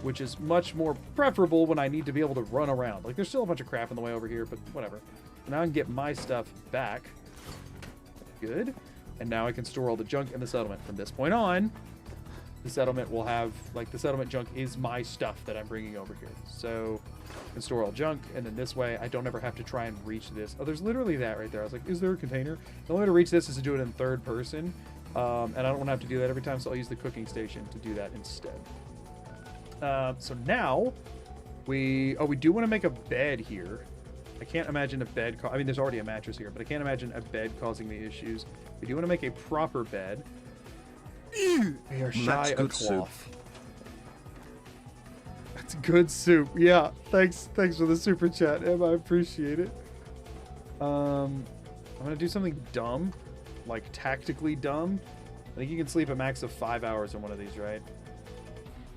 Which is much more preferable when I need to be able to run around. Like, there's still a bunch of crap in the way over here, but whatever. Now I can get my stuff back. Good. And now I can store all the junk in the settlement. From this point on, the settlement will have, like, the settlement junk is my stuff that I'm bringing over here. So I can store all junk, and then this way I don't ever have to try and reach this. Oh, there's literally that right there. I was like, is there a container? The only way to reach this is to do it in third person. And I don't want to have to do that every time, so I'll use the cooking station to do that instead. So now we do want to make a bed here. I can't imagine a bed. I mean, there's already a mattress here, but I can't imagine a bed causing me issues. We do want to make a proper bed. We are shy of cloth. That's good soup. Yeah, thanks for the super chat, Em. I appreciate it. I'm gonna do something dumb, like tactically dumb. I think you can sleep a max of 5 hours in one of these, right?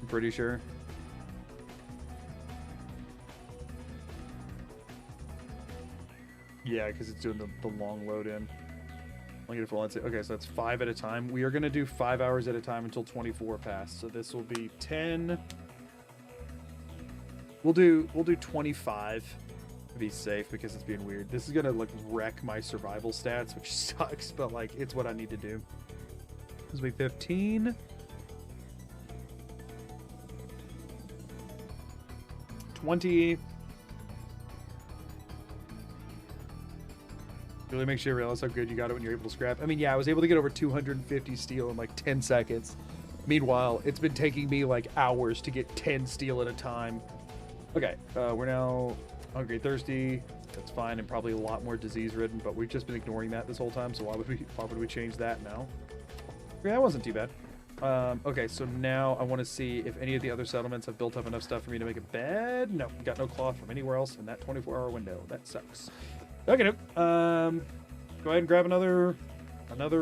I'm pretty sure. Yeah, because it's doing the long load in. Okay, so that's 5 at a time. We are going to do 5 hours at a time until 24 pass. So this will be 10. We'll do 25 to be safe because it's being weird. This is going to, like, wreck my survival stats, which sucks, but, like, it's what I need to do. This will be 15. 20. Really makes you realize how good you got it when you're able to scrap. I mean, yeah, I was able to get over 250 steel in like 10 seconds. Meanwhile, it's been taking me like hours to get 10 steel at a time. Okay, we're now hungry, thirsty. That's fine, and probably a lot more disease-ridden, but we've just been ignoring that this whole time, so why would we change that now? Yeah, that wasn't too bad. Okay, so now I want to see if any of the other settlements have built up enough stuff for me to make a bed. No, got no cloth from anywhere else in that 24-hour window. That sucks. Okay, go ahead and grab another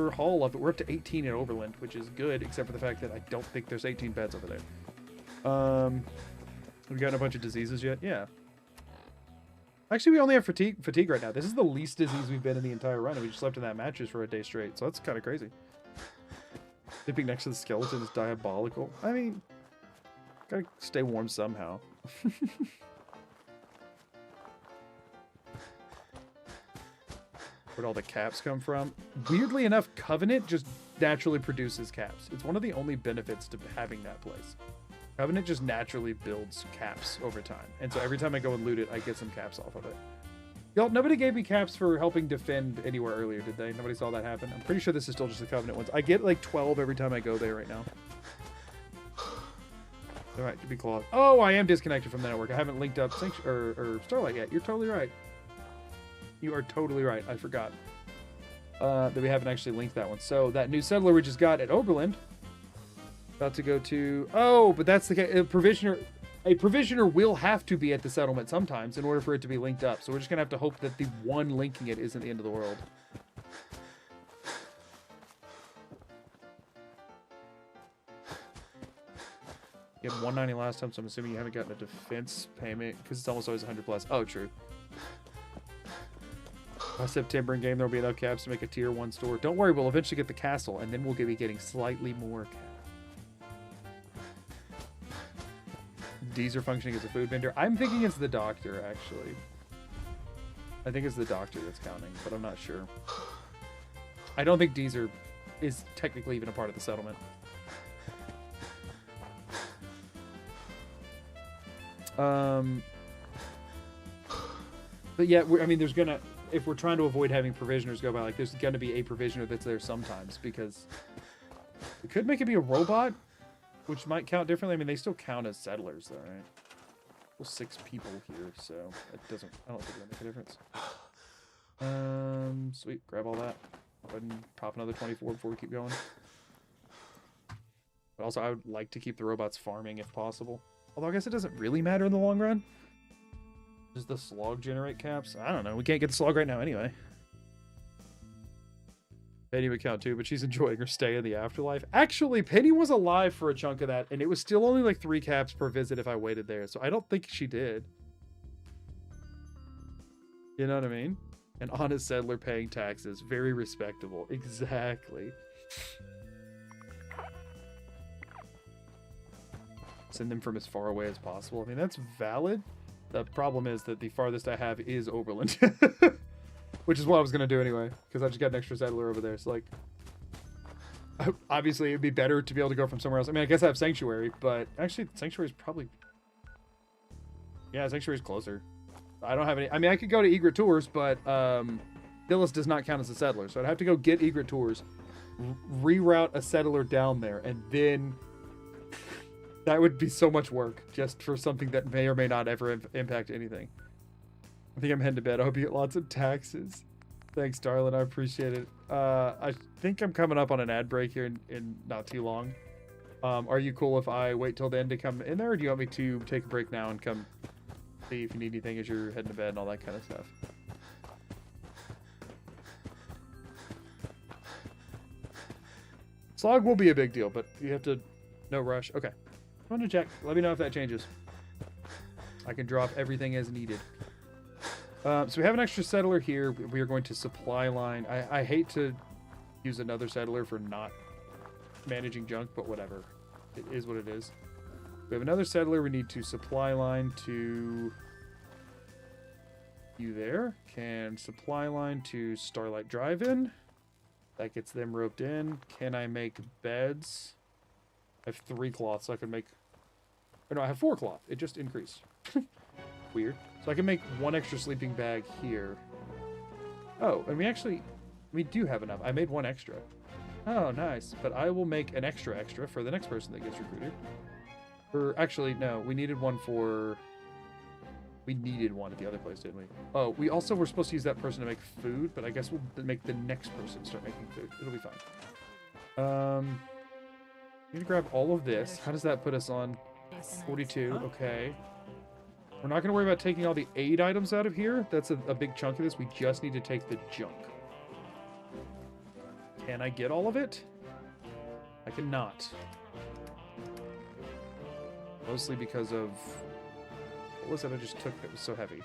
haul of it. We're up to 18 in Overland, which is good, except for the fact that I don't think there's 18 beds over there. We got a bunch of diseases yet? Yeah. Actually, we only have fatigue right now. This is the least disease we've been in the entire run, and we just slept in that mattress for a day straight, so that's kind of crazy. Sleeping next to the skeleton is diabolical. I mean, gotta stay warm somehow. Where'd all the caps come from? Weirdly enough, Covenant just naturally produces caps. It's one of the only benefits to having that place. Covenant just naturally builds caps over time. And so every time I go and loot it, I get some caps off of it. Y'all, nobody gave me caps for helping defend anywhere earlier, did they? Nobody saw that happen? I'm pretty sure this is still just the Covenant ones. I get like 12 every time I go there right now. Alright, to be cloth. Oh, I am disconnected from the network. I haven't linked up or Starlight yet. You're totally right. You are totally right. I forgot that we haven't actually linked that one. So that new settler we just got at Oberland, about to go to... Oh, but that's the provisioner... a provisioner will have to be at the settlement sometimes in order for it to be linked up. So we're just going to have to hope that the one linking it isn't the end of the world. You had 190 last time, so I'm assuming you haven't gotten a defense payment because it's almost always 100 plus. Oh, true. By September in game, there will be enough caps to make a tier 1 store. Don't worry, we'll eventually get the castle, and then we'll be getting slightly more caps. D's are functioning as a food vendor. I'm thinking it's the doctor, actually. I think it's the doctor that's counting, but I'm not sure. I don't think D's is technically even a part of the settlement. But yeah, I mean, there's gonna, if we're trying to avoid having provisioners go by, like, there's gonna be a provisioner that's there sometimes, because we could make it be a robot, which might count differently. I mean, they still count as settlers, though, right? Well, 6 people here, so it doesn't, I don't think it'll make a difference. Sweet, grab all that. Go ahead and pop another 24 before we keep going. But also, I would like to keep the robots farming if possible. Although I guess it doesn't really matter in the long run. Does the slog generate caps? I don't know. We can't get the slog right now anyway. Penny would count too, but she's enjoying her stay in the afterlife. Actually, Penny was alive for a chunk of that, and it was still only like 3 caps per visit if I waited there. So I don't think she did. You know what I mean? An honest settler paying taxes. Very respectable. Exactly. Send them from as far away as possible. I mean, that's valid. The problem is that the farthest I have is Oberlin. Which is what I was going to do anyway. Because I just got an extra settler over there. So, like, obviously, it would be better to be able to go from somewhere else. I mean, I guess I have Sanctuary, but actually, Sanctuary is probably... Yeah, Sanctuary is closer. I don't have any... I mean, I could go to Egret Tours, but Dillis does not count as a settler. So I'd have to go get Egret Tours, reroute a settler down there, and then... That would be so much work just for something that may or may not ever impact anything. I think I'm heading to bed. I hope you get lots of taxes. Thanks, darling. I appreciate it. I think I'm coming up on an ad break here in not too long. Are you cool if I wait till then to come in there, or do you want me to take a break now and come see if you need anything as you're heading to bed and all that kind of stuff? Slog will be a big deal, but you have to... No rush. Okay. I want to check. Let me know if that changes. I can drop everything as needed. So we have an extra settler here. We are going to supply line. I hate to use another settler for not managing junk, but whatever. It is what it is. We have another settler. We need to supply line to you there. Can supply line to Starlight Drive-In. That gets them roped in. Can I make beds? I have 3 cloth, so I can make... Or no, I have 4 cloth. It just increased. Weird. So I can make 1 extra sleeping bag here. Oh, and we do have enough. I made 1 extra. Oh, nice. But I will make an extra for the next person that gets recruited. Or actually, no, we needed 1 for... We needed 1 at the other place, didn't we? Oh, we also were supposed to use that person to make food, but I guess we'll make the next person start making food. It'll be fine. Need to grab all of this. How does that put us on 42? Okay. We're not going to worry about taking all the aid items out of here. That's a big chunk of this. We just need to take the junk. Can I get all of it? I cannot. Mostly because of... What was it I just took that was so heavy?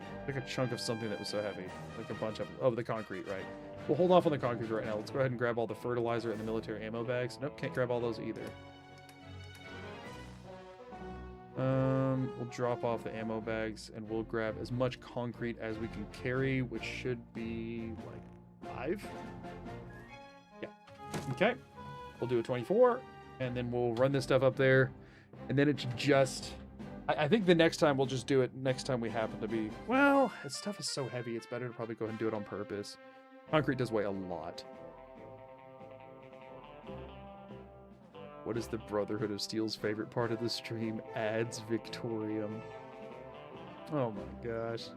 I took a chunk of something that was so heavy. Like a bunch of... Oh, the concrete, right. We'll hold off on the concrete right now. Let's go ahead and grab all the fertilizer and the military ammo bags. Nope, can't grab all those either. We'll drop off the ammo bags and we'll grab as much concrete as we can carry, which should be like 5. Yeah. Okay. We'll do a 24 and then we'll run this stuff up there. And then it's just... I think the next time we'll just do it next time we happen to be... Well, this stuff is so heavy, it's better to probably go ahead and do it on purpose. Concrete does weigh a lot. What is the Brotherhood of Steel's favorite part of the stream? Ads Victorium. Oh my gosh.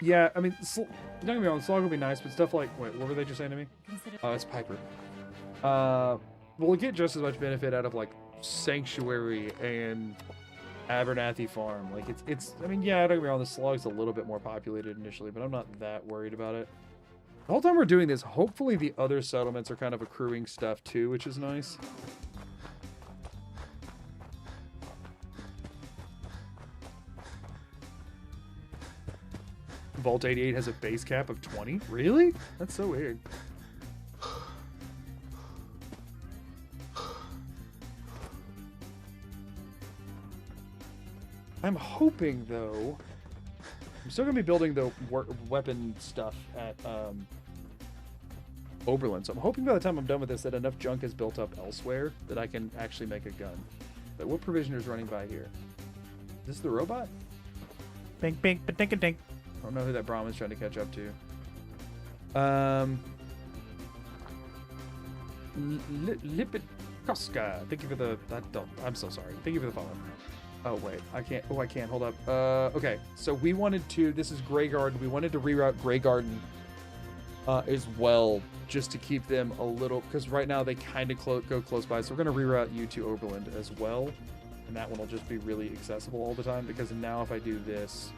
Yeah, I mean, don't get me wrong, slog would be nice, but stuff like, wait, what were they just saying to me? Consider Oh, it's Piper. We'll get just as much benefit out of like Sanctuary and Abernathy Farm. Like it's. I mean, yeah, don't get me wrong, the slog's a little bit more populated initially, but I'm not that worried about it. The whole time we're doing this, hopefully the other settlements are kind of accruing stuff too, which is nice. Vault 88 has a base cap of 20? Really? That's so weird. I'm hoping, though... I'm still going to be building the weapon stuff at Oberlin, so I'm hoping by the time I'm done with this that enough junk is built up elsewhere that I can actually make a gun. But what provisioner's running by here? Is this the robot? Bink, bink, ba-dink, dink. I don't know who that Brahmin's trying to catch up to. Lipitkoska. Thank you for the... I'm so sorry. Thank you for the follow. Oh, wait. I can't... Oh, I can't. Hold up. Okay. So we wanted to... This is Grey Garden. We wanted to reroute Grey Garden as well, just to keep them a little... Because right now they kind of go close by. So we're going to reroute you to Oberland as well. And that one will just be really accessible all the time. Because now if I do this...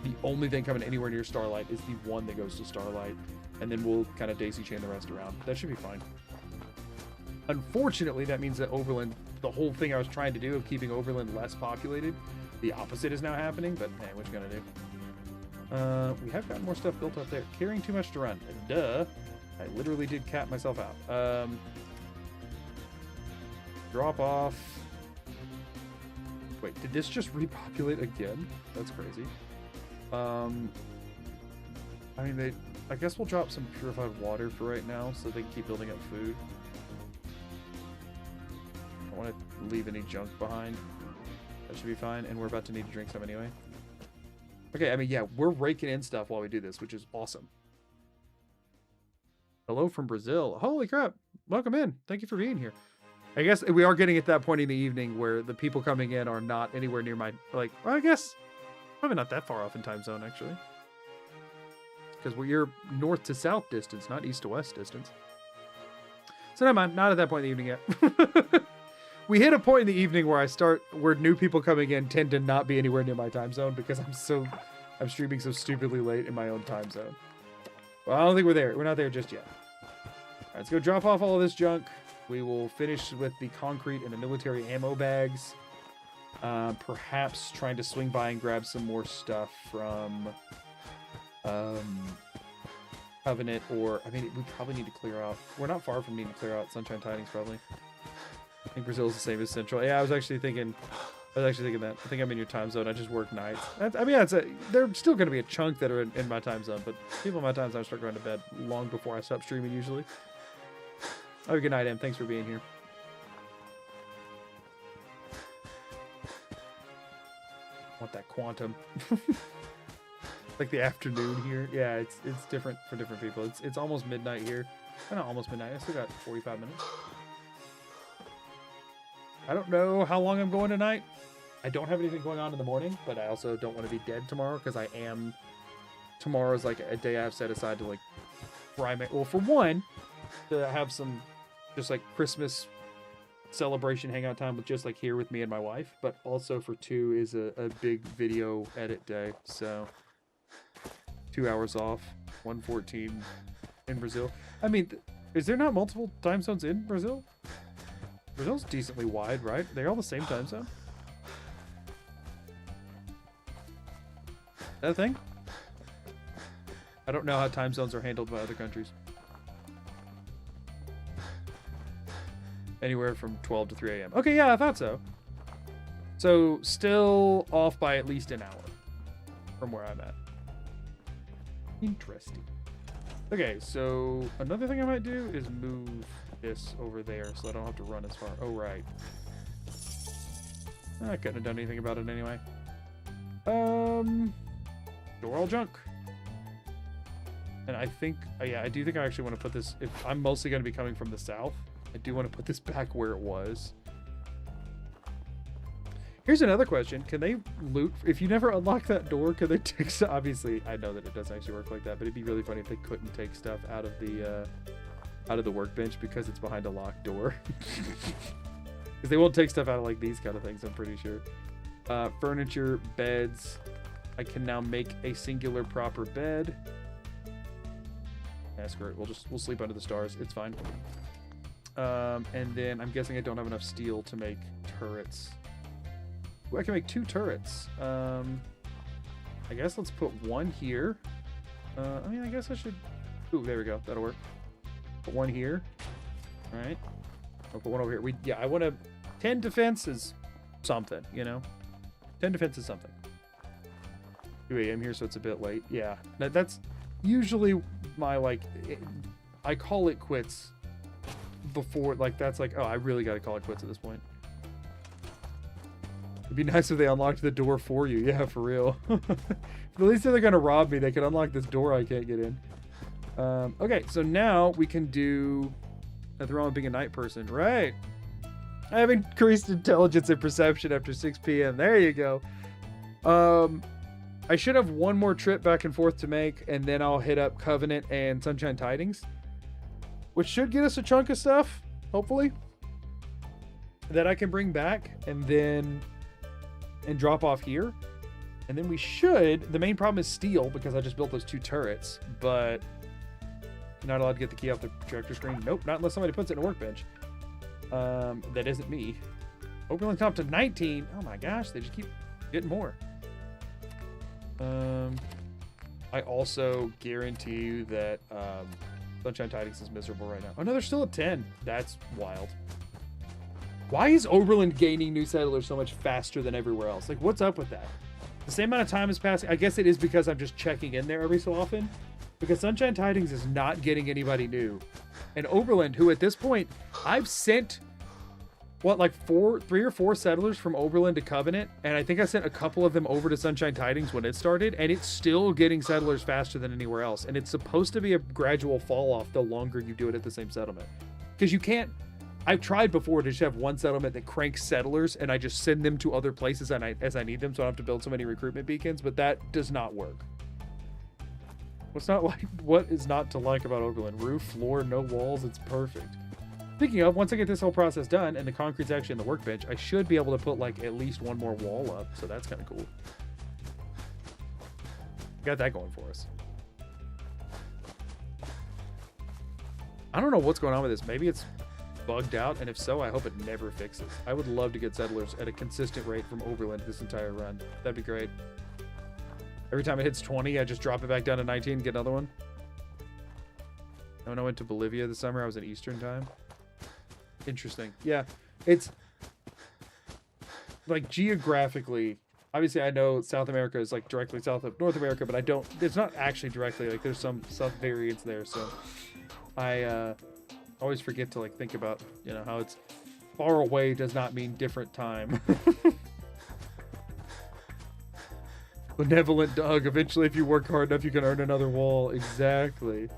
The only thing coming anywhere near Starlight is the one that goes to Starlight, and then we'll kind of daisy chain the rest around. That should be fine. Unfortunately, that means that Oberlin, the whole thing I was trying to do of keeping Oberlin less populated, the opposite is now happening, but hey, what you gonna do? We have got more stuff built up there. Carrying too much to run. Duh. I literally did cap myself out. Drop off. Wait, did this just repopulate again? That's crazy. I mean, I guess we'll drop some purified water for right now so they can keep building up food. I don't want to leave any junk behind. That should be fine, and we're about to need to drink some anyway. Okay, I mean, yeah, we're raking in stuff while we do this, which is awesome. Hello from Brazil. Holy crap. Welcome in. Thank you for being here. I guess we are getting at that point in the evening where the people coming in are not anywhere near my, like, well, I guess... Probably not that far off in time zone, actually. Because you're north to south distance, not east to west distance. So never mind, not at that point in the evening yet. We hit a point in the evening where where new people coming in tend to not be anywhere near my time zone because I'm streaming so stupidly late in my own time zone. Well, I don't think we're there. We're not there just yet. All right, let's go drop off all of this junk. We will finish with the concrete and the military ammo bags. Perhaps trying to swing by and grab some more stuff from Covenant, or I mean, we probably need to clear out. We're not far from needing to clear out Sunshine Tidings, probably. I think Brazil is the same as Central. Yeah, I was actually thinking that. I think I'm in your time zone. I just work nights. I mean, there's still going to be a chunk that are in my time zone, but people in my time zone start going to bed long before I stop streaming usually. Oh, good night, Em. Thanks for being here. Want that quantum. Like the afternoon here. Yeah, it's different for different people. It's almost midnight here. Not almost midnight. I still got 45 minutes. I don't know how long I'm going tonight. I don't have anything going on in the morning, but I also don't want to be dead tomorrow because tomorrow's like a day I've set aside to like well, for one, to have some just like Christmas celebration hangout time with just like here with me and my wife, but also for two is a big video edit day. So 2 hours off, 1:14 in Brazil. I mean, is there not multiple time zones in Brazil? Brazil's decently wide, right? They're all the same time zone. That a thing? I don't know how time zones are handled by other countries. Anywhere from 12 to 3 a.m. Okay, yeah, I thought so. So, still off by at least an hour from where I'm at. Interesting. Okay, so another thing I might do is move this over there so I don't have to run as far. Oh, right. I couldn't have done anything about it anyway. Store all junk. And I think, yeah, I do think I actually want to put this, if I'm mostly going to be coming from the south, I do want to put this back where it was. Here's another question. Can they loot? If you never unlock that door, can they take stuff? Obviously, I know that it doesn't actually work like that, but it'd be really funny if they couldn't take stuff out of the workbench because it's behind a locked door. Because they won't take stuff out of like these kind of things, I'm pretty sure. Furniture, beds. I can now make a singular proper bed. Yeah, screw it. We'll sleep under the stars. It's fine. And then I'm guessing I don't have enough steel to make turrets. Ooh, I can make 2 turrets. I guess let's put one here. I mean, I guess I should... Ooh, there we go. That'll work. Put one here. All right. I'll put one over here. Yeah, I want to... 10 defense is something, you know? 10 defense is something. 2 a.m. here, so it's a bit late. Yeah. That's usually my, like... I call it quits before... Like, that's like, oh, I really got to call it quits at this point. It'd be nice if they unlocked the door for you. Yeah, for real. At least if they're going to rob me, they can unlock this door I can't get in. Okay, so now we can do... Nothing wrong with being a night person. Right. I have increased intelligence and perception after 6 p.m. There you go. I should have one more trip back and forth to make, and then I'll hit up Covenant and Sunshine Tidings, which should get us a chunk of stuff, hopefully, that I can bring back and drop off here. And then we should... The main problem is steel, because I just built those 2 turrets, but you're not allowed to get the key off the projector screen. Nope, not unless somebody puts it in a workbench. That isn't me. Oberlin up to 19. Oh my gosh, they just keep getting more. I also guarantee you that Sunshine Tidings is miserable right now. Oh no, they're still at 10. That's wild. Why is Oberlin gaining new settlers so much faster than everywhere else? Like, what's up with that? The same amount of time is passing. I guess it is because I'm just checking in there every so often. Because Sunshine Tidings is not getting anybody new. And Oberlin, who at this point, I've sent, what, like 3 or 4 settlers from Oberlin to Covenant. And I think I sent a couple of them over to Sunshine Tidings when it started. And it's still getting settlers faster than anywhere else. And it's supposed to be a gradual fall off the longer you do it at the same settlement. Because you can't... I've tried before to just have one settlement that cranks settlers and I just send them to other places as I need them, so I don't have to build so many recruitment beacons, but that does not work. What is not to like about Oberlin? Roof, floor, no walls, it's perfect. Speaking of, once I get this whole process done and the concrete's actually in the workbench, I should be able to put like at least one more wall up, so that's kind of cool. Got that going for us. I don't know what's going on with this. Maybe it's bugged out, and if so, I hope it never fixes. I would love to get settlers at a consistent rate from Oberlin this entire run. That'd be great. Every time it hits 20, I just drop it back down to 19 and get another one. When I went to Bolivia this summer, I was in Eastern time. Interesting. Yeah, it's like geographically, obviously I know South America is like directly south of North America, but I don't, it's not actually directly, like there's some variance there, so I always forget to like think about, you know, how it's far away does not mean different time. Benevolent Doug, eventually if you work hard enough you can earn another wall. Exactly.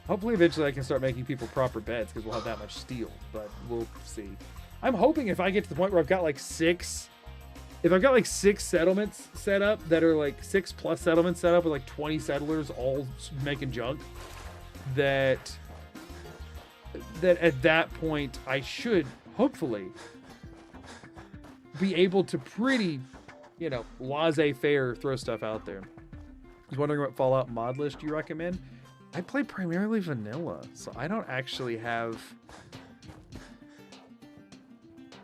Hopefully eventually I can start making people proper beds because we'll have that much steel, but we'll see. I'm hoping if I get to the point where I've got like 6 settlements set up that are like 6+ settlements set up with like 20 settlers all making junk, that at that point I should hopefully be able to pretty, you know, laissez-faire throw stuff out there. I was wondering what Fallout mod list you recommend. I play primarily vanilla, so I don't actually have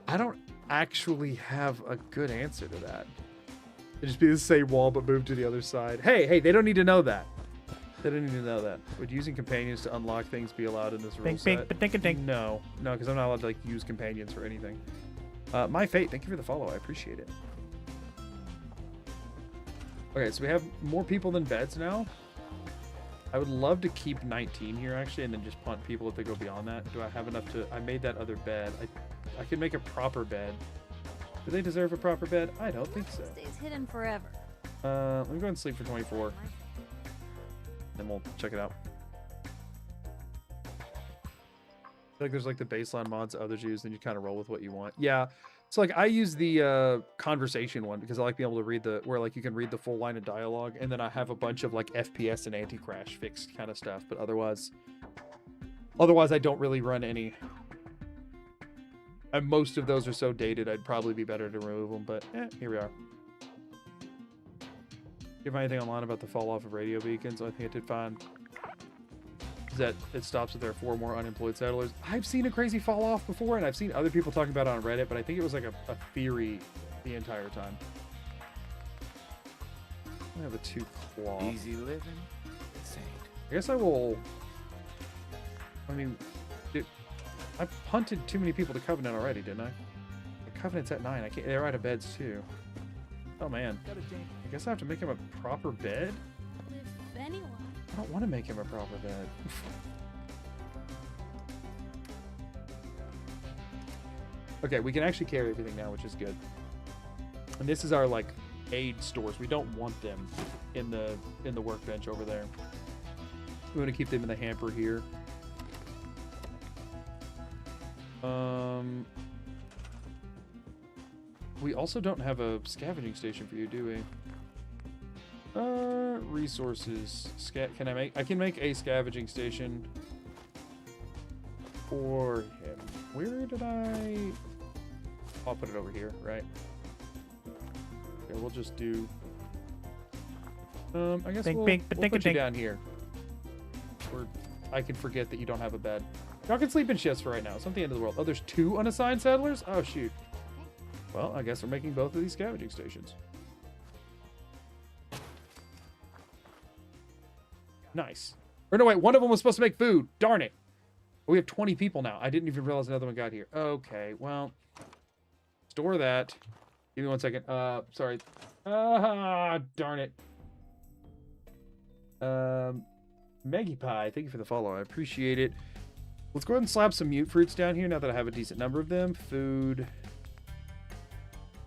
a good answer to that. It'd just be the same wall but move to the other side. Hey, they don't need to know that. They don't need to know that. Would using companions to unlock things be allowed in this rule set? No, because I'm not allowed to like use companions for anything. My Fate, thank you for the follow. I appreciate it. Okay, so we have more people than beds now. I would love to keep 19 here actually, and then just punt people if they go beyond that. Do I have enough to? I made that other bed. I could make a proper bed. Do they deserve a proper bed? I don't think so. Stays hidden forever. Let me go ahead and sleep for 24. Then we'll check it out. I feel like there's like the baseline mods others use, then you kind of roll with what you want. Yeah, So like I use the conversation one because I like being able to read where like you can read the full line of dialogue, and then I have a bunch of like FPS and anti-crash fixed kind of stuff, but otherwise I don't really run any. And most of those are so dated I'd probably be better to remove them, but here we are. You find anything online about the fall off of radio beacons? I think I did find that it stops if there are 4 more unemployed settlers. I've seen a crazy fall off before, and I've seen other people talking about it on Reddit, but I think it was like a theory the entire time. I have a 2 cloth. Easy living. Insane. I guess I will. I mean, I punted too many people to Covenant already, didn't I? The Covenant's at 9. I can't. They're out of beds too. Oh man. I guess I have to make him a proper bed. If anyone. I don't want to make him a proper bed. Okay, we can actually carry everything now, which is good. And this is our like aid stores. We don't want them in the workbench over there. We want to keep them in the hamper here. We also don't have a scavenging station for you, do we? Resources. I can make a scavenging station for him. Where did I'll put it over here, right? Okay, we'll just do I guess we'll put you down here. Or I can forget that you don't have a bed. Y'all can sleep in shifts for right now. It's not the end of the world. Oh, there's 2 unassigned settlers? Oh shoot. Well, I guess we're making both of these scavenging stations. Nice. Or no, wait, one of them was supposed to make food. Darn it. We have 20 people now. I didn't even realize another one got here. Okay, well. Store that. Give me 1 second. Sorry. Darn it. Maggie Pie, thank you for the follow. I appreciate it. Let's go ahead and slap some mute fruits down here now that I have a decent number of them. Food.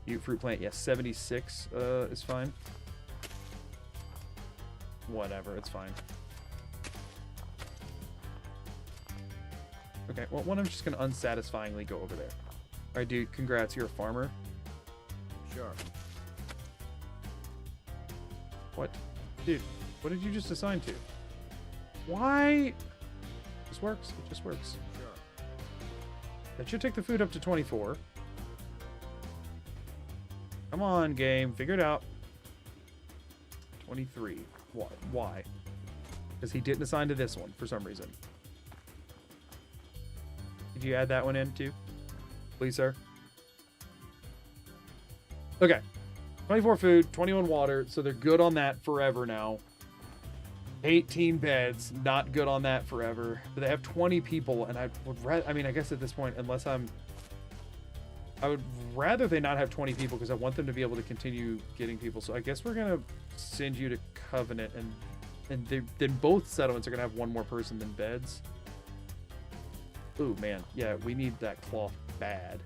Mute fruit plant, yes, 76 is fine. Whatever, it's fine. Okay, well, one I'm just gonna unsatisfyingly go over there. Alright, dude, congrats, you're a farmer. Sure. What? Dude, what did you just assign to? Why? This works, it just works. Sure. That should take the food up to 24. Come on, game. Figure it out. 23. What? Why? Because he didn't assign to this one for some reason. Did you add that one in too? Please, sir. Okay. 24 food, 21 water, so they're good on that forever now. 18 beds, not good on that forever. But they have 20 people, and I would rather, I mean, I guess at this point, unless I would rather they not have 20 people because I want them to be able to continue getting people. So I guess we're going to send you to Covenant, and then both settlements are going to have 1 more person than beds. Ooh, man. Yeah, we need that cloth bad.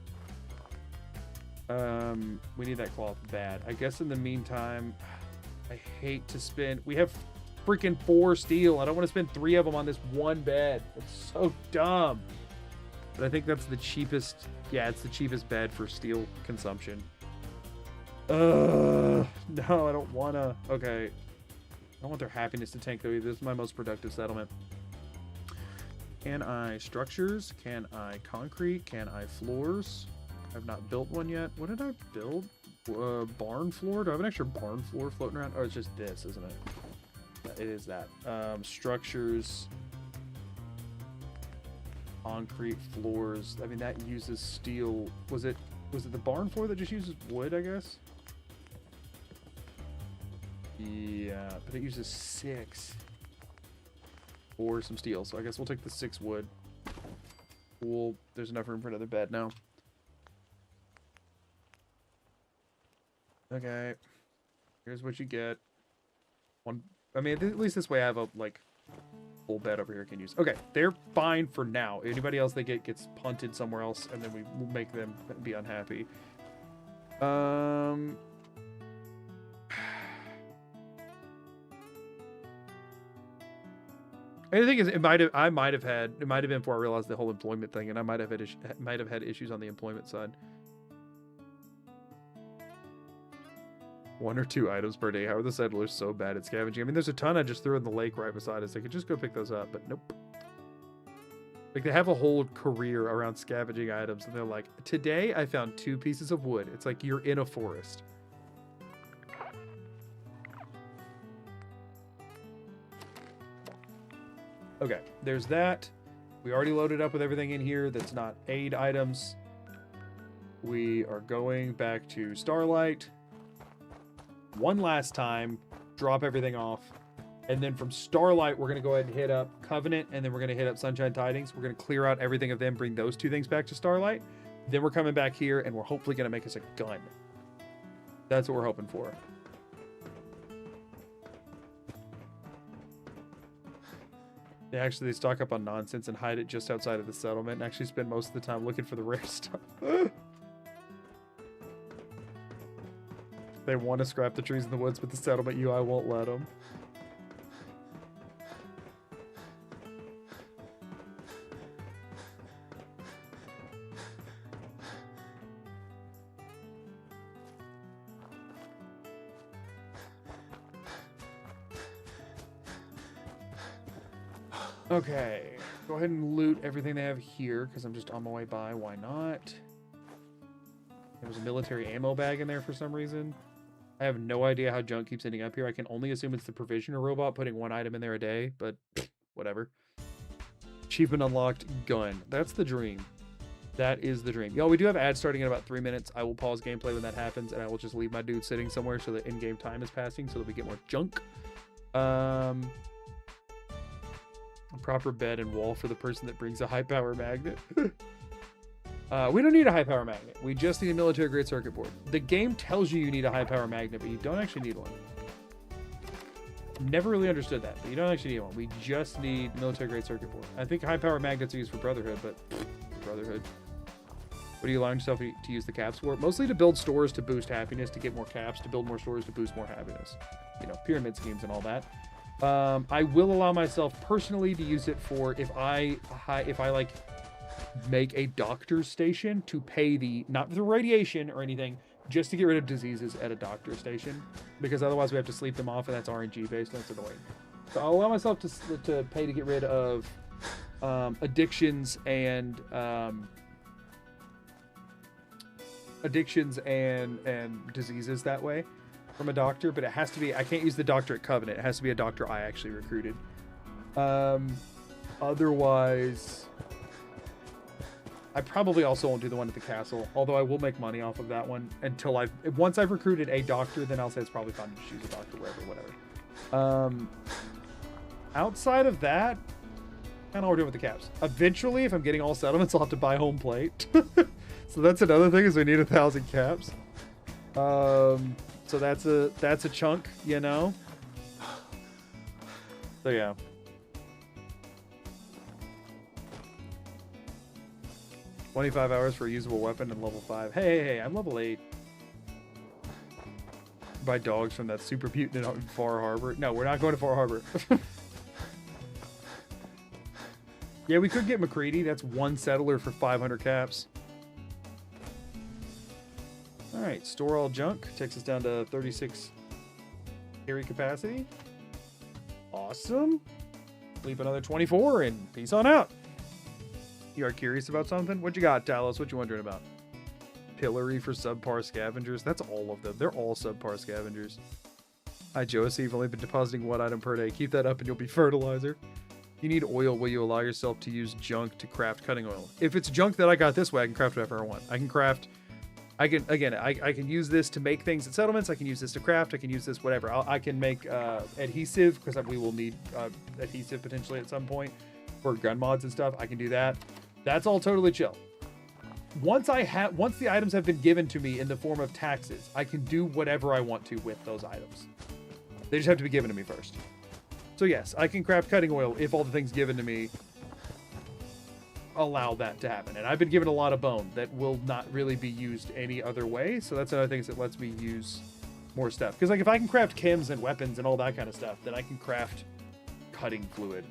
We need that cloth bad. I guess in the meantime, I hate to spend... We have freaking 4 steel. I don't want to spend 3 of them on this 1 bed. It's so dumb. But I think that's the cheapest... Yeah, it's the cheapest bed for steel consumption. No, I don't wanna. Okay. I don't want their happiness to tank though either. This is my most productive settlement. Can I structures? Can I concrete? Can I floors? I've not built one yet. What did I build? Barn floor? Do I have an extra barn floor floating around? Oh, it's just this, isn't it? It is that. Structures. Concrete floors. I mean, that uses steel. Was it the barn floor that just uses wood, I guess? Yeah, but it uses 6 or some steel, so I guess we'll take the 6 wood. Cool. There's enough room for another bed now. Okay. Here's what you get. One. I mean, at least this way I have a like full bed over here I can use. Okay, they're fine for now. Anybody else they get gets punted somewhere else, and then we make them be unhappy. And the thing is, it might have been before I realized the whole employment thing, and I might have had issues on the employment side. 1 or 2 items per day. How are the settlers so bad at scavenging? I mean, there's a ton I just threw in the lake right beside us. They could just go pick those up, but nope. Like, they have a whole career around scavenging items, and they're like, today I found 2 pieces of wood. It's like you're in a forest. Okay, there's that. We already loaded up with everything in here that's not aid items. We are going back to Starlight. One last time, drop everything off. And then from Starlight, we're going to go ahead and hit up Covenant, and then we're going to hit up Sunshine Tidings. We're going to clear out everything of them, bring those 2 things back to Starlight. Then we're coming back here, and we're hopefully going to make us a gun. That's what we're hoping for. They stock up on nonsense and hide it just outside of the settlement and actually spend most of the time looking for the rare stuff. They want to scrap the trees in the woods, but the settlement UI won't let them. Okay, go ahead and loot everything they have here because I'm just on my way by. Why not? There was a military ammo bag in there for some reason. I have no idea how junk keeps ending up here. I can only assume it's the provisioner robot putting 1 item in there a day, but whatever. Achievement unlocked, gun. That's the dream. That is the dream. Y'all, we do have ads starting in about 3 minutes. I will pause gameplay when that happens, and I will just leave my dude sitting somewhere so that in-game time is passing so that we get more junk. A proper bed and wall for the person that brings a high power magnet. We don't need a high power magnet. We just need a military grade circuit board. The game tells you need a high power magnet, but you don't actually need one. Never really understood that, but you don't actually need one. We just need military grade circuit board. I think high power magnets are used for Brotherhood, but Brotherhood. What are you allowing yourself to use the caps for? Mostly to build stores to boost happiness, to get more caps, to build more stores to boost more happiness. You know, pyramid schemes and all that. I will allow myself personally to use it for if I like make a doctor's station to pay not the radiation or anything, just to get rid of diseases at a doctor's station, because otherwise we have to sleep them off, and that's RNG based, and that's annoying. So I'll allow myself to pay to get rid of addictions and diseases that way from a doctor, but it has to be, I can't use the doctor at Covenant. It has to be a doctor I actually recruited. Otherwise, I probably also won't do the one at the castle, although I will make money off of that one until once I've recruited a doctor, then I'll say it's probably fine to choose a doctor wherever, whatever. Outside of that, kind of what we're doing with the caps. Eventually, if I'm getting all settlements, I'll have to buy home plate. So that's another thing, is we need 1,000 caps. So that's a chunk, you know. So yeah. $25 hours for a usable weapon and level 5. Hey, I'm level 8. Buy dogs from that super mutant in Far Harbor. No, we're not going to Far Harbor. Yeah, we could get McCready. That's 1 settler for 500 caps. Alright, store all junk. Takes us down to 36 carry capacity. Awesome. Leave another 24 and peace on out. You are curious about something? What you got, Talos? What you wondering about? Pillory for subpar scavengers. That's all of them. They're all subpar scavengers. Hi, Josie. You've only been depositing 1 item per day. Keep that up and you'll be fertilizer. You need oil. Will you allow yourself to use junk to craft cutting oil? If it's junk that I got this way, I can craft whatever I want. I can use this to make things at settlements. I can use this to craft. I can use this whatever. I can make adhesive, because we will need adhesive potentially at some point for gun mods and stuff. I can do that. That's all totally chill. Once the items have been given to me in the form of taxes, I can do whatever I want to with those items. They just have to be given to me first. So yes, I can craft cutting oil if all the things given to me allow that to happen. And I've been given a lot of bone that will not really be used any other way. So that's another thing, that lets me use more stuff. Because like if I can craft chems and weapons and all that kind of stuff, then I can craft cutting fluid.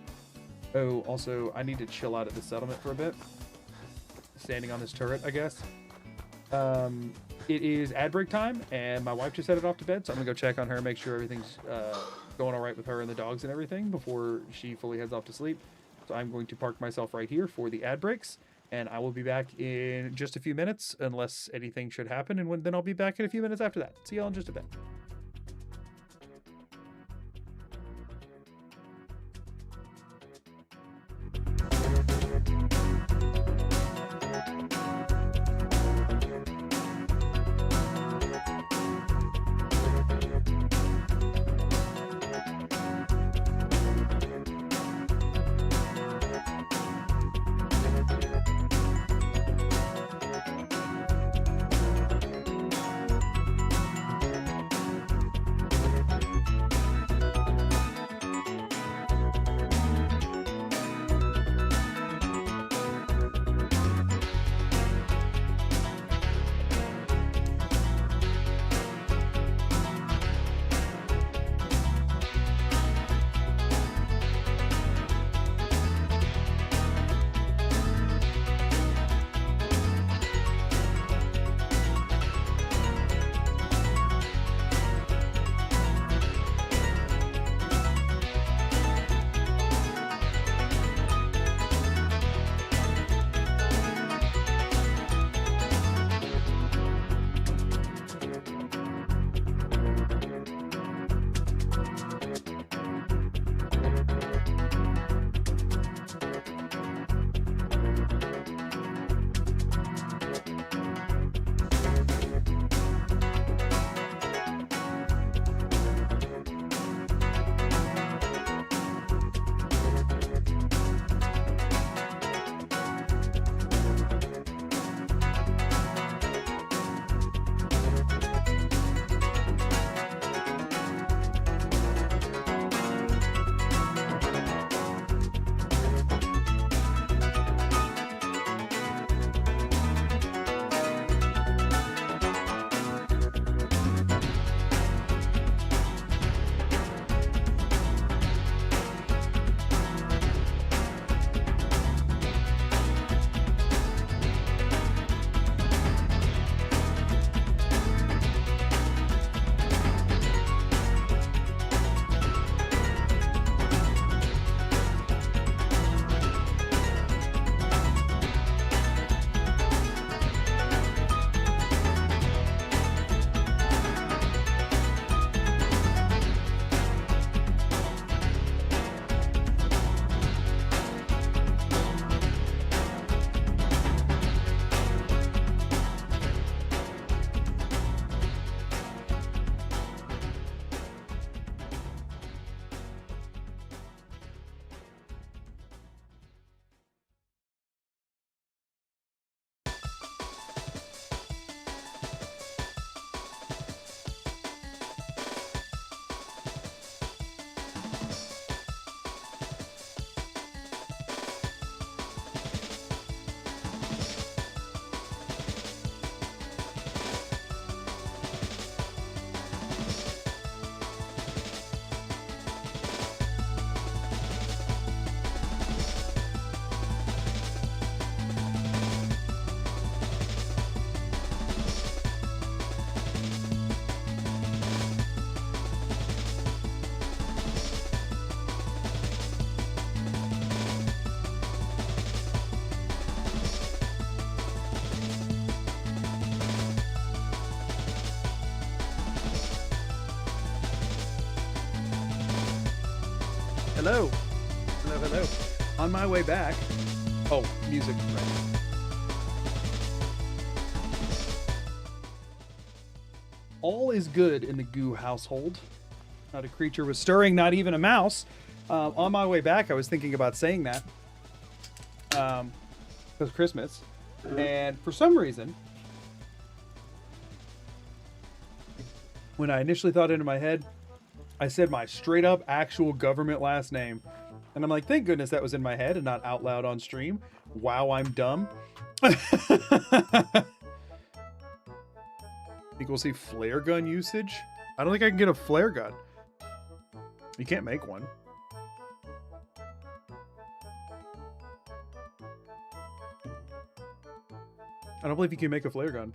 Oh, also, I need to chill out at the settlement for a bit. Standing on this turret, I guess. it is ad break time, and my wife just headed off to bed, so I'm gonna go check on her, make sure everything's going all right with her and the dogs and everything before she fully heads off to sleep. So I'm going to park myself right here for the ad breaks, and I will be back in just a few minutes, unless anything should happen, and then I'll be back in a few minutes after that. See y'all in just a bit. Hello. Hello, hello. On my way back. Oh, music. Right. All is good in the Goo household. Not a creature was stirring, not even a mouse. On my way back, I was thinking about saying that. Because Christmas. And for some reason, when I initially thought into my head, I said my straight up actual government last name. And I'm like, thank goodness that was in my head and not out loud on stream. Wow, I'm dumb. Think we'll see flare gun usage? I don't think I can get a flare gun. You can't make one. I don't believe you can make a flare gun.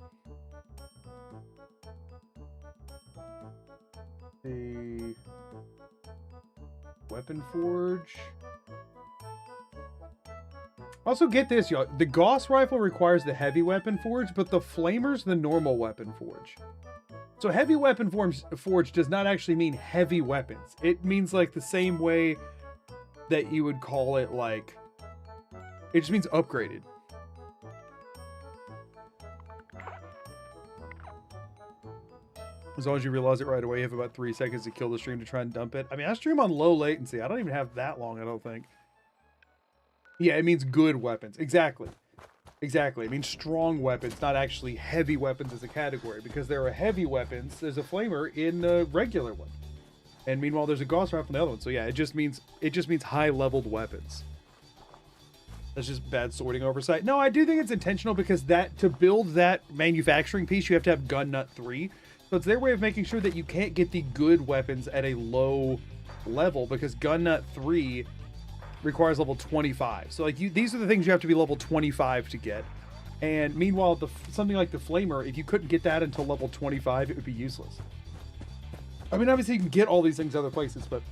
weapon forge. Also, get this, y'all. The Gauss rifle requires the heavy weapon forge, but the Flamer's the normal weapon forge. So heavy weapon forge does not actually mean heavy weapons. It means like the same way that you would call it like... It just means upgraded. As long as you realize it right away, you have about 3 seconds to kill the stream to try and dump it. I mean, I stream on low latency. I don't even have that long, I don't think. Yeah, it means good weapons. Exactly. Exactly. It means strong weapons, not actually heavy weapons as a category. Because there are heavy weapons. There's a flamer in the regular one. And meanwhile, there's a Gauss rifle in the other one. So yeah, it just means high-leveled weapons. That's just bad sorting oversight. No, I do think it's intentional because to build that manufacturing piece, you have to have Gun Nut 3. So it's their way of making sure that you can't get the good weapons at a low level because Gun Nut 3 requires level 25. So like these are the things you have to be level 25 to get. And meanwhile, something like the Flamer, if you couldn't get that until level 25, it would be useless. I mean, obviously you can get all these things other places, but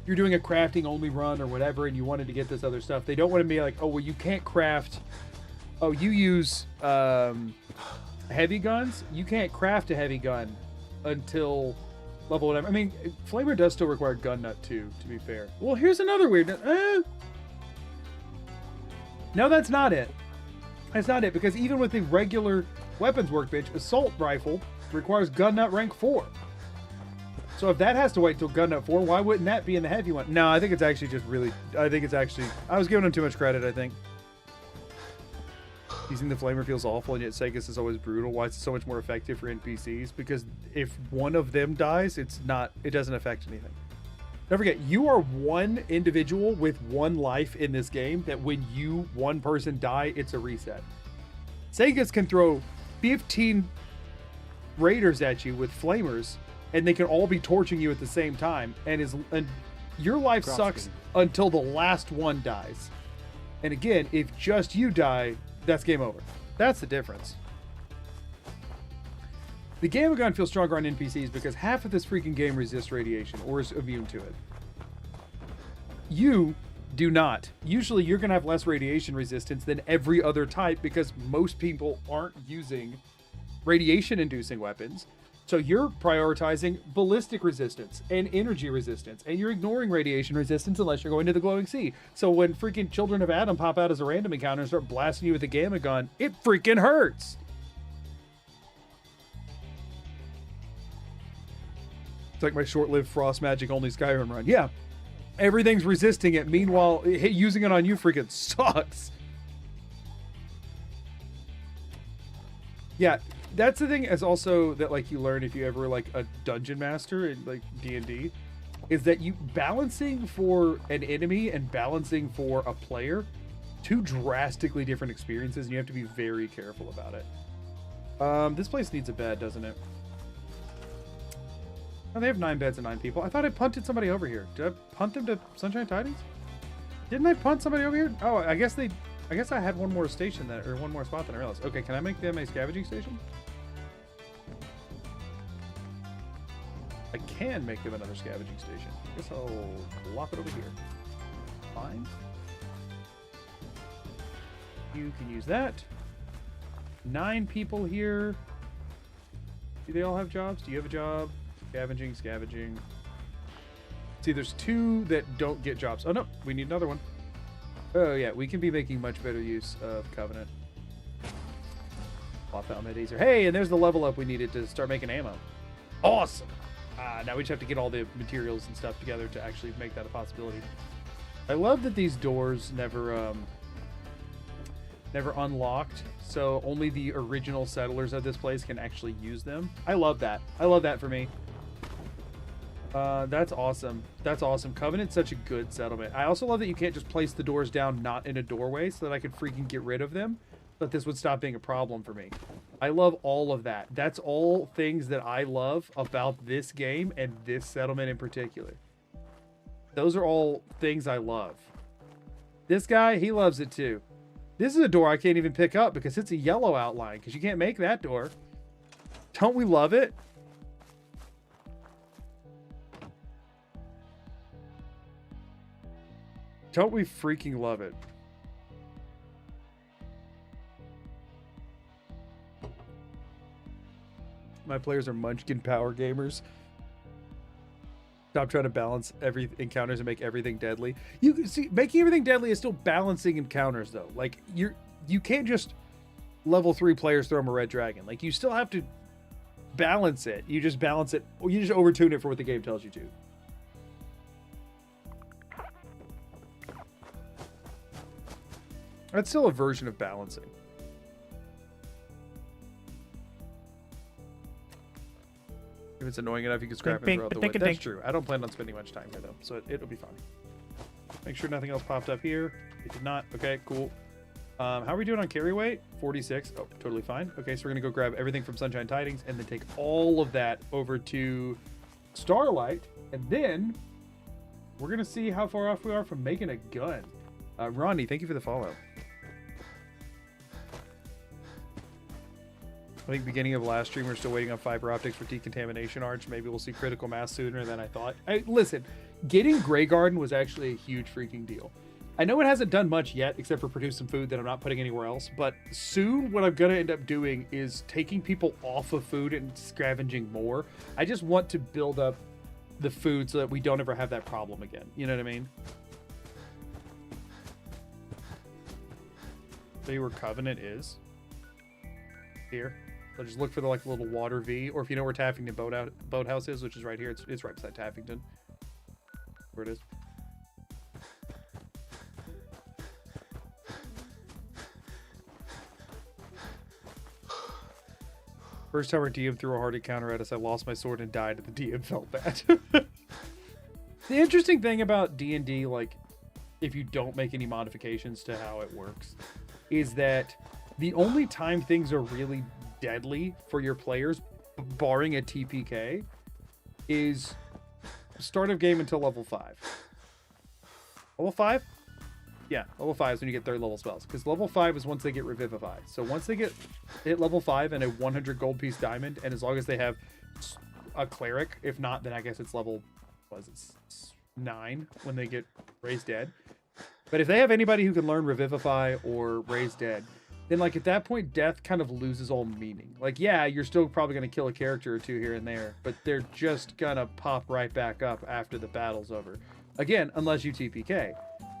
you're doing a crafting only run or whatever, and you wanted to get this other stuff. They don't want to be like, oh, well, you can't craft. Oh, you use heavy guns. You can't craft a heavy gun until level whatever. I mean, Flamer does still require Gun Nut 2, to be fair. Well, here's another weird... No, that's not it. That's not it, because even with the regular weapons workbench, Assault Rifle requires Gun Nut rank 4. So if that has to wait till Gun Nut 4, why wouldn't that be in the heavy one? No, I think it's actually just really... I was giving him too much credit, I think. Using the Flamer feels awful, and yet Segas is always brutal. Why is it so much more effective for NPCs? Because if one of them dies, it doesn't affect anything. Don't forget, you are one individual with one life in this game that when one person die, it's a reset. Segas can throw 15 raiders at you with Flamers, and they can all be torching you at the same time, and your life sucks until the last one dies. And again, if just you die, that's game over. That's the difference. The Gamma Gun feels stronger on NPCs because half of this freaking game resists radiation or is immune to it. You do not. Usually you're going to have less radiation resistance than every other type because most people aren't using radiation-inducing weapons. So you're prioritizing ballistic resistance and energy resistance, and you're ignoring radiation resistance unless you're going to the glowing sea. So when freaking Children of Adam pop out as a random encounter and start blasting you with a gamma gun, it freaking hurts. It's like my short-lived Frost Magic only Skyrim run. Yeah, everything's resisting it. Meanwhile, using it on you freaking sucks. Yeah. That's the thing is also that like you learn if you ever like a dungeon master in like D&D is that you balancing for an enemy and balancing for a player, two drastically different experiences, and you have to be very careful about it. This place needs a bed, doesn't it? Oh, they have 9 beds and 9 people. I thought I punted somebody over here. Did I punt them to Sunshine Tidings? Didn't I punt somebody over here? Oh, I guess I had one more station or one more spot than I realized. Okay, can I make them a scavenging station? I can make them another scavenging station. I guess I'll lock it over here. Fine. You can use that. 9 people here. Do they all have jobs? Do you have a job? Scavenging. See, there's 2 that don't get jobs. Oh no, we need another one. Oh yeah, we can be making much better use of Covenant. Plop out Medizer. Hey, and there's the level up we needed to start making ammo. Awesome! Now we just have to get all the materials and stuff together to actually make that a possibility. I love that these doors never unlocked, so only the original settlers of this place can actually use them. I love that. I love that for me. That's awesome. That's awesome. Covenant's such a good settlement. I also love that you can't just place the doors down not in a doorway so that I could freaking get rid of them. But this would stop being a problem for me. I love all of that. That's all things that I love about this game and this settlement in particular. Those are all things I love. This guy, he loves it too. This is a door I can't even pick up because it's a yellow outline because you can't make that door. Don't we love it? Don't we freaking love it? My players are munchkin power gamers. Stop trying to balance every encounters and make everything deadly. You see, making everything deadly is still balancing encounters though. Like you can't just level 3 players throw them a red dragon. Like you still have to balance it. You just balance it, or you just overtune it for what the game tells you to. That's still a version of balancing. If it's annoying enough, you can scrap it throughout the wood. That's true. I don't plan on spending much time here, though, so it'll be fine. Make sure nothing else popped up here. It did not. Okay, cool. How are we doing on carry weight? 46. Oh, totally fine. Okay, so we're going to go grab everything from Sunshine Tidings and then take all of that over to Starlight. And then we're going to see how far off we are from making a gun. Ronnie, thank you for the follow. I think beginning of last stream, we're still waiting on fiber optics for decontamination arch. Maybe we'll see critical mass sooner than I thought. Listen, getting Grey Garden was actually a huge freaking deal. I know it hasn't done much yet, except for produce some food that I'm not putting anywhere else. But soon, what I'm going to end up doing is taking people off of food and scavenging more. I just want to build up the food so that we don't ever have that problem again. You know what I mean? See where Covenant is? Here. So just look for the like little water V, or if you know where Taffington Boathouse is, which is right here, it's right beside Taffington. Where it is. First time our DM threw a hard encounter at us, I lost my sword and died, and the DM felt bad. The interesting thing about D&D, like, if you don't make any modifications to how it works, is that the only time things are really deadly for your players, barring a TPK, is start of game until level 5. Level 5? Yeah, level 5 is when you get 3rd level spells. Because level 5 is once they get Revivify. So once they hit level 5 and a 100 gold piece diamond, and as long as they have a cleric, if not, then I guess it's level, what is it, 9 when they get Raised Dead. But if they have anybody who can learn Revivify or Raised Dead, then like at that point, death kind of loses all meaning. Like, yeah, you're still probably going to kill a character or two here and there, but they're just going to pop right back up after the battle's over. Again, unless you TPK,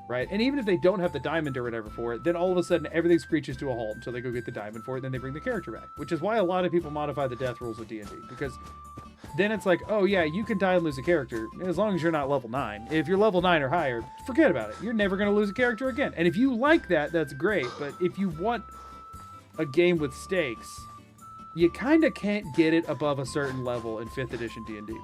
right? And even if they don't have the diamond or whatever for it, then all of a sudden everything screeches to a halt until they go get the diamond for it, and then they bring the character back. Which is why a lot of people modify the death rules of D&D, because then it's like, oh yeah, you can die and lose a character as long as you're not level 9. If you're level 9 or higher, forget about it. You're never going to lose a character again. And if you like that, that's great. But if you want a game with stakes, you kind of can't get it above a certain level in 5th edition D&D.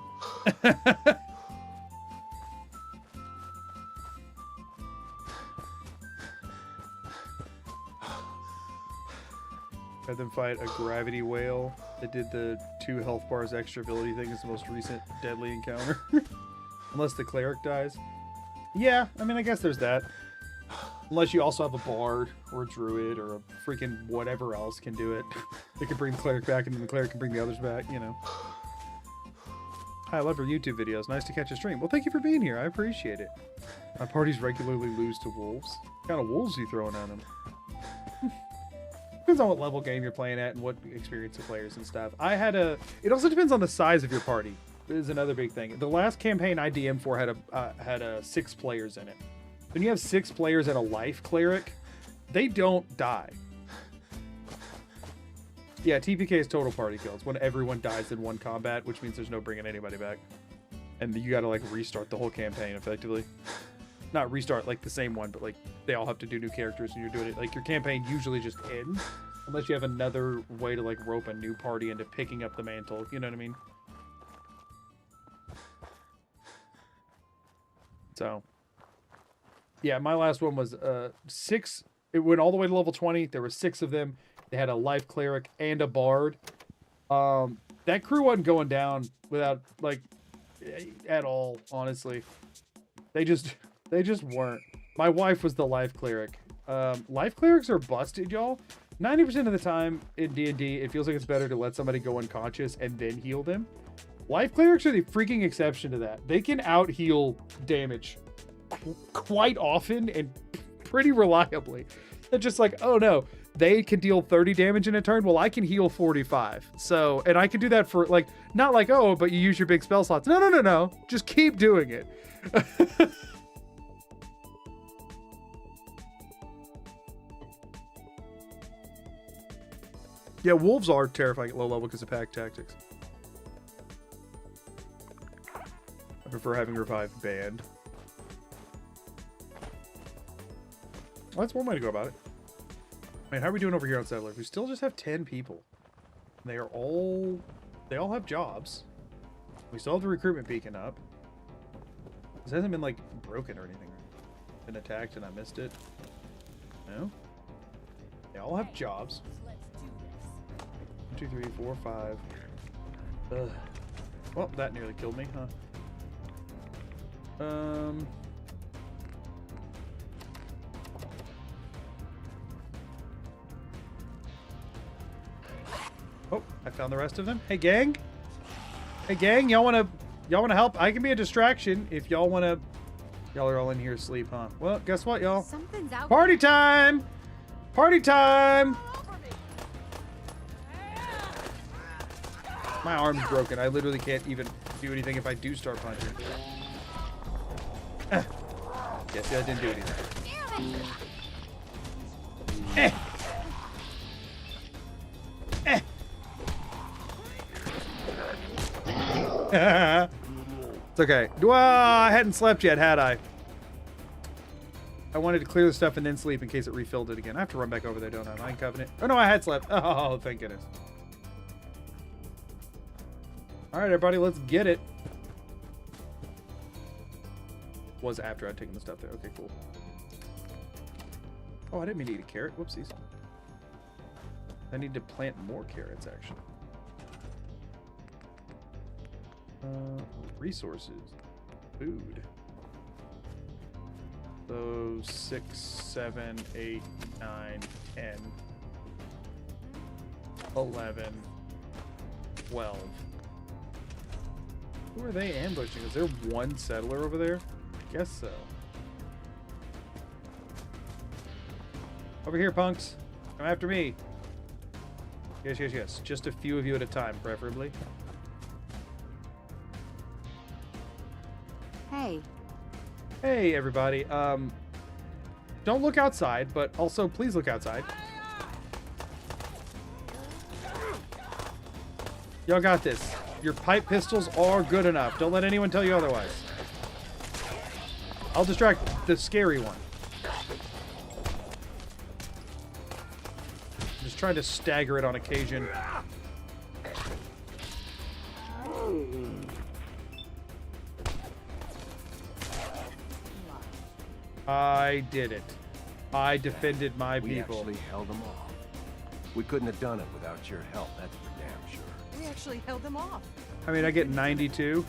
Had them fight a gravity whale that did the 2 health bars extra ability thing. Is the most recent deadly encounter. Unless the cleric dies. Yeah, I mean, I guess there's that. Unless you also have a bard or a druid or a freaking whatever else can do it. They can bring the cleric back and then the cleric can bring the others back, you know. Hi, I love your YouTube videos. Nice to catch a stream. Well, thank you for being here. I appreciate it. My parties regularly lose to wolves. What kind of wolves are you throwing at them? Depends on what level game you're playing at and what experience of players and stuff. It also depends on the size of your party. This is another big thing. The last campaign I DM'd for had 6 players in it. When you have 6 players and a life cleric, they don't die. Yeah, TPK is total party kills when everyone dies in one combat, which means there's no bringing anybody back. And you gotta like restart the whole campaign effectively. Not restart like the same one, but like they all have to do new characters and you're doing it. Like your campaign usually just ends unless you have another way to like rope a new party into picking up the mantle. You know what I mean? So, yeah, my last one was 6. It went all the way to level 20. There were 6 of them. They had a life cleric and a bard. That crew wasn't going down without like at all, honestly. They just weren't. My wife was the life cleric. Life clerics are busted, y'all. 90% of the time in D&D, it feels like it's better to let somebody go unconscious and then heal them. Life clerics are the freaking exception to that. They can out heal damage quite often and pretty reliably. They're just like, oh no, they can deal 30 damage in a turn. Well, I can heal 45. So, and I can do that for like, not like, oh, but you use your big spell slots. No. Just keep doing it. Yeah, wolves are terrifying at low level because of pack tactics. I prefer having revive banned. Well, that's one way to go about it. Man, how are we doing over here on Settlers? We still just have 10 people. They all have jobs. We still have the recruitment beacon up. This hasn't been like broken or anything. Been attacked and I missed it. No? They all have jobs. 1, 2, 3, 4, 5. Ugh. Well, that nearly killed me, huh? Oh, I found the rest of them. Hey, gang. Hey, gang. Y'all wanna help? I can be a distraction if y'all wanna. Y'all are all in here asleep, huh? Well, guess what, y'all? Something's out. Party time! Party time! My arm's broken. I literally can't even do anything if I do start punching. Guess I didn't do anything. It's okay. Well, I hadn't slept yet, had I? I wanted to clear the stuff and then sleep in case it refilled it again. I have to run back over there, don't I? Mind Covenant. Oh no, I had slept. Oh, thank goodness. All right, everybody, let's get it. Was after I'd taken the stuff there. Okay, cool. Oh, I didn't mean to eat a carrot. Whoopsies. I need to plant more carrots, actually. Resources. Food. So 6, 7, 8, 9, 10, 11, 12. Who are they ambushing? Is there one settler over there? I guess so. Over here, punks. Come after me. Yes. Just a few of you at a time, preferably. Hey. Hey, everybody. Don't look outside, but also please look outside. Y'all got this. Your pipe pistols are good enough. Don't let anyone tell you otherwise. I'll distract the scary one. Just trying to stagger it on occasion. I did it. I defended my people. We actually held them off. We couldn't have done it without your help, that's for damn sure. We actually held them off. I mean, I get 92.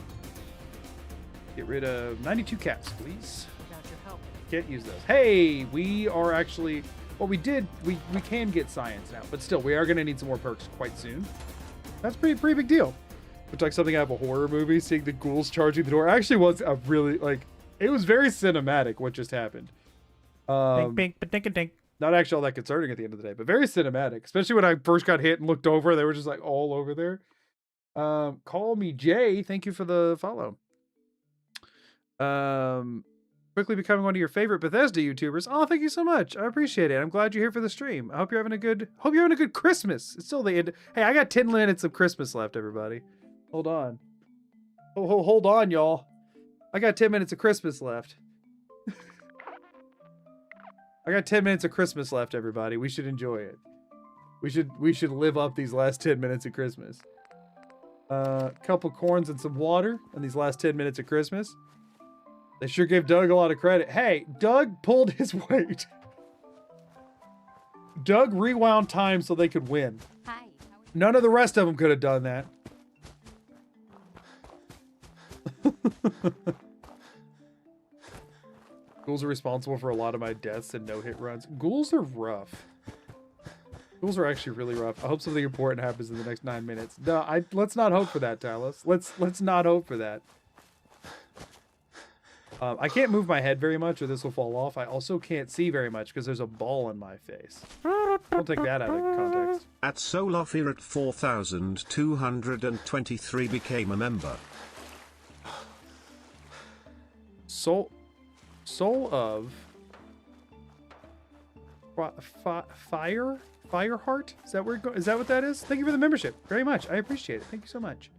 Get rid of 92 cats, please. Without your help. Can't use those. Hey, we are actually... Well, we can get science now, but still, we are going to need some more perks quite soon. That's pretty big deal. Which, like, something out of a horror movie, seeing the ghouls charging the door actually was a really, like... It was very cinematic what just happened. Dink, dink, dink, dink. Not actually all that concerning at the end of the day, but very cinematic. Especially when I first got hit and looked over, they were just like all over there. Call me Jay. Thank you for the follow. Quickly becoming one of your favorite Bethesda YouTubers. Oh, thank you so much. I appreciate it. I'm glad you're here for the stream. I hope you're having a good Christmas. It's still the end. Hey, I got 10 minutes of Christmas left, everybody. Hold on. Oh, hold on, y'all. I got 10 minutes of Christmas left. I got 10 minutes of Christmas left, everybody. We should enjoy it. We should live up these last 10 minutes of Christmas. Couple corns and some water in these last 10 minutes of Christmas. They sure give Doug a lot of credit. Hey, Doug pulled his weight. Doug rewound time so they could win. Hi. None of the rest of them could have done that. Ghouls are responsible for a lot of my deaths and no-hit runs. Ghouls are rough. Ghouls are actually really rough. I hope something important happens in the next 9 minutes. No, let's not hope for that, Talos. Let's not hope for that. I can't move my head very much or this will fall off. I also can't see very much because there's a ball in my face. Don't take that out of context. At Solofir at 4,223 became a member. Soul of Fireheart? Is that where it is that what that is? Thank you for the membership. Very much. I appreciate it. Thank you so much.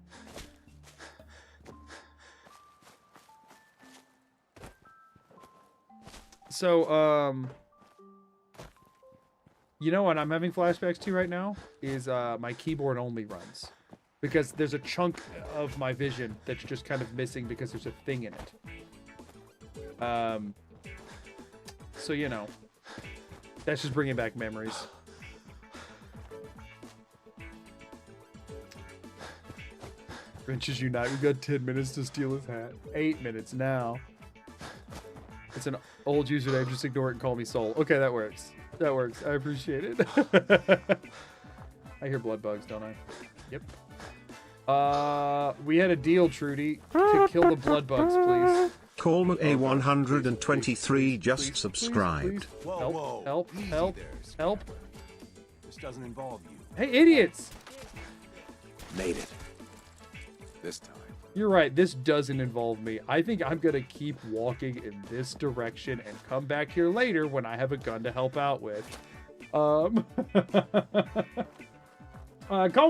So, you know what I'm having flashbacks to right now is my keyboard only runs. Because there's a chunk of my vision that's just kind of missing because there's a thing in it. So, you know, that's just bringing back memories. Wrenches unite. We got 10 minutes to steal his hat. 8 minutes now. It's an old username. Just ignore it and call me Soul. Okay, that works. That works. I appreciate it. I hear blood bugs, don't I? Yep. We had a deal, Trudy, to kill the blood bugs, please. Colm A123 just subscribed. Whoa, Help, easy help, there, help. This doesn't involve you. Hey, idiots! Made it. This time. You're right, this doesn't involve me. I think I'm gonna keep walking in this direction and come back here later when I have a gun to help out with. Call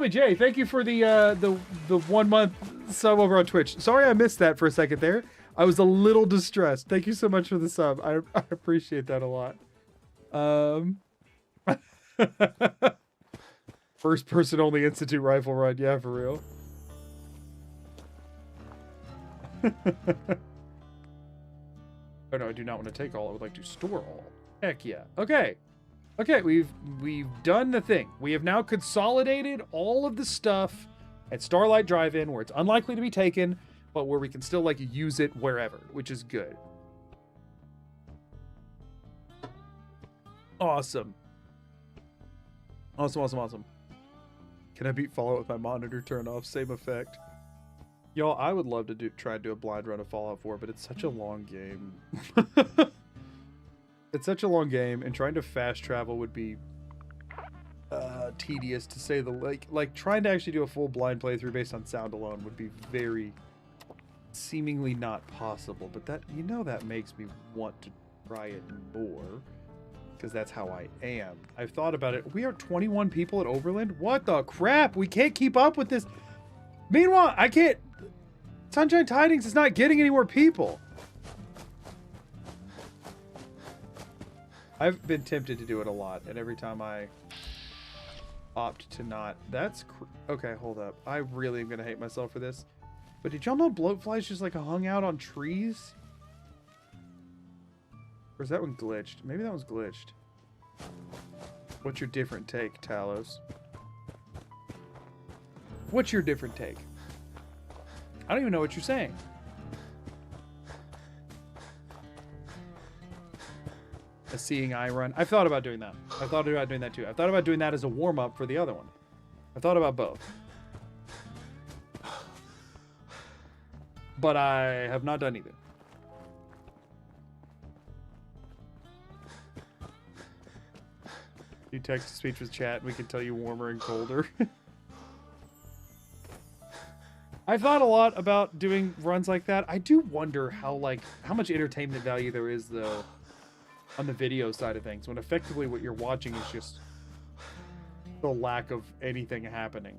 me Jay. Thank you for the 1 month sub over on Twitch. Sorry I missed that for a second there. I was a little distressed. Thank you so much for the sub. I appreciate that a lot. First person only Institute rifle run. Yeah, for real. Oh no, I do not want to take all. I would like to store all. Heck yeah. Okay. Okay, we've done the thing. We have now consolidated all of the stuff at Starlight Drive-In where it's unlikely to be taken, but where we can still like use it wherever, which is good. Awesome. Awesome, awesome, awesome. Can I beat Fallout with my monitor turned off? Same effect. Y'all, I would love to try and do a blind run of Fallout 4, but it's such a long game. It's such a long game, and trying to fast travel would be tedious to say the like trying to actually do a full blind playthrough based on sound alone would be very seemingly not possible. But that, you know, that makes me want to try it more because that's how I am. I've thought about it. We are 21 people at Overland. What the crap? We can't keep up with this. Meanwhile, I can't. Sunshine Tidings is not getting any more people. I've been tempted to do it a lot, and every time I opt to not. That's okay, hold up. I really am gonna hate myself for this. But did y'all know bloatflies just like hung out on trees? Or is that one glitched? Maybe that one's glitched. What's your different take, Talos? What's your different take? I don't even know what you're saying. A seeing eye run. I've thought about doing that. I've thought about doing that too. I've thought about doing that as a warm-up for the other one. I've thought about both. But I have not done either. You text to speech with chat and we can tell you warmer and colder. I've thought a lot about doing runs like that. I do wonder how much entertainment value there is though on the video side of things when effectively what you're watching is just the lack of anything happening.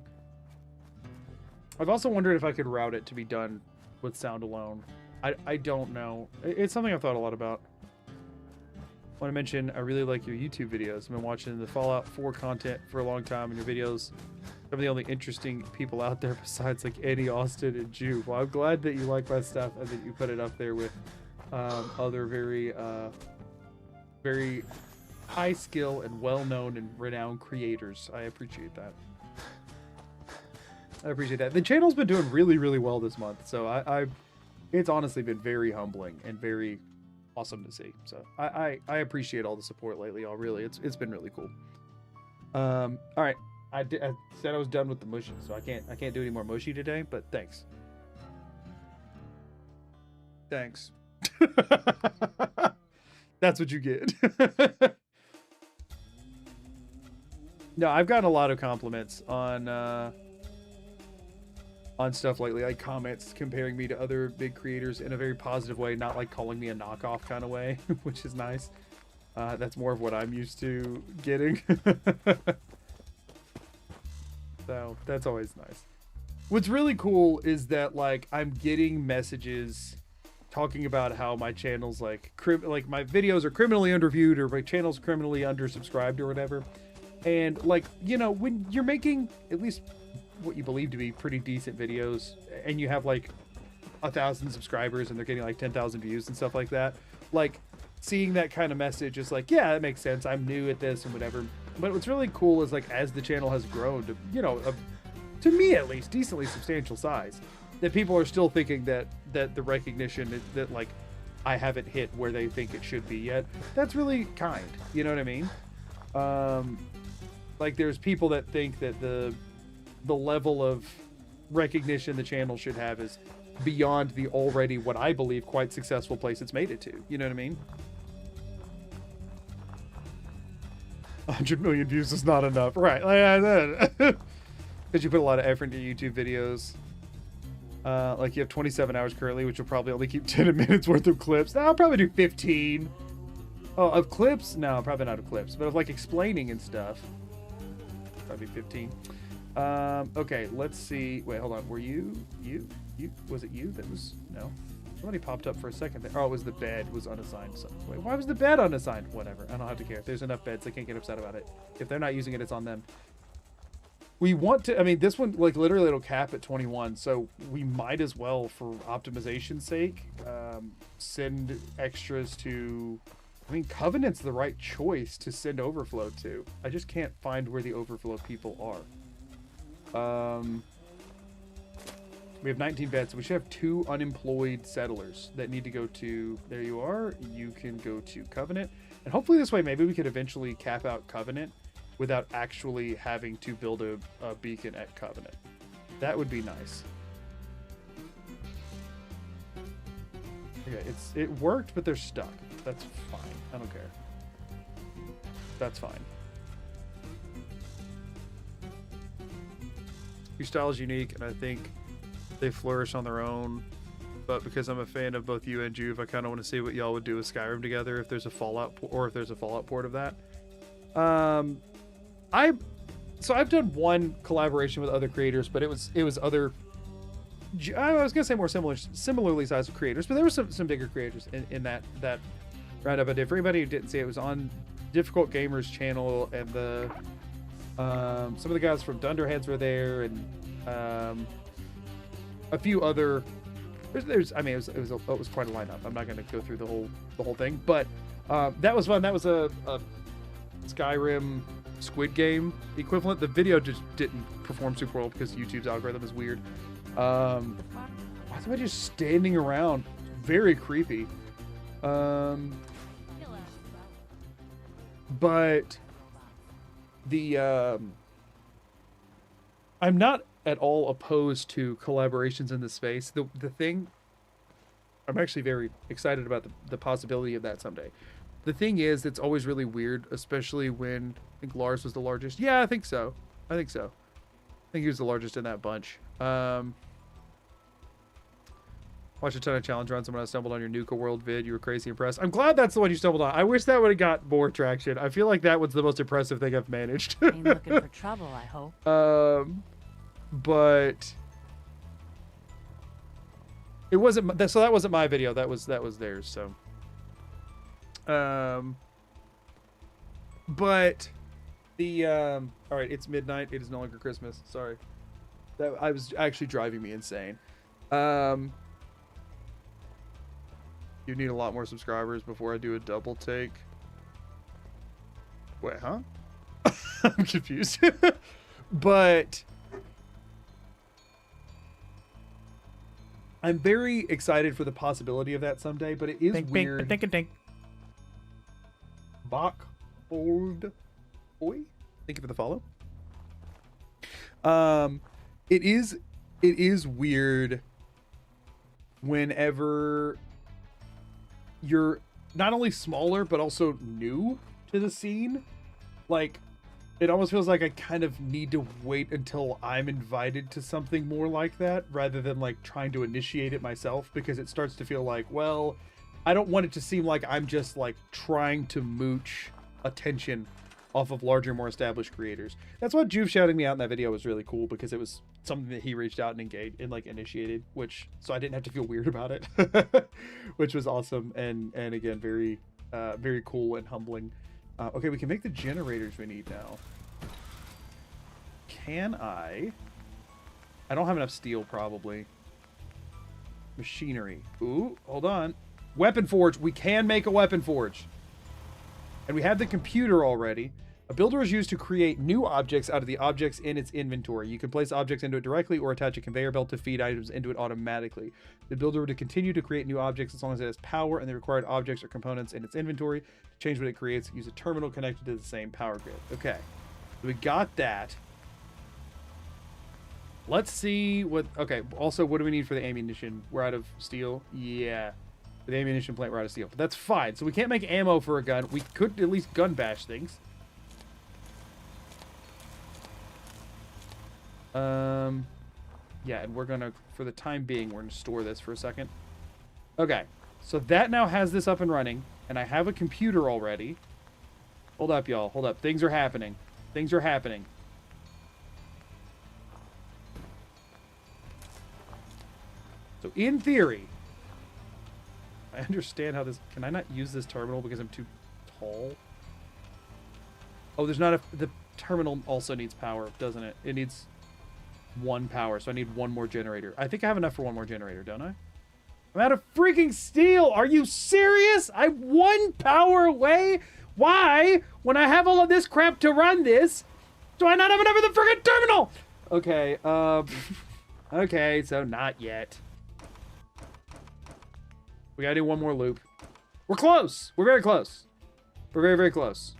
I've also wondered if I could route it to be done with sound alone. I don't know. It's something I've thought a lot about. I want to mention I really like your YouTube videos. I've been watching the Fallout 4 content for a long time, and your videos are the only interesting people out there besides like Eddie, Austin, and Juve. Well, I'm glad that you like my stuff and that you put it up there with other very high skill and well-known and renowned creators. I appreciate that. I appreciate that. The channel's been doing really, really well this month, so it's honestly been very humbling and very awesome to see. So I appreciate all the support lately, y'all. Really, it's been really cool. All right, I said I was done with the mushy, so I can't do any more mushy today. But thanks. Thanks. That's what you get. No, I've gotten a lot of compliments on stuff lately, like comments comparing me to other big creators in a very positive way, not like calling me a knockoff kind of way, which is nice. That's more of what I'm used to getting. So that's always nice. What's really cool is that like I'm getting messages talking about how my channel's like my videos are criminally underviewed, or my channel's criminally undersubscribed or whatever. And like, you know, when you're making at least what you believe to be pretty decent videos and you have like 1,000 subscribers and they're getting like 10,000 views and stuff like that, like seeing that kind of message is like, yeah, that makes sense. I'm new at this and whatever. But what's really cool is like as the channel has grown to, you know, to me at least, decently substantial size, that people are still thinking that the recognition that like I haven't hit where they think it should be yet. That's really kind. You know what I mean? Like there's people that think that the level of recognition the channel should have is beyond the already, what I believe, quite successful place it's made it to. You know what I mean? 100 million views is not enough. Right. Because you put a lot of effort into YouTube videos. Like you have 27 hours currently, which will probably only keep 10 minutes worth of clips. I'll probably do 15. Oh, of clips? No, probably not of clips, but of like explaining and stuff. Probably 15. Okay, let's see. Wait, hold on. Were you? Was it you that was? No. Somebody popped up for a second there. Oh, it was the bed was unassigned. So, wait, why was the bed unassigned? Whatever. I don't have to care. There's enough beds. I can't get upset about it. If they're not using it, it's on them. We want to, I mean, this one, like, literally it'll cap at 21, so we might as well, for optimization's sake, send extras to, I mean, Covenant's the right choice to send overflow to. I just can't find where the overflow people are. We have 19 beds, so we should have 2 unemployed settlers that need to go to, there you are, you can go to Covenant, and hopefully this way, maybe we could eventually cap out Covenant without actually having to build a beacon at Covenant. That would be nice. Okay, it worked, but they're stuck. That's fine. I don't care. That's fine. Your style is unique, and I think they flourish on their own. But because I'm a fan of both you and Juve, I kind of want to see what y'all would do with Skyrim together if there's a Fallout, or if there's a Fallout port of that. I've done one collaboration with other creators, but it was other, I was gonna say more similarly sized creators, but there were some bigger creators in that roundup I did. For anybody who didn't see it, was on Difficult Gamers channel, and the some of the guys from Dunderheads were there, and a few other. I mean, it was quite a lineup. I'm not gonna go through the whole thing, but that was fun. That was a Skyrim Squid Game equivalent. The video just didn't perform super well because YouTube's algorithm is weird. Why was I just standing around? Very creepy. But the I'm not at all opposed to collaborations in this space. The thing, I'm actually very excited about the possibility of that someday. The thing is, it's always really weird, especially when I think Lars was the largest. Yeah, I think so. I think he was the largest in that bunch. Watched a ton of challenge runs, and when I stumbled on your Nuka World vid, you were crazy impressed. I'm glad that's the one you stumbled on. I wish that would have got more traction. I feel like that was the most impressive thing I've managed. Ain't looking for trouble, I hope. But it wasn't. So that wasn't my video. That was theirs. So. But the all right, it's midnight. It is no longer Christmas. Sorry, that I was actually driving me insane. You need a lot more subscribers before I do a double take. Wait, huh? I'm confused. But I'm very excited for the possibility of that someday, but it is weird. Dink. Bach old boy, thank you for the follow. It is weird whenever you're not only smaller, but also new to the scene. Like, it almost feels like I kind of need to wait until I'm invited to something more like that, rather than like trying to initiate it myself, because it starts to feel like, well, I don't want it to seem like I'm just like trying to mooch attention off of larger, more established creators. That's what Juve shouting me out in that video was really cool, because it was something that he reached out and engaged and like initiated, which, so I didn't have to feel weird about it, which was awesome. And again, very, very cool and humbling. Okay, we can make the generators we need now. Can I don't have enough steel, probably. Machinery. Ooh, hold on. Weapon forge. We can make a weapon forge. And we have the computer already. A builder is used to create new objects out of the objects in its inventory. You can place objects into it directly or attach a conveyor belt to feed items into it automatically. The builder would continue to create new objects as long as it has power and the required objects or components in its inventory. To change what it creates, use a terminal connected to the same power grid. Okay, so we got that. Let's see what... Okay, also, what do we need for the ammunition? We're out of steel? Yeah. For the ammunition plant, we're out of steel. But that's fine. So we can't make ammo for a gun. We could at least gun bash things. Yeah, and we're gonna, for the time being, we're gonna store this for a second. Okay, so that now has this up and running, and I have a computer already. Hold up, y'all. Hold up. Things are happening. Things are happening. So, in theory, I understand how this... Can I not use this terminal because I'm too tall? Oh, there's not a... The terminal also needs power, doesn't it? It needs... 1 power, so I need 1 more generator. I think I have enough for 1 more generator, don't I? I'm out of freaking steel! Are you serious? I'm 1 power away? Why, when I have all of this crap to run this, do I not have enough of the freaking terminal? Okay, okay, so not yet. We gotta do 1 more loop. We're close! We're very close. We're very, very close.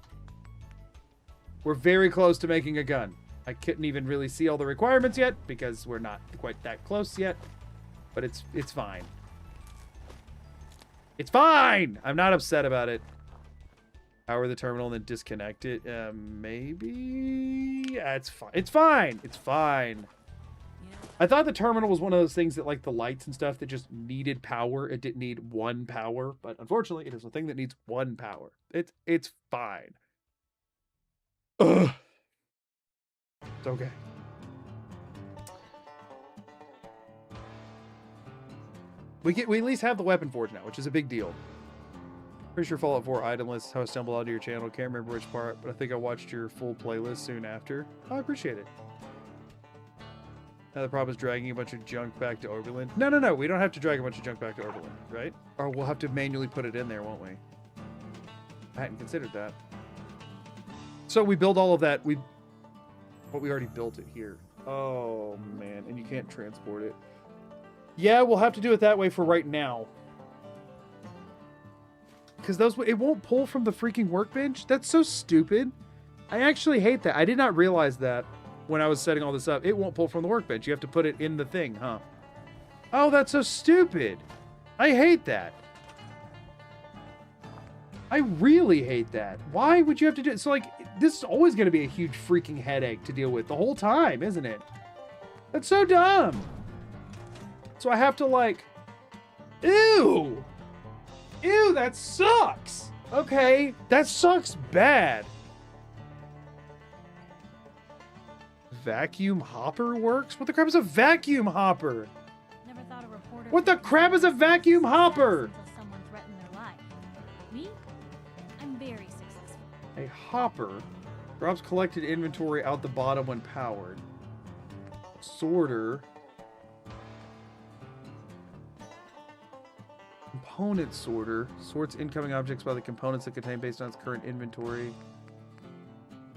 We're very close to making a gun. I couldn't even really see all the requirements yet because we're not quite that close yet, but it's fine. It's fine! I'm not upset about it. Power the terminal and then disconnect it. Maybe? Yeah, it's fine. It's fine! It's fine. I thought the terminal was one of those things that, like, the lights and stuff that just needed power. It didn't need 1 power, but unfortunately, it is a thing that needs 1 power. It's fine. Ugh. It's okay. We at least have the weapon forge now, which is a big deal. Pretty sure Fallout 4 itemless, how I stumbled onto your channel. Can't remember which part, but I think I watched your full playlist soon after. Oh, I appreciate it. Now the problem is dragging a bunch of junk back to Oberlin. No, we don't have to drag a bunch of junk back to Oberlin, right? Or we'll have to manually put it in there, won't we? I hadn't considered that. So we build all of that. But we already built it here. Oh, man. And you can't transport it. Yeah, we'll have to do it that way for right now. Because it won't pull from the freaking workbench? That's so stupid. I actually hate that. I did not realize that when I was setting all this up. It won't pull from the workbench. You have to put it in the thing, huh? Oh, that's so stupid. I hate that. I really hate that. Why would you have to do it? So, like, this is always going to be a huge freaking headache to deal with the whole time, isn't it? That's so dumb. So I have to, like... Ew! Ew, that sucks! Okay, that sucks bad. Vacuum hopper works? What the crap is a vacuum hopper? Never thought a reporter What the crap is a vacuum hopper? until someone threatened their life. Me? I'm very successful. A hopper drops collected inventory out the bottom when powered. Sorter. Component sorter sorts incoming objects by the components it contain based on its current inventory.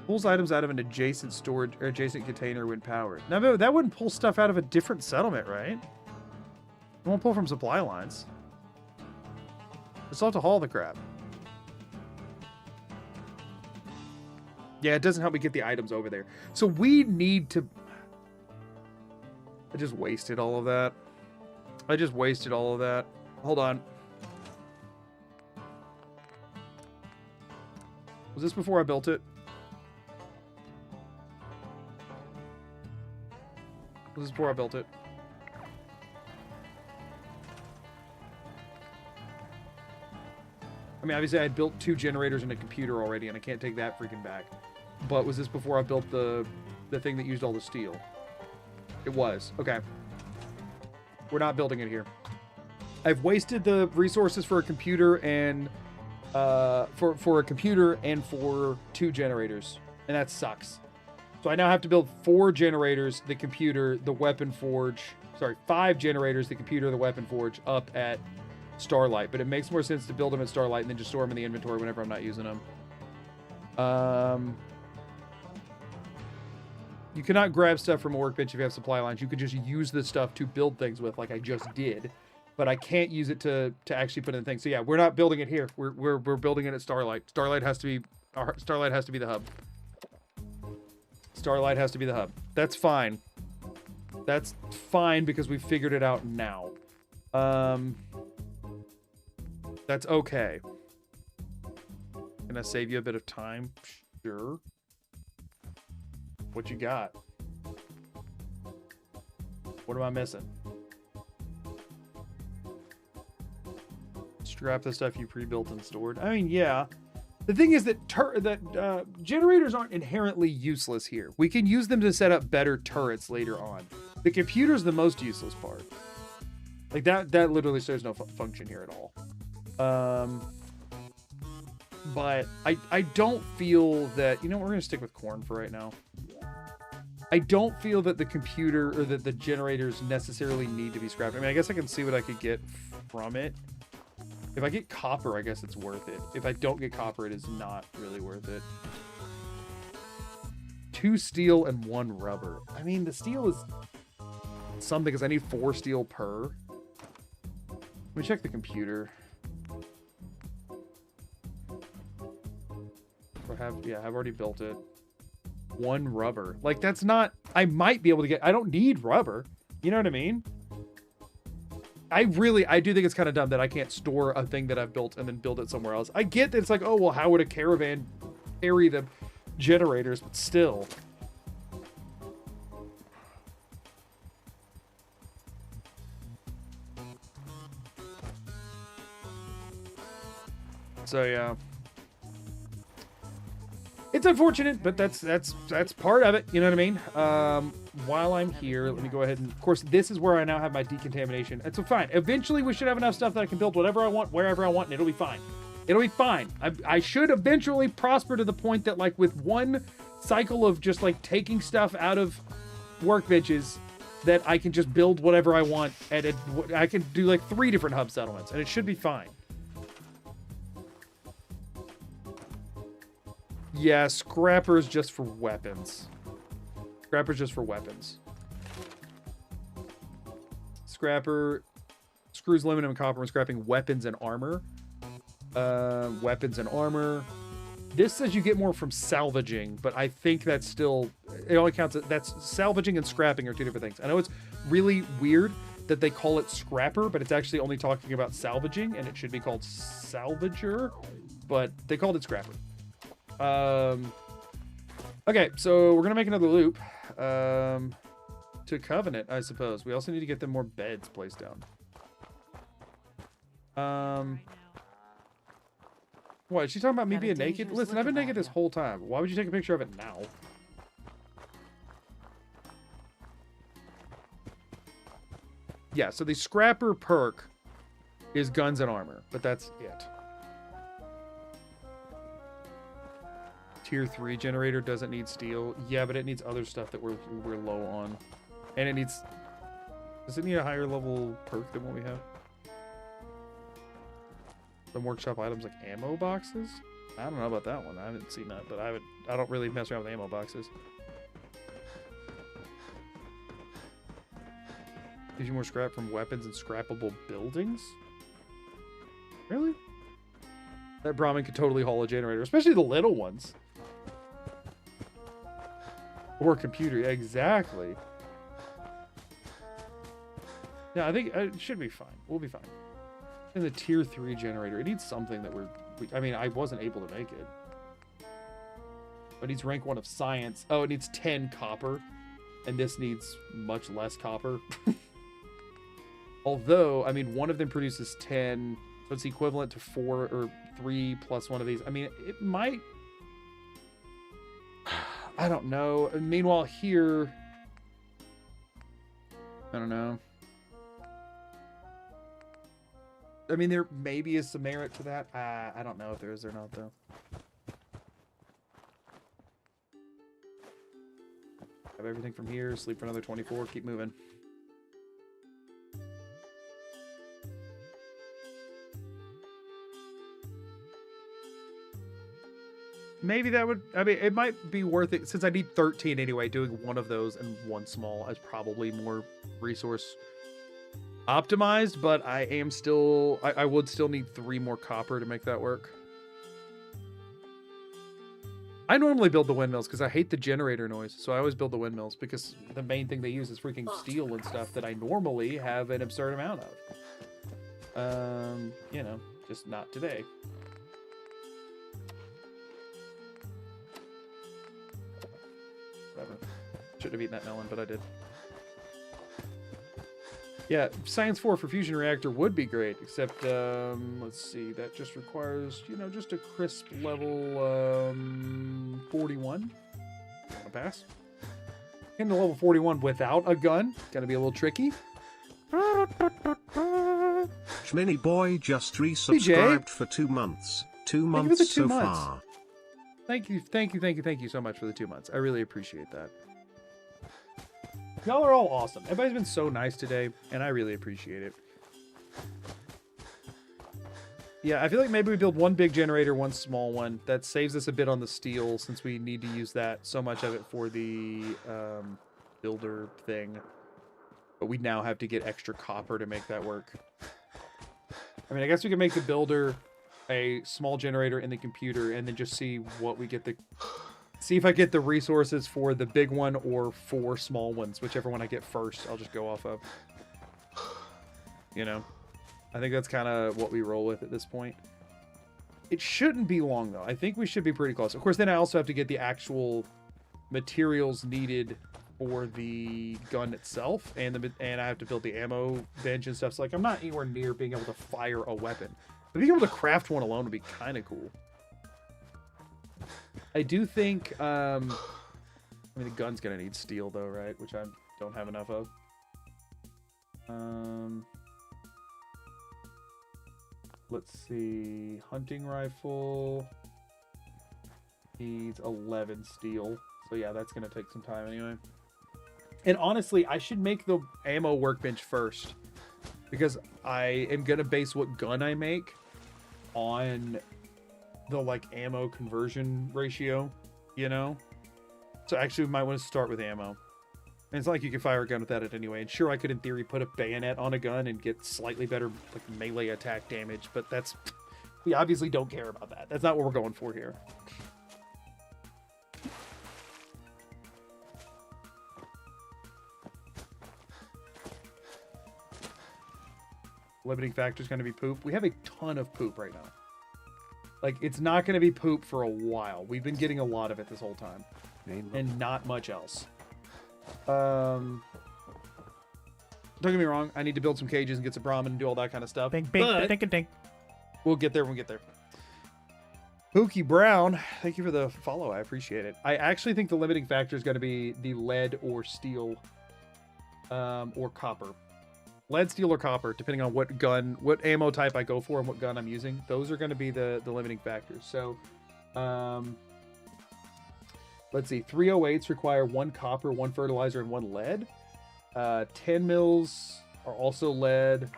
Pulls items out of an adjacent storage or adjacent container when powered. Now, that wouldn't pull stuff out of a different settlement, right? It won't pull from supply lines. It's all to haul the crap. Yeah, it doesn't help me get the items over there. So we need to... I just wasted all of that. Hold on. Was this before I built it? Was this before I built it? I mean, obviously I had built 2 generators and a computer already, and I can't take that freaking back. But was this before I built the thing that used all the steel? It was. Okay. We're not building it here. I've wasted the resources for a computer and for a computer and for 2 generators, and that sucks. So I now have to build 4 generators, the computer, the weapon forge. Sorry, 5 generators, the computer, the weapon forge up at Starlight. But it makes more sense to build them at Starlight and then just store them in the inventory whenever I'm not using them. You cannot grab stuff from a workbench if you have supply lines. You could just use the stuff to build things with, like I just did. But I can't use it to actually put in things. So yeah, we're not building it here. We're building it at Starlight. Starlight has to be the hub. Starlight has to be the hub. That's fine. That's fine because we figured it out now. That's okay. Can I save you a bit of time? Sure. What you got? What am I missing? Scrap the stuff you pre-built and stored. I mean, yeah. The thing is that generators aren't inherently useless here. We can use them to set up better turrets later on. The computer's the most useless part. Like that literally serves no function here at all. But I don't feel that, you know, we're gonna stick with corn for right now. I don't feel that the computer or that the generators necessarily need to be scrapped. I mean, I guess I can see what I could get from it. If I get copper, I guess it's worth it. If I don't get copper, it is not really worth it. 2 steel and 1 rubber. I mean, the steel is something because I need 4 steel per. Let me check the computer. I've already built it. 1 rubber. Like, that's not... I might be able to get... I don't need rubber. You know what I mean? I do think it's kind of dumb that I can't store a thing that I've built and then build it somewhere else. I get that it's like, oh, well, how would a caravan carry the generators? But still. So, yeah. It's unfortunate, but that's part of it. You know what I mean? While I'm here, let me go ahead and, of course, this is where I now have my decontamination. And so fine. Eventually, we should have enough stuff that I can build whatever I want, wherever I want, and it'll be fine. It'll be fine. I should eventually prosper to the point that, like, with one cycle of just, like, taking stuff out of workbenches, that I can just build whatever I want. And I can do, like, 3 different hub settlements, and it should be fine. Yeah, scrappers just for weapons. Scrappers just for weapons. Scrapper screws aluminum and copper when scrapping weapons and armor. Weapons and armor. This says you get more from salvaging, but I think that's still... It only counts... That's salvaging and scrapping are 2 different things. I know it's really weird that they call it scrapper, but it's actually only talking about salvaging, and it should be called salvager, but they called it scrapper. Okay, so we're gonna make another loop to Covenant, I suppose. We also need to get them more beds placed down. What, is she talking about me being naked? Listen, I've been naked this whole time. Why would you take a picture of it now? Yeah, so the scrapper perk is guns and armor, but that's it. Tier 3 generator doesn't need steel. Yeah, but it needs other stuff that we're low on. And it needs... Does it need a higher level perk than what we have? Some workshop items like ammo boxes? I don't know about that one. I haven't seen that, but I don't really mess around with ammo boxes. Gives you more scrap from weapons and scrappable buildings? Really? That Brahmin could totally haul a generator, especially the little ones. Or a computer, yeah, exactly. Yeah, I think it should be fine. We'll be fine. And the tier 3 generator, it needs something that I mean, I wasn't able to make it. It needs rank 1 of science. Oh, it needs 10 copper. And this needs much less copper. Although, I mean, one of them produces 10. So it's equivalent to 4 or 3 plus one of these. I mean, it might... I don't know. Meanwhile, here... I don't know. I mean, there maybe is some merit to that. I don't know if there is or not, though. Have everything from here. Sleep for another 24. Keep moving. Maybe that would... I mean, it might be worth it. Since I need 13 anyway, doing one of those and one small is probably more resource optimized, but I am still... I would still need 3 more copper to make that work. I normally build the windmills because I hate the generator noise, so I always build the windmills because the main thing they use is freaking steel and stuff that I normally have an absurd amount of. You know, just not today. Whatever. Shouldn't have eaten that melon, but I did. Yeah, Science 4 for fusion reactor would be great, except, let's see, that just requires, you know, just a crisp level, 41. I'll pass. Getting to level 41 without a gun, gonna be a little tricky. Schmini Boy just resubscribed for 2 months. 2 months so far. Thank you so much for the 2 months. I really appreciate that. Y'all are all awesome. Everybody's been so nice today, and I really appreciate it. Yeah, I feel like maybe we build 1 big generator, 1 small one. That saves us a bit on the steel, since we need to use that, so much of it for the builder thing. But we now have to get extra copper to make that work. I mean, I guess we can make the builder a small generator in the computer, and then just see what we get the... See if I get the resources for the big one or 4 small ones. Whichever one I get first, I'll just go off of. You know? I think that's kind of what we roll with at this point. It shouldn't be long, though. I think we should be pretty close. Of course, then I also have to get the actual materials needed for the gun itself. And I have to build the ammo bench and stuff. So, like, I'm not anywhere near being able to fire a weapon. But being able to craft one alone would be kind of cool. I do think, I mean, the gun's gonna need steel, though, right? Which I don't have enough of. Let's see. Hunting rifle needs 11 steel. So, yeah, that's gonna take some time anyway. And honestly, I should make the ammo workbench first. Because I am gonna base what gun I make on the, like, ammo conversion ratio, you know? So actually we might want to start with ammo. And it's not like you can fire a gun without it anyway. And sure, I could in theory put a bayonet on a gun and get slightly better, like, melee attack damage, but that's... We obviously don't care about that. That's not what we're going for here. Limiting factor is going to be poop. We have a ton of poop right now. Like, it's not going to be poop for a while. We've been getting a lot of it this whole time. And not much else. Don't get me wrong. I need to build some cages and get some ramen and do all that kind of stuff. Dink, But dink, dink. we'll get there when we get there. Pookie Brown, thank you for the follow. I appreciate it. I actually think the limiting factor is going to be the lead or steel or copper. Lead, steel, or copper, depending on what gun, what ammo type I go for and what gun I'm using. Those are going to be the limiting factors. So, let's see. 308s require 1 copper, 1 fertilizer, and 1 lead. 10 mils are also lead.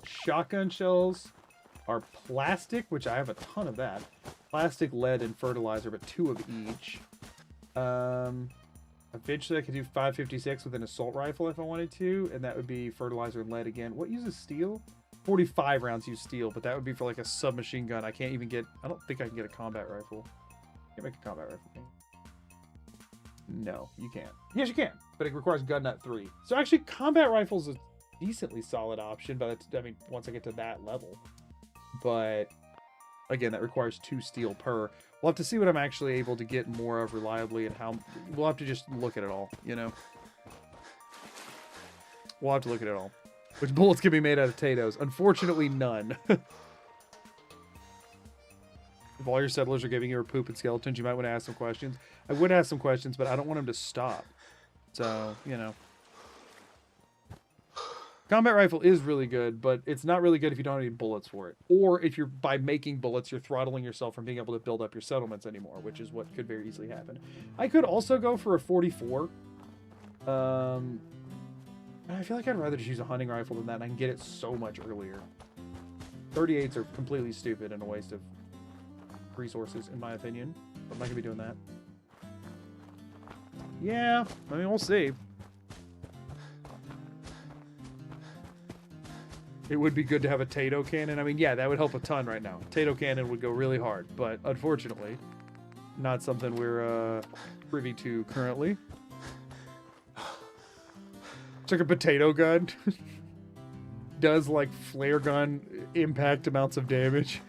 Shotgun shells are plastic, which I have a ton of that. Plastic, lead, and fertilizer, but 2 of each. Eventually, I could do 556 with an assault rifle if I wanted to, and that would be fertilizer and lead again. What uses steel? 45 rounds use steel, but that would be for, like, a submachine gun. I can't even get... I don't think I can get a combat rifle. Can't make a combat rifle. No, you can't. Yes, you can, but it requires gun nut 3. So actually, combat rifle's a decently solid option, but it's, I mean, once I get to that level. But Again, that requires 2 steel per. We'll have to see what I'm actually able to get more of reliably and how... We'll have to just look at it all, you know? We'll have to look at it all. Which bullets can be made out of potatoes? Unfortunately, none. If all your settlers are giving you poop and skeletons, you might want to ask some questions. I would ask some questions, but I don't want them to stop. So, you know. Combat rifle is really good, but it's not really good if you don't have any bullets for it. Or if you're, by making bullets, you're throttling yourself from being able to build up your settlements anymore, which is what could very easily happen. I could also go for a 44. I feel like I'd rather just use a hunting rifle than that, and I can get it so much earlier. 38s are completely stupid and a waste of resources, in my opinion. But I'm not going to be doing that. Yeah, I mean, we'll see. It would be good to have a Tato cannon. I mean, yeah, that would help a ton right now. Tato cannon would go really hard, but unfortunately, not something we're privy to currently. It's like a potato gun. Does like flare gun impact amounts of damage.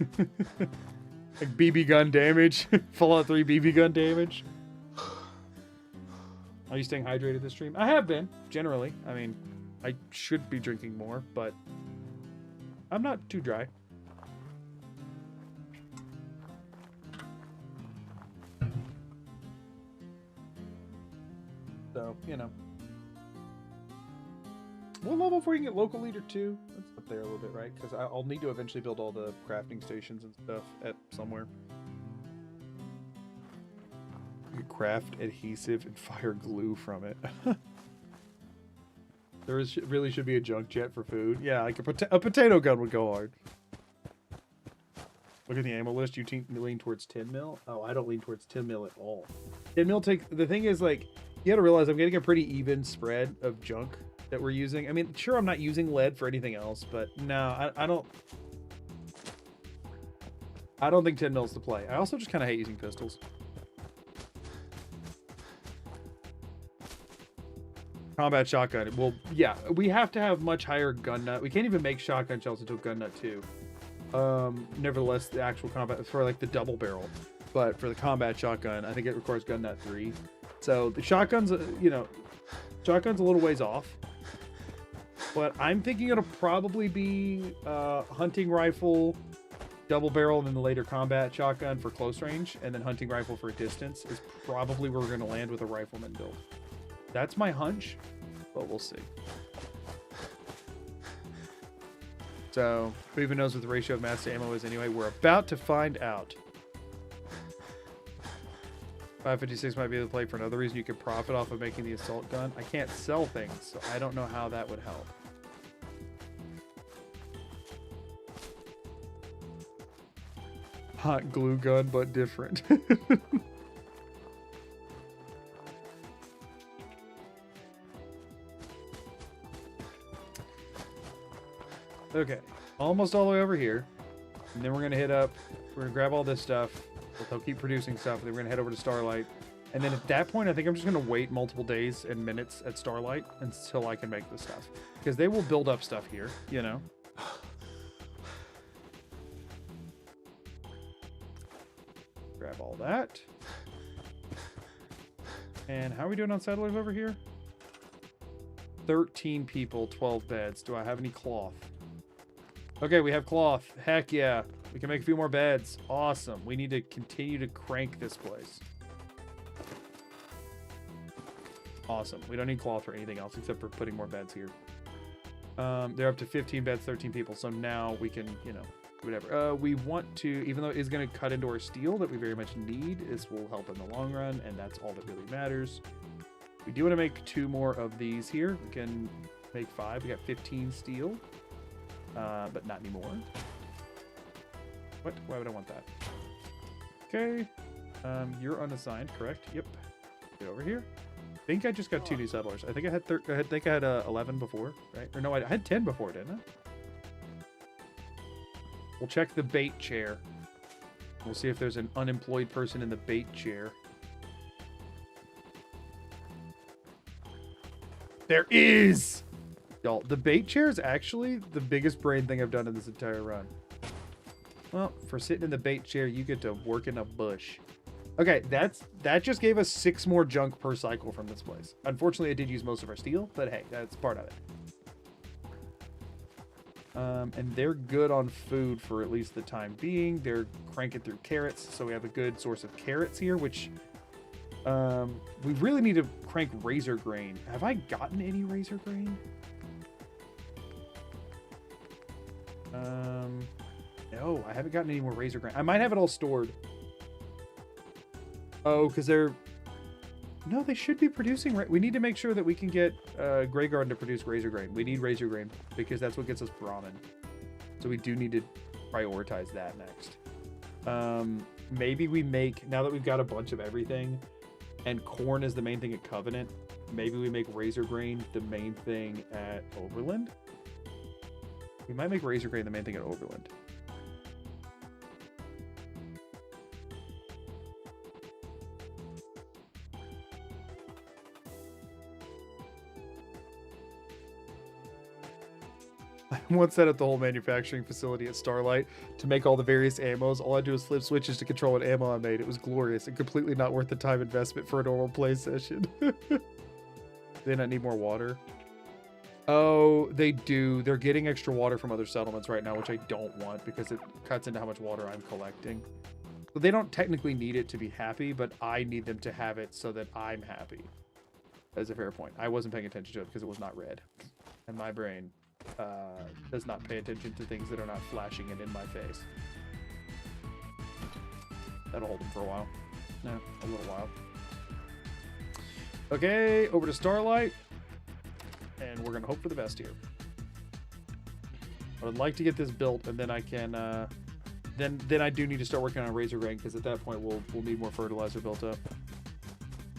Like BB gun damage. Fallout 3 BB gun damage. Are you staying hydrated this stream? I have been, generally. I mean, I should be drinking more, but I'm not too dry. So, you know. What level before you can get local leader 2? That's up there a little bit, right? Because I'll need to eventually build all the crafting stations and stuff at somewhere. You can craft adhesive and fire glue from it. There really should be a junk jet for food. Yeah, like a potato gun would go hard. Look at the ammo list. You lean towards 10 mil? Oh, I don't lean towards 10 mil at all. 10 mil takes... The thing is, like, you gotta realize I'm getting a pretty even spread of junk that we're using. I mean, sure, I'm not using lead for anything else, but no, I don't think 10 mil's the play. I also just kind of hate using pistols. Combat shotgun. Well, yeah, we have to have much higher gun nut. We can't even make shotgun shells until gun nut 2. Nevertheless, the actual combat for like the double barrel, but for the combat shotgun, I think it requires gun nut 3. So the shotgun's, you know, shotgun's a little ways off. But I'm thinking it'll probably be hunting rifle, double barrel, and then the later combat shotgun for close range, and then hunting rifle for distance is probably where we're going to land with a rifleman build. That's my hunch, but we'll see. So, who even knows what the ratio of mass to ammo is anyway? We're about to find out. 556 might be able to play for another reason. You could profit off of making the assault gun. I can't sell things, so I don't know how that would help. Hot glue gun, but different. Okay, almost all the way over here. And then we're going to hit up, we're going to grab all this stuff. They'll keep producing stuff. And then we're going to head over to Starlight. And then at that point, I think I'm just going to wait multiple days and minutes at Starlight until I can make this stuff. Because they will build up stuff here, you know. Grab all that. And how are we doing on settlers over here? 13 people, 12 beds. Do I have any cloth? Okay, we have cloth. Heck yeah. We can make a few more beds. Awesome. We need to continue to crank this place. Awesome. We don't need cloth for anything else except for putting more beds here. They're up to 15 beds, 13 people. So now we can, you know, whatever. We want to, even though it is going to cut into our steel that we very much need, this will help in the long run, and that's all that really matters. We do want to make 2 more of these here. We can make 5. We got 15 steel, but not anymore. What? Why would I want that? Okay. You're unassigned, correct? Yep. Get over here. I think I just got 2 new settlers. I think I had 11 before, right? Or no, I had 10 before, didn't I? We'll check the bait chair. We'll see if there's an unemployed person in the bait chair. There is! Y'all, the bait chair is actually the biggest brain thing I've done in this entire run. Well, for sitting in the bait chair, you get to work in a bush. Okay, that just gave us 6 more junk per cycle from this place. Unfortunately, I did use most of our steel, but hey, that's part of it. And they're good on food for at least the time being. They're cranking through carrots, so we have a good source of carrots here, which we really need to crank razor grain. Have I gotten any razor grain? No, I haven't gotten any more razor grain. I might have it all stored. Oh, because they're... No, they should be producing... We need to make sure that we can get Grey Garden to produce razor grain. We need razor grain because that's what gets us brahmin. So we do need to prioritize that next. Maybe we make... Now that we've got a bunch of everything, and corn is the main thing at Covenant, maybe we make razor grain the main thing at Overland? We might make razor grain the main thing at Overland. I once set up the whole manufacturing facility at Starlight to make all the various ammos. All I do is flip switches to control what ammo I made. It was glorious and completely not worth the time investment for a normal play session. They not need more water. Oh, they do. They're getting extra water from other settlements right now, which I don't want because it cuts into how much water I'm collecting. So they don't technically need it to be happy, but I need them to have it so that I'm happy. That's a fair point. I wasn't paying attention to it because it was not red. And my brain does not pay attention to things that are not flashing and in my face. That'll hold them for a while. No, a little while. Okay, over to Starlight. And we're going to hope for the best here. I would like to get this built, and then I can... Then I do need to start working on razor grain, because at that point we'll need more fertilizer built up.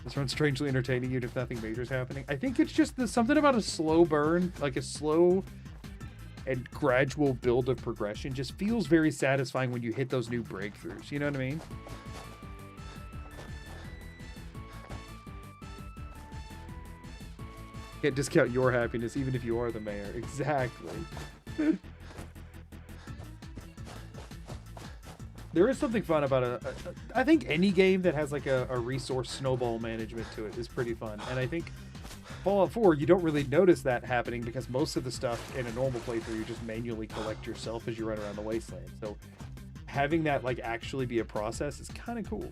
This runs strangely entertaining even if nothing major is happening. I think it's just something about a slow burn, like a slow and gradual build of progression just feels very satisfying when you hit those new breakthroughs. You know what I mean? Can't discount your happiness even if you are the mayor. Exactly. There is something fun about I think any game that has like a resource snowball management to it is pretty fun. And I think Fallout 4, you don't really notice that happening because most of the stuff in a normal playthrough you just manually collect yourself as you run around the wasteland. So having that like actually be a process is kind of cool.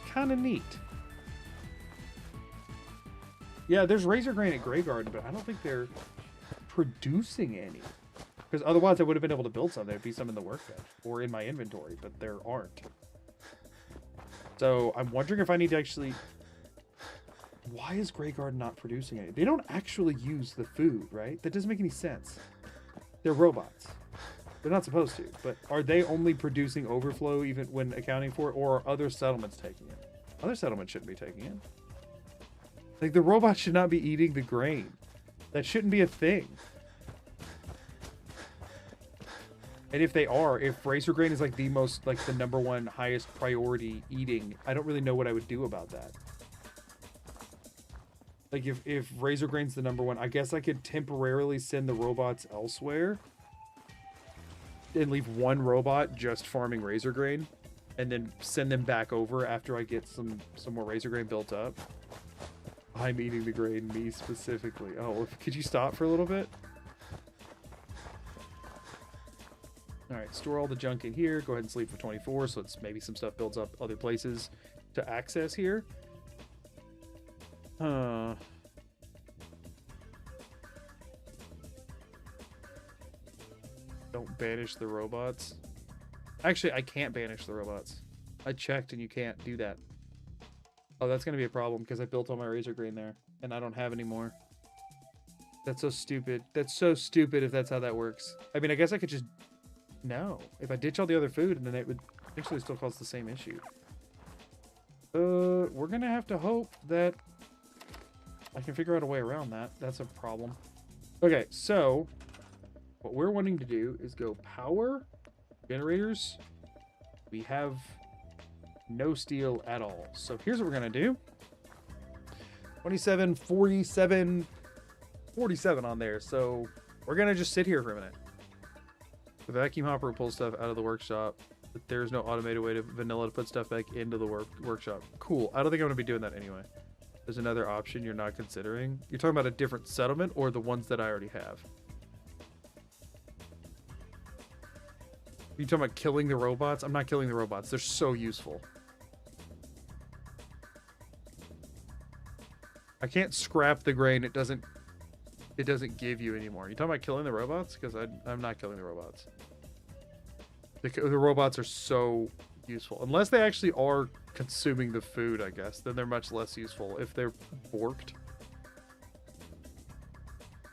Kind of neat. Yeah, there's razor grain at Grey Garden, but I don't think they're producing any. Because otherwise I would have been able to build some. There'd be some in the workbench or in my inventory, but there aren't. So I'm wondering if I need to actually... Why is Grey Garden not producing any? They don't actually use the food, right? That doesn't make any sense. They're robots. They're not supposed to, but are they only producing overflow even when accounting for it, or are other settlements taking it? Other settlements shouldn't be taking it. Like, the robots should not be eating the grain. That shouldn't be a thing. And if they are, if razor grain is like the most, like the #1 highest priority eating, I don't really know what I would do about that. Like if razor grain's the #1, I guess I could temporarily send the robots elsewhere and leave one robot just farming razor grain and then send them back over after I get some more razor grain built up. I'm eating the grain, me specifically. Oh, could you stop for a little bit? Alright, store all the junk in here. Go ahead and sleep for 24, so it's maybe some stuff builds up other places to access here. Don't banish the robots. Actually, I can't banish the robots. I checked and you can't do that. Oh, that's going to be a problem because I built all my razor grain there and I don't have any more. That's so stupid. That's so stupid if that's how that works. I mean, I guess I could just... No. If I ditch all the other food, then it would actually still cause the same issue. We're going to have to hope that I can figure out a way around that. That's a problem. Okay, so what we're wanting to do is go power, generators. We have no steel at all. So here's what we're going to do. 27, 47, 47 on there. So we're going to just sit here for a minute. The vacuum hopper will pull stuff out of the workshop, but there's no automated way to vanilla to put stuff back into the workshop. Cool. I don't think I'm going to be doing that anyway. There's another option you're not considering. You're talking about a different settlement or the ones that I already have? You talking about killing the robots? I'm not killing the robots. They're so useful. I can't scrap the grain. It doesn't give you anymore. You talking about killing the robots? Because I'm not killing the robots. The robots are so useful. Unless they actually are consuming the food, I guess. Then they're much less useful. If they're borked.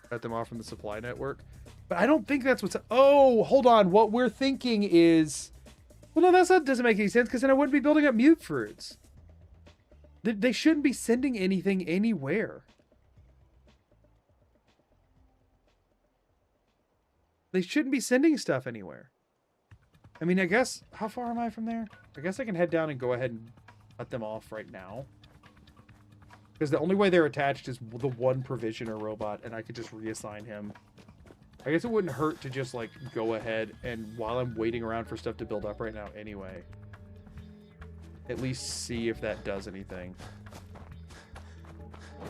Cut them off from the supply network. But I don't think that's what's... Oh, hold on. What we're thinking is... Well, no, that doesn't make any sense because then I wouldn't be building up mute fruits. They shouldn't be sending anything anywhere. They shouldn't be sending stuff anywhere. I mean, I guess... How far am I from there? I guess I can head down and go ahead and cut them off right now. Because the only way they're attached is the one provisioner robot, and I could just reassign him. I guess it wouldn't hurt to just, like, go ahead and, while I'm waiting around for stuff to build up right now anyway, at least see if that does anything.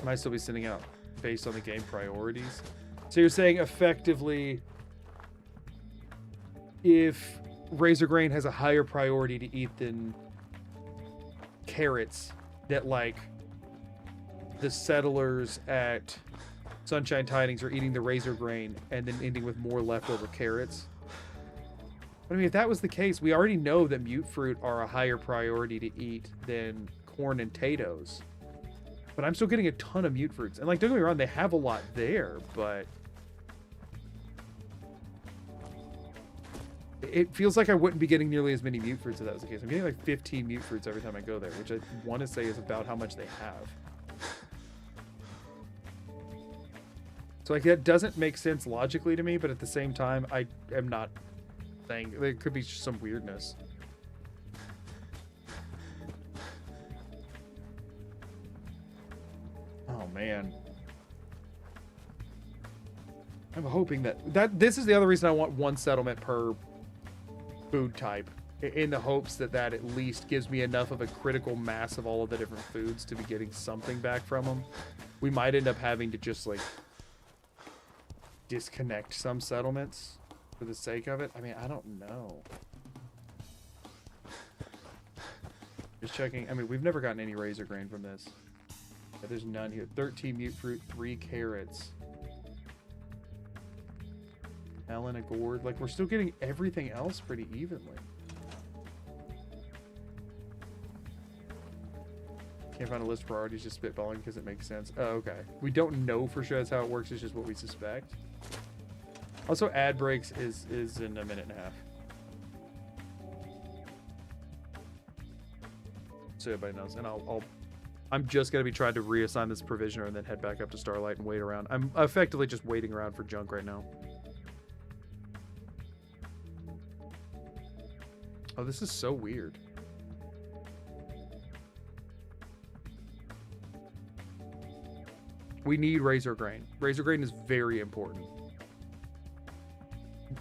Might still be sending out based on the game priorities. So you're saying, effectively, if Razor Grain has a higher priority to eat than carrots, that, like, the settlers at Sunshine Tidings are eating the Razor Grain and then ending with more leftover carrots. But I mean, if that was the case, we already know that mute fruit are a higher priority to eat than corn and potatoes. But I'm still getting a ton of mute fruits. And, like, don't get me wrong, they have a lot there, but it feels like I wouldn't be getting nearly as many mute fruits if that was the case. I'm getting like 15 mute fruits every time I go there, which I want to say is about how much they have. So, like, that doesn't make sense logically to me, but at the same time, I am not saying... There could be some weirdness. Oh, man. I'm hoping that this is the other reason I want one settlement per food type, in the hopes that at least gives me enough of a critical mass of all of the different foods to be getting something back from them. We might end up having to just, like, disconnect some settlements for the sake of it. I mean, I don't know. Just checking. I mean, we've never gotten any Razor Grain from this. Yeah, there's none here. 13 mute fruit, 3 carrots. Melon, a gourd. Like, we're still getting everything else pretty evenly. Can't find a list of priorities, just spitballing because it makes sense. Oh, okay. We don't know for sure that's how it works. It's just what we suspect. Also, ad breaks is in a minute and a half. So everybody knows. And I'm just going to be trying to reassign this provisioner and then head back up to Starlight and wait around. I'm effectively just waiting around for junk right now. Oh, this is so weird. We need Razor Grain. Razor Grain is very important.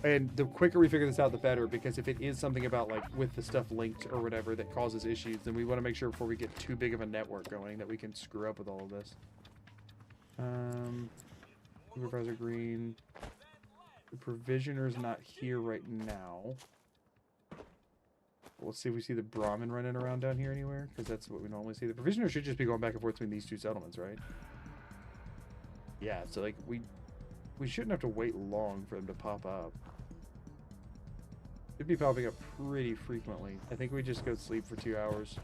And the quicker we figure this out, the better, because if it is something about, like, with the stuff linked or whatever that causes issues, then we want to make sure before we get too big of a network going that we can screw up with all of this. Supervisor Green. The provisioner's not here right now. Let's see if we see the Brahmin running around down here anywhere, because that's what we normally see. The provisioner should just be going back and forth between these two settlements, right? Yeah, so, like, we shouldn't have to wait long for them to pop up. Should be popping up pretty frequently. I think we just go sleep for 2 hours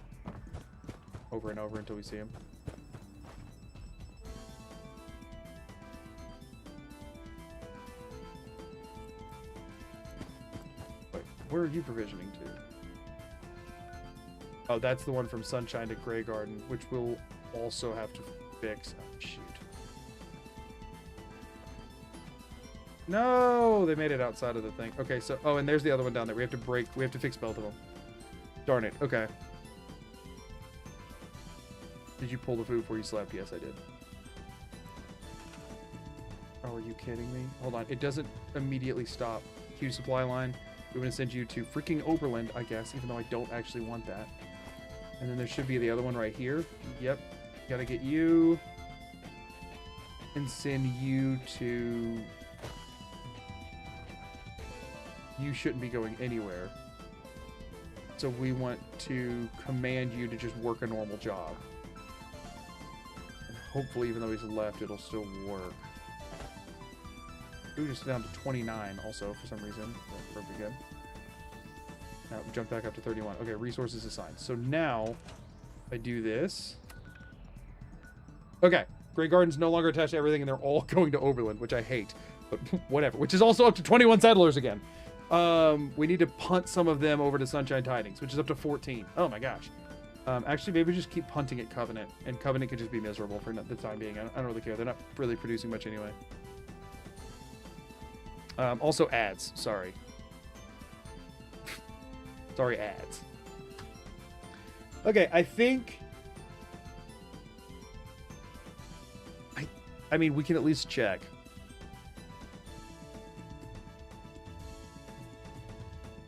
over and over until we see them. Wait, where are you provisioning to? Oh, that's the one from Sunshine to Grey Garden, which we'll also have to fix. Oh, shoot. No, they made it outside of the thing. Okay, so, oh, and there's the other one down there. We have to fix both of them. Darn it. Okay. Did you pull the food before you slept? Yes, I did. Oh, are you kidding me? Hold on. It doesn't immediately stop huge supply line. We're going to send you to freaking Oberland, I guess, even though I don't actually want that. And then there should be the other one right here. Yep. Gotta get you. And send you to... You shouldn't be going anywhere. So we want to command you to just work a normal job. And hopefully, even though he's left, it'll still work. Ooh, just down to 29 also for some reason. That's perfectly good. Now, jump back up to 31. Okay, resources assigned. So now, I do this. Okay, Great Garden's no longer attached to everything, and they're all going to Oberland, which I hate. But whatever. Which is also up to 21 settlers again. We need to punt some of them over to Sunshine Tidings, which is up to 14. Oh my gosh. Actually, maybe just keep punting at Covenant, and Covenant could just be miserable for the time being. I don't really care. They're not really producing much anyway. Also ads. Sorry. Sorry, ads. Okay, I think... I mean, we can at least check.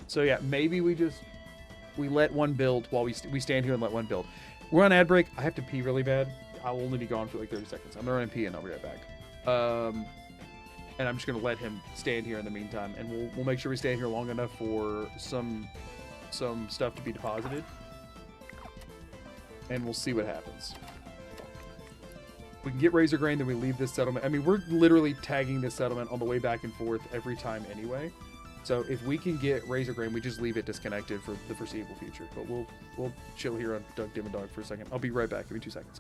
So yeah, maybe we let one build while we stand here and let one build. We're on ad break. I have to pee really bad. I'll only be gone for like 30 seconds. I'm gonna run and pee and I'll be right back. And I'm just gonna let him stand here in the meantime, and we'll make sure we stay here long enough for some stuff to be deposited, and we'll see what happens. We can get Razor Grain, then we leave this settlement. I mean, we're literally tagging this settlement on the way back and forth every time anyway. So if we can get Razor Grain, we just leave it disconnected for the foreseeable future. But we'll chill here on Doug Dim and Dog for a second. I'll be right back. Give me 2 seconds.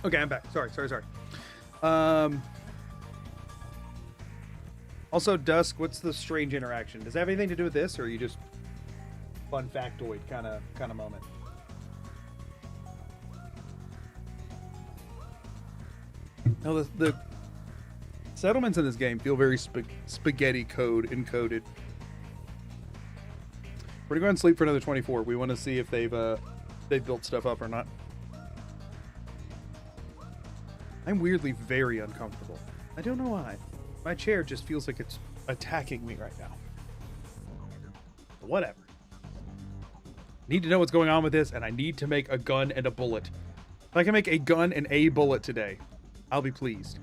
Okay, I'm back. Sorry. Also, Dusk, what's the strange interaction? Does that have anything to do with this, or are you just fun factoid kind of moment? No, the settlements in this game feel very spaghetti code encoded. We're gonna go ahead and sleep for another 24. We want to see if they've built stuff up or not. I'm weirdly very uncomfortable. I don't know why. My chair just feels like it's attacking me right now. Whatever. Need to know what's going on with this, and I need to make a gun and a bullet. If I can make a gun and a bullet today, I'll be pleased.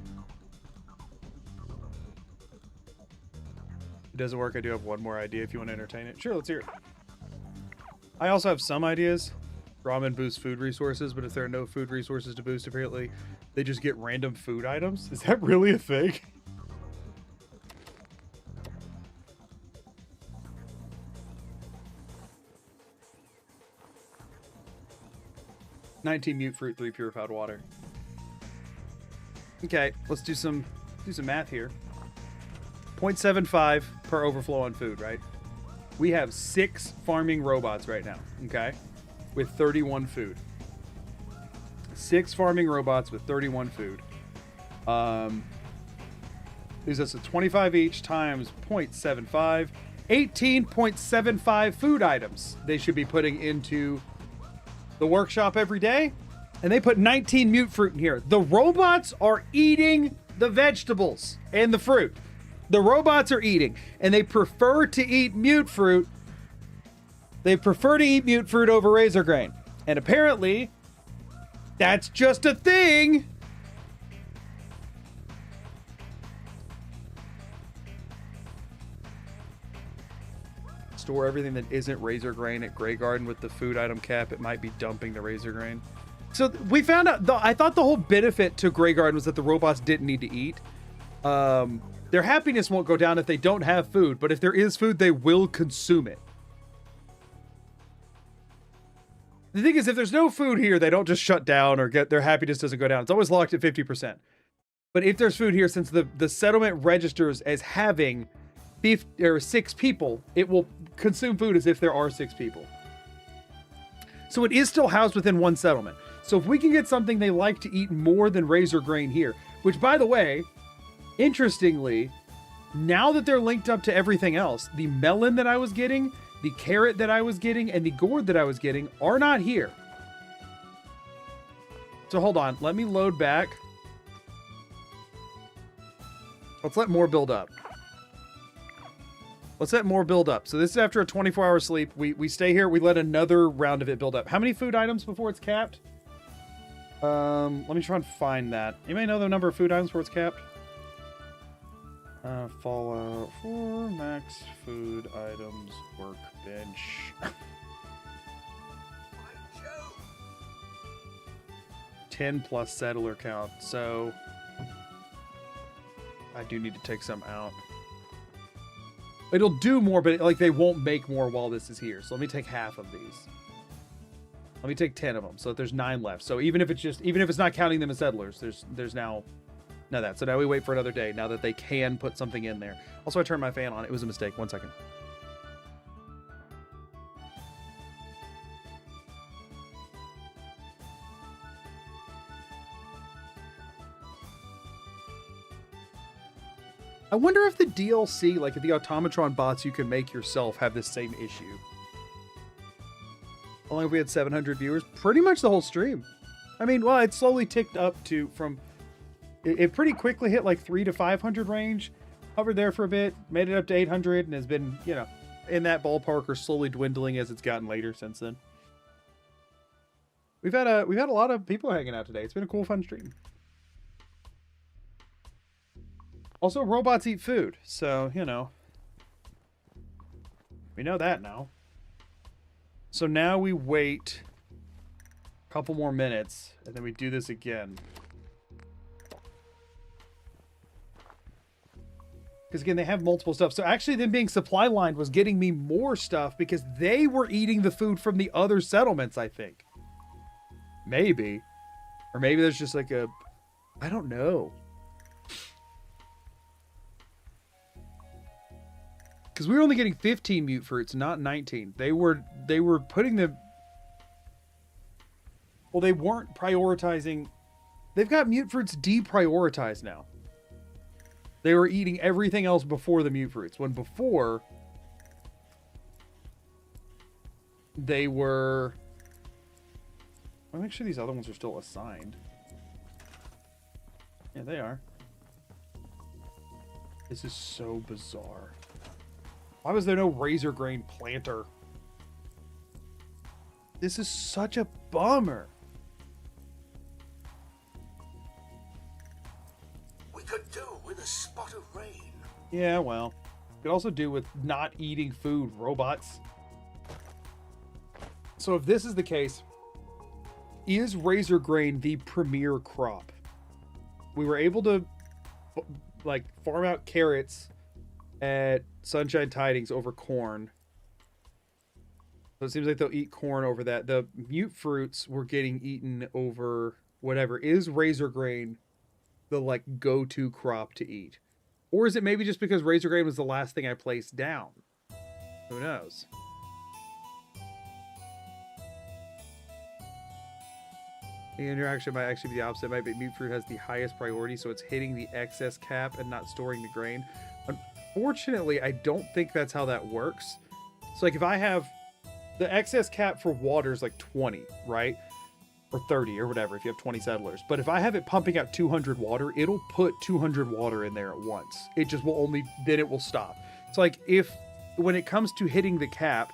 If it doesn't work, I do have one more idea if you want to entertain it. Sure, let's hear it. I also have some ideas. Ramen boosts food resources, but if there are no food resources to boost, apparently, they just get random food items. Is that really a thing? $19 mute fruit, 3 purified water. Okay, let's do some math here. 0.75 per overflow on food, right? We have 6 farming robots right now, okay? With 31 food. 6 farming robots with 31 food. Leaves us at 25 each times 0.75. 18.75 food items they should be putting into the workshop every day. And they put 19 mute fruit in here. The robots are eating the vegetables and the fruit. The robots are eating, and they prefer to eat mute fruit. They prefer to eat mute fruit over razor grain. And apparently, that's just a thing. Store everything that isn't razor grain at Grey Garden with the food item cap. It might be dumping the razor grain. So we found out, I thought the whole benefit to Grey Garden was that the robots didn't need to eat. Their happiness won't go down if they don't have food, but if there is food, they will consume it. The thing is, if there's no food here, they don't just shut down or their happiness doesn't go down. It's always locked at 50%. But if there's food here, since the settlement registers as having 6 people, it will consume food as if there are 6 people. So it is still housed within one settlement. So if we can get something they like to eat more than razor grain here, which, by the way, interestingly, now that they're linked up to everything else, the melon that I was getting, the carrot that I was getting, and the gourd that I was getting are not here. So hold on, let me load back. Let's let more build up. Let's let more build up. So this is after a 24-hour sleep. We stay here. We let another round of it build up. How many food items before it's capped? Let me try and find that. You may know the number of food items before it's capped. Fallout 4 max food items workbench. 10 plus settler count. So I do need to take some out. It'll do more, but like they won't make more while this is here. So let me take half of these. Let me take 10 of them. So there's 9 left. So even if it's not counting them as settlers, there's now that. So now we wait for another day now that they can put something in there. Also, I turned my fan on. It was a mistake. 1 second. I wonder if the DLC, like the automatron bots you can make yourself, have this same issue. How long have we had 700 viewers? Pretty much the whole stream. I mean, well, it slowly ticked up it pretty quickly hit like 300 to 500 range, hovered there for a bit, made it up to 800, and has been, in that ballpark or slowly dwindling as it's gotten later since then. We've had a lot of people hanging out today. It's been a cool, fun stream. Also, robots eat food, so, we know that now. So now we wait a couple more minutes, and then we do this again. Because, again, they have multiple stuff. So actually, them being supply lined was getting me more stuff because they were eating the food from the other settlements, I think. Maybe. Or maybe there's just like I don't know. Because we were only getting 15 mute fruits, not 19. They were putting them... Well, they weren't prioritizing... They've got mute fruits deprioritized now. They were eating everything else before the mute fruits. When before, they were... I'll make sure these other ones are still assigned. Yeah, they are. This is so bizarre. Why was there no razor grain planter? This is such a bummer. We could do with a spot of rain. Yeah, well. Could also do with not eating food, robots. So if this is the case, is razor grain the premier crop? We were able to like farm out carrots at Sunshine Tidings over corn. So it seems like they'll eat corn over that. The mute fruits were getting eaten over whatever. Is razor grain the like go-to crop to eat? Or is it maybe just because razor grain was the last thing I placed down? Who knows? The interaction might actually be the opposite. Might be mute fruit has the highest priority, so it's hitting the excess cap and not storing the grain. Unfortunately, I don't think that's how that works. So like if I have the excess cap for water is like 20, right? Or 30 or whatever if you have 20 settlers. But if I have it pumping out 200 water, it'll put 200 water in there at once. It just will only, then it will stop. It's like when it comes to hitting the cap,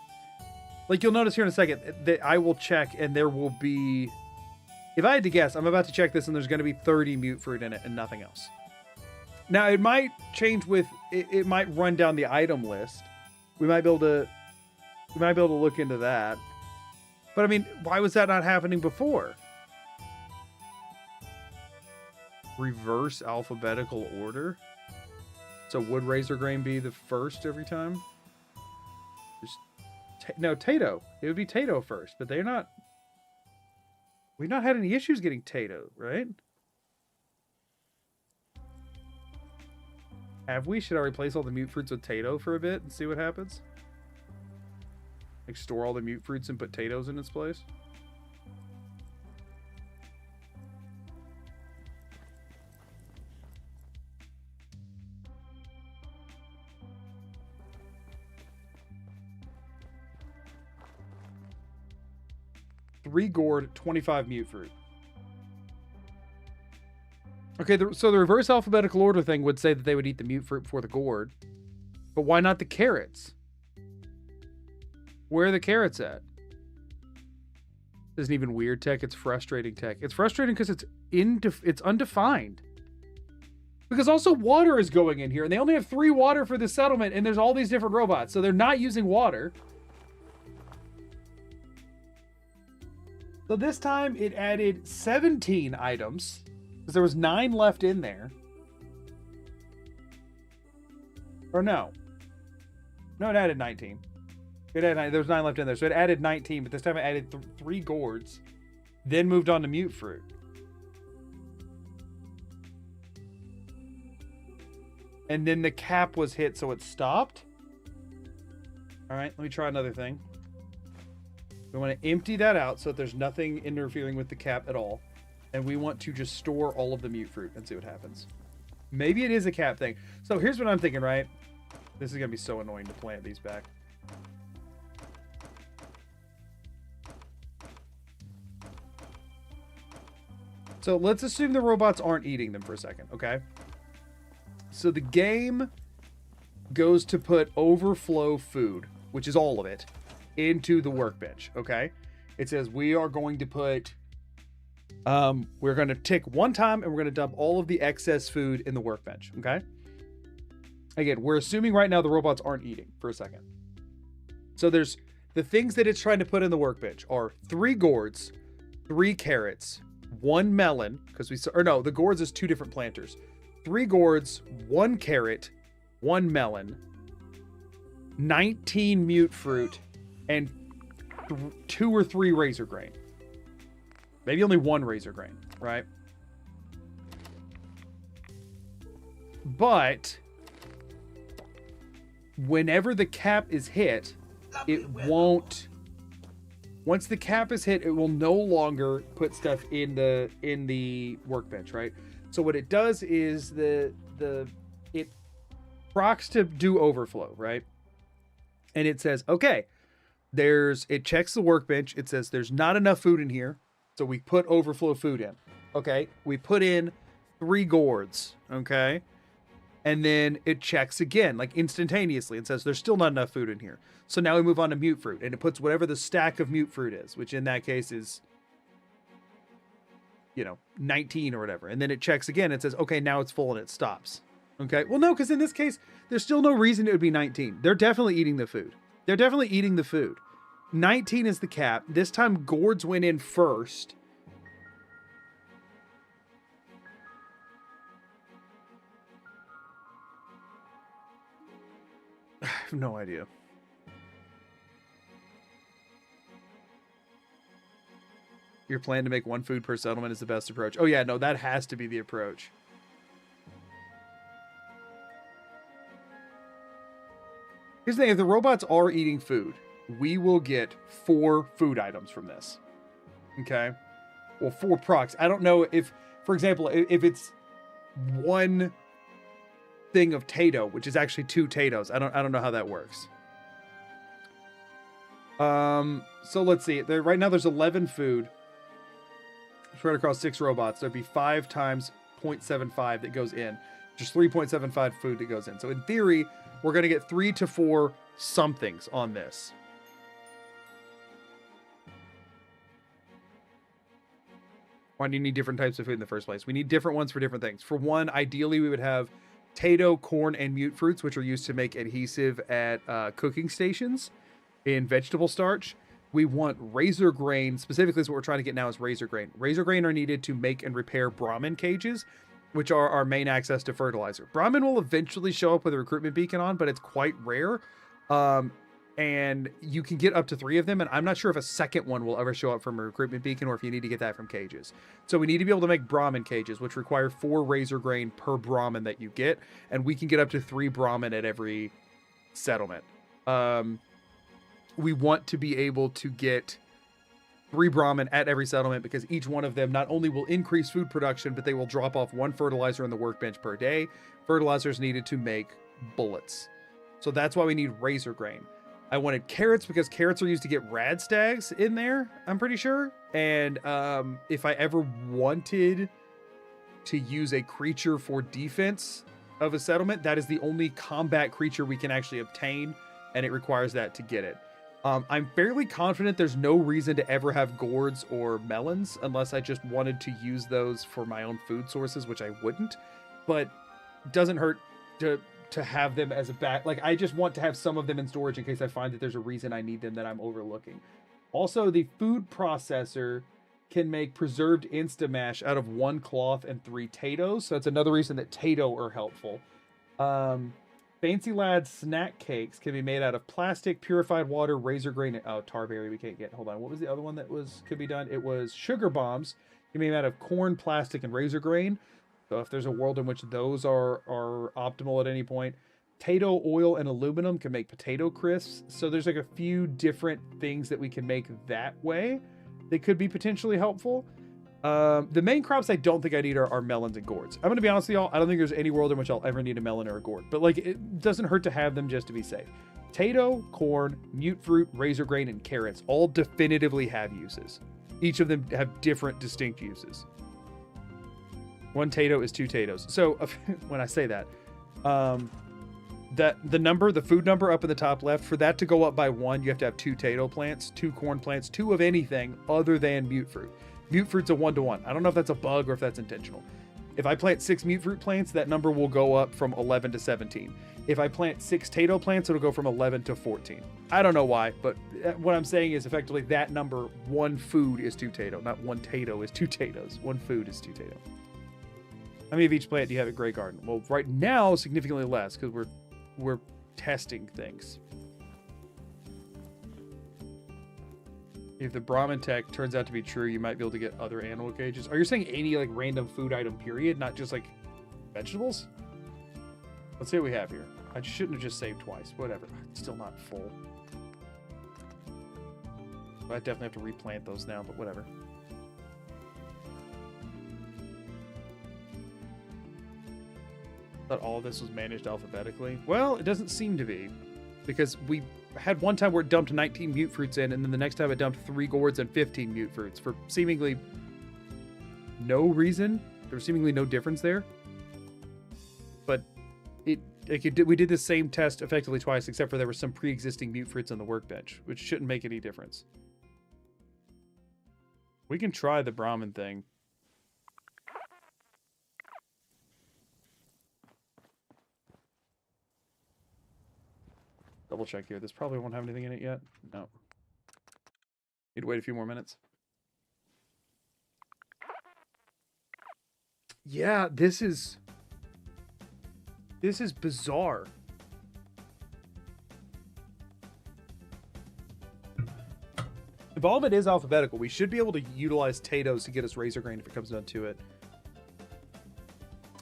like you'll notice here in a second that I will check and there will be, if I had to guess, I'm about to check this and there's going to be 30 mute fruit in it and nothing else. Now it might change with, it might run down the item list. We might be able to look into that. But I mean, why was that not happening before? Reverse alphabetical order. So would razor grain be the first every time? No, Tato. It would be Tato first, but they're not. We've not had any issues getting Tato, right? Have we? Should I replace all the mute fruits with Tato for a bit and see what happens? Like store all the mute fruits and put potatoes in its place. Three gourd, 25 mute fruit. Okay, so the reverse alphabetical order thing would say that they would eat the mute fruit before the gourd. But why not the carrots? Where are the carrots at? This isn't even weird tech, it's frustrating tech. It's frustrating because it's undefined. Because also water is going in here, and they only have 3 water for the settlement, and there's all these different robots, so they're not using water. So this time it added 17 items, because there was 9 left in there. Or no. No, it added 19. There was 9 left in there, so it added 19, but this time it added 3 gourds, then moved on to mute fruit. And then the cap was hit, so it stopped. All right, let me try another thing. We want to empty that out so that there's nothing interfering with the cap at all. And we want to just store all of the mute fruit and see what happens. Maybe it is a cap thing. So here's what I'm thinking, right? This is going to be so annoying to plant these back. So let's assume the robots aren't eating them for a second, okay? So the game goes to put overflow food, which is all of it, into the workbench, okay? It says we are going to put, we're going to tick one time and we're going to dump all of the excess food in the workbench, okay? Again, we're assuming right now the robots aren't eating for a second. So there's the things that it's trying to put in the workbench are 3 gourds, 3 carrots, 1 melon, because the gourds is 2 different planters. 3 gourds, 1 carrot, 1 melon, 19 mute fruit, and 2 or 3 razor grain. Maybe only 1 razor grain, right? But whenever the cap is hit, it won't. Once the cap is hit, it will no longer put stuff in the workbench, right? So what it does is it procs to do overflow, right? And it says, okay, it checks the workbench. It says there's not enough food in here. So we put overflow food in. Okay. We put in 3 gourds. Okay. And then it checks again, like instantaneously. It says there's still not enough food in here. So now we move on to mute fruit, and it puts whatever the stack of mute fruit is, which in that case is, 19 or whatever. And then it checks again. It says, okay, now it's full, and it stops. Okay. Well, no, because in this case, there's still no reason it would be 19. They're definitely eating the food. 19 is the cap. This time gourds went in first. I have no idea. Your plan to make 1 food per settlement is the best approach. Oh yeah, no, that has to be the approach. Here's the thing, if the robots are eating food, we will get 4 food items from this. Okay? Well, 4 procs. I don't know if, for example, if it's 1 thing of Tato, which is actually 2 Tatos. I don't know how that works. So let's see. Right now there's 11 food spread across 6 robots. There'd be 5 times 0.75 that goes in. Just 3.75 food that goes in. So in theory, we're going to get 3 to 4 somethings on this. Why do you need different types of food in the first place? We need different ones for different things. For one, ideally we would have Tato, corn, and mute fruits, which are used to make adhesive at cooking stations in vegetable starch. We want razor grain, specifically is what we're trying to get now is razor grain. Razor grain are needed to make and repair Brahmin cages, which are our main access to fertilizer. Brahmin will eventually show up with a recruitment beacon on, but it's quite rare. And you can get up to 3 of them, and I'm not sure if a second one will ever show up from a recruitment beacon or if you need to get that from cages. So we need to be able to make Brahmin cages, which require 4 razor grain per Brahmin that you get, and we can get up to 3 Brahmin at every settlement. We want to be able to get 3 Brahmin at every settlement because each one of them not only will increase food production, but they will drop off 1 fertilizer in the workbench per day. Fertilizers needed to make bullets. So that's why we need razor grain. I wanted carrots because carrots are used to get rad stags in there, I'm pretty sure. And if I ever wanted to use a creature for defense of a settlement, that is the only combat creature we can actually obtain, and it requires that to get it. I'm fairly confident there's no reason to ever have gourds or melons unless I just wanted to use those for my own food sources, which I wouldn't. But it doesn't hurt to have them as a back. Like, I just want to have some of them in storage in case I find that there's a reason I need them that I'm overlooking. Also, the food processor can make preserved Instamash out of 1 cloth and 3 Tatos. So that's another reason that Tato are helpful. Fancy Lad snack cakes can be made out of plastic, purified water, razor grain, and tarberry we can't get. Hold on, what was the other one that could be done? It was sugar bombs. Can be made out of corn, plastic, and razor grain. So if there's a world in which those are optimal at any point. Tato oil and aluminum can make potato crisps. So there's like a few different things that we can make that way that could be potentially helpful. The main crops I don't think I need are melons and gourds. I'm going to be honest with y'all. I don't think there's any world in which I'll ever need a melon or a gourd. But like, it doesn't hurt to have them just to be safe. Tato, corn, mute fruit, razor grain, and carrots all definitively have uses. Each of them have different distinct uses. 1 Tato is 2 Tatos. So when I say that, the food number up in the top left, for that to go up by 1, you have to have 2 Tato plants, 2 corn plants, 2 of anything other than mute fruit. Mute fruit's a 1-to-1. I don't know if that's a bug or if that's intentional. If I plant 6 mute fruit plants, that number will go up from 11 to 17. If I plant 6 Tato plants, it'll go from 11 to 14. I don't know why, but what I'm saying is effectively that number, 1 food is 2 Tato. Not 1 Tato is 2 Tatos. 1 food is 2 Tato. How many of each plant do you have at Grey Garden? Well, right now, significantly less, because we're testing things. If the Brahmin tech turns out to be true, you might be able to get other animal cages. Are you saying any like random food item period, not just like vegetables? Let's see what we have here. I shouldn't have just saved twice. Whatever. It's still not full. I definitely have to replant those now, but whatever. Thought all of this was managed alphabetically. Well, it doesn't seem to be, because we had one time where it dumped 19 mute fruits in, and then the next time it dumped 3 gourds and 15 mute fruits for seemingly no reason. There was seemingly no difference there. But we did the same test effectively twice, except for there were some pre-existing mute fruits on the workbench, which shouldn't make any difference. We can try the Brahmin thing. Double check here. This probably won't have anything in it yet. No. Need to wait a few more minutes. Yeah, this is bizarre. If all of it is alphabetical, we should be able to utilize Tato's to get us Razor Grain if it comes down to it.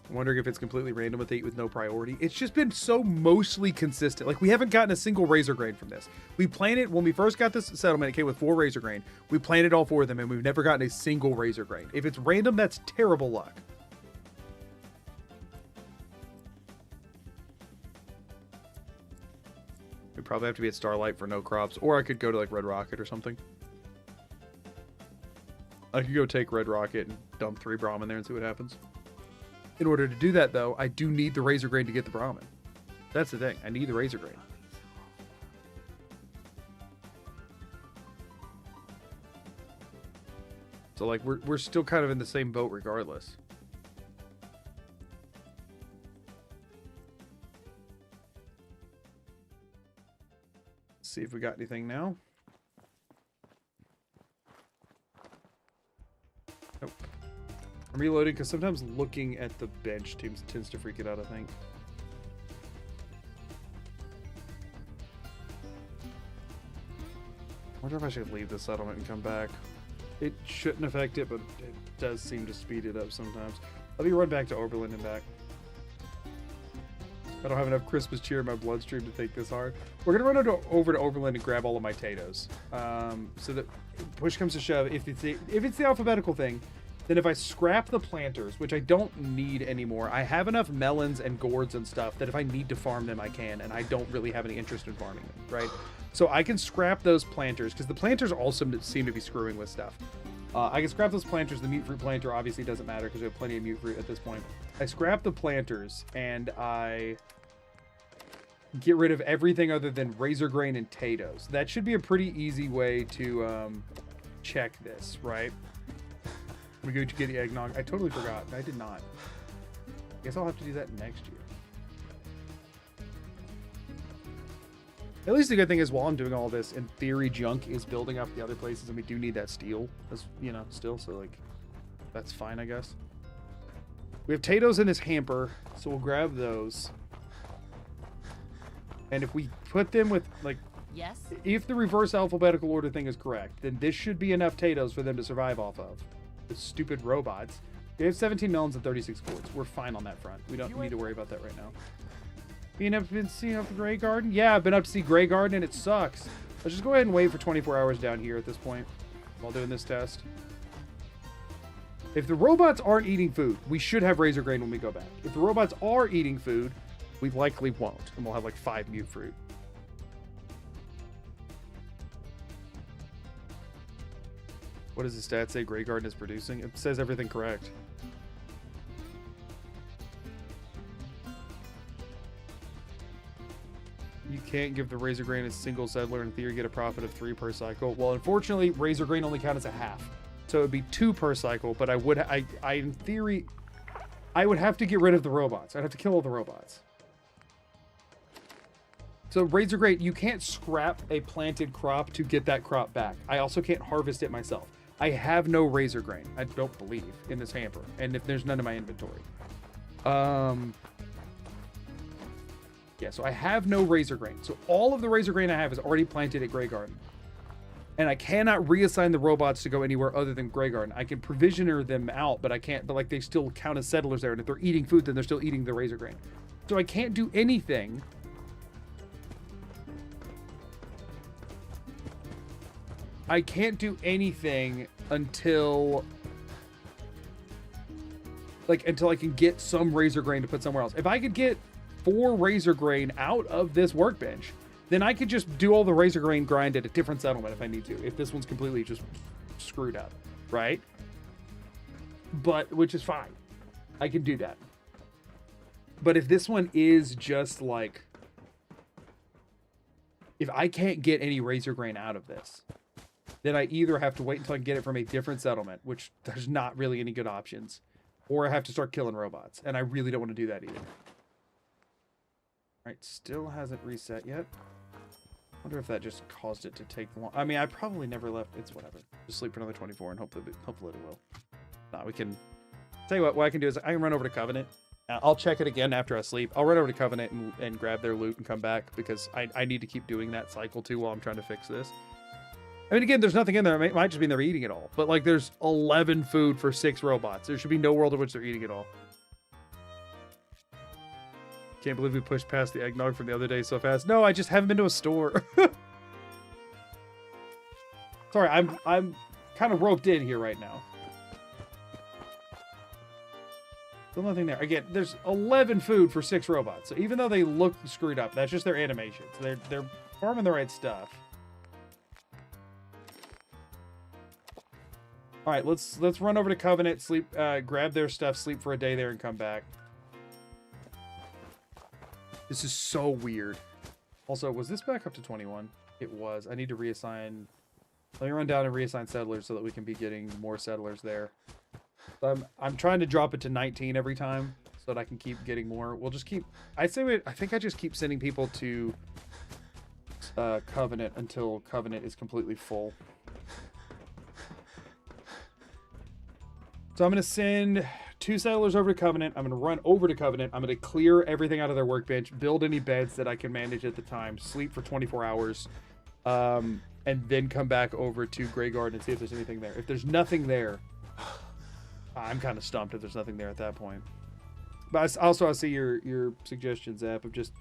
I'm wondering if it's completely random with 8 with no priority. It's just been so mostly consistent. Like, we haven't gotten a single Razor Grain from this. We planted, when we first got this settlement, it came with 4 Razor Grain. We planted all 4 of them, and we've never gotten a single Razor Grain. If it's random, that's terrible luck. We probably have to be at Starlight for no crops, or I could go to, like, Red Rocket or something. I could go take Red Rocket and dump 3 Brahmin there and see what happens. In order to do that, though, I do need the Razor Grain to get the Brahmin. That's the thing. I need the Razor Grain. So, like, we're still kind of in the same boat regardless. Let's see if we got anything now. Nope. I'm reloading because sometimes looking at the bench tends to freak it out, I think. I wonder if I should leave the settlement and come back. It shouldn't affect it, but it does seem to speed it up sometimes. Let me run back to Oberlin and back. I don't have enough Christmas cheer in my bloodstream to think this hard. We're going to run over to Oberlin and grab all of my Tato's. So that push comes to shove, if it's the alphabetical thing, then if I scrap the planters, which I don't need anymore, I have enough melons and gourds and stuff that if I need to farm them, I can, and I don't really have any interest in farming them, right? So I can scrap those planters, because the planters also seem to be screwing with stuff. I can scrap those planters. The mute fruit planter obviously doesn't matter, because we have plenty of mute fruit at this point. I scrap the planters, and I get rid of everything other than Razor Grain and Tato's. That should be a pretty easy way to check this, right? We go to get the eggnog. I totally forgot. I did not. Guess I'll have to do that next year. At least the good thing is, while I'm doing all this, in theory, junk is building up the other places, and we do need that steel, as you know, still. So like, that's fine, I guess. We have Tato's in this hamper, so we'll grab those. And if we put them with like, Yes. if the reverse alphabetical order thing is correct, then this should be enough Tato's for them to survive off of. The stupid robots. We have 17 melons and 36 gourds. We're fine on that front. We don't need to worry about that right now. You never been seeing up the Grey Garden? Yeah, I've been up to see Grey Garden and it sucks. Let's just go ahead and wait for 24 hours down here at this point while doing this test. If the robots aren't eating food, we should have Razor Grain when we go back. If the robots are eating food, we likely won't, and we'll have like 5 mute fruit. What does the stat say Grey Garden is producing? It says everything correct. You can't give the Razor Grain a single settler and in theory get a profit of 3 per cycle. Well, unfortunately, Razor Grain only counts as a half. So it would be 2 per cycle, but I in theory, I would have to get rid of the robots. I'd have to kill all the robots. So Razor Grain, you can't scrap a planted crop to get that crop back. I also can't harvest it myself. I have no Razor Grain, I don't believe, in this hamper. And if there's none in my inventory. Yeah, so I have no Razor Grain. So all of the Razor Grain I have is already planted at Grey Garden. And I cannot reassign the robots to go anywhere other than Grey Garden. I can provisioner them out, but I can't, but like they still count as settlers there. And if they're eating food, then they're still eating the Razor Grain. So I can't do anything. I can't do anything until like until I can get some razor grain to put somewhere else. If I could get 4 razor grain out of this workbench, then I could just do all the razor grain grind at a different settlement if I need to, if this one's completely just screwed up, right? But, which is fine. I can do that. But if this one is just like, if I can't get any razor grain out of this, then I either have to wait until I can get it from a different settlement, which there's not really any good options, or I have to start killing robots, and I really don't want to do that either. Alright, still hasn't reset yet. Wonder if that just caused it to take long. I mean, I probably never left. It's whatever. Just sleep for another 24 and hopefully it will. Nah, we can... Tell you what I can do is I can run over to Covenant. I'll check it again after I sleep. I'll run over to Covenant and grab their loot and come back because I need to keep doing that cycle too while I'm trying to fix this. I mean, again, there's nothing in there. It might just mean they're eating it all. But, like, there's 11 food for 6 robots. There should be no world in which they're eating it all. Can't believe we pushed past the eggnog from the other day so fast. No, I just haven't been to a store. Sorry, I'm kind of roped in here right now. Still nothing there. Again, there's 11 food for 6 robots. So even though they look screwed up, that's just their animations. They're farming the right stuff. All right, let's run over to Covenant, sleep, grab their stuff, sleep for a day there, and come back. This is so weird. Also, was this back up to 21? It was. I need to reassign. Let me run down and reassign settlers so that we can be getting more settlers there. So I'm trying to drop it to 19 every time so that I can keep getting more. We'll just keep. I think I just keep sending people to Covenant until Covenant is completely full. So I'm going to send 2 settlers over to Covenant. I'm going to run over to Covenant. I'm going to clear everything out of their workbench, build any beds that I can manage at the time, sleep for 24 hours, and then come back over to Grey Garden and see if there's anything there. If there's nothing there, I'm kind of stumped if there's nothing there at that point. But also, I see your suggestion, Zap, of just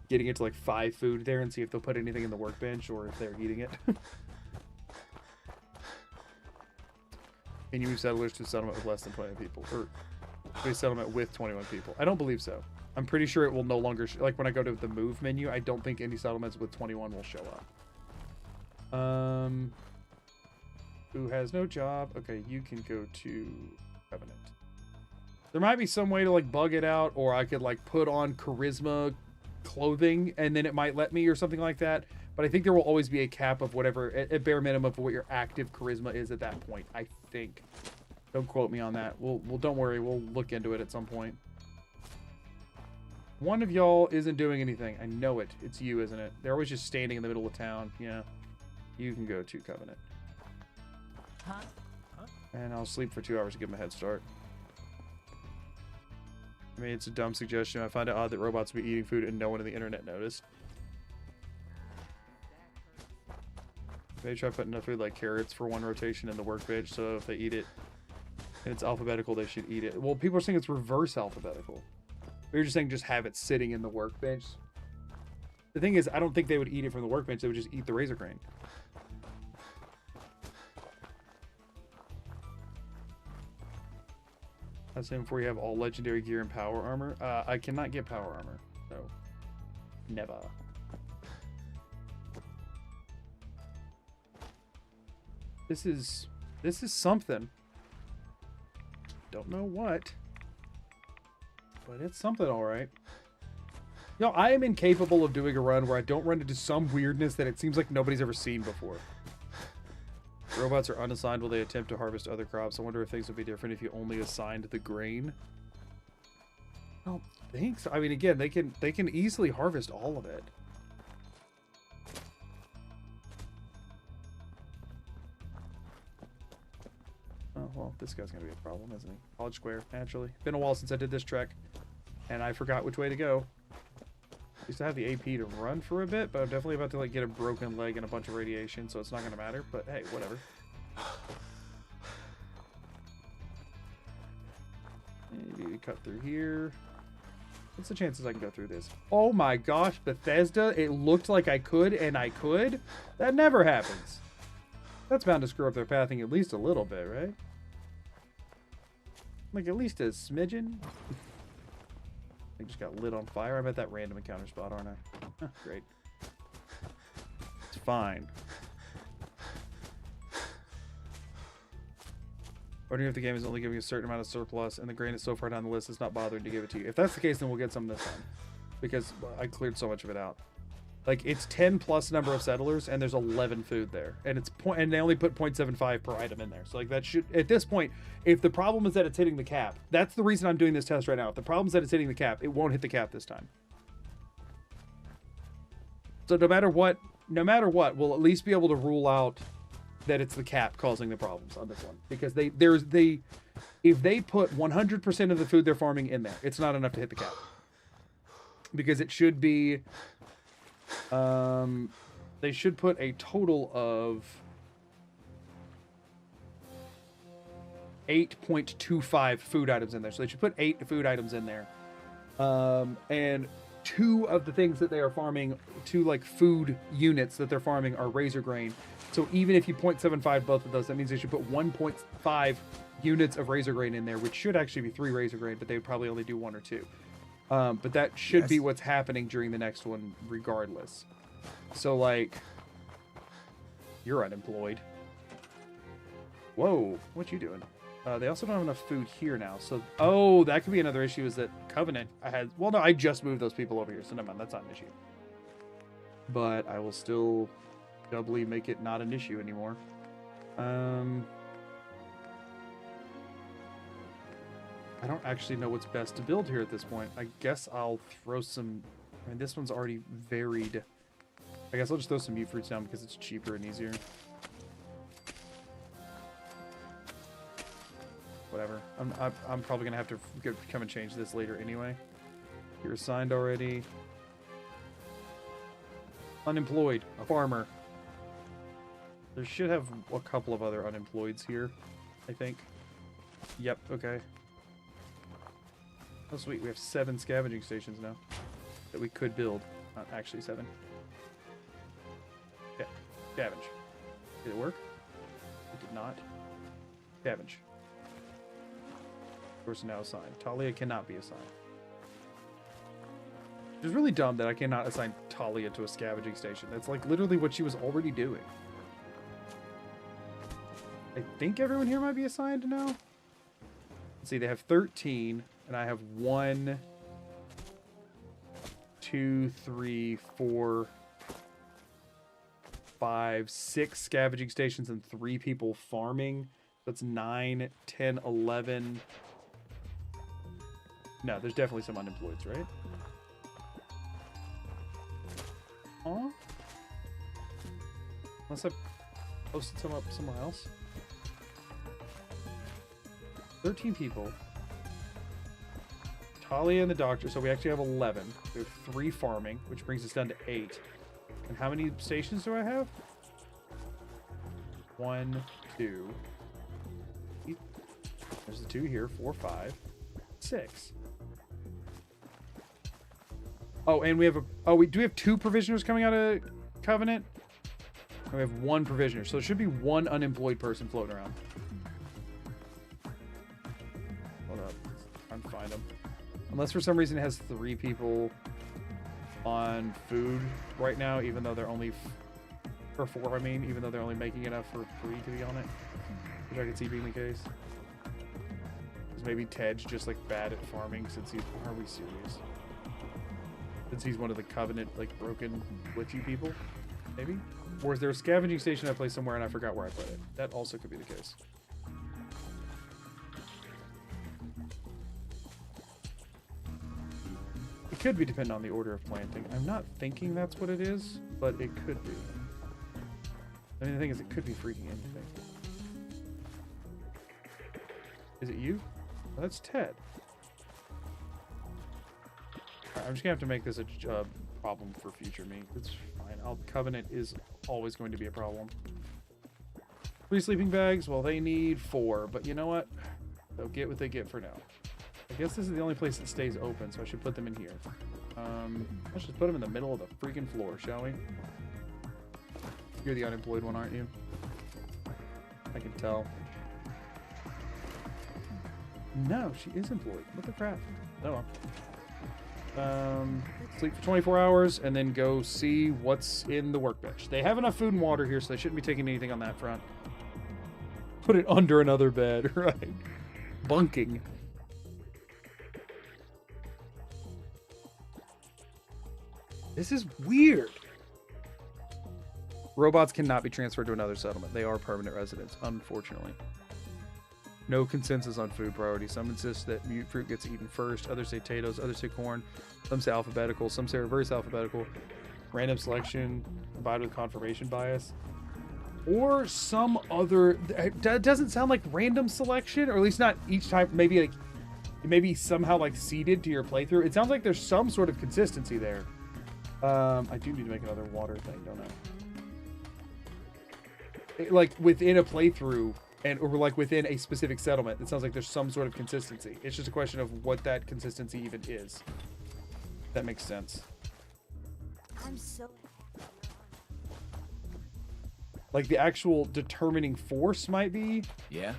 getting it to like 5 food there and see if they'll put anything in the workbench or if they're eating it. Can you move settlers to a settlement with less than 20 people? Or to a settlement with 21 people? I don't believe so. I'm pretty sure it will no longer... like, when I go to the move menu, I don't think any settlements with 21 will show up. Who has no job? Okay, you can go to Covenant. There might be some way to, like, bug it out, or I could, like, put on charisma clothing, and then it might let me or something like that. But I think there will always be a cap of whatever, at bare minimum, of what your active charisma is at that point, I think. Don't quote me on that. Well, don't worry. We'll look into it at some point. One of y'all isn't doing anything. I know it. It's you, isn't it? They're always just standing in the middle of town. Yeah. You can go to Covenant. Huh? And I'll sleep for 2 hours to give them a head start. I mean, it's a dumb suggestion. I find it odd that robots would be eating food and no one on the internet noticed. Maybe try putting enough food like carrots for 1 rotation in the workbench, so if they eat it and it's alphabetical, they should eat it. Well, people are saying it's reverse alphabetical. They're just saying just have it sitting in the workbench. The thing is, I don't think they would eat it from the workbench. They would just eat the razor grain. That's him before you have all legendary gear and power armor. I cannot get power armor, so never. This is something. Don't know what, but it's something, all right. You know, I am incapable of doing a run where I don't run into some weirdness that it seems like nobody's ever seen before. Robots are unassigned while they attempt to harvest other crops. I wonder if things would be different if you only assigned the grain. I don't think so. I mean, again, they can easily harvest all of it. Oh, well, this guy's going to be a problem, isn't he? College Square, naturally. Been a while since I did this trek, and I forgot which way to go. Used to have the AP to run for a bit, but I'm definitely about to like get a broken leg and a bunch of radiation, so it's not going to matter, but hey, whatever. Maybe cut through here. What's the chances I can go through this? Oh my gosh, Bethesda, it looked like I could, and I could? That never happens. That's bound to screw up their pathing at least a little bit, right? Like at least a smidgen. I just got lit on fire. I'm at that random encounter spot, aren't I? Huh, great. It's fine. Wondering if the game is only giving you a certain amount of surplus and the grain is so far down the list it's not bothering to give it to you. If that's the case, then we'll get some this time. Because I cleared so much of it out. Like, it's 10 plus number of settlers, and there's 11 food there. And it's and they only put 0.75 per item in there. So, like, that should... At this point, if the problem is that it's hitting the cap, that's the reason I'm doing this test right now. If the problem is that it's hitting the cap, it won't hit the cap this time. So no matter what, we'll at least be able to rule out that it's the cap causing the problems on this one. Because if they put 100% of the food they're farming in there, it's not enough to hit the cap. Because it should be... they should put a total of 8.25 food items in there. So they should put 8 food items in there. And 2 of the things that they are farming, 2 like food units that they're farming are razor grain. So even if you 0.75 both of those, that means they should put 1.5 units of razor grain in there, which should actually be 3 razor grain, but they would probably only do 1 or 2. But that should be what's happening during the next one regardless. So, like, you're unemployed. Whoa, what you doing? They also don't have enough food here now. So, oh, that could be another issue is that Covenant, well, no, I just moved those people over here. So, never mind, that's not an issue. But I will still doubly make it not an issue anymore. I don't actually know what's best to build here at this point. I guess I'll throw some... I mean, this one's already varied. I guess I'll just throw some mute fruits down because it's cheaper and easier. Whatever. I'm probably going to have to come and change this later anyway. You're assigned already. Unemployed. A farmer. There should have a couple of other unemployeds here, I think. Yep, okay. Oh, sweet. We have 7 scavenging stations now that we could build. Not actually 7. Okay. Scavenge. Did it work? It did not. Scavenge. Person now assigned. Talia cannot be assigned. It's really dumb that I cannot assign Talia to a scavenging station. That's like literally what she was already doing. I think everyone here might be assigned now. Let's see, they have 13. And I have 1, 2, 3, 4, 5, 6 scavenging stations and 3 people farming. That's 9, 10, 11. No, there's definitely some unemployeds, right? Huh? Unless I posted some up somewhere else. 13 people. Talia and the doctor, so we actually have 11. We have 3 farming, which brings us down to 8. And how many stations do I have? 1, 2. There's the 2 here. 4, 5, 6. Oh, and we have do we have 2 provisioners coming out of Covenant? And we have 1 provisioner, so there should be 1 unemployed person floating around. Hold up. I'm trying to find them. Unless for some reason it has 3 people on food right now, even though they're only... or 4, I mean, even though they're only making enough for 3 to be on it. Which I could see being the case. Because maybe Ted's just, like, bad at farming since he's... Are we serious? Since he's one of the Covenant, like, broken glitchy people? Maybe? Or is there a scavenging station I placed somewhere and I forgot where I put it? That also could be the case. It could be dependent on the order of planting. I'm not thinking that's what it is, but it could be. I mean, the thing is, it could be freaking anything. Is it you? Oh, that's Ted. Alright, I'm just gonna have to make this a problem for future me. It's fine. Covenant is always going to be a problem. 3 sleeping bags. Well, they need 4, but you know what? They'll get what they get for now. I guess this is the only place that stays open, so I should put them in here. Let's just put them in the middle of the freaking floor, shall we? You're the unemployed one, aren't you? I can tell. No, she is employed. What the crap? Oh well. Sleep for 24 hours and then go see what's in the workbench. They have enough food and water here, so they shouldn't be taking anything on that front. Put it under another bed, right? Bunking. This is weird. Robots cannot be transferred to another settlement. They are permanent residents, unfortunately. No consensus on food priority. Some insist that mute fruit gets eaten first. Others say potatoes. Others say corn. Some say alphabetical. Some say reverse alphabetical. Random selection combined with confirmation bias. Or some other... That doesn't sound like random selection, or at least not each time. Maybe somehow like seeded to your playthrough. It sounds like there's some sort of consistency there. I do need to make another water thing, don't I? Like within a playthrough, or like within a specific settlement, it sounds like there's some sort of consistency. It's just a question of what that consistency even is. That makes sense. I'm so Like the actual determining force might be. Yeah?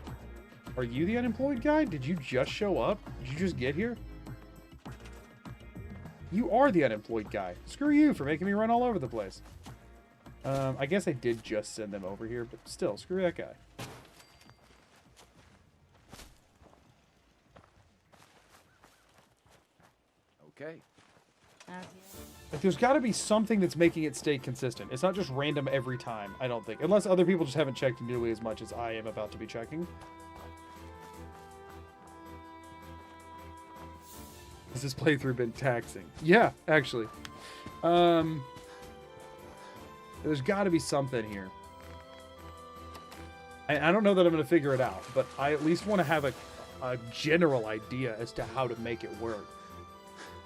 Are you the unemployed guy? Did you just show up? Did you just get here? You are the unemployed guy. Screw you for making me run all over the place. I guess I did just send them over here, but still, screw that guy. Okay. Like, there's got to be something that's making it stay consistent. It's not just random every time, I don't think. Unless other people just haven't checked nearly as much as I am about to be checking. Has this playthrough been taxing? Yeah, actually. There's got to be something here. I don't know that I'm going to figure it out, but I at least want to have a general idea as to how to make it work.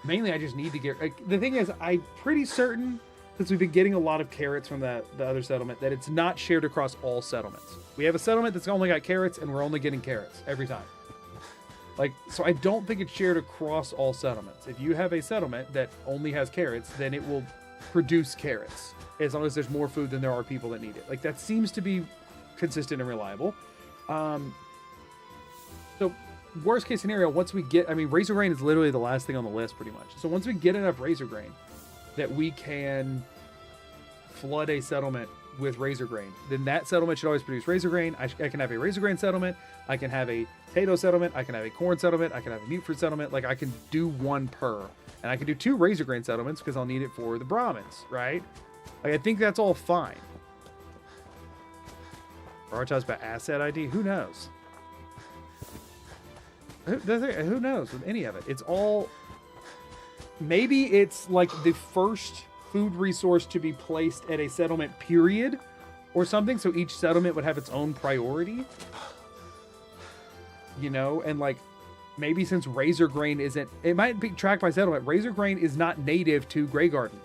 Mainly, I just need to get... Like, the thing is, I'm pretty certain, since we've been getting a lot of carrots from the other settlement, that it's not shared across all settlements. We have a settlement that's only got carrots, and we're only getting carrots every time. Like, so I don't think it's shared across all settlements. If you have a settlement that only has carrots, then it will produce carrots, as long as there's more food than there are people that need it. Like, that seems to be consistent and reliable. So worst case scenario, once we get, I mean, razor grain is literally the last thing on the list pretty much. So once we get enough razor grain that we can flood a settlement with razor grain, then that settlement should always produce razor grain. I can have a razor grain settlement. I can have a potato settlement. I can have a corn settlement. I can have a mute fruit settlement. Like, I can do one per, and I can do 2 razor grain settlements because I'll need it for the Brahmins, right? Like, I think that's all fine. Prioritized by asset ID? Who knows? Who knows with any of it? It's all... Maybe it's like the first food resource to be placed at a settlement period or something, so each settlement would have its own priority. You know, and like, maybe since razor grain isn't... It might be tracked by settlement. Razor grain is not native to Grey Garden,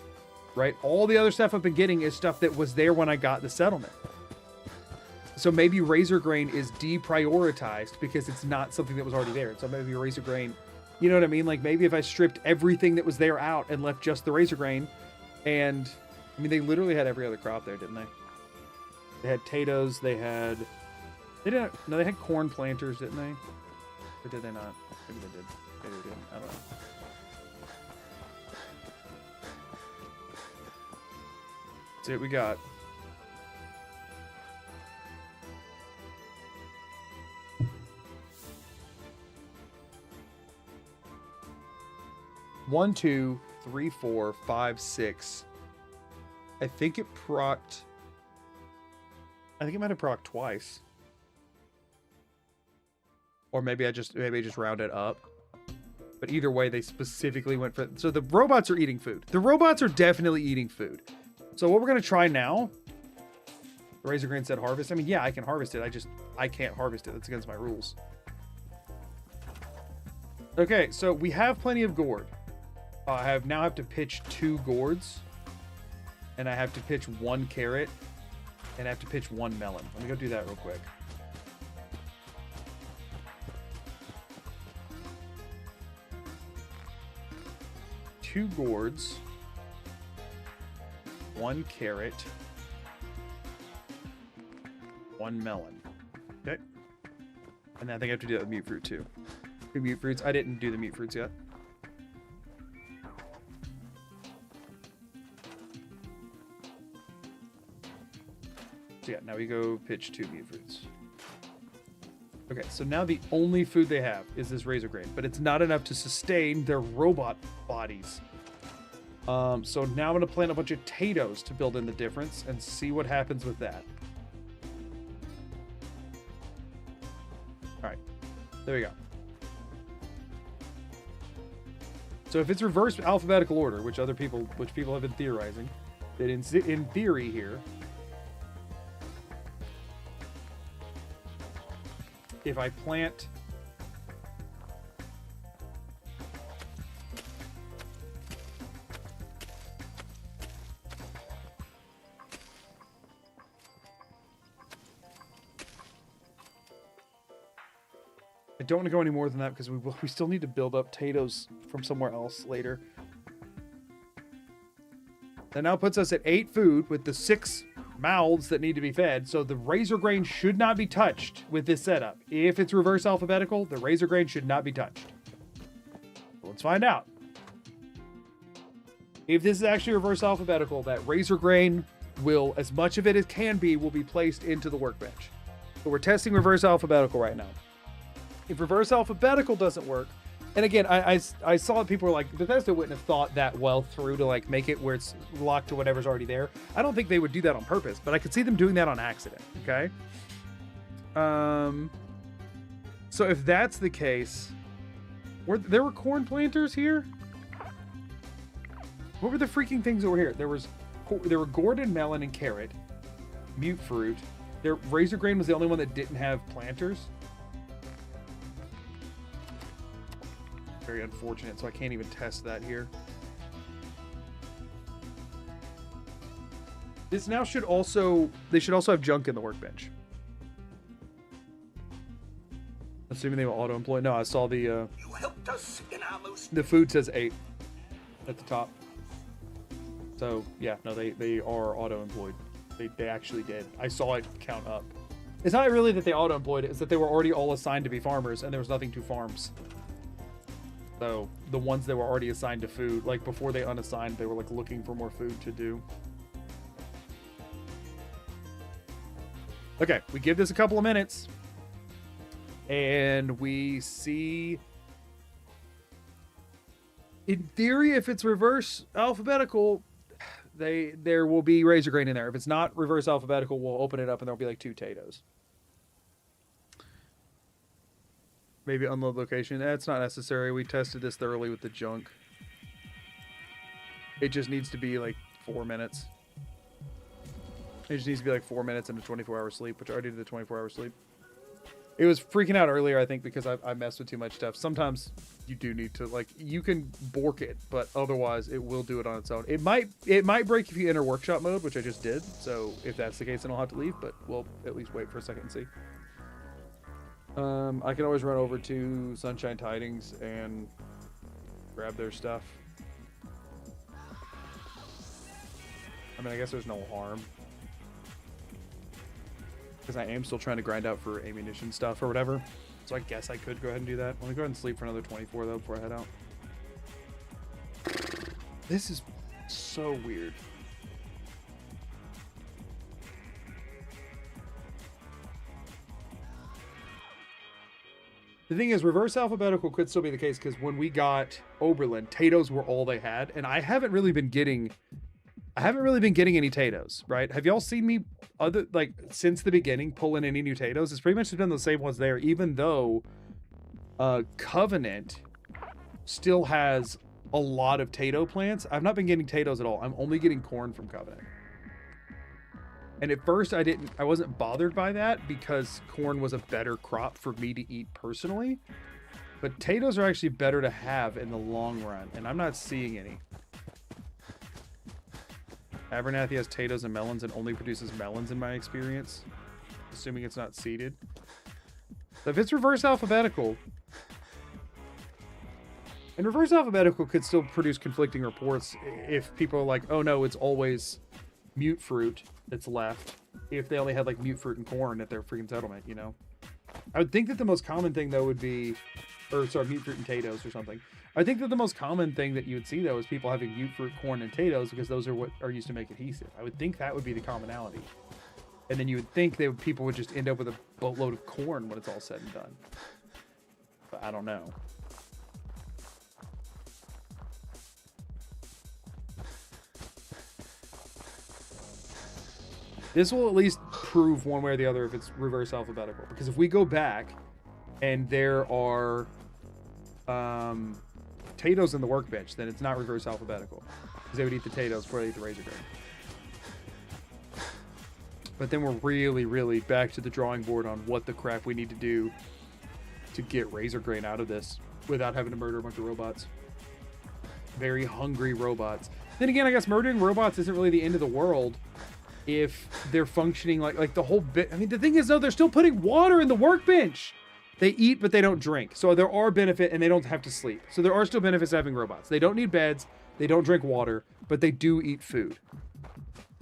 right? All the other stuff I've been getting is stuff that was there when I got the settlement. So maybe razor grain is deprioritized because it's not something that was already there. So maybe razor grain, you know what I mean? Like, maybe if I stripped everything that was there out and left just the razor grain, and I mean, they literally had every other crop there, didn't they? They had potatoes. They had corn planters, didn't they? Or did they not? Maybe they did. Maybe they didn't. I don't know. Let's see what we got. One, 2, 3, 4, 5, 6. I think it procced. I think it might have procced twice. Or maybe I just rounded up. But either way, they specifically went for... So the robots are eating food. The robots are definitely eating food. So what we're going to try now... The razor grain said harvest. I mean, yeah, I can harvest it. I can't harvest it. That's against my rules. Okay, so we have plenty of gourd. I now have to pitch 2 gourds. And I have to pitch 1 carrot. And I have to pitch 1 melon. Let me go do that real quick. Two gourds. 1 carrot. 1 melon. Okay. And then I think I have to do that with mute fruit too. The mute fruits. I didn't do the mute fruits yet. So yeah, now we go pitch 2 mute fruits. Okay, so now the only food they have is this razor grain, but it's not enough to sustain their robot bodies. So now I'm going to plant a bunch of potatoes to build in the difference and see what happens with that. All right, there we go. So if it's reverse alphabetical order, which people have been theorizing, that in theory here, if I plant I don't want to go any more than that because we still need to build up potatoes from somewhere else later. That now puts us at 8 food with the 6 mouths that need to be fed. So the razor grain should not be touched with this setup. If it's reverse alphabetical, the razor grain should not be touched. Let's find out. If this is actually reverse alphabetical, that razor grain will, as much of it as can be, will be placed into the workbench. So we're testing reverse alphabetical right now. If reverse alphabetical doesn't work, and again, I saw people were like, Bethesda wouldn't have thought that well through to like make it where it's locked to whatever's already there. I don't think they would do that on purpose, but I could see them doing that on accident. Okay. So if that's the case, there were corn planters here. What were the freaking things that were here? There were Gordon melon and carrot, mute fruit. Their razor grain was the only one that didn't have planters. Very unfortunate, so I can't even test that here. This now should also, they should also have junk in the workbench. Assuming they will auto-employ. No, I saw the food says 8 at the top. So yeah, no, they are auto-employed. They actually did. I saw it count up. It's not really that they auto-employed it, it's that they were already all assigned to be farmers and there was nothing to farms. So the ones that were already assigned to food, like before they unassigned, they were like looking for more food to do. Okay, we give this a couple of minutes and we see, in theory, if it's reverse alphabetical, there will be razor grain in there. If it's not reverse alphabetical, we'll open it up and there'll be like 2 potatoes. Maybe unload location. That's not necessary. We tested this thoroughly with the junk. It just needs to be like 4 minutes. It just needs to be like 4 minutes into 24-hour sleep, which I already did the 24-hour sleep. It was freaking out earlier, I think, because I messed with too much stuff. Sometimes you do need to, like, you can bork it, but otherwise it will do it on its own. It might break if you enter workshop mode, which I just did. So if that's the case, then I'll have to leave, but we'll at least wait for a second and see. I can always run over to Sunshine Tidings and grab their stuff. I mean, I guess there's no harm. Because I am still trying to grind out for ammunition stuff or whatever. So I guess I could go ahead and do that. Let me go ahead and sleep for another 24 though before I head out. This is so weird. The thing is, reverse alphabetical could still be the case because when we got Oberlin, potatoes were all they had, and I haven't really been getting any potatoes, right? Have y'all seen me since the beginning pull in any new potatoes? It's pretty much been the same ones there, even though Covenant still has a lot of potato plants. I've not been getting potatoes at all. I'm only getting corn from Covenant. And at first I wasn't bothered by that because corn was a better crop for me to eat personally. But potatoes are actually better to have in the long run, and I'm not seeing any. Abernathy has potatoes and melons and only produces melons in my experience, assuming it's not seeded. So if it's reverse alphabetical, and reverse alphabetical could still produce conflicting reports if people are like, oh no, it's always mute fruit. that's left if they only had like mute fruit and corn at their freaking settlement, you know? I would think that the most common thing though would be, or sorry, mute fruit and potatoes or something. I think that the most common thing that you would see though is people having mute fruit, corn, and potatoes because those are what are used to make adhesive. I would think that would be the commonality. And then you would think people would just end up with a boatload of corn when it's all said and done. But I don't know. This will at least prove one way or the other if it's reverse alphabetical. Because if we go back and there are potatoes in the workbench, then it's not reverse alphabetical. Because they would eat the potatoes before they eat the razor grain. But then we're really, really back to the drawing board on what the crap we need to do to get razor grain out of this without having to murder a bunch of robots. Very hungry robots. Then again, I guess murdering robots isn't really the end of the world if they're functioning like the whole bit. I mean, the thing is, though, they're still putting water in the workbench. They eat, but they don't drink. So there are benefits, and they don't have to sleep. So there are still benefits to having robots. They don't need beds. They don't drink water, but they do eat food.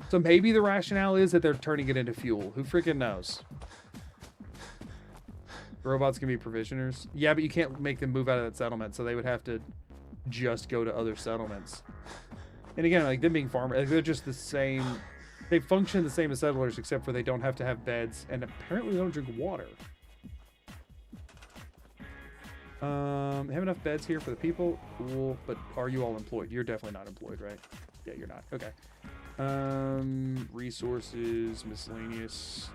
So maybe the rationale is that they're turning it into fuel. Who freaking knows? Robots can be provisioners. Yeah, but you can't make them move out of that settlement, so they would have to just go to other settlements. And again, like them being farmers, like they're just the same. They function the same as settlers, except for they don't have to have beds, and apparently they don't drink water. They have enough beds here for the people. Cool, but are you all employed? You're definitely not employed, right? Yeah, you're not. Okay. Resources, miscellaneous,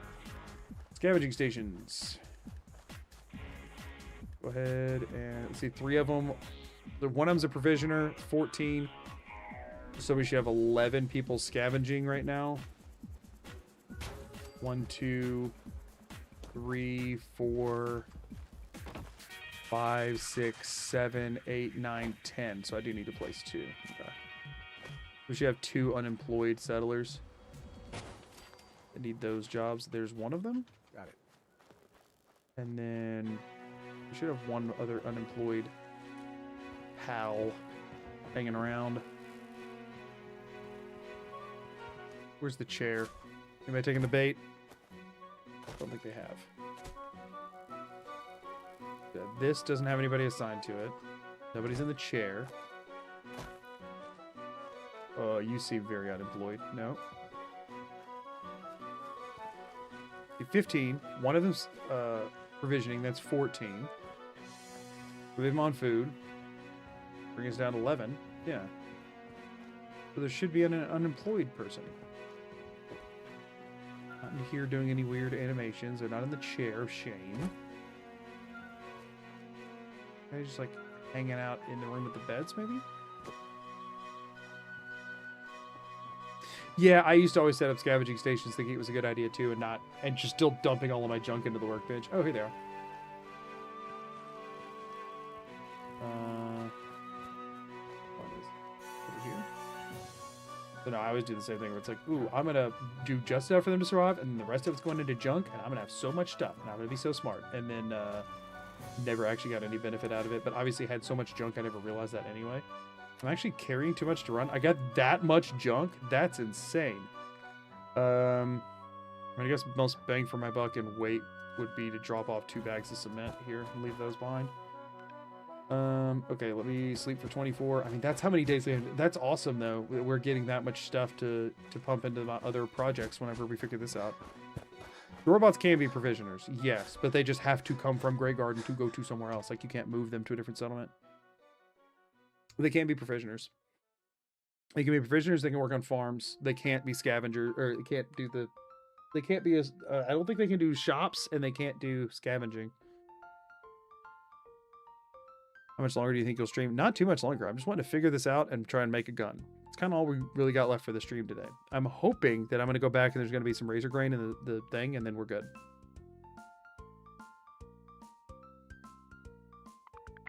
scavenging stations. Go ahead and let's see, 3 of them. One of them's a provisioner, 14. So we should have 11 people scavenging right now. 1, 2, 3, 4, 5, 6, 7, 8, 9, 10. So I do need to place 2. Okay. We should have 2 unemployed settlers. I need those jobs. There's one of them. Got it. And then we should have 1 other unemployed pal hanging around. Where's the chair? Anybody taking the bait? Don't think they have. This doesn't have anybody assigned to it. Nobody's in the chair. Oh, you seem very unemployed. No. 15. One of them's provisioning. That's 14. Put him on food. Bring us down to 11. Yeah. So there should be an unemployed person. Not in here doing any weird animations. They're not in the chair of shame. They're just like hanging out in the room with the beds, maybe? Yeah, I used to always set up scavenging stations thinking it was a good idea too, and just still dumping all of my junk into the workbench. Oh, here they are. What is over here? So no, I always do the same thing where it's like, ooh, I'm gonna do just enough for them to survive, and the rest of it's going into junk, and I'm gonna have so much stuff, and I'm gonna be so smart. And then never actually got any benefit out of it, but obviously had so much junk I never realized that anyway. I'm actually carrying too much to run. I got that much junk? That's insane. I guess most bang for my buck and weight would be to drop off 2 bags of cement here and leave those behind. Okay, let me sleep for 24. I mean, that's how many days we have. That's awesome, though. We're getting that much stuff to pump into my other projects whenever we figure this out. The robots can be provisioners, yes, but they just have to come from Grey Garden to go to somewhere else. Like, you can't move them to a different settlement. They can't be provisioners. They can be provisioners. They can work on farms. They can't be scavengers, or they can't do the. They can't be as. I don't think they can do shops, and they can't do scavenging. How much longer do you think you'll stream? Not too much longer. I'm just wanting to figure this out and try and make a gun. It's kind of all we really got left for the stream today. I'm hoping that I'm going to go back and there's going to be some razor grain in the thing, and then we're good.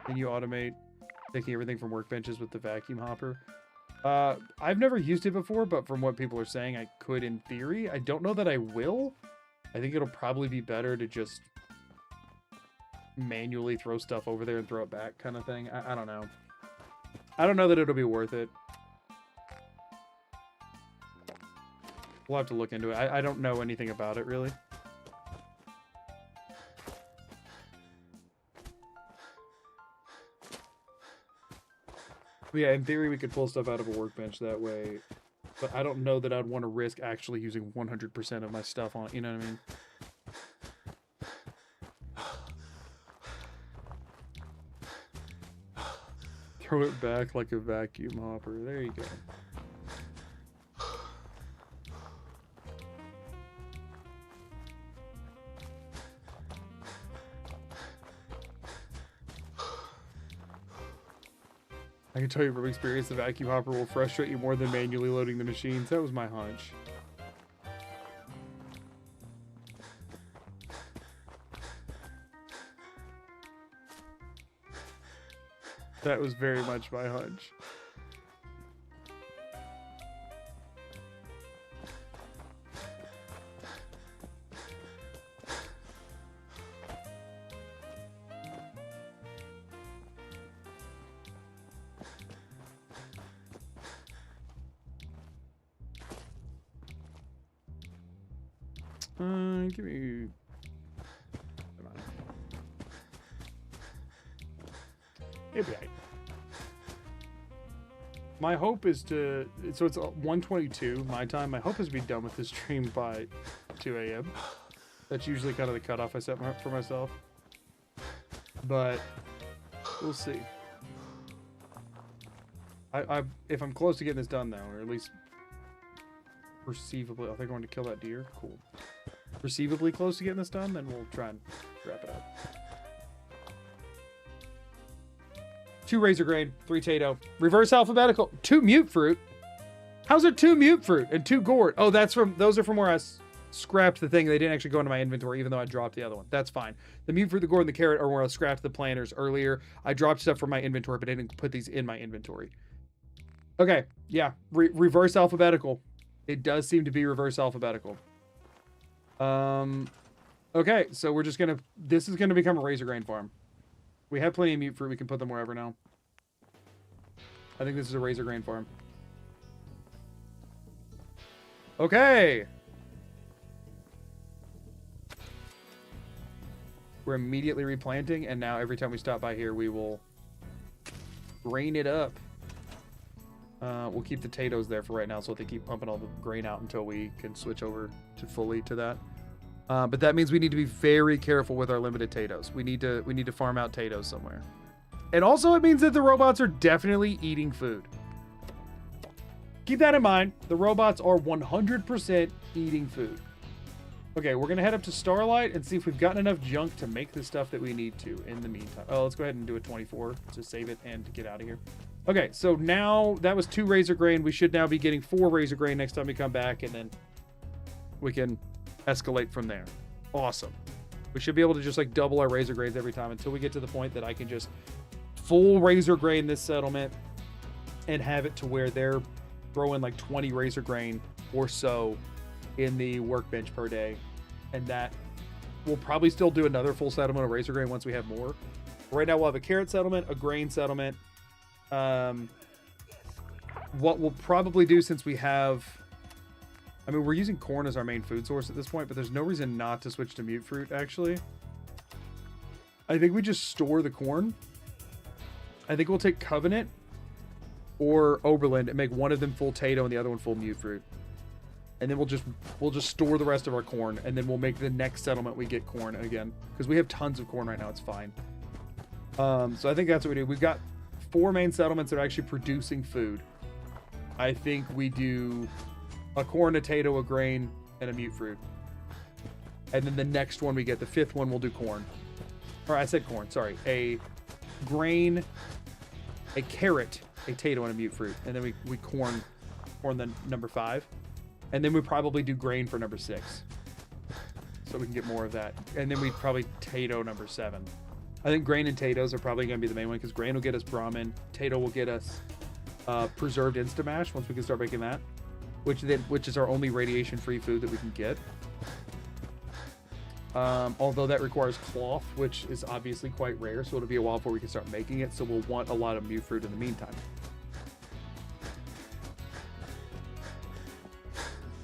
Can you automate taking everything from workbenches with the vacuum hopper? I've never used it before, but from what people are saying, I could in theory. I don't know that I will. I think it'll probably be better to just manually throw stuff over there and throw it back kind of thing. I don't know. I don't know that it'll be worth it. We'll have to look into it. I don't know anything about it, really. But yeah, in theory, we could pull stuff out of a workbench that way. But I don't know that I'd want to risk actually using 100% of my stuff on it. You know what I mean? Throw it back like a vacuum hopper. There you go. I can tell you from experience, the vacuum hopper will frustrate you more than manually loading the machines. That was my hunch. That was very much my hunch. Give me... Come on. It'll be right. My hope is to... So it's 1:22 my time. My hope is to be done with this stream by 2 a.m. That's usually kind of the cutoff I set for myself. But we'll see. If I'm close to getting this done, though, or at least perceivably... I think I want to kill that deer. Cool. Perceivably close to getting this done, then we'll try and wrap it up. 2 razor grain, 3 tato, reverse alphabetical, 2 mute fruit. How's there 2 mute fruit and 2 gourd? Oh, those are from where I scrapped the thing. They didn't actually go into my inventory, even though I dropped the other one. That's fine. The mute fruit, the gourd, and the carrot are where I scrapped the planters earlier. I dropped stuff from my inventory, but I didn't put these in my inventory. Okay, yeah, reverse alphabetical. It does seem to be reverse alphabetical. Okay, so we're just gonna... This is gonna become a razor grain farm. We have plenty of mute fruit. We can put them wherever now. I think this is a razor grain farm. Okay. We're immediately replanting, and now every time we stop by here, we will grain it up. We'll keep the potatoes there for right now, so they keep pumping all the grain out until we can switch over to fully to that. But that means we need to be very careful with our limited potatoes. We need to farm out potatoes somewhere. And also it means that the robots are definitely eating food. Keep that in mind. The robots are 100% eating food. Okay, we're going to head up to Starlight and see if we've gotten enough junk to make the stuff that we need to in the meantime. Oh, let's go ahead and do a 24 to save it and to get out of here. Okay, so now that was 2 razor grain. We should now be getting 4 razor grain next time we come back, and then we can escalate from there. Awesome. We should be able to just like double our razor grains every time until we get to the point that I can just full razor grain this settlement and have it to where they're throwing like 20 razor grain or so in the workbench per day. And that we'll probably still do another full settlement of razor grain once we have more. Right now we'll have a carrot settlement, a grain settlement. What we'll probably do, since we have... I mean, we're using corn as our main food source at this point, but there's no reason not to switch to mute fruit, actually. I think we just store the corn. I think we'll take Covenant or Oberlin and make one of them full tato and the other one full mute fruit. And then we'll just store the rest of our corn, and then we'll make the next settlement we get corn again. Because we have tons of corn right now, it's fine. So I think that's what we do. We've got 4 main settlements that are actually producing food. I think we do a corn, a tato, a grain, and a mute fruit. And then the next one we get, the 5th one, we'll do corn. Or I said corn, sorry. A grain, a carrot, a tato, and a mute fruit. And then we corn the number 5. And then we probably do grain for number 6. So we can get more of that. And then we probably tato number 7. I think grain and tatoes are probably going to be the main one, because grain will get us Brahmin. Tato will get us preserved Instamash once we can start making that. Which is our only radiation-free food that we can get. Although that requires cloth, which is obviously quite rare, so it'll be a while before we can start making it, so we'll want a lot of mute fruit in the meantime.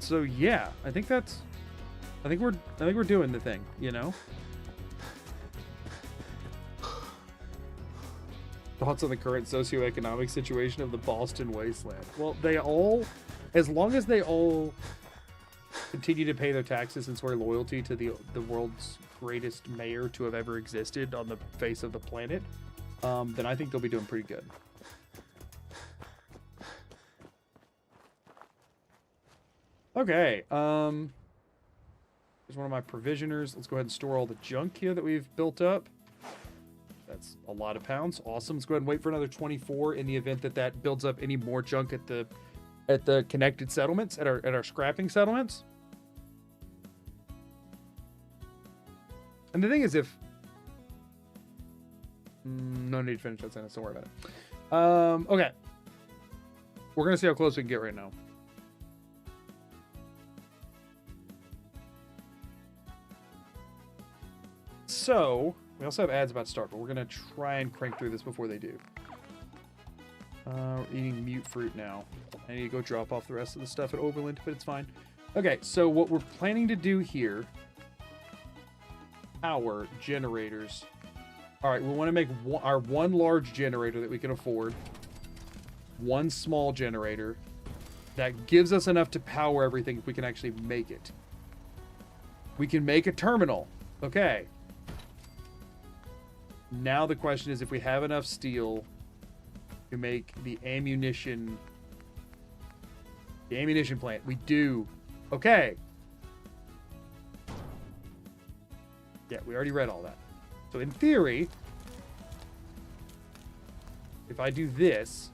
So yeah, I think we're doing the thing, you know? Thoughts on the current socioeconomic situation of the Boston wasteland? Well, as long as they all continue to pay their taxes and swear loyalty to the world's greatest mayor to have ever existed on the face of the planet, then I think they'll be doing pretty good. Okay, here's one of my provisioners. Let's go ahead and store all the junk here that we've built up. That's a lot of pounds. Awesome. Let's go ahead and wait for another 24 in the event that builds up any more junk at the connected settlements, at our scrapping settlements. And the thing is, if no need to finish that sentence, don't worry about it. Okay, we're gonna see how close we can get right now. So we also have ads about to start, but we're gonna try and crank through this before they do. We're eating mute fruit now. I need to go drop off the rest of the stuff at Overland, but it's fine. Okay, so what we're planning to do here, power generators. All right, we want to make our one large generator that we can afford, one small generator that gives us enough to power everything if we can actually make it. We can make a terminal. Okay. Now the question is if we have enough steel to make the ammunition plant. We do. Okay. Yeah, we already read all that. So in theory, if I do this,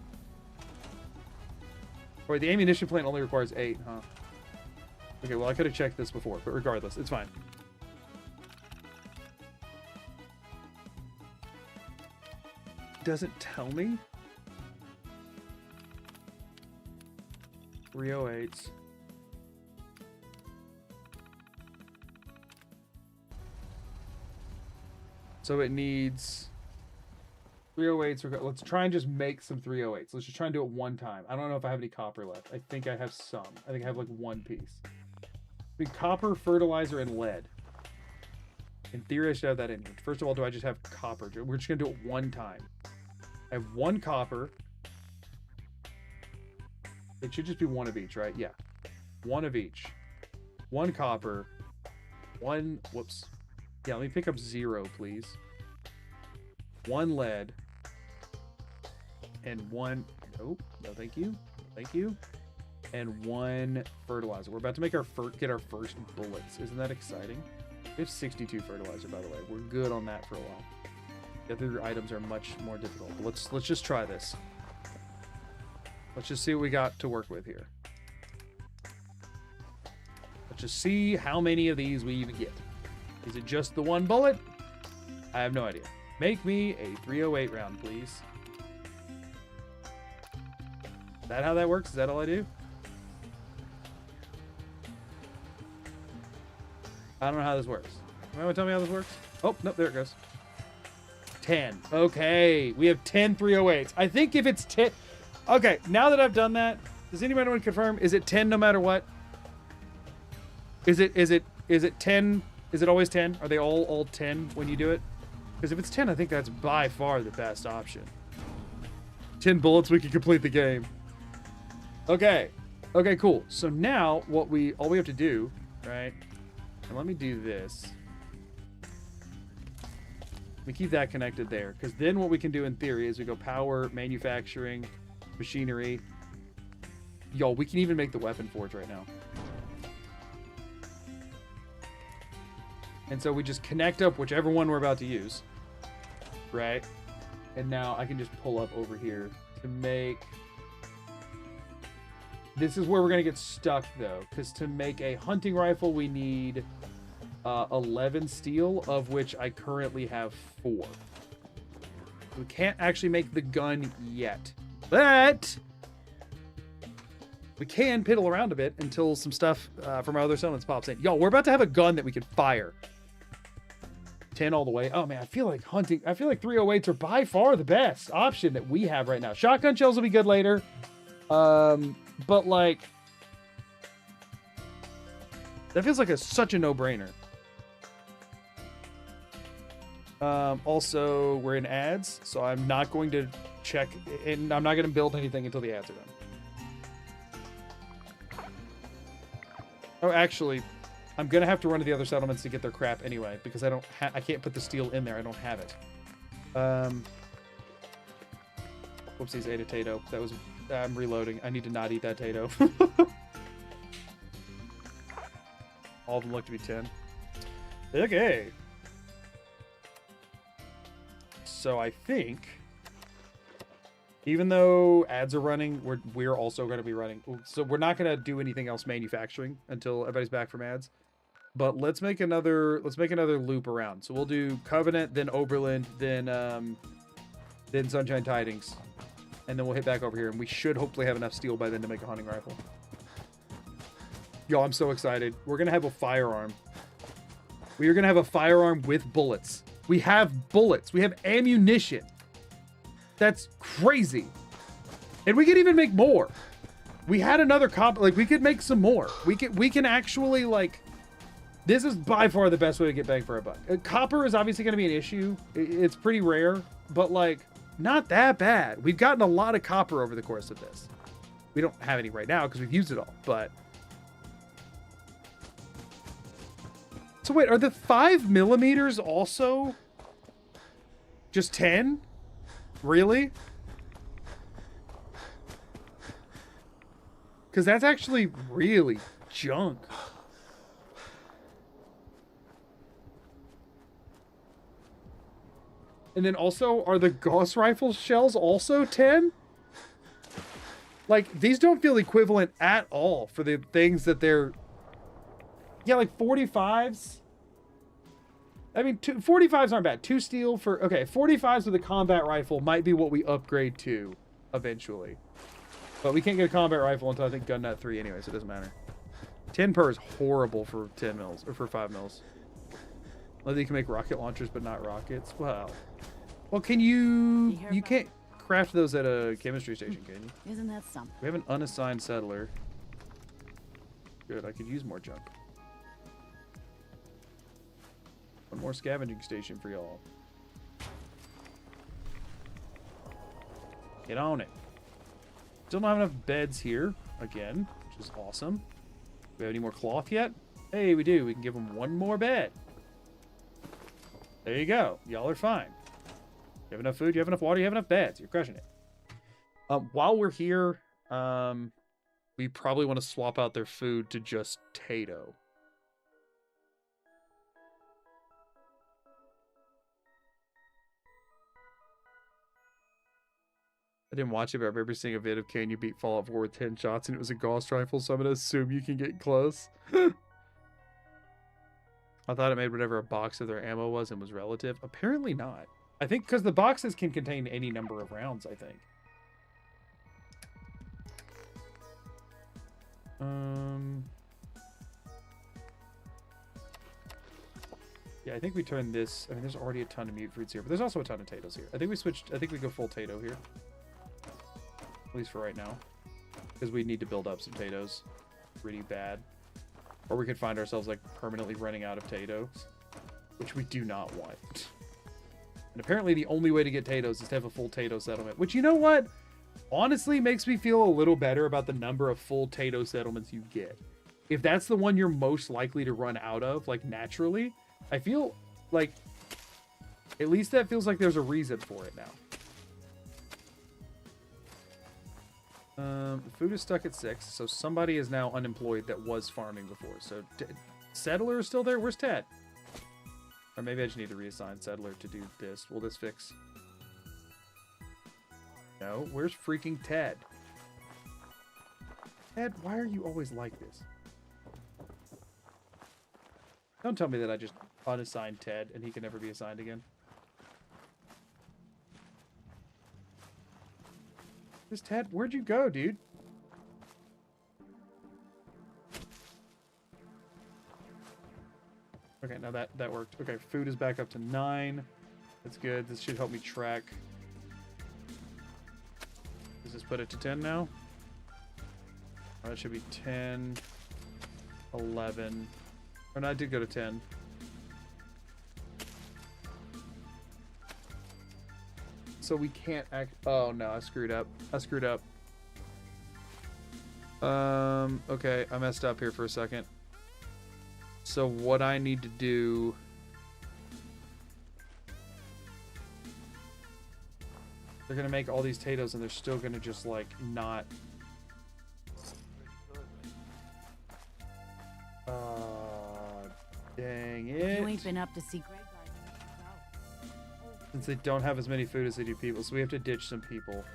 or the ammunition plant only requires 8, huh? Okay, well I could have checked this before, but regardless, it's fine. Doesn't tell me. 308s. So it needs 308s. Let's try and just make some 308s. Let's just try and do it one time. I don't know if I have any copper left. I think I have some. I think I have like one piece. We copper, fertilizer, and lead. In theory, I should have that in here. First of all, do I just have copper? We're just going to do it one time. I have one copper. It should just be one of each, right? Yeah. One of each. One copper. One... Whoops. Yeah, let me pick up 0, please. One lead. And one... Nope. No, thank you. Thank you. And one fertilizer. We're about to make get our first bullets. Isn't that exciting? We have 62 fertilizer, by the way. We're good on that for a while. The other items are much more difficult. But let's just try this. Let's just see what we got to work with here. Let's just see how many of these we even get. Is it just the one bullet? I have no idea. Make me a 308 round, please. Is that how that works? Is that all I do? I don't know how this works. You want to tell me how this works? Oh, nope, there it goes. 10. Okay, we have 10 308s. I think if it's 10... Okay, now that I've done that, does anybody want to confirm? Is it 10 no matter what? Is it 10? Is it always 10? Are they all 10 when you do it? Because if it's 10, I think that's by far the best option. 10 bullets, we can complete the game. Okay. Okay, cool. So now all we have to do, right? And let me do this. We keep that connected there, because then what we can do in theory is we go power, manufacturing, machinery. Yo, we can even make the weapon forge right now. And so we just connect up whichever one we're about to use, right? And now I can just pull up over here to make... This is where we're going to get stuck, though, because to make a hunting rifle, we need 11 steel, of which I currently have 4. We can't actually make the gun yet, but we can piddle around a bit until some stuff from our other settlements pops in. Yo, we're about to have a gun that we can fire. 10 all the way. Oh, man, I feel like 308s are by far the best option that we have right now. Shotgun shells will be good later. But, like, That feels like such a no-brainer. Also, we're in ads, so I'm not going to check, and I'm not going to build anything until the ads are done. Oh, actually, I'm going to have to run to the other settlements to get their crap anyway, because I can't put the steel in there. I don't have it. Whoopsies, ate a tato. That was... I'm reloading. I need to not eat that tato. All of them look to be 10. Okay. So I think, even though ads are running, we're also going to be running. So we're not going to do anything else manufacturing until everybody's back from ads. But let's make another loop around. So we'll do Covenant, then Oberland, then Sunshine Tidings, and then we'll hit back over here. And we should hopefully have enough steel by then to make a hunting rifle. Yo, I'm so excited. We're gonna have a firearm. We are gonna have a firearm with bullets. We have bullets. We have ammunition. That's crazy. And we could even make more. We had another copper. Like, we could make some more. We can actually, like... This is by far the best way to get bang for a buck. Copper is obviously going to be an issue. It's pretty rare. But, like, not that bad. We've gotten a lot of copper over the course of this. We don't have any right now because we've used it all. But... So wait, are the 5mm also just 10? Really? Because that's actually really junk. And then also, are the Gauss rifle shells also 10? Like, these don't feel equivalent at all for the things that they're... Yeah, like 45s. I mean, 45s aren't bad. 2 steel for... Okay, 45s with a combat rifle might be what we upgrade to eventually. But we can't get a combat rifle until I think gun nut 3 anyway, so it doesn't matter. 10 per is horrible for 10 mils, or for 5 mils. Like, you can make rocket launchers, but not rockets. Wow. Well, can you... You can't craft those at a chemistry station, can you? Isn't that something? We have an unassigned settler. Good, I could use more junk. One more scavenging station for y'all. Get on it. Still don't have enough beds here, again, which is awesome. Do we have any more cloth yet? Hey, we do. We can give them one more bed. There you go. Y'all are fine. You have enough food, you have enough water, you have enough beds. You're crushing it. While we're here, we probably want to swap out their food to just Tato. I didn't watch it, but I remember seeing a vid of can you beat Fallout 4 with 10 shots and it was a Gauss rifle, so I'm going to assume you can get close. I thought it made whatever a box of their ammo was and was relative. Apparently not. I think because the boxes can contain any number of rounds, I think. Yeah, I think we turn this... I mean, there's already a ton of mute fruits here, but there's also a ton of potatoes here. I think we switched... I think we go full Tato here. At least for right now. Because we need to build up some potatoes. Pretty bad. Or we could find ourselves, like, permanently running out of potatoes. Which we do not want. And apparently the only way to get potatoes is to have a full Tato settlement. Which, you know what? Honestly makes me feel a little better about the number of full Tato settlements you get. If that's the one you're most likely to run out of, like, naturally, I feel like... At least that feels like there's a reason for it now. The food is stuck at 6, so somebody is now unemployed that was farming before. So, Settler is still there? Where's Ted? Or maybe I just need to reassign Settler to do this. Will this fix? No, where's freaking Ted? Ted, why are you always like this? Don't tell me that I just unassigned Ted and he can never be assigned again. Where's Ted? Where'd you go, dude? Okay, now that worked. Okay, food is back up to 9. That's good. This should help me track. Does this put it to 10 now? Oh, it should be 10, 11. Or no, I did go to 10. So we can't act. Oh no, I screwed up. Okay, I messed up here for a second. So what I need to do. They're gonna make all these potatoes and they're still gonna just like not. Dang it. You ain't been up to see Greg Garden. Since they don't have as many food as they do people, so we have to ditch some people.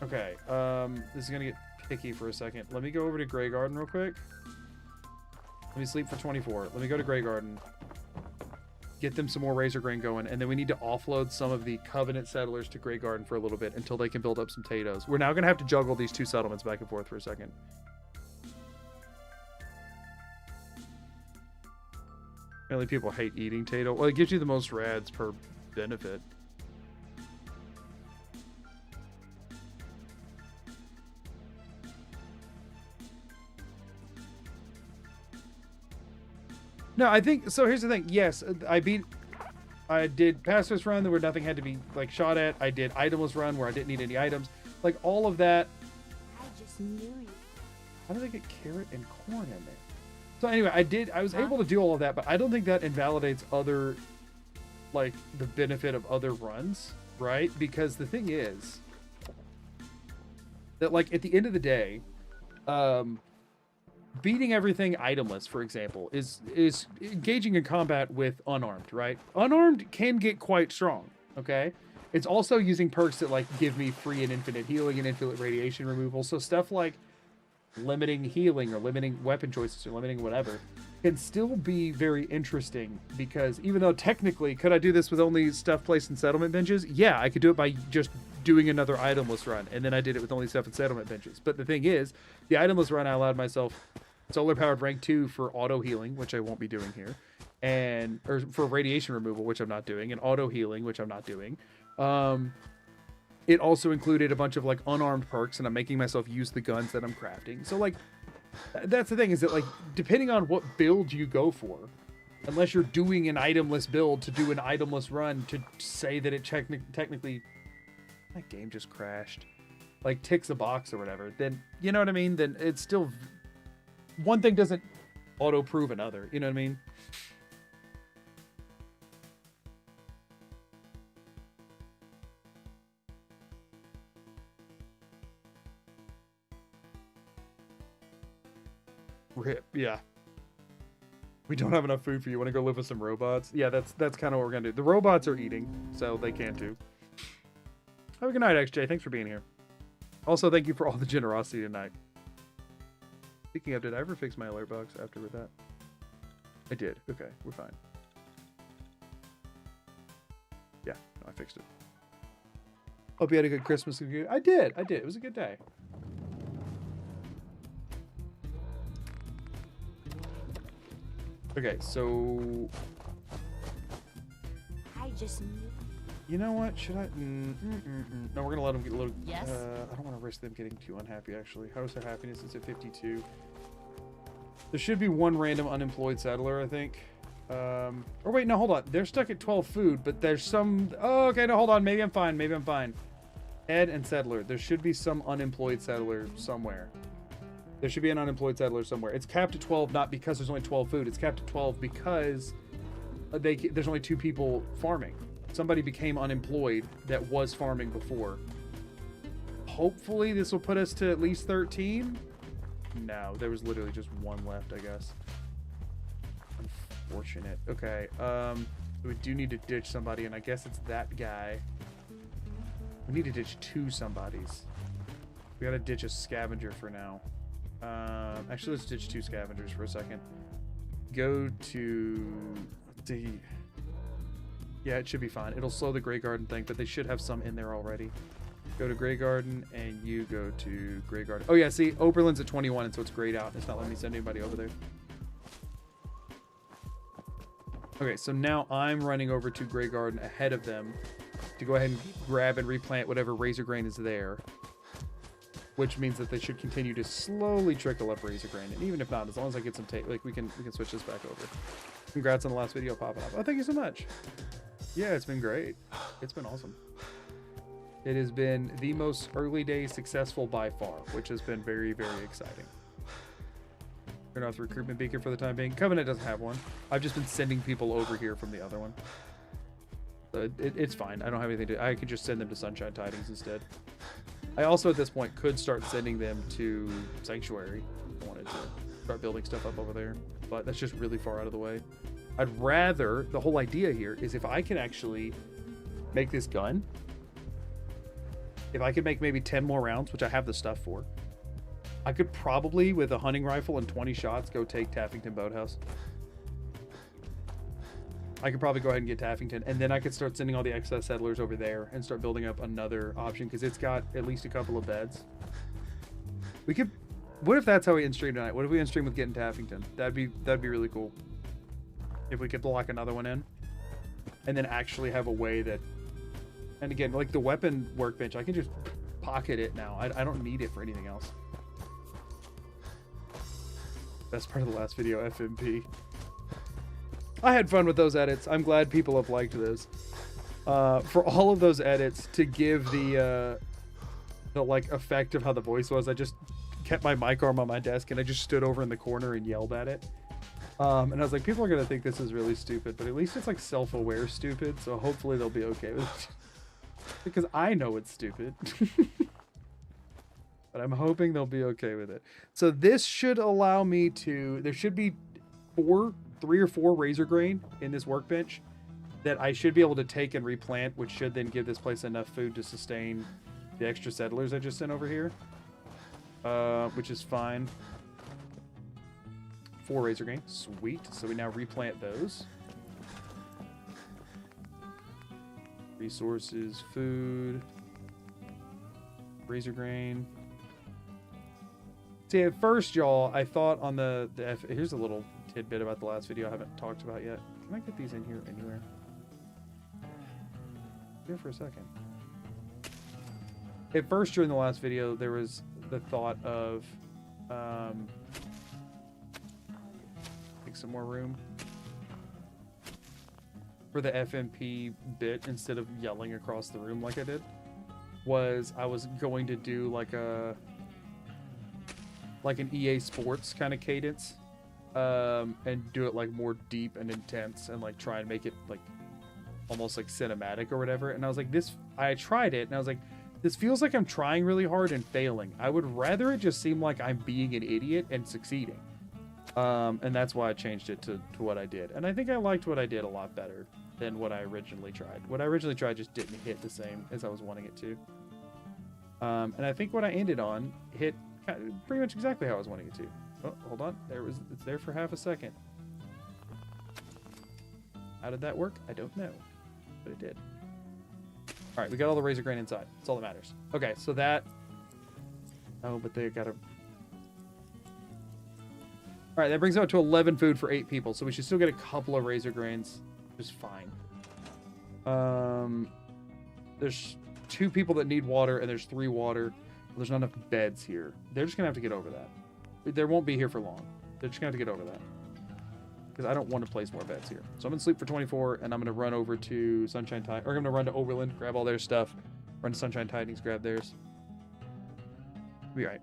Okay, this is gonna get picky for a second. Let me go over to Grey Garden real quick. Let me sleep for 24. Let me go to Grey Garden. Get them some more razor grain going, and then we need to offload some of the Covenant settlers to Grey Garden for a little bit until they can build up some potatoes. We're now gonna have to juggle these two settlements back and forth for a second. Apparently people hate eating potato. Well, it gives you the most rads per benefit. No, I think so. Here's the thing. Yes, I did pacifist run where nothing had to be like shot at. I did itemless run where I didn't need any items. Like all of that. I just knew you. How did I get carrot and corn in there? So anyway, I was able to do all of that, but I don't think that invalidates other, like, the benefit of other runs, right? Because the thing is that, like, at the end of the day, beating everything itemless, for example, is engaging in combat with unarmed, right? Unarmed can get quite strong, okay? It's also using perks that, like, give me free and infinite healing and infinite radiation removal. So stuff like limiting healing or limiting weapon choices or limiting whatever can still be very interesting, because even though technically, could I do this with only stuff placed in settlement benches? Yeah, I could do it by just doing another itemless run, and then I did it with only stuff in settlement benches. But the thing is, the itemless run, I allowed myself solar powered rank 2 for auto healing, which I won't be doing here, or for radiation removal, which I'm not doing, and auto healing, which I'm not doing. It also included a bunch of like unarmed perks, and I'm making myself use the guns that I'm crafting. So like, that's the thing, is that like, depending on what build you go for, unless you're doing an itemless build to do an itemless run to say that it technically, that game just crashed, like ticks a box or whatever, then you know what I mean? Then it's still, one thing doesn't auto prove another. You know what I mean? Rip, yeah. We don't have enough food for you. Want to go live with some robots? Yeah, that's kind of what we're gonna do. The robots are eating, so they can too. Have a good night, XJ. Thanks for being here. Also, thank you for all the generosity tonight. Speaking of, did I ever fix my alert box after with that? I did. Okay, we're fine. Yeah, no, I fixed it. Hope you had a good Christmas. I did. It was a good day. Okay, so I just knew. you know what? Should I? No, we're gonna let them get a little. Yes. I don't want to risk them getting too unhappy. Actually, how's their happiness? It's at 52. There should be one random unemployed settler, I think. Or wait, no, hold on. They're stuck at 12 food, but there's some. Oh, okay, no, hold on. Maybe I'm fine. Ed and settler. There should be some unemployed settler somewhere. There should be an unemployed settler somewhere. It's capped at 12, not because there's only 12 food. It's capped at 12 because there's only 2 people farming. Somebody became unemployed that was farming before. Hopefully this will put us to at least 13. No, there was literally just 1 left, I guess. Unfortunate. Okay, we do need to ditch somebody, and I guess it's that guy. We need to ditch 2 somebodies. We gotta ditch a scavenger for now. Actually, let's ditch 2 scavengers for a second. Go to the. Yeah, it should be fine. It'll slow the Grey Garden thing, but they should have some in there already. Go to Grey Garden, and you go to Grey Garden. Oh yeah, see, Oberlin's at 21, and so it's grayed out. It's not letting me send anybody over there. Okay, so now I'm running over to Grey Garden ahead of them to go ahead and grab and replant whatever razor grain is there. which means that they should continue to slowly trickle up razor grain. And even if not, as long as I get some like we can switch this back over. Congrats on the last video popping up. Oh, thank you so much. Yeah, it's been great. It's been awesome. It has been the most early day successful by far, which has been very, very exciting. Turn off the recruitment beacon for the time being. Covenant doesn't have one. I've just been sending people over here from the other one. So it's fine. I don't have anything to... I could just send them to Sunshine Tidings instead. I also, at this point, could start sending them to Sanctuary. I wanted to start building stuff up over there. But that's just really far out of the way. I'd rather... The whole idea here is if I can actually make this gun... If I could make maybe 10 more rounds, which I have the stuff for, I could probably, with a hunting rifle and 20 shots, go take Taffington Boathouse. I could probably go ahead and get Taffington, and then I could start sending all the excess settlers over there and start building up another option, because it's got at least a couple of beds. We could... What if that's how we end stream tonight? What if we end stream with getting Taffington? That'd be really cool. If we could lock another one in. And then actually have a way that... And again, like the weapon workbench, I can just pocket it now. I don't need it for anything else. Best part of the last video, FMP. I had fun with those edits. I'm glad people have liked those. For all of those edits, to give the like effect of how the voice was, I just kept my mic arm on my desk and I just stood over in the corner and yelled at it. And I was like, people are gonna think this is really stupid, but at least it's like self-aware stupid, so hopefully they'll be okay with it. Because I know it's stupid. But I'm hoping they'll be okay with it. So this should allow me to... There should be 3 or 4 razor grain in this workbench that I should be able to take and replant, which should then give this place enough food to sustain the extra settlers I just sent over here. Which is fine. 4 razor grain. Sweet. So we now replant those. Resources, food, razor grain. See, at first, y'all, I thought on here's a little tidbit about the last video I haven't talked about yet. Can I get these in here anywhere? Here for a second. At first, during the last video, there was the thought of make some more room for the FMP bit instead of yelling across the room like I did. I was going to do like an EA Sports kind of cadence, and do it like more deep and intense and like try and make it like almost like cinematic or whatever. And I was like, I tried it and I was like, this feels like I'm trying really hard and failing. I would rather it just seem like I'm being an idiot and succeeding. And that's why I changed it to what I did. And I think I liked what I did a lot better than what I originally tried. What I originally tried just didn't hit the same as I was wanting it to. And I think what I ended on hit pretty much exactly how I was wanting it to. Oh, hold on. It's there for half a second. How did that work? I don't know, but it did. All right, we got all the razor grain inside. That's all that matters. Okay, so that... Oh, but they gotta... All right, that brings out to 11 food for 8 people, so we should still get a couple of razor grains. Just fine. There's 2 people that need water, and there's 3 water. There's not enough beds here. They're just gonna have to get over that. They won't be here for long. They're just gonna have to get over that. Because I don't want to place more beds here. So I'm gonna sleep for 24, and I'm gonna run over to Sunshine Tidings, or I'm gonna run to Overland, grab all their stuff, run to Sunshine Tidings, grab theirs. Be all right.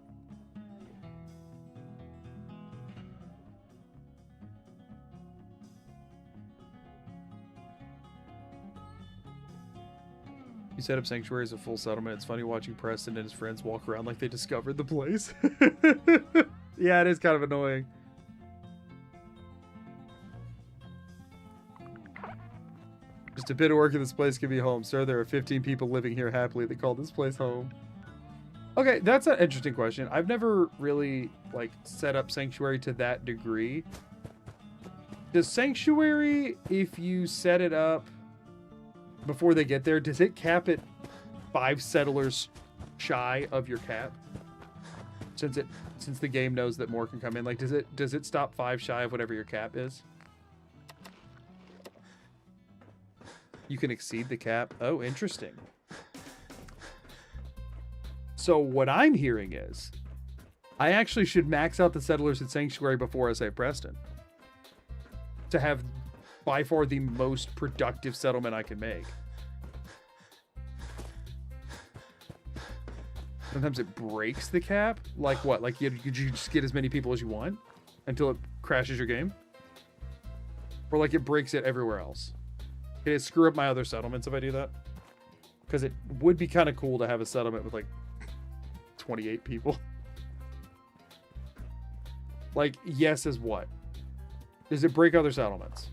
You set up Sanctuary as a full settlement. It's funny watching Preston and his friends walk around like they discovered the place. Yeah, it is kind of annoying. Just a bit of work in this place can be home. Sir, there are 15 people living here happily that call this place home. Okay, that's an interesting question. I've never really, like, set up Sanctuary to that degree. Does Sanctuary, if you set it up before they get there, does it cap at 5 settlers shy of your cap? Since the game knows that more can come in, like, does it stop 5 shy of whatever your cap is? You can exceed the cap. Oh, interesting. So what I'm hearing is I actually should max out the settlers at Sanctuary before I save Preston to have by far the most productive settlement I can make. Sometimes it breaks the cap. Like what? Like you just get as many people as you want until it crashes your game? Or like it breaks it everywhere else? Can it screw up my other settlements if I do that? Because it would be kind of cool to have a settlement with like 28 people. Like, yes is what? Does it break other settlements?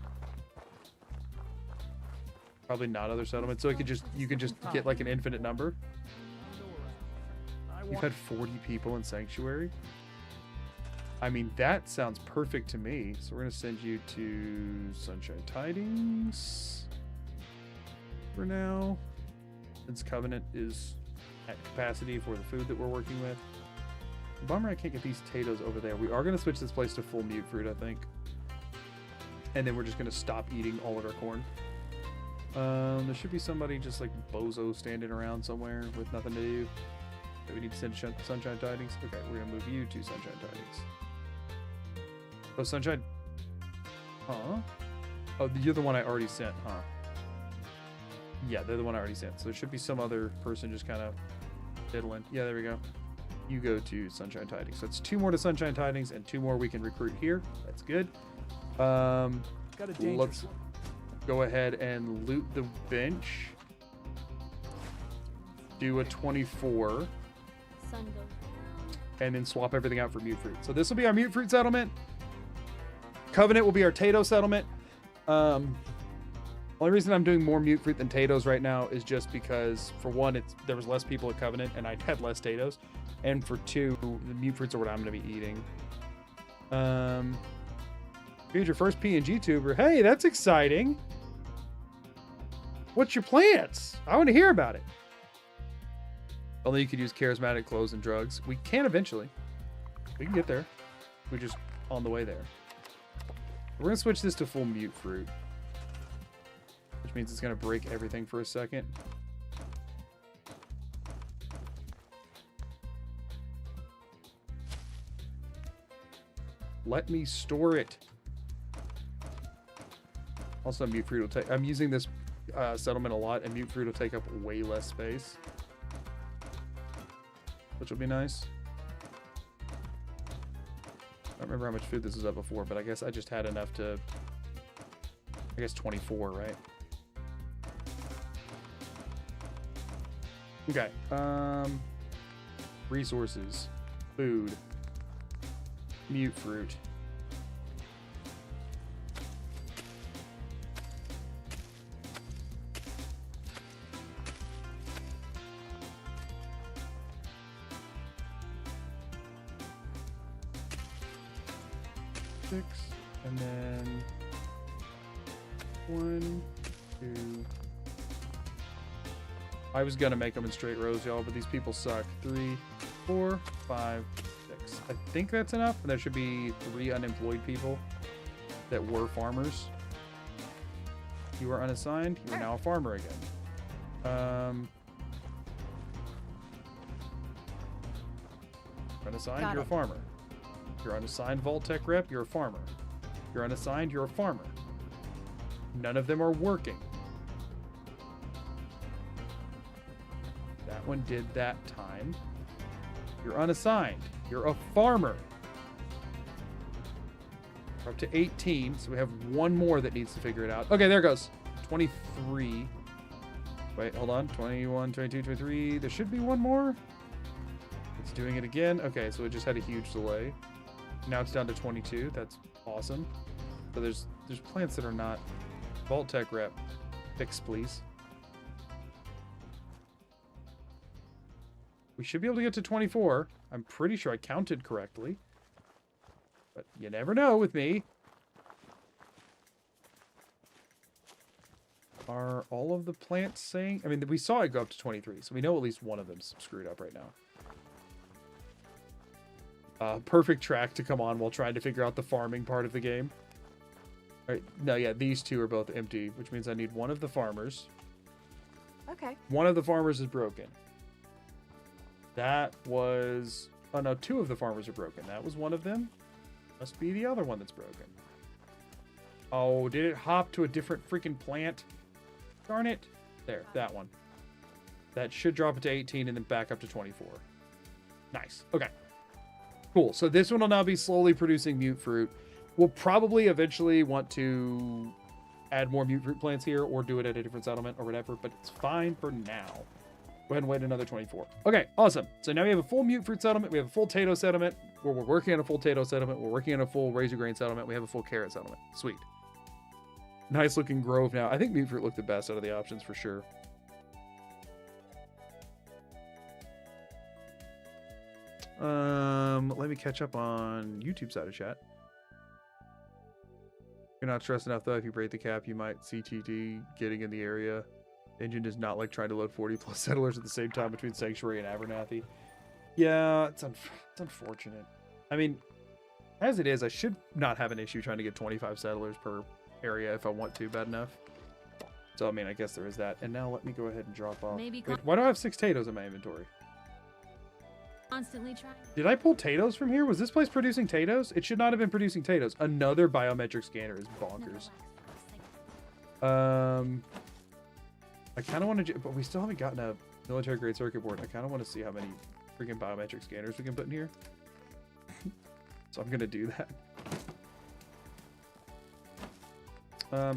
Probably not other settlements. So it could just, you could just get like an infinite number. You've had 40 people in Sanctuary? I mean, that sounds perfect to me. So we're going to send you to Sunshine Tidings for now. Since Covenant is at capacity for the food that we're working with. Bummer I can't get these potatoes over there. We are going to switch this place to full mute fruit, I think. And then we're just going to stop eating all of our corn. There should be somebody just like bozo standing around somewhere with nothing to do. We need to send Sunshine Tidings. Okay, we're going to move you to Sunshine Tidings. Oh, Sunshine. Huh? Oh, you're the one I already sent, huh? Yeah, they're the one I already sent. So there should be some other person just kind of diddling. Yeah, there we go. You go to Sunshine Tidings. So it's 2 more to Sunshine Tidings and 2 more we can recruit here. That's good. Let's go ahead and loot the bench. Do a 24. Sun goes And then swap everything out for mute fruit. So this will be our mute fruit settlement. Covenant will be our Tato settlement. Only reason I'm doing more mute fruit than Tatoes right now is just because, for one, there was less people at Covenant and I had less Tatoes. And for 2, the mute fruits are what I'm going to be eating. Here's your first PNG tuber. Hey, that's exciting. What's your plans? I want to hear about it. Only you could use charismatic clothes and drugs. We can eventually. We can get there. We're just on the way there. We're going to switch this to full mute fruit. Which means it's going to break everything for a second. Let me store it. Also, mute fruit will take... I'm using this settlement a lot, and mute fruit will take up way less space. Which will be nice. I don't remember how much food this was up before, but I guess I just had enough to... I guess 24, right? Okay. Resources. Food. Mute fruit. Six, and then 1, 2. I was gonna make them in straight rows, y'all, but these people suck. 3, 4, 5, 6. I think that's enough. And there should be 3 unemployed people that were farmers. You are unassigned. You are now a farmer again. Unassigned, you're a farmer. You're unassigned Vault Tech rep, you're a farmer. You're unassigned, you're a farmer. None of them are working. That one did that time. You're unassigned. You're a farmer. We're up to 18, so we have 1 more that needs to figure it out. Okay, there it goes. 23. Wait, hold on. 21, 22, 23. There should be 1 more. It's doing it again. Okay, so it just had a huge delay. Now it's down to 22. That's awesome. So there's plants that are not. Vault Tech rep. Fix, please. We should be able to get to 24. I'm pretty sure I counted correctly. But you never know with me. Are all of the plants saying... I mean, we saw it go up to 23, so we know at least one of them's screwed up right now. Perfect track to come on while trying to figure out the farming part of the game. All right, no, yeah, these 2 are both empty, which means I need one of the farmers. Okay. One of the farmers is broken. That was... Oh, no, 2 of the farmers are broken. That was one of them. Must be the other one that's broken. Oh, did it hop to a different freaking plant? Darn it. There, that one. That should drop it to 18 and then back up to 24. Nice. Okay. Cool. So this one will now be slowly producing mute fruit. We'll probably eventually want to add more mute fruit plants here or do it at a different settlement or whatever, but it's fine for now. Go ahead and wait another 24. Okay, awesome. So now we have a full mute fruit settlement. We have a full potato settlement where we're working on a full potato settlement. We're working on a full razor grain settlement. We have a full carrot settlement. Sweet. Nice looking grove now. I think mute fruit looked the best out of the options for sure. Let me catch up on YouTube side of chat. You're not stressed enough though. If you break the cap, you might CTD getting in the area. Engine does not like trying to load 40 plus settlers at the same time between Sanctuary and Abernathy. Yeah, it's unfortunate. I mean, as it is, I should not have an issue trying to get 25 settlers per area if I want to bad enough. So, I mean, I guess there is that. And now let me go ahead and drop off. Maybe Wait, why do I have 6 potatoes in my inventory? constantly trying. Did I pull potatoes from here? Was this place producing potatoes? It should not have been producing potatoes. Another biometric scanner is bonkers. I kind of want to, but we still haven't gotten a military grade circuit board. I kind of want to see how many freaking biometric scanners we can put in here. So I'm going to do that.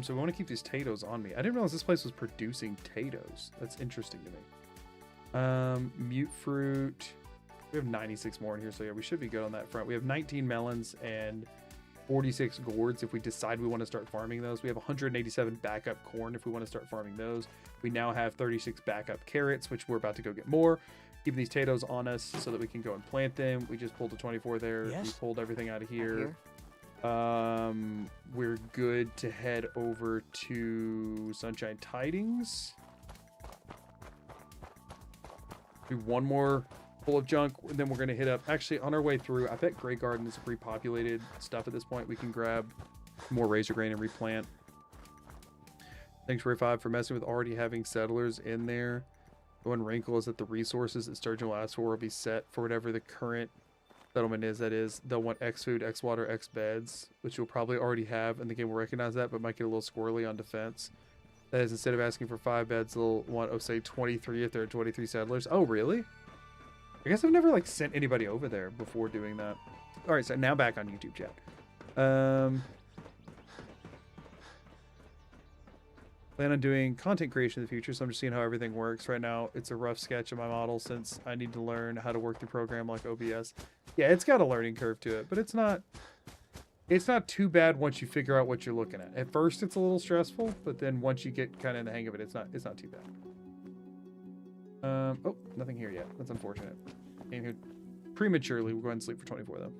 So we want to keep these potatoes on me. I didn't realize this place was producing potatoes. That's interesting to me. Mute fruit. We have 96 more in here, so yeah, we should be good on that front. We have 19 melons and 46 gourds if we decide we want to start farming those. We have 187 backup corn if we want to start farming those. We now have 36 backup carrots, which we're about to go get more. Keeping these potatoes on us so that we can go and plant them. We just pulled a 24 there. Yes. We pulled everything out of here. We're good to head over to Sunshine Tidings. Do one more full of junk, and then we're going to hit up, actually on our way through, I bet Grey Garden is pre-populated stuff at this point. We can grab more razor grain and replant. Thanks Ray 5 for messing with already having settlers in there. The one wrinkle is that the resources that Sturgeon will ask for will be set for whatever the current settlement is. That is, they'll want X food, X water, X beds, which you'll probably already have, and the game will recognize that, but might get a little squirrely on defense. That is, instead of asking for 5 beds, they'll want, oh, say 23 if there are 23 settlers. Oh, really? I guess I've never like sent anybody over there before doing that. All right, so now back on YouTube chat. Plan on doing content creation in the future, so I'm just seeing how everything works. Right now, it's a rough sketch of my model since I need to learn how to work the program like OBS. Yeah, it's got a learning curve to it, but it's not too bad once you figure out what you're looking at. At first, it's a little stressful, but then once you get kind of in the hang of it, it's not too bad. Oh, nothing here yet. That's unfortunate. Came here prematurely. We'll go ahead and sleep for 24 though.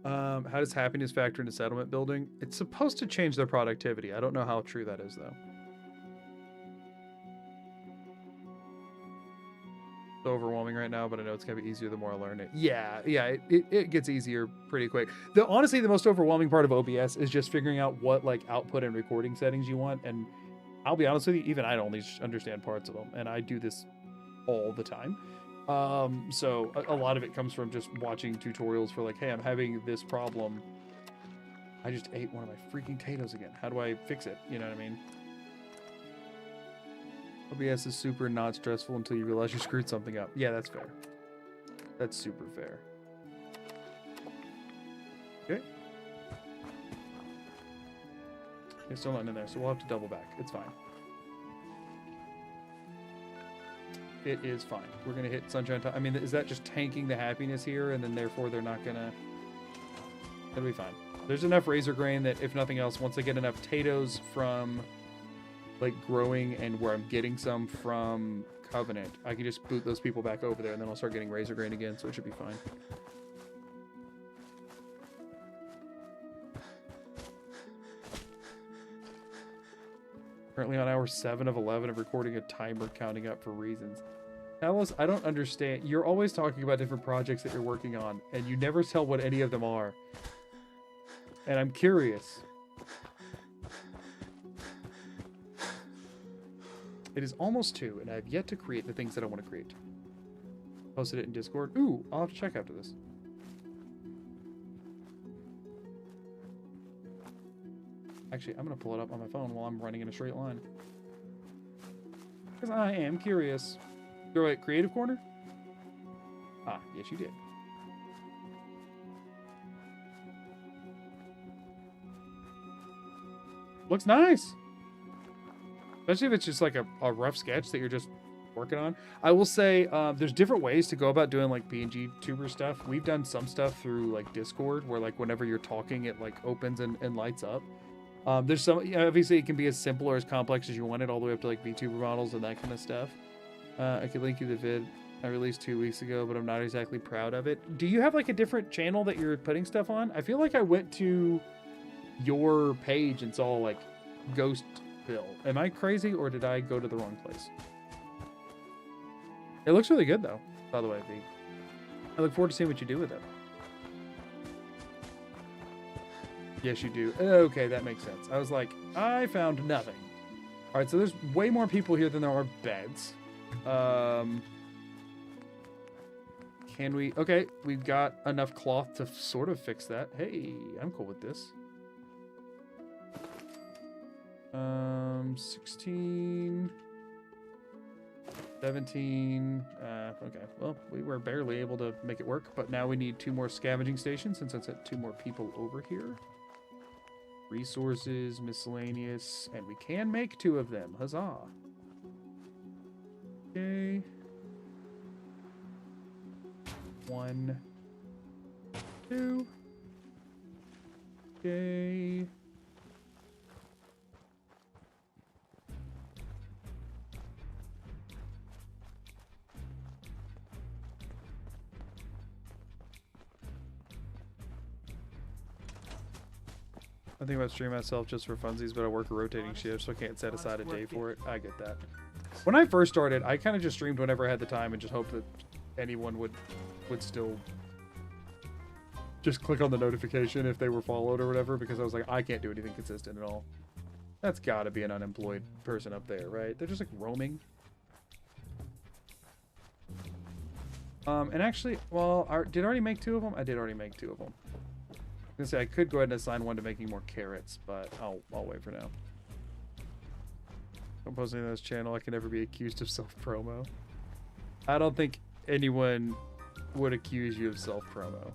How does happiness factor into settlement building? It's supposed to change their productivity. I don't know how true that is though. It's overwhelming right now, but I know it's gonna be easier the more I learn it. Yeah, it gets easier pretty quick. Honestly, the most overwhelming part of OBS is just figuring out what like output and recording settings you want, and I'll be honest with you, even I only understand parts of them, and I do this all the time. So a lot of it comes from just watching tutorials for like, hey, I'm having this problem. I just ate one of my freaking potatoes again. How do I fix it? You know what I mean? OBS is super not stressful until you realize you screwed something up. Yeah, that's fair. That's super fair. Okay. There's still nothing in there, so we'll have to double back. It's fine. It is fine. We're going to hit Sunshine Time. I mean, is that just tanking the happiness here, and then therefore they're not going to... It'll be fine. There's enough razor grain that, if nothing else, once I get enough potatoes from, like, growing and where I'm getting some from Covenant, I can just boot those people back over there, and then I'll start getting razor grain again, so it should be fine. Currently on hour 7 of 11 of recording a timer counting up for reasons. Alice, I don't understand. You're always talking about different projects that you're working on, and you never tell what any of them are. And I'm curious. It is almost 2, and I have yet to create the things that I want to create. Posted it in Discord. Ooh, I'll have to check after this. Actually, I'm going to pull it up on my phone while I'm running in a straight line. Because I am curious. You're at Creative Corner? Ah, yes you did. Looks nice. Especially if it's just like a rough sketch that you're just working on. I will say there's different ways to go about doing like PNG tuber stuff. We've done some stuff through like Discord where like whenever you're talking it like opens and lights up. There's some, obviously it can be as simple or as complex as you want it, all the way up to like VTuber models and that kind of stuff. I could link you the vid I released 2 weeks ago, but I'm not exactly proud of it. Do you have like a different channel that you're putting stuff on? I feel like I went to your page and saw like Ghost Bill. Am I crazy or did I go to the wrong place? It looks really good though, by the way, V. I look forward to seeing what you do with it. Yes, you do. Okay, that makes sense. I was like, I found nothing. All right, so there's way more people here than there are beds. Can we... Okay, we've got enough cloth to sort of fix that. Hey, I'm cool with this. 16... 17... okay, well, we were barely able to make it work, but now we need 2 more scavenging stations since it's at 2 more people over here. Resources, miscellaneous, and we can make 2 of them. Huzzah. Okay. 1, 2. Okay. I think about streaming myself just for funsies, but I work a rotating shift, so I can't set aside a day for it. I get that. When I first started, I kind of just streamed whenever I had the time and just hoped that anyone would still just click on the notification if they were followed or whatever, because I was like, I can't do anything consistent at all. That's got to be an unemployed person up there, right? They're just like roaming. And actually, well, did I already make 2 of them? I did already make 2 of them. I was gonna say I could go ahead and assign 1 to making more carrots, but I'll wait for now. Don't post anything on this channel. I can never be accused of self-promo. I don't think anyone would accuse you of self-promo.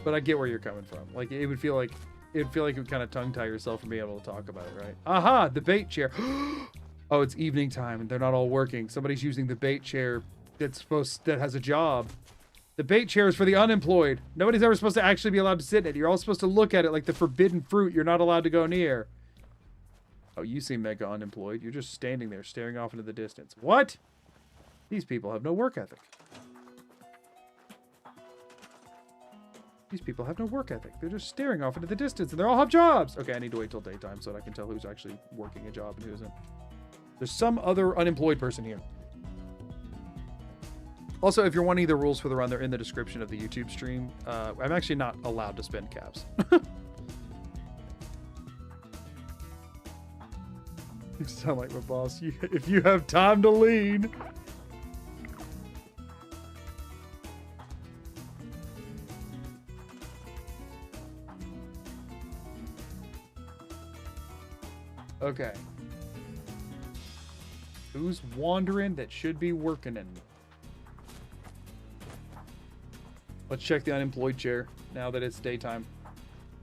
But I get where you're coming from. Like it would feel like you would kind of tongue tie yourself from being able to talk about it, right? Aha! The bait chair. Oh, it's evening time and they're not all working. Somebody's using the bait chair that has a job. The bait chair is for the unemployed. Nobody's ever supposed to actually be allowed to sit in it. You're all supposed to look at it like the forbidden fruit you're not allowed to go near. Oh, you seem mega unemployed. You're just standing there staring off into the distance. What? These people have no work ethic. These people have no work ethic. They're just staring off into the distance and they all have jobs. Okay, I need to wait till daytime so that I can tell who's actually working a job and who isn't. There's some other unemployed person here. Also, if you're wanting the rules for the run, they're in the description of the YouTube stream. I'm actually not allowed to spend caps. You sound like my boss. If you have time to lean. Okay. Who's wandering that should be working in? Let's check the unemployed chair now that it's daytime.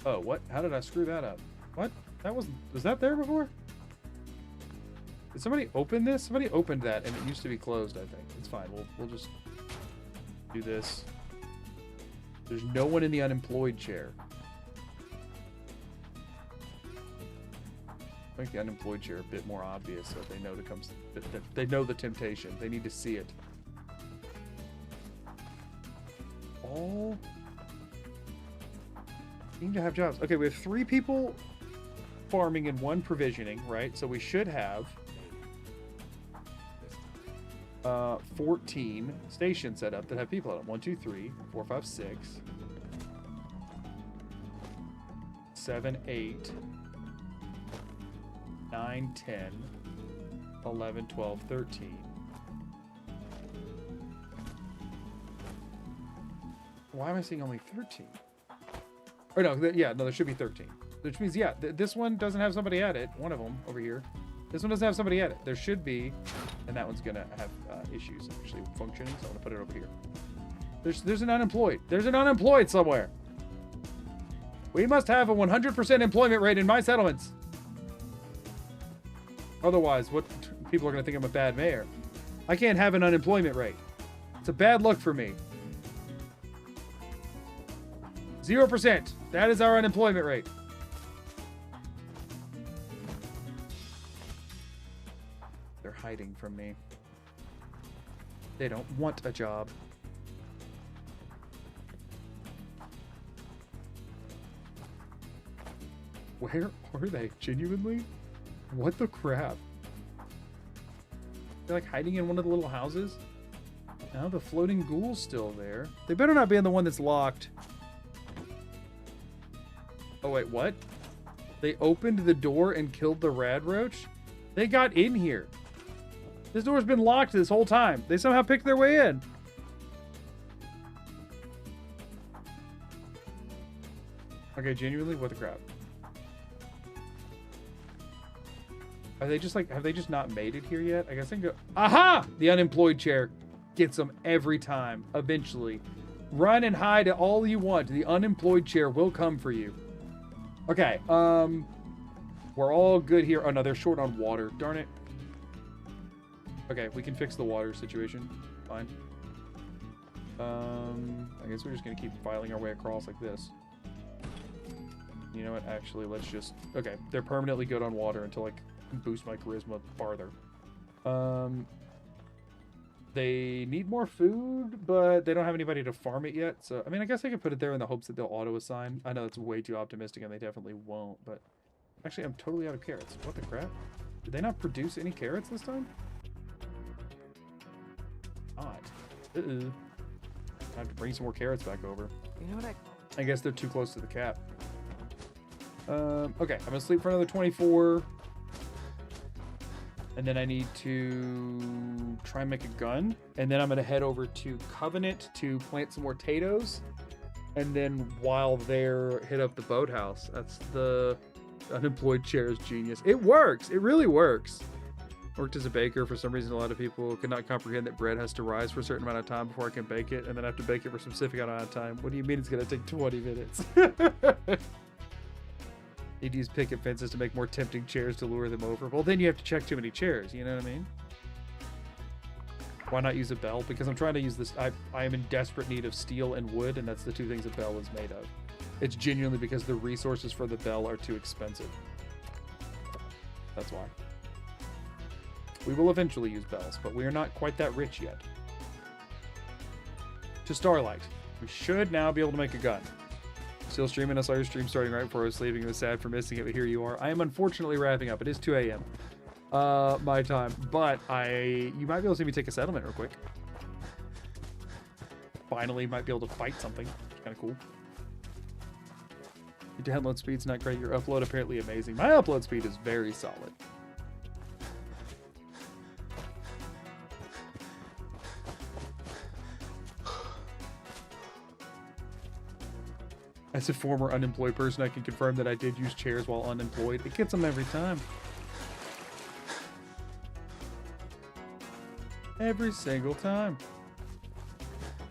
Oh, what? How did I screw that up? What? Was that there before? Did somebody open this? Somebody opened that and it used to be closed, I think. It's fine. We'll just do this. There's no one in the unemployed chair. Make the unemployed chair a bit more obvious so they know they know the temptation. They need to see it. All seem to have jobs. Okay, we have 3 people farming and 1 provisioning, right? So we should have 14 stations set up that have people on them. 1, 2, 3, 4, 5, 6, 7, 8, 9, 10, 11, 12, 13. Why am I seeing only 13? Or no, yeah, no, there should be 13. Which means, yeah, this one doesn't have somebody at it. One of them over here. This one doesn't have somebody at it. There should be, and that one's gonna have issues actually functioning, so I'm gonna put it over here. There's an unemployed. There's an unemployed somewhere. We must have a 100% employment rate in my settlements. Otherwise, what people are gonna think I'm a bad mayor. I can't have an unemployment rate. It's a bad look for me. 0%. That is our unemployment rate. They're hiding from me. They don't want a job. Where are they? Genuinely? What the crap? They're like hiding in one of the little houses? Now the floating ghoul's still there. They better not be in the one that's locked. Oh wait, what? They opened the door and killed the rad roach? They got in here. This door's been locked this whole time. They somehow picked their way in. Okay, genuinely, what the crap? Are they just like, have they just not made it here yet? I guess I can go, aha! The unemployed chair gets them every time, eventually. Run and hide all you want. The unemployed chair will come for you. Okay, we're all good here. Oh no, they're short on water. Darn it. Okay, we can fix the water situation. Fine. I guess we're just gonna keep filing our way across like this. You know what? Actually, let's just... Okay, they're permanently good on water until I can boost my charisma farther. They need more food, but they don't have anybody to farm it yet. So, I mean, I guess I could put it there in the hopes that they'll auto-assign. I know it's way too optimistic and they definitely won't, but... Actually, I'm totally out of carrots. What the crap? Did they not produce any carrots this time? Not. Uh-oh. I have to bring some more carrots back over. You know what I guess they're too close to the cap. Okay, I'm gonna sleep for another 24. And then I need to try and make a gun. And then I'm gonna head over to Covenant to plant some more potatoes. And then while there, hit up the boathouse. That's the unemployed chair's genius. It works. It really works. Worked as a baker. For some reason, a lot of people could not comprehend that bread has to rise for a certain amount of time before I can bake it. And then I have to bake it for a specific amount of time. What do you mean it's gonna take 20 minutes? You'd use picket fences to make more tempting chairs to lure them over. Well, then you have to check too many chairs, you know what I mean? Why not use a bell? Because I'm trying to use this. I am in desperate need of steel and wood, and that's the two things a bell is made of. It's genuinely because the resources for the bell are too expensive. That's why. We will eventually use bells, but we are not quite that rich yet. To Starlight. We should now be able to make a gun. Still streaming. I saw your stream starting right before I was sleeping. I was sad for missing it, but here you are. I am unfortunately wrapping up. It is 2 a.m. My time, but you might be able to see me take a settlement real quick. Finally, might be able to fight something. Kind of cool. Your download speed's not great. Your upload apparently amazing. My upload speed is very solid. As a former unemployed person, I can confirm that I did use chairs while unemployed. It gets them every time. Every single time.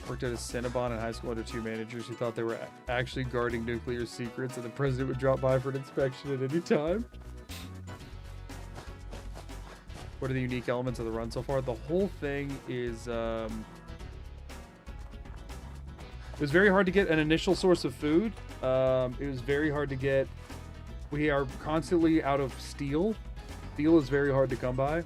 Worked at a Cinnabon in high school under two managers who thought they were actually guarding nuclear secrets, and the president would drop by for an inspection at any time. What are the unique elements of the run so far? The whole thing is... It was very hard to get an initial source of food. It was very hard to get... We are constantly out of steel. Steel is very hard to come by.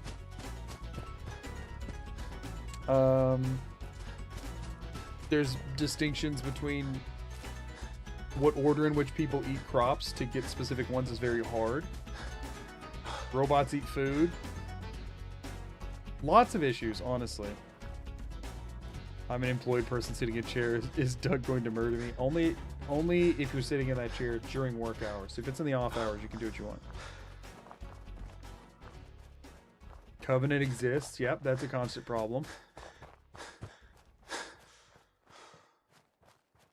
There's distinctions between what order in which people eat crops. To get specific ones is very hard. Robots eat food. Lots of issues, honestly. I'm an employed person sitting in chairs. Is Doug going to murder me? Only if you're sitting in that chair during work hours. If it's in the off hours, you can do what you want. Covenant exists. Yep, that's a constant problem.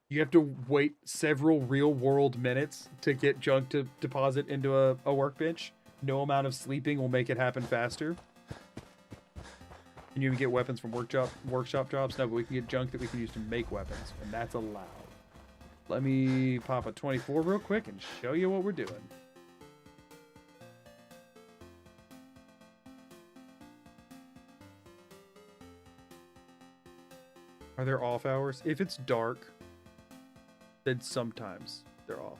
You have to wait several real world minutes to get junk to deposit into a workbench. No amount of sleeping will make it happen faster. Can you even get weapons from workshop jobs? No, but we can get junk that we can use to make weapons, and that's allowed. Let me pop a 24 real quick and show you what we're doing. Are there off hours? If it's dark, then sometimes they're off.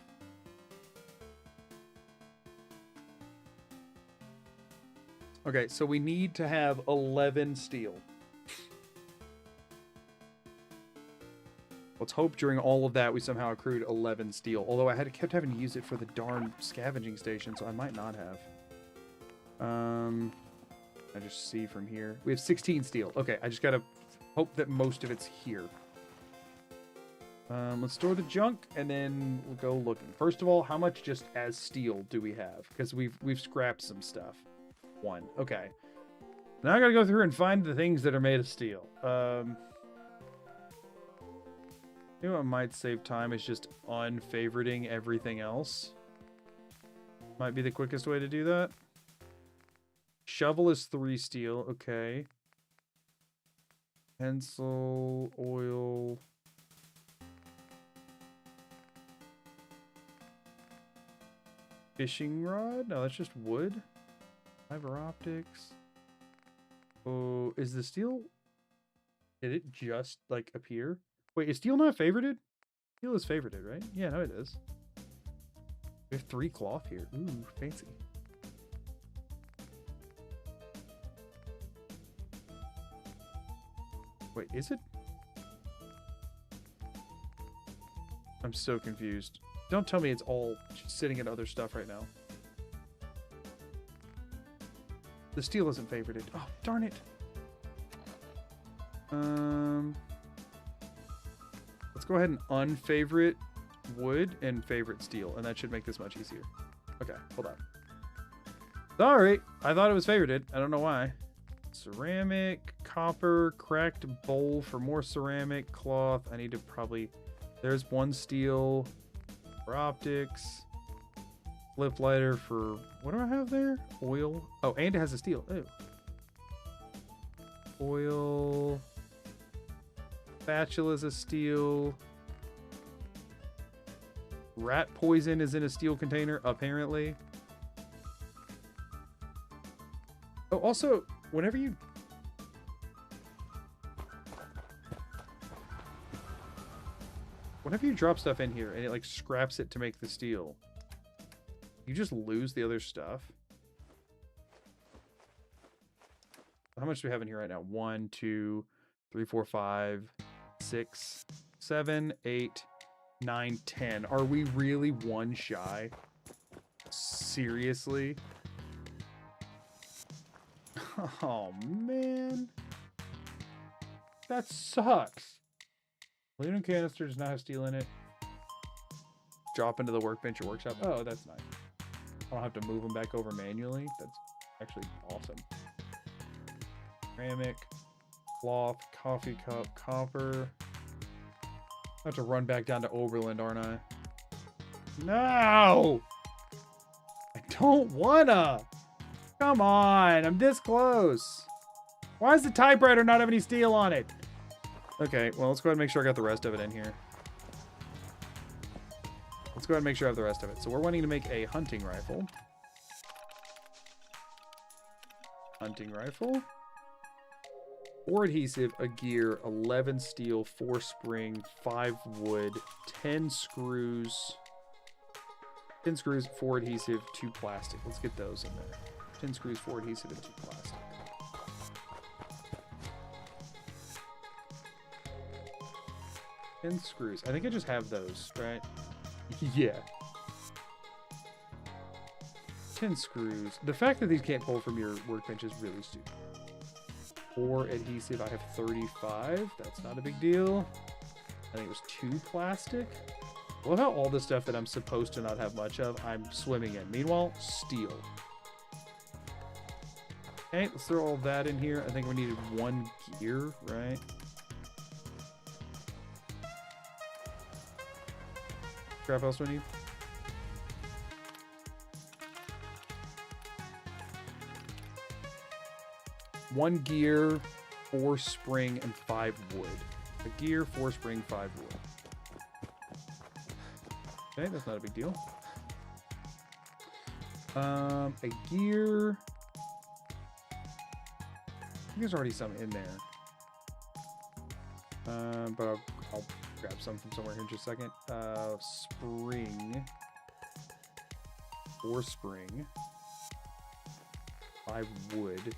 Okay, so we need to have 11 steel. Let's hope during all of that we somehow accrued 11 steel. Although I kept having to use it for the darn scavenging station, so I might not have. I just see from here. We have 16 steel. Okay, I just gotta hope that most of it's here. Let's store the junk and then we'll go looking. First of all, how much just as steel do we have? Because we've scrapped some stuff. 1. Okay. Now I gotta go through and find the things that are made of steel. You know what might save time is just unfavoriting everything else. Might be the quickest way to do that. Shovel is 3 steel. Okay. Pencil, oil. Fishing rod? No, that's just wood. Fiber optics. Oh, is the steel... Did it just, like, appear? Wait, is steel not favorited? Steel is favorited, right? Yeah, no, it is. We have 3 cloth here. Ooh, fancy. Wait, is it? I'm so confused. Don't tell me it's all just sitting in other stuff right now. The steel isn't favorited. Oh, darn it. Let's go ahead and unfavorite wood and favorite steel, and that should make this much easier. Okay, hold on. Sorry, I thought it was favorited. I don't know why. Ceramic, copper, cracked bowl for more ceramic, cloth. I need to probably... There's 1 steel. For optics. Flip lighter for... What do I have there? Oil. Oh, and it has a steel. Ew. Oil. Spatula is a steel. Rat poison is in a steel container, apparently. Oh, also, whenever you... Whenever you drop stuff in here and it like scraps it to make the steel, you just lose the other stuff. How much do we have in here right now? 1, 2, 3, 4, 5, 6, 7, 8, 9, 10. Are we really 1 shy? Seriously? Oh, man. That sucks. Aluminum canister does not have steel in it. Drop into the workbench or workshop. Oh, that's nice. I don't have to move them back over manually. That's actually awesome. Ceramic, cloth, coffee cup, copper. I have to run back down to Oberlin, aren't I? No! I don't wanna! Come on, I'm this close. Why does the typewriter not have any steel on it? Okay, well, let's go ahead and make sure I got the rest of it in here. Let's go ahead and make sure I have the rest of it. So we're wanting to make a hunting rifle. Hunting rifle. 4 adhesive, a gear, 11 steel, 4 spring, 5 wood, 10 screws. 10 screws, 4 adhesive, 2 plastic. Let's get those in there. 10 screws, 4 adhesive, and 2 plastic. And screws. I think I just have those, right? Yeah. 10 screws. The fact that these can't pull from your workbench is really stupid. 4 adhesive. I have 35. That's not a big deal. I think it was 2 plastic. I love how all the stuff that I'm supposed to not have much of, I'm swimming in. Meanwhile, steel. Okay, let's throw all that in here. I think we needed 1 gear, right? Scrap else we need. One gear, 4 spring, and 5 wood. A gear, 4 spring, 5 wood. Okay, that's not a big deal. A gear. I think there's already some in there. But I'll grab some from somewhere here in just a second. Spring. 4 spring. 5 wood.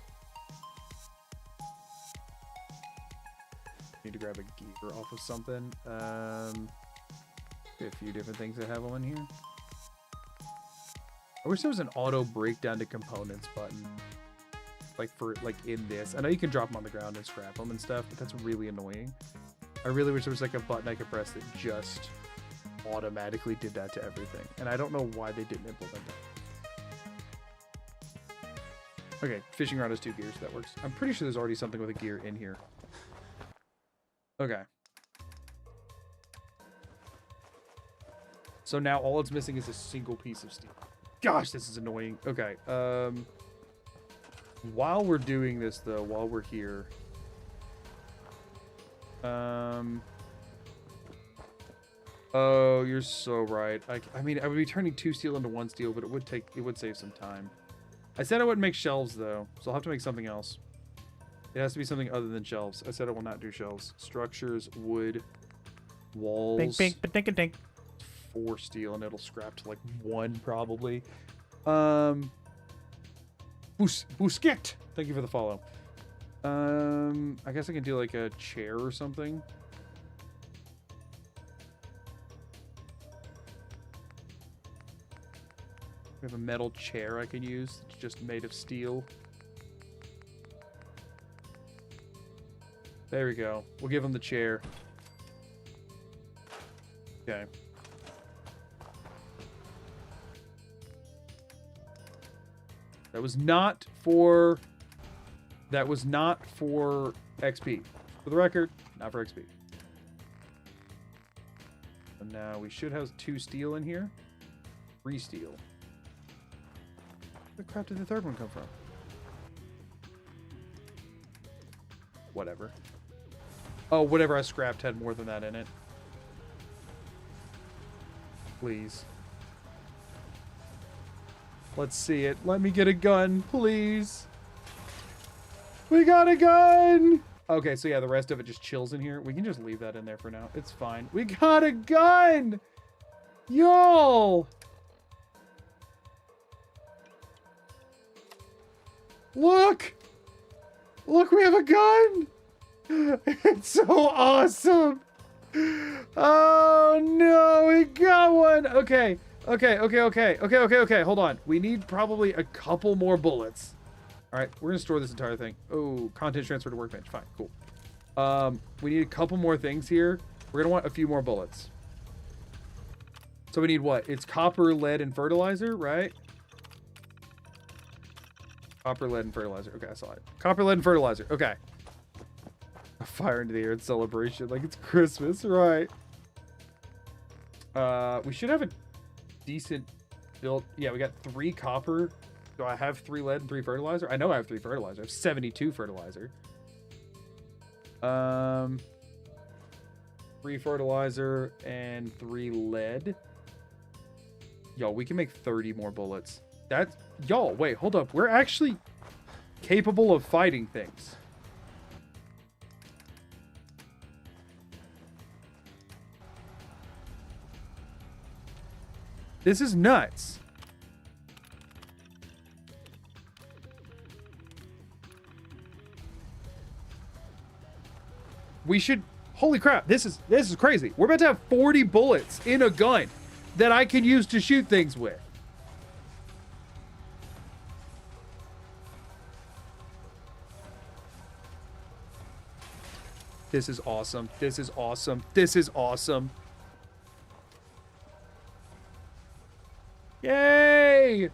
Need to grab a gear off of something. A few different things that have them in here. I wish there was an auto breakdown to components button. Like in this. I know you can drop them on the ground and scrap them and stuff, but that's really annoying. I really wish there was like a button I could press that just automatically did that to everything. And I don't know why they didn't implement that. Okay, fishing rod has 2 gears. That works. I'm pretty sure there's already something with a gear in here. Okay. So now all it's missing is a single piece of steel. Gosh, this is annoying. Okay. While we're doing this, though, while we're here... Oh, you're so right. I mean, I would be turning 2 steel into 1 steel, but it would save some time. I said I wouldn't make shelves, though, so I'll have to make something else. It has to be something other than shelves. I said I will not do shelves. Structures, wood, walls. Bink, bink, ba-dink, dink. 4 steel, and it'll scrap to like 1 probably. Busquet. Thank you for the follow. I guess I can do like a chair or something. We have a metal chair I can use. It's just made of steel. There we go. We'll give him the chair. Okay. That was not for XP. For the record, not for XP. And now we should have 2 steel in here. 3 steel. Where the crap did the 3rd one come from? Whatever. Oh, whatever I scrapped had more than that in it. Please. Let's see it. Let me get a gun, please. We got a gun! Okay, so yeah, the rest of it just chills in here. We can just leave that in there for now. It's fine. We got a gun! Y'all! Look! Look, we have a gun! It's so awesome! Oh no, we got one! Okay. Okay. Hold on. We need probably a couple more bullets. Alright, we're gonna store this entire thing. Oh, content transfer to workbench. Fine, cool. We need a couple more things here. We're gonna want a few more bullets. So we need what? It's copper, lead, and fertilizer, right? Copper, lead, and fertilizer. Okay, I saw it. Copper, lead, and fertilizer. Okay. A fire into the air in celebration like it's Christmas, right? We should have a decent build. Yeah, we got 3 copper. Do I have 3 lead and 3 fertilizer? I know I have 3 fertilizer. I have 72 fertilizer. 3 fertilizer and 3 lead. Yo, we can make 30 more bullets. That's... Y'all, wait, hold up. We're actually capable of fighting things. This is nuts. We should... Holy crap, this is crazy. We're about to have 40 bullets in a gun that I can use to shoot things with. This is awesome. This is awesome. This is awesome. Yay!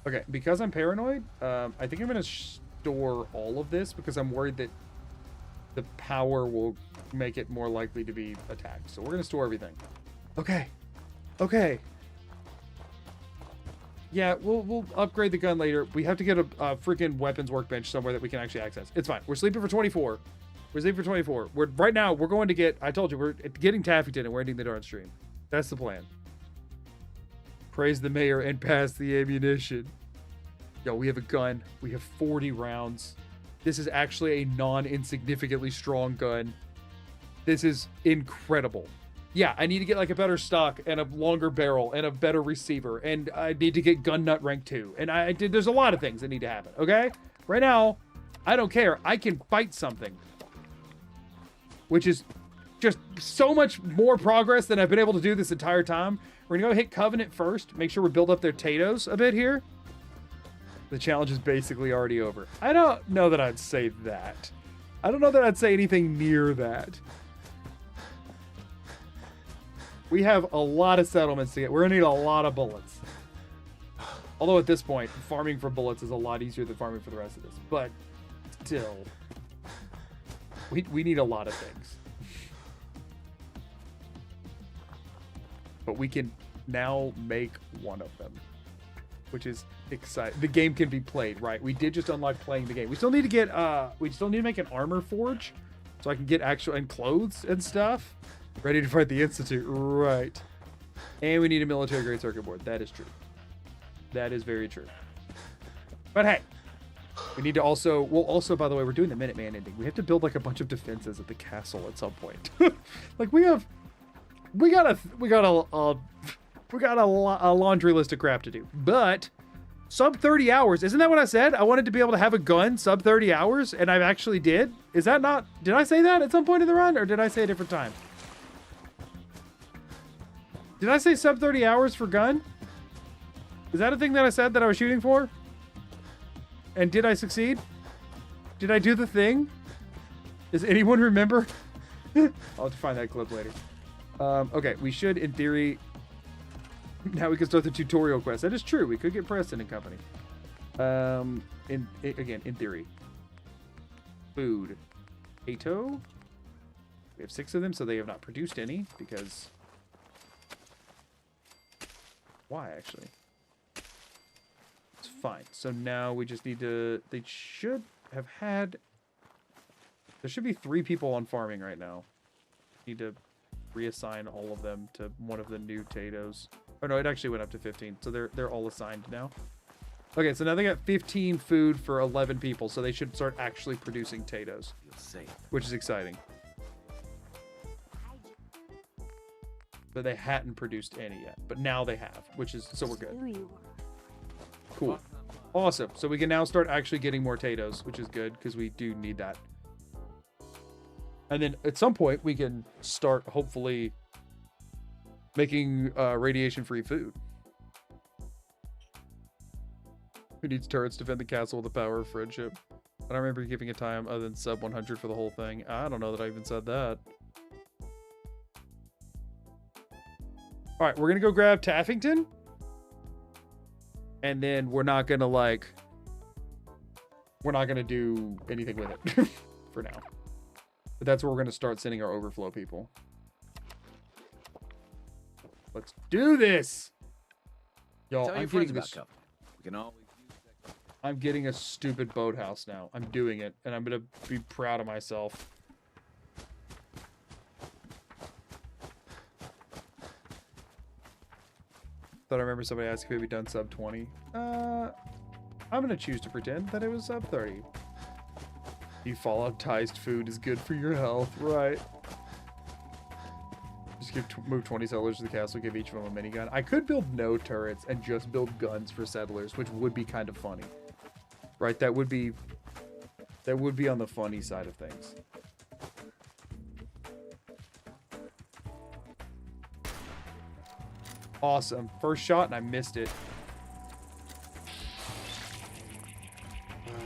Okay, because I'm paranoid, I think I'm going to store all of this because I'm worried that the power will make it more likely to be attacked. So we're going to store everything. Okay. Okay. Yeah, we'll upgrade the gun later. We have to get a freaking weapons workbench somewhere that we can actually access. It's fine. We're sleeping for 24. We're sleeping for 24. Right now, we're going to get... I told you, we're getting Taffington and we're ending the darn stream. That's the plan. Praise the mayor and pass the ammunition. Yo, we have a gun. We have 40 rounds. This is actually a non-insignificantly strong gun. This is incredible. Yeah, I need to get like a better stock and a longer barrel and a better receiver. And I need to get gun nut rank 2. And there's a lot of things that need to happen, okay? Right now, I don't care. I can fight something. Which is just so much more progress than I've been able to do this entire time. We're gonna go hit Covenant first. Make sure we build up their potatoes a bit here. The challenge is basically already over. I don't know that I'd say that. I don't know that I'd say anything near that. We have a lot of settlements to get. We're gonna need a lot of bullets. Although at this point, farming for bullets is a lot easier than farming for the rest of this. But still, we need a lot of things. But we can now make one of them, which is exciting. The game can be played, right? We did just unlock playing the game. We still need to get we still need to make an armor forge so I can get actual and clothes and stuff. Ready to fight the Institute, right? And we need a military grade circuit board. That is true. That is very true. But hey, we need to also, we'll also, by the way, we're doing the Minuteman ending. We have to build like a bunch of defenses at the castle at some point. Like we got a laundry list of crap to do. But sub 30 hours, isn't that what I said? I wanted to be able to have a gun sub 30 hours, and I actually did. Is that not, did I say that at some point in the run, or did I say a different time? Did I say sub 30 hours for gun? Is that a thing that I said that I was shooting for? And did I succeed? Did I do the thing? Does anyone remember? I'll have to find that clip later. Okay, we should, in theory... Now we can start the tutorial quest. That is true. We could get Preston and company. Again, in theory. Food. Potato. We have 6 of them, so they have not produced any, because... Why, actually? It's fine. So now we just need to... They should have had... There should be 3 people on farming right now. Need to reassign all of them to one of the new potatoes. Oh no, it actually went up to 15. So they're all assigned now. Okay, so now they got 15 food for 11 people. So they should start actually producing potatoes. Which is exciting. But they hadn't produced any yet. But now they have, which is, so we're good. Cool. Awesome. So we can now start actually getting more potatoes, which is good because we do need that. And then at some point we can start hopefully making radiation-free food. Who needs turrets to defend the castle with the power of friendship? I don't remember giving a time other than sub 100 for the whole thing. I don't know that I even said that. All right, we're going to go grab Taffington. And then we're not going to we're not going to do anything with it for now. But that's where we're going to start sending our overflow people. Let's do this. Y'all, I'm getting this. We can always use that. I'm getting a stupid boathouse now. I'm doing it, and I'm going to be proud of myself. Thought I remember somebody asking if we'd done sub 20. I'm going to choose to pretend that it was sub 30. You Fallout-tized food is good for your health, right? Just move 20 settlers to the castle, give each of them a minigun. I could build no turrets and just build guns for settlers, which would be kind of funny. Right? That would be on the funny side of things. Awesome. First shot and I missed it.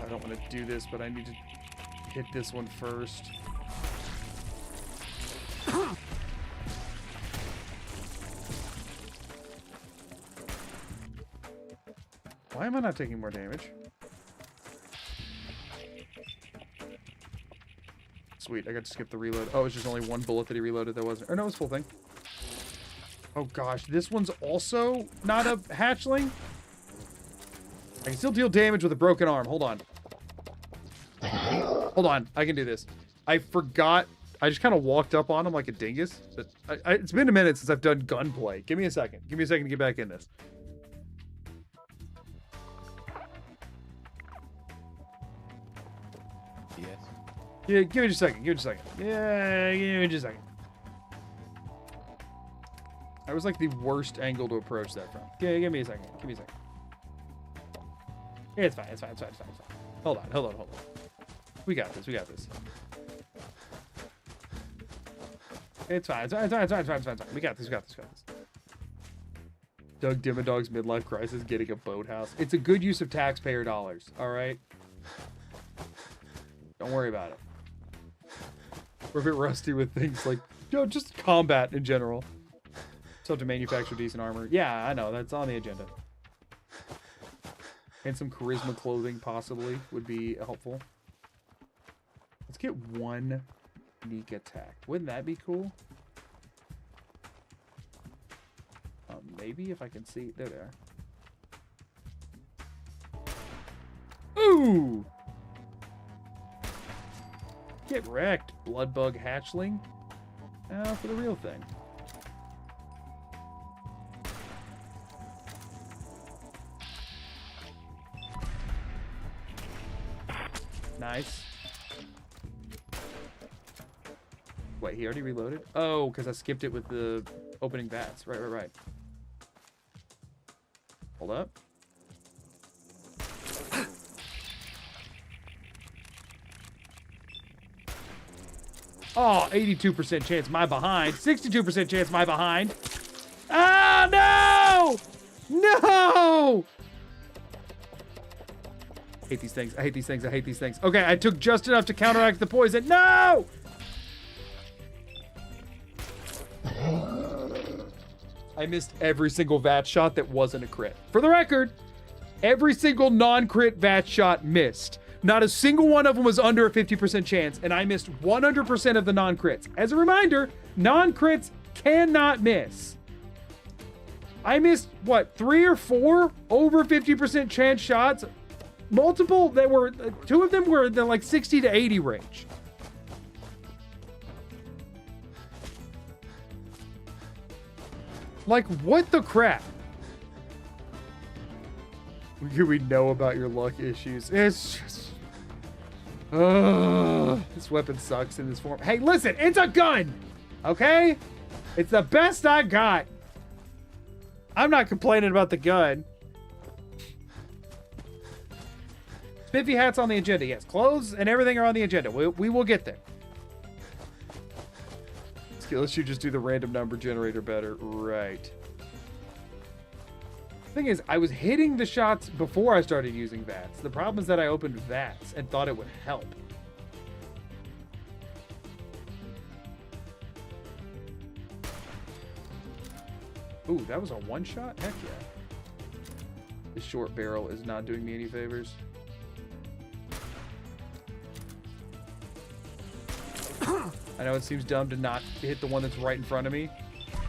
I don't want to do this, but I need to hit this one first. Why am I not taking more damage? sweet. I got to skip the reload. Oh, it was just only one bullet that he reloaded. That wasn't. Or no, it was full thing. Oh gosh, this one's also not a hatchling. I can still deal damage with a broken arm. Hold on. Hold on. I can do this. I forgot. I just kind of walked up on him like a dingus. But it's been a minute since I've done gunplay. Give me a second. Give me a second to get back in this. Yes. Yeah, give me just a second. Give me just a second. Yeah, give me just a second. That was like the worst angle to approach that from. Yeah, give me a second. Give me a second. Yeah, it's fine. It's fine. It's fine. It's fine. It's fine. Hold on. Hold on. Hold on. We got this. We got this. It's fine. It's fine. It's fine. It's fine. It's fine. It's fine. It's fine. We got this. We got this. We got this. Doug Dimmadog's midlife crisis getting a boathouse. It's a good use of taxpayer dollars. All right. Don't worry about it. We're a bit rusty with things like, just combat in general. Still have to manufacture decent armor. Yeah, I know. That's on the agenda. And some charisma clothing, possibly, would be helpful. Let's get one sneak attack. Wouldn't that be cool? Maybe if I can see. There they are. Ooh! Get wrecked, bloodbug hatchling. Now for the real thing. Nice. Wait, he already reloaded? Oh, because I skipped it with the opening bats. Right, right, right. Hold up. Oh, 82% chance my behind. 62% chance my behind. Ah, no! No! I hate these things. I hate these things. I hate these things. Okay, I took just enough to counteract the poison. No! I missed every single VAT shot that wasn't a crit. For the record, every single non-crit VAT shot missed. Not a single one of them was under a 50% chance, and I missed 100% of the non-crits. As a reminder, non-crits cannot miss. I missed, what, 3 or 4 over 50% chance shots? Multiple that were, 2 of them were in the like 60 to 80 range. Like, what the crap? We know about your luck issues. It's just... this weapon sucks in this form. Hey, listen, it's a gun! Okay? It's the best I got. I'm not complaining about the gun. Spiffy hat's on the agenda. Yes, clothes and everything are on the agenda. We will get there. Let's you just do the random number generator better. Right. Thing is, I was hitting the shots before I started using VATs. The problem is that I opened VATs and thought it would help. Ooh, that was a one shot? Heck yeah. This short barrel is not doing me any favors. I know it seems dumb to not hit the one that's right in front of me,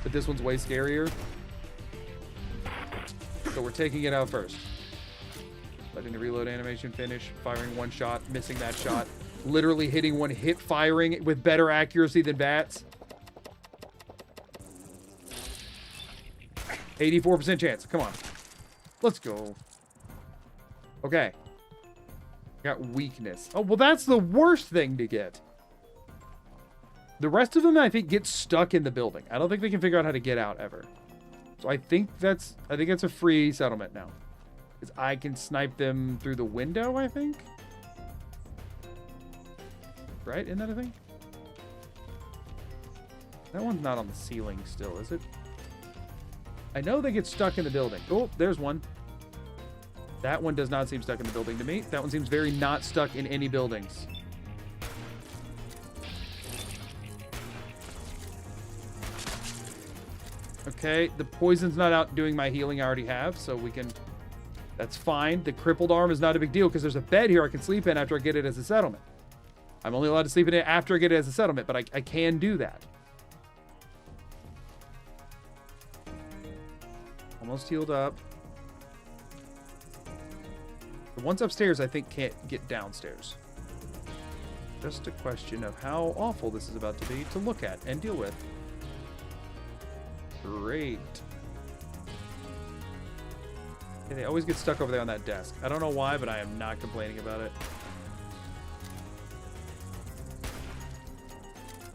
but this one's way scarier. So we're taking it out first. Letting the reload animation finish, firing one shot, missing that shot, literally hitting one, hip firing with better accuracy than bats. 84% chance. Come on. Let's go. Okay. Got weakness. Oh, well, that's the worst thing to get. The rest of them, I think, get stuck in the building. I don't think they can figure out how to get out ever. So I think that's a free settlement now. Because I can snipe them through the window, I think. Right? Isn't that a thing? That one's not on the ceiling still, is it? I know they get stuck in the building. Oh, there's one. That one does not seem stuck in the building to me. That one seems very not stuck in any buildings. Okay, the poison's not out doing my healing I already have, so we can... That's fine. The crippled arm is not a big deal because there's a bed here I can sleep in after I get it as a settlement. I'm only allowed to sleep in it after I get it as a settlement, but I can do that. Almost healed up. The ones upstairs, I think, can't get downstairs. Just a question of how awful this is about to be to look at and deal with. Great. Yeah, they always get stuck over there on that desk. I don't know why, but I am not complaining about it.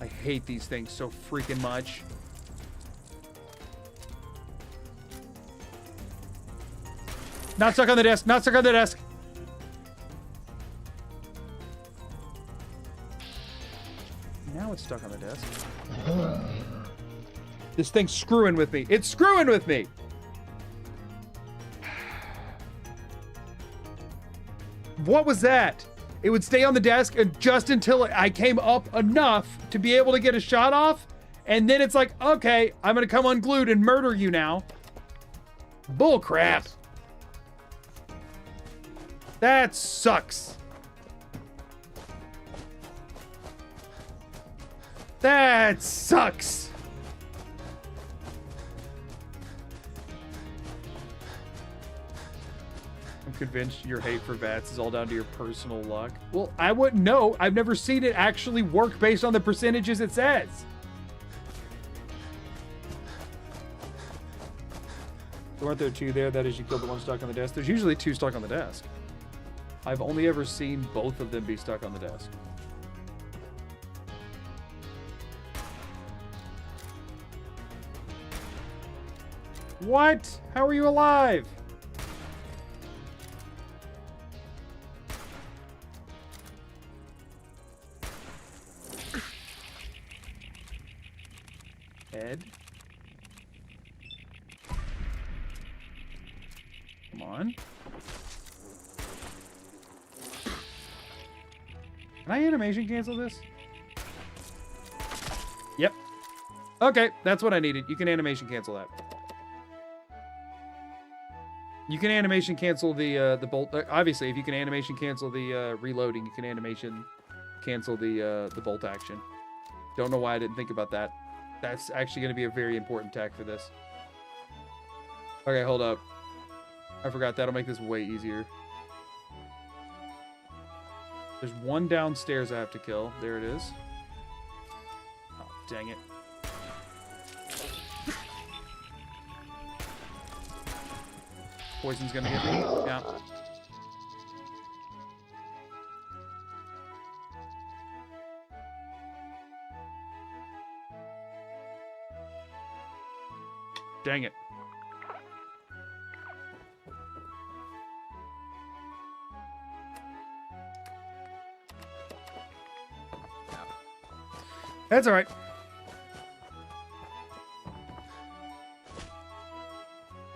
I hate these things so freaking much. Not stuck on the desk. Not stuck on the desk. Now it's stuck on the desk. This thing's screwing with me. It's screwing with me. What was that? It would stay on the desk just until I came up enough to be able to get a shot off. And then it's like, okay, I'm going to come unglued and murder you now. Bull crap. That sucks. That sucks. I'm convinced your hate for VATS is all down to your personal luck. Well, I wouldn't know. I've never seen it actually work based on the percentages it says. There weren't there two there? That is, you killed the one stuck on the desk. There's usually two stuck on the desk. I've only ever seen both of them be stuck on the desk. What? How are you alive? Ed? Come on. Can I animation cancel this? Yep. Okay, that's what I needed. You can animation cancel that. You can animation cancel the bolt. Obviously, if you can animation cancel the reloading, you can animation cancel the bolt action. Don't know why I didn't think about that. That's actually going to be a very important tech for this. Okay, hold up. I forgot. That'll make this way easier. There's one downstairs I have to kill. There it is. Oh, dang it. Poison's gonna get me. Yeah. Dang it. That's all right.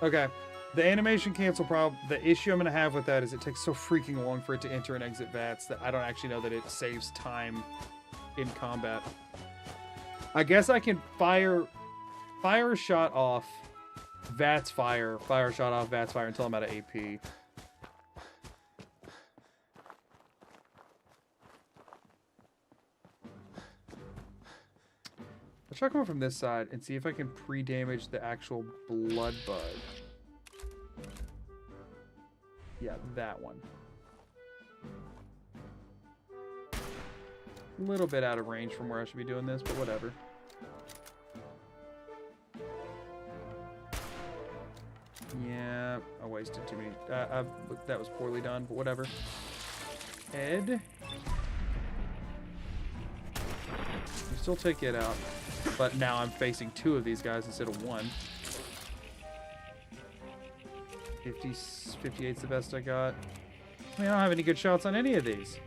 Okay. The animation cancel problem, the issue I'm going to have with that is it takes so freaking long for it to enter and exit VATS that I don't actually know that it saves time in combat. I guess I can fire a shot off, VATS fire a shot off, VATS fire until I'm out of AP. Let's try going from this side and see if I can pre-damage the actual blood bud. Yeah, that one. A little bit out of range from where I should be doing this, but whatever. Yeah, I wasted too many. That was poorly done, but whatever. Ed. You still take it out, but now I'm facing two of these guys instead of one. 58's the best I got. I mean, I don't have any good shots on any of these.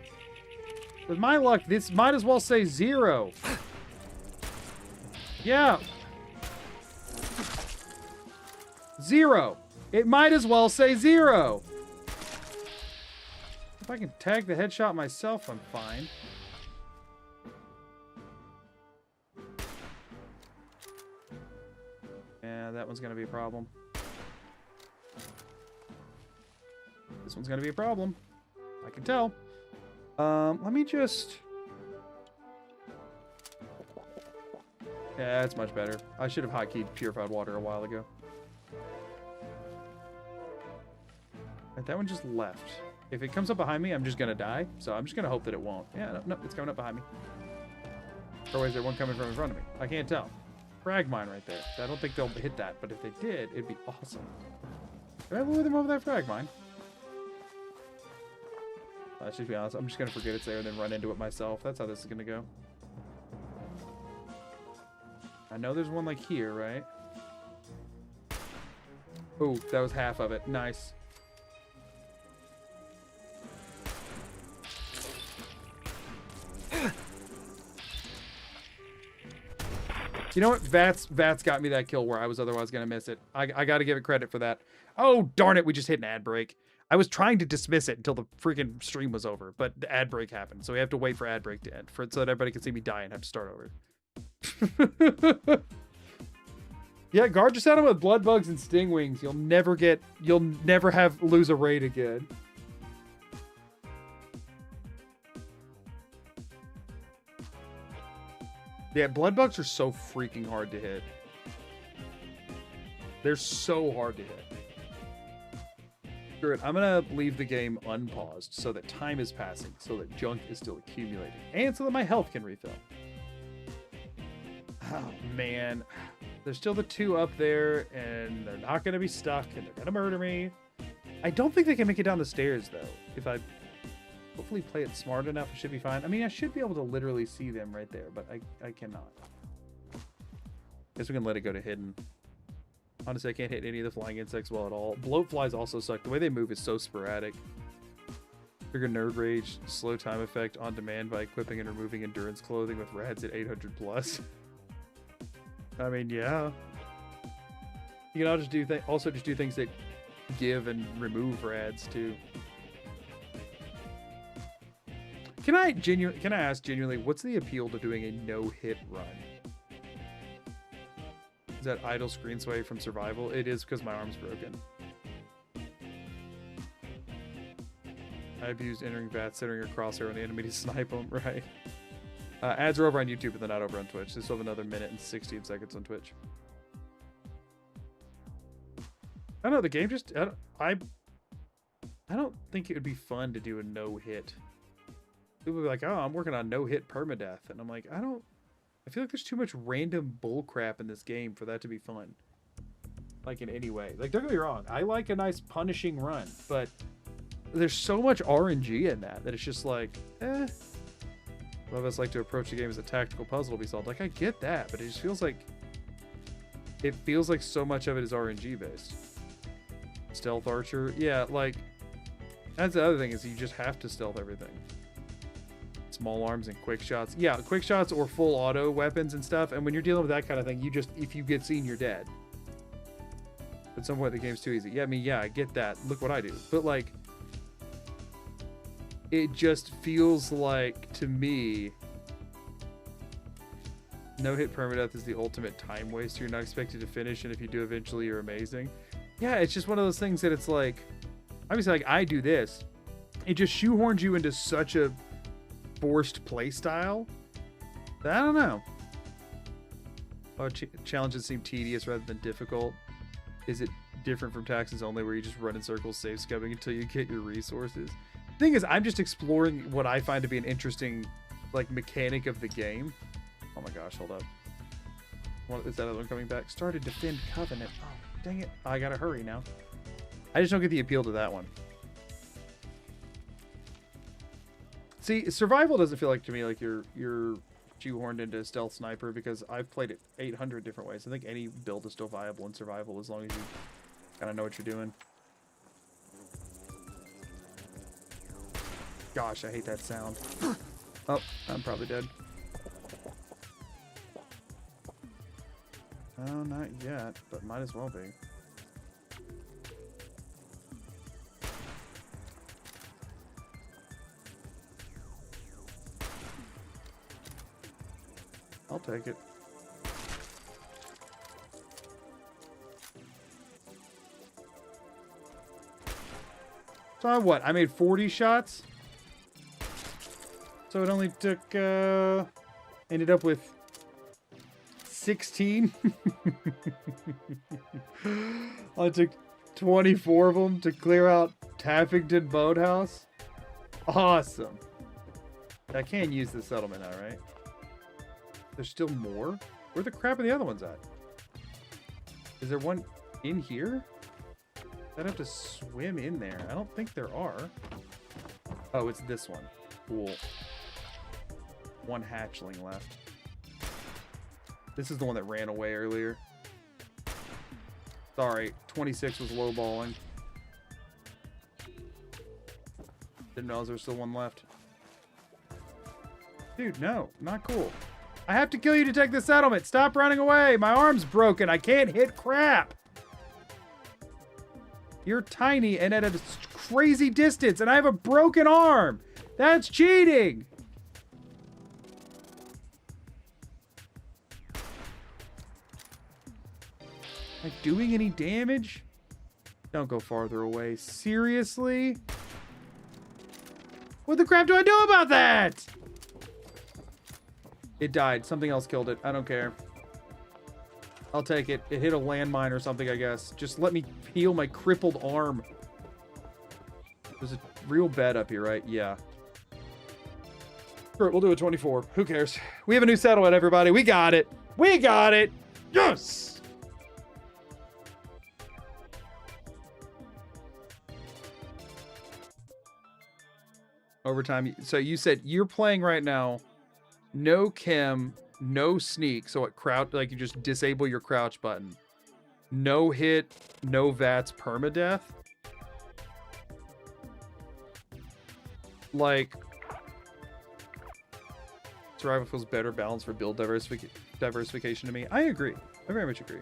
With my luck, this might as well say 0. Yeah. 0. It might as well say 0. If I can tag the headshot myself, I'm fine. Yeah, that one's going to be a problem. This one's going to be a problem. I can tell. Let me just Yeah, that's much better. I should have hotkeyed purified water a while ago. Right, that one just left. If it comes up behind me, I'm just gonna die. So I'm just gonna hope that it won't. Yeah, no, it's coming up behind me. Or is there one coming from in front of me? I can't tell. Frag mine right there. I don't think they'll hit that, but if they did, it'd be awesome. Can I lure them over that frag mine? Let's just be honest. I'm just gonna forget it's there and then run into it myself. That's how this is gonna go. I know there's one like here, right? Oh, that was half of it. Nice. You know what? Vats got me that kill where I was otherwise going to miss it. I got to give it credit for that. Oh, darn it. We just hit an ad break. I was trying to dismiss it until the freaking stream was over, but the ad break happened. So we have to wait for ad break to end so that everybody can see me die and have to start over. Yeah, guard your saddle with blood bugs and sting wings. You'll never lose a raid again. Yeah, blood bugs are so freaking hard to hit. They're so hard to hit. Screw it. I'm gonna leave the game unpaused so that time is passing, so that junk is still accumulating, and so that my health can refill. Oh man, there's still the two up there, and they're not gonna be stuck, and they're gonna murder me. I don't think they can make it down the stairs though. If I hopefully play it smart enough, it should be fine. I mean, I should be able to literally see them right there, but I cannot. Guess we can let it go to hidden. Honestly, I can't hit any of the flying insects well at all. Bloat flies also suck. The way they move is so sporadic. Trigger nerd rage, slow time effect on demand by equipping and removing endurance clothing with rads at 800 plus. I mean, yeah. You can also just do things that give and remove rads too. Can I ask genuinely, what's the appeal to doing a no-hit run? Is that idle screen sway from survival? It is because my arm's broken. I abused entering VATS, centering a crosshair on the enemy to snipe them, right? Ads are over on YouTube, but they're not over on Twitch. They still have another minute and 16 seconds on Twitch. I don't know, the game just... I don't think it would be fun to do a no-hit. People be like, oh, I'm working on no-hit permadeath. And I'm like, I feel like there's too much random bullcrap in this game for that to be fun. Like, in any way. Like, don't get me wrong. I like a nice punishing run. But there's so much RNG in that it's just like, eh. A lot of us like to approach the game as a tactical puzzle to be solved. Like, I get that. But it just feels like... It feels like so much of it is RNG based. Stealth archer. Yeah, like... That's the other thing is you just have to stealth everything. Small arms and quick shots. Yeah, quick shots or full auto weapons and stuff. And when you're dealing with that kind of thing, if you get seen, you're dead. At some point, the game's too easy. Yeah, I mean, yeah, I get that. Look what I do. But, like, it just feels like, to me, no-hit permadeath is the ultimate time waster. You're not expected to finish, and if you do eventually, you're amazing. Yeah, it's just one of those things that it's like, obviously, like, I do this. It just shoehorns you into such a forced play style. I don't know. Oh, challenges seem tedious rather than difficult. Is it different from taxes only where you just run in circles safe scumming until you get your resources? The thing is, I'm just exploring what I find to be an interesting like mechanic of the game. Oh my gosh, hold up. Is that other one coming back? Started defend covenant. Oh, dang it. I gotta hurry now. I just don't get the appeal to that one. See, survival doesn't feel like to me like you're shoehorned into stealth sniper because I've played it 800 different ways. I think any build is still viable in survival as long as you kind of know what you're doing. Gosh, I hate that sound. Oh, I'm probably dead. Oh, not yet, but might as well be. I'll take it. So what? I made 40 shots? So it only took, ended up with 16. I took 24 of them to clear out Taffington Boathouse. Awesome. I can use the settlement now, right? There's still more? Where the crap are the other ones at? Is there one in here? I'd have to swim in there. I don't think there are. Oh, it's this one. Cool. One hatchling left. This is the one that ran away earlier. Sorry, 26 was lowballing. Didn't realize there was still one left. Dude, no, not cool. I have to kill you to take the settlement. Stop running away. My arm's broken. I can't hit crap. You're tiny and at a crazy distance, and I have a broken arm. That's cheating. Am I doing any damage? Don't go farther away. Seriously? What the crap do I do about that? It died. Something else killed it. I don't care. I'll take it. It hit a landmine or something, I guess. Just let me heal my crippled arm. There's a real bed up here, right? Yeah. Sure, we'll do a 24. Who cares? We have a new settlement, everybody. We got it. We got it. Yes! Overtime. So you said you're playing right now. No chem, no sneak. So what, crouch, like you just disable your crouch button. No hit, no VATS, permadeath. Like, survival feels better balanced for build diversification to me. I agree. I very much agree.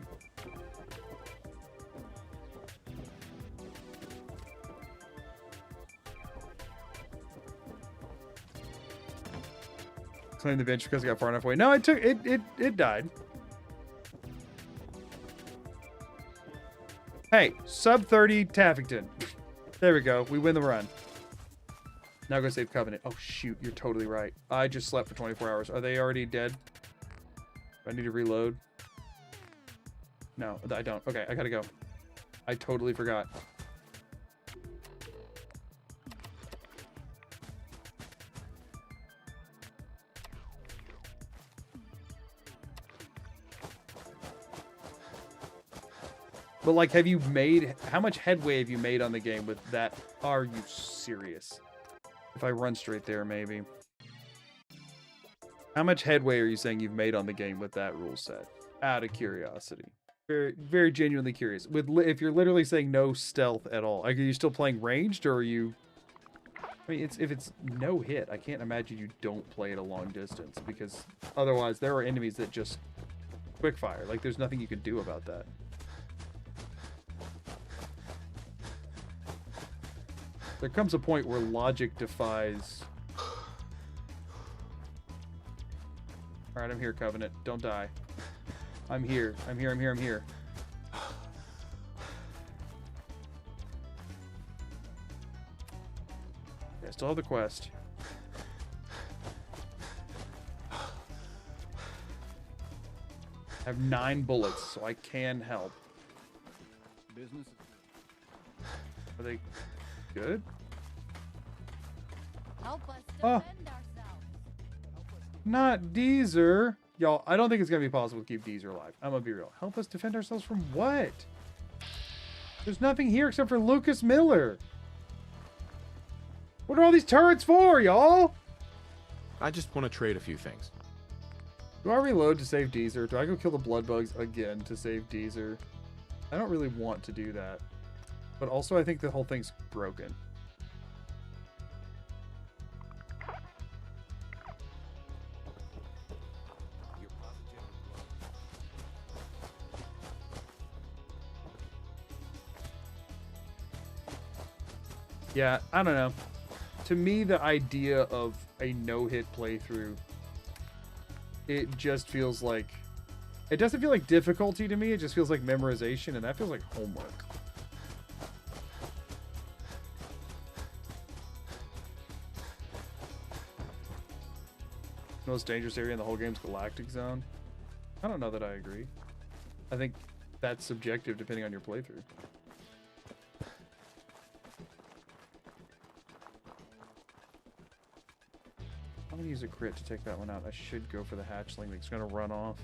Claim the bench because I got far enough away. No, it died. Hey, sub 30 Taffington. There we go. We win the run. Now go save Covenant. Oh shoot, you're totally right. I just slept for 24 hours. Are they already dead? Do I need to reload? No, I don't. Okay, I gotta go. I totally forgot. But like, have you made, how much headway have you made on the game with that? Are you serious? If I run straight there, maybe. How much headway are you saying you've made on the game with that rule set? Out of curiosity. Very, very genuinely curious. If you're literally saying no stealth at all, are you still playing ranged, or are you... I mean, if it's no hit, I can't imagine you don't play at a long distance, because otherwise there are enemies that just quickfire. Like, there's nothing you can do about that. There comes a point where logic defies... Alright, I'm here, Covenant. Don't die. I'm here. I'm here, I'm here, I'm here. Okay, I still have the quest. I have 9 bullets, so I can help. Business. Are they good? Help us Oh. defend ourselves. Not Deezer. Y'all, I don't think it's going to be possible to keep Deezer alive. I'm going to be real. Help us defend ourselves from what? There's nothing here except for Lucas Miller. What are all these turrets for, y'all? I just want to trade a few things. Do I reload to save Deezer? Do I go kill the blood bugs again to save Deezer? I don't really want to do that. But also, I think the whole thing's broken. Yeah, I don't know. To me, the idea of a no-hit playthrough, it just feels like... It doesn't feel like difficulty to me, it just feels like memorization, and that feels like homework. Most dangerous area in the whole game's Galactic Zone. I don't know that I agree. I think that's subjective depending on your playthrough. I'm gonna use a crit to take that one out. I should go for the hatchling that's gonna run off.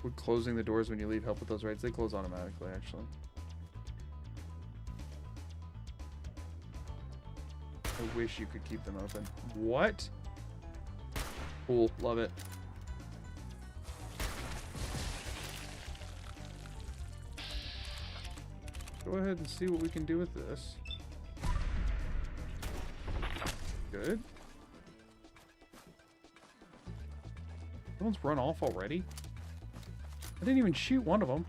Would closing the doors when you leave help with those raids? They close automatically, actually. I wish you could keep them open. What? Cool, love it. Go ahead and see what we can do with this. Good. Someone's run off already? I didn't even shoot one of them.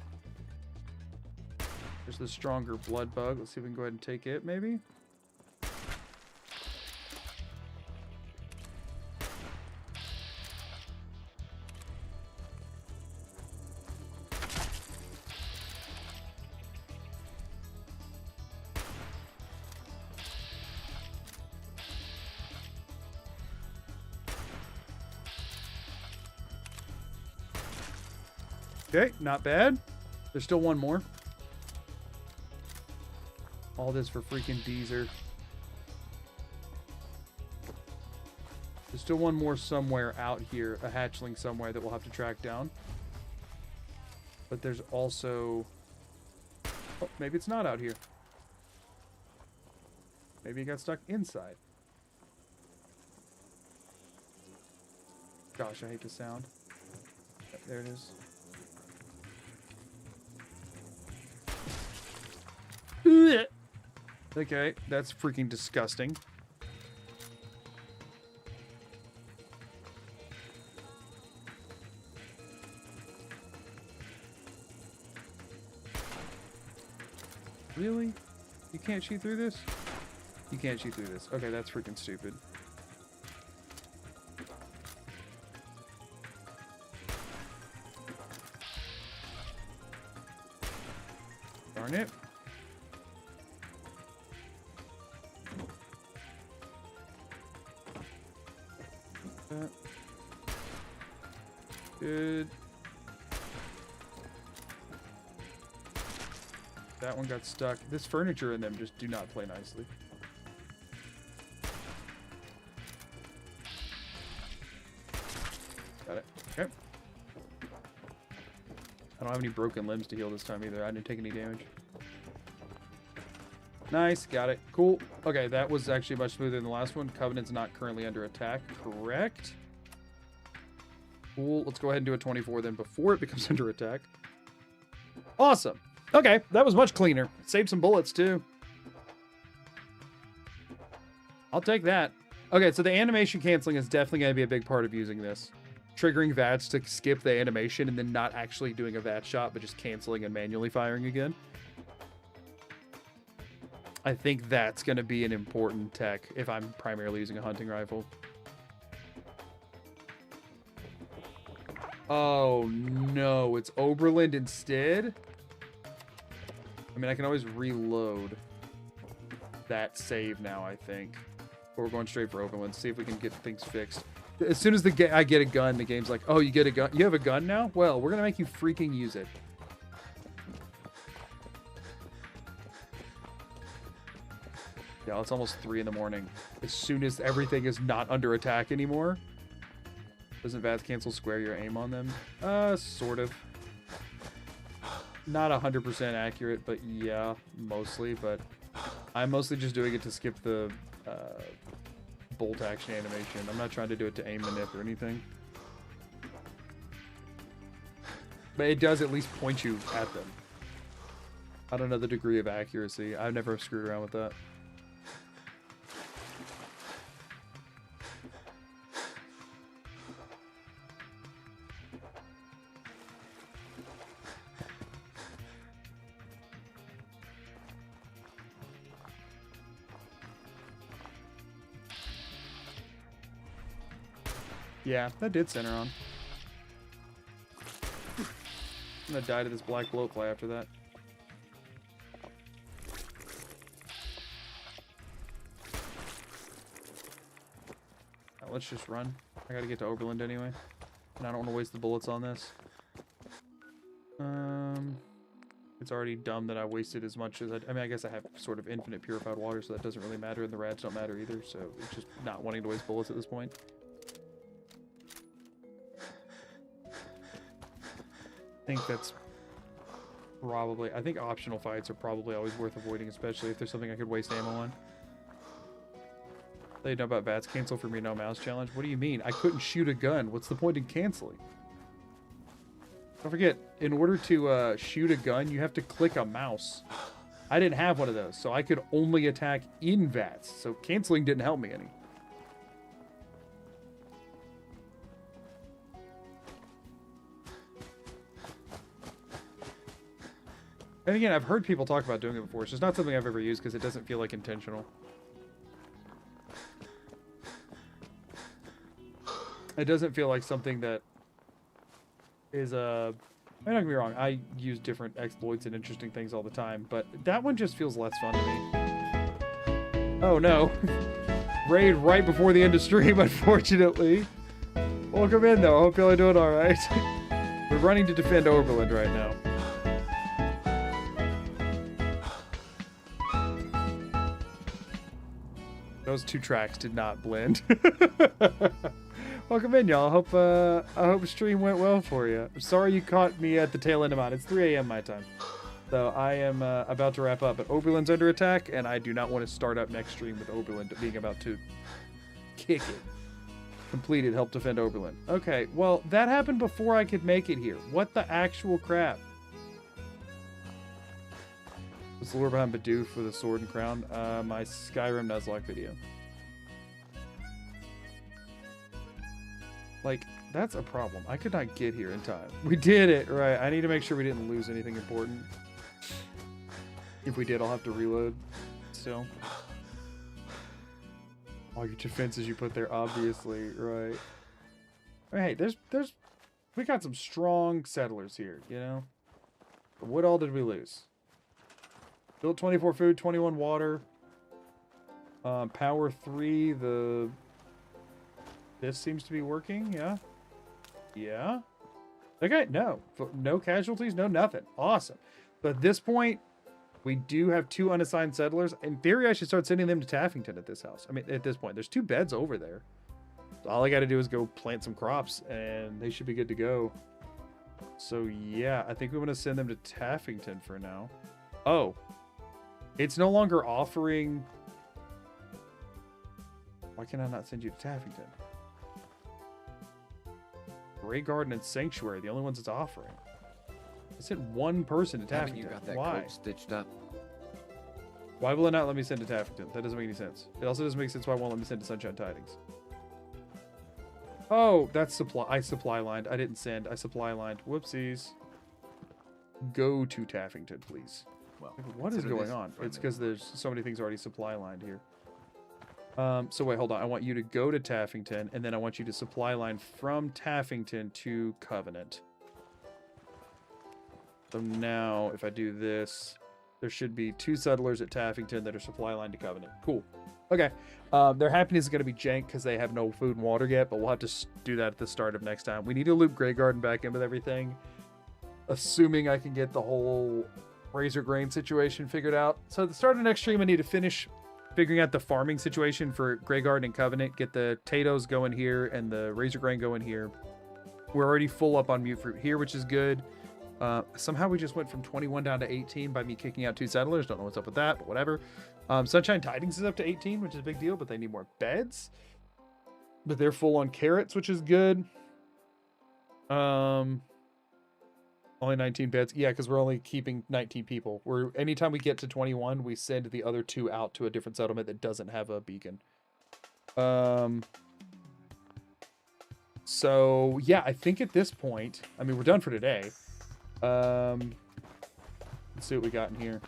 There's the stronger blood bug. Let's see if we can go ahead and take it, maybe? Okay, not bad. There's still one more. All this for freaking Deezer. There's still one more somewhere out here, a hatchling somewhere that we'll have to track down. But there's also... Oh, maybe it's not out here. Maybe it got stuck inside. Gosh, I hate the sound. Yep, there it is. Okay, that's freaking disgusting. Really? You can't shoot through this? You can't shoot through this. Okay, that's freaking stupid. Darn it. Good. That one got stuck. This furniture in them just do not play nicely. Got it. Okay. I don't have any broken limbs to heal this time either. I didn't take any damage. Nice. Got it. Cool. Okay, that was actually much smoother than the last one. Covenant's not currently under attack. Correct. Cool. Let's go ahead and do a 24 then before it becomes under attack. Awesome. Okay, that was much cleaner. Saved some bullets too. I'll take that. Okay, so the animation canceling is definitely going to be a big part of using this. Triggering VATs to skip the animation and then not actually doing a VAT shot, but just canceling and manually firing again. I think that's going to be an important tech if I'm primarily using a hunting rifle. Oh no, it's Oberland instead? I mean, I can always reload that save now, I think. But we're going straight for Oberland. See if we can get things fixed. As soon as I get a gun, the game's like, oh, you get a gun? You have a gun now? Well, we're going to make you freaking use it. Yeah, it's almost 3 in the morning. As soon as everything is not under attack anymore. Doesn't VATS cancel square your aim on them? Sort of. Not 100% accurate, but yeah, mostly. But I'm mostly just doing it to skip the bolt action animation. I'm not trying to do it to aim manip or anything. But it does at least point you at them. I don't know the degree of accuracy. I've never screwed around with that. Yeah, that did center on. I'm gonna die to this black blowfly after that. Let's let's just run. I gotta get to Oberlin anyway. And I don't want to waste the bullets on this. It's already dumb that I wasted as much as I mean, I guess I have sort of infinite purified water, so that doesn't really matter, and the rads don't matter either, so it's just not wanting to waste bullets at this point. I think that's probably... I think optional fights are probably always worth avoiding, especially if there's something I could waste ammo on. They know about VATS cancel for me no mouse challenge. What do you mean? I couldn't shoot a gun. What's the point in canceling? Don't forget, in order to shoot a gun, you have to click a mouse. I didn't have one of those, so I could only attack in VATS. So canceling didn't help me any. And again, I've heard people talk about doing it before. It's just not something I've ever used because it doesn't feel like intentional. It doesn't feel like something that is don't get me wrong, I use different exploits and interesting things all the time, but that one just feels less fun to me. Oh no. Raid right before the end of stream, unfortunately. Welcome in though, I hope y'all are doing alright. We're running to defend Oberlin right now. Those two tracks did not blend. Welcome in, y'all. I hope stream went well for you. I'm sorry you caught me at the tail end of mine. It's 3 a.m. my time. So I am about to wrap up, but Oberlin's under attack, and I do not want to start up next stream with Oberlin being about to kick it. Completed, help defend Oberlin. Okay, well, that happened before I could make it here. What the actual crap? What's the lore behind Bidoof for the sword and crown? My Skyrim Nuzlocke video. Like, that's a problem. I could not get here in time. We did it, right. I need to make sure we didn't lose anything important. If we did, I'll have to reload still. All your defenses you put there, obviously, right. Hey, we got some strong settlers here, you know? But what all did we lose? Built 24 food, 21 water. Power 3, this seems to be working, yeah. Yeah. Okay, no. No casualties, no nothing. Awesome. But at this point, we do have 2 unassigned settlers. In theory, I should start sending them to Taffington at this house. I mean, at this point, there's 2 beds over there. So all I got to do is go plant some crops, and they should be good to go. So, yeah, I think we want to send them to Taffington for now. Oh. It's no longer offering... Why can I not send you to Taffington? Grey Garden and Sanctuary, the only ones it's offering. I sent 1 person to Taffington. You got that Why? coat stitched up. Why will it not let me send to Taffington? That doesn't make any sense. It also doesn't make sense why it won't let me send to Sunshine Tidings. Oh, that's supply. I supply lined. I didn't send. I supply lined. Whoopsies. Go to Taffington, please. Well, what is going on? It's because there's so many things already supply lined here. So wait, hold on. I want you to go to Taffington, and then I want you to supply line from Taffington to Covenant. So now, if I do this, there should be 2 settlers at Taffington that are supply line to Covenant. Cool. Okay. Their happiness is going to be jank because they have no food and water yet, but we'll have to do that at the start of next time. We need to loop Grey Garden back in with everything, assuming I can get the whole razor grain situation figured out. So at the start of next stream, I need to finish figuring out the farming situation for Grey Garden and Covenant, get the potatoes going here and the razor grain going here. We're already full up on mute fruit here, which is good. Somehow we just went from 21 down to 18 by me kicking out 2 settlers. Don't know what's up with that, but whatever. Sunshine Tidings is up to 18, which is a big deal, but they need more beds. But they're full on carrots, which is good. Only 19 beds. Yeah, because we're only keeping 19 people. Anytime we get to 21, we send the other 2 out to a different settlement that doesn't have a beacon. So yeah, I think at this point, I mean, we're done for today. Let's see what we got in here.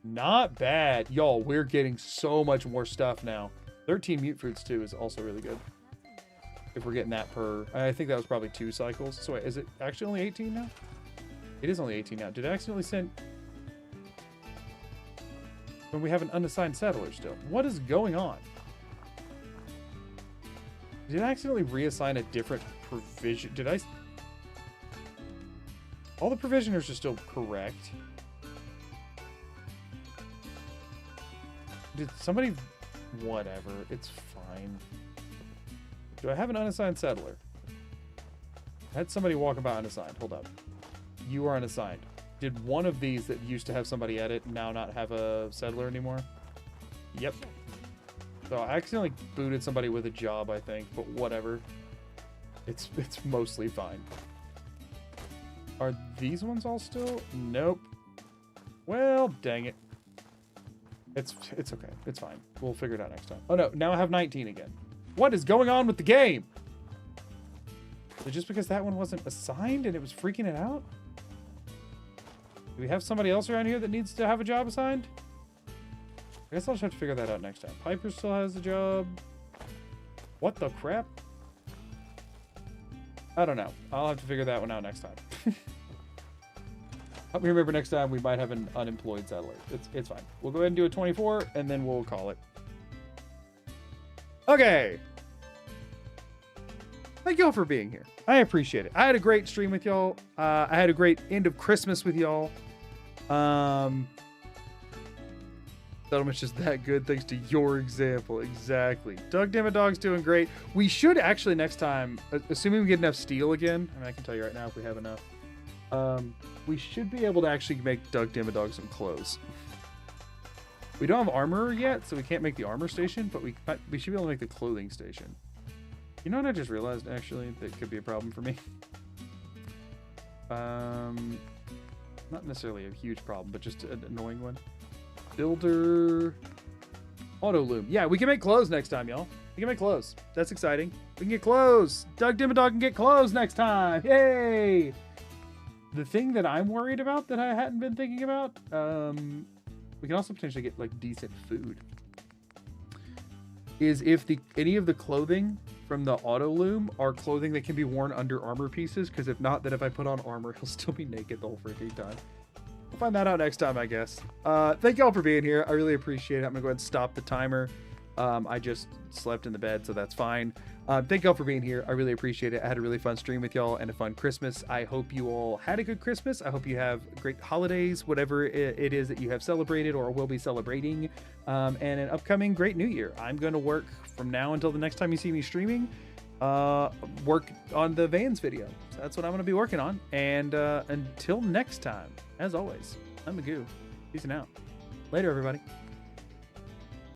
Not bad. Y'all, we're getting so much more stuff now. 13 mute fruits too is also really good. If we're getting that per... I think that was probably 2 cycles. So wait, is it actually only 18 now? It is only 18 now. Did I accidentally send... When we have an unassigned settler still? What is going on? Did I accidentally reassign a different provision? Did I? All the provisioners are still correct. Did somebody... Whatever. It's fine. Do I have an unassigned settler? I had somebody walking by unassigned. Hold up. You are unassigned. Did one of these that used to have somebody at it now not have a settler anymore? Yep. So I accidentally booted somebody with a job, I think, but whatever. It's mostly fine. Are these ones all still? Nope. Well, dang it. It's okay. It's fine. We'll figure it out next time. Oh no, now I have 19 again. What is going on with the game? Is it just because that one wasn't assigned and it was freaking it out? Do we have somebody else around here that needs to have a job assigned? I guess I'll just have to figure that out next time. Piper still has a job. What the crap? I don't know. I'll have to figure that one out next time. Help me remember next time we might have an unemployed settler. It's fine. We'll go ahead and do a 24 and then we'll call it. Okay. Thank y'all for being here. I appreciate it. I had a great stream with y'all. I had a great end of Christmas with y'all. Settlement's just that good thanks to your example. Exactly. Doug Dimmadog's Dog's doing great. We should actually next time, assuming we get enough steel again, I mean, I can tell you right now if we have enough, we should be able to actually make Doug Dimmadog Dog some clothes. We don't have armor yet, so we can't make the armor station, but we should be able to make the clothing station. You know what I just realized, actually? That could be a problem for me. Not necessarily a huge problem, but just an annoying one. Builder... Auto loom. Yeah, we can make clothes next time, y'all. We can make clothes. That's exciting. We can get clothes. Doug Dimmadog can get clothes next time. Yay! The thing that I'm worried about that I hadn't been thinking about, we can also potentially get like decent food, is if any of the clothing from the auto loom are clothing that can be worn under armor pieces, because if not, then if I put on armor, he'll still be naked the whole freaking time. We'll find that out next time, I guess. Thank y'all for being here. I really appreciate it. I'm gonna go ahead and stop the timer. I just slept in the bed, so that's fine. Thank y'all for being here. I really appreciate it. I had a really fun stream with y'all and a fun Christmas. I hope you all had a good Christmas. I hope you have great holidays, whatever it is that you have celebrated or will be celebrating, and an upcoming great new year. I'm going to work from now until the next time you see me streaming, work on the Vans video. So that's what I'm going to be working on. And until next time, as always, I'm Magoo. Peace and out. Later, everybody.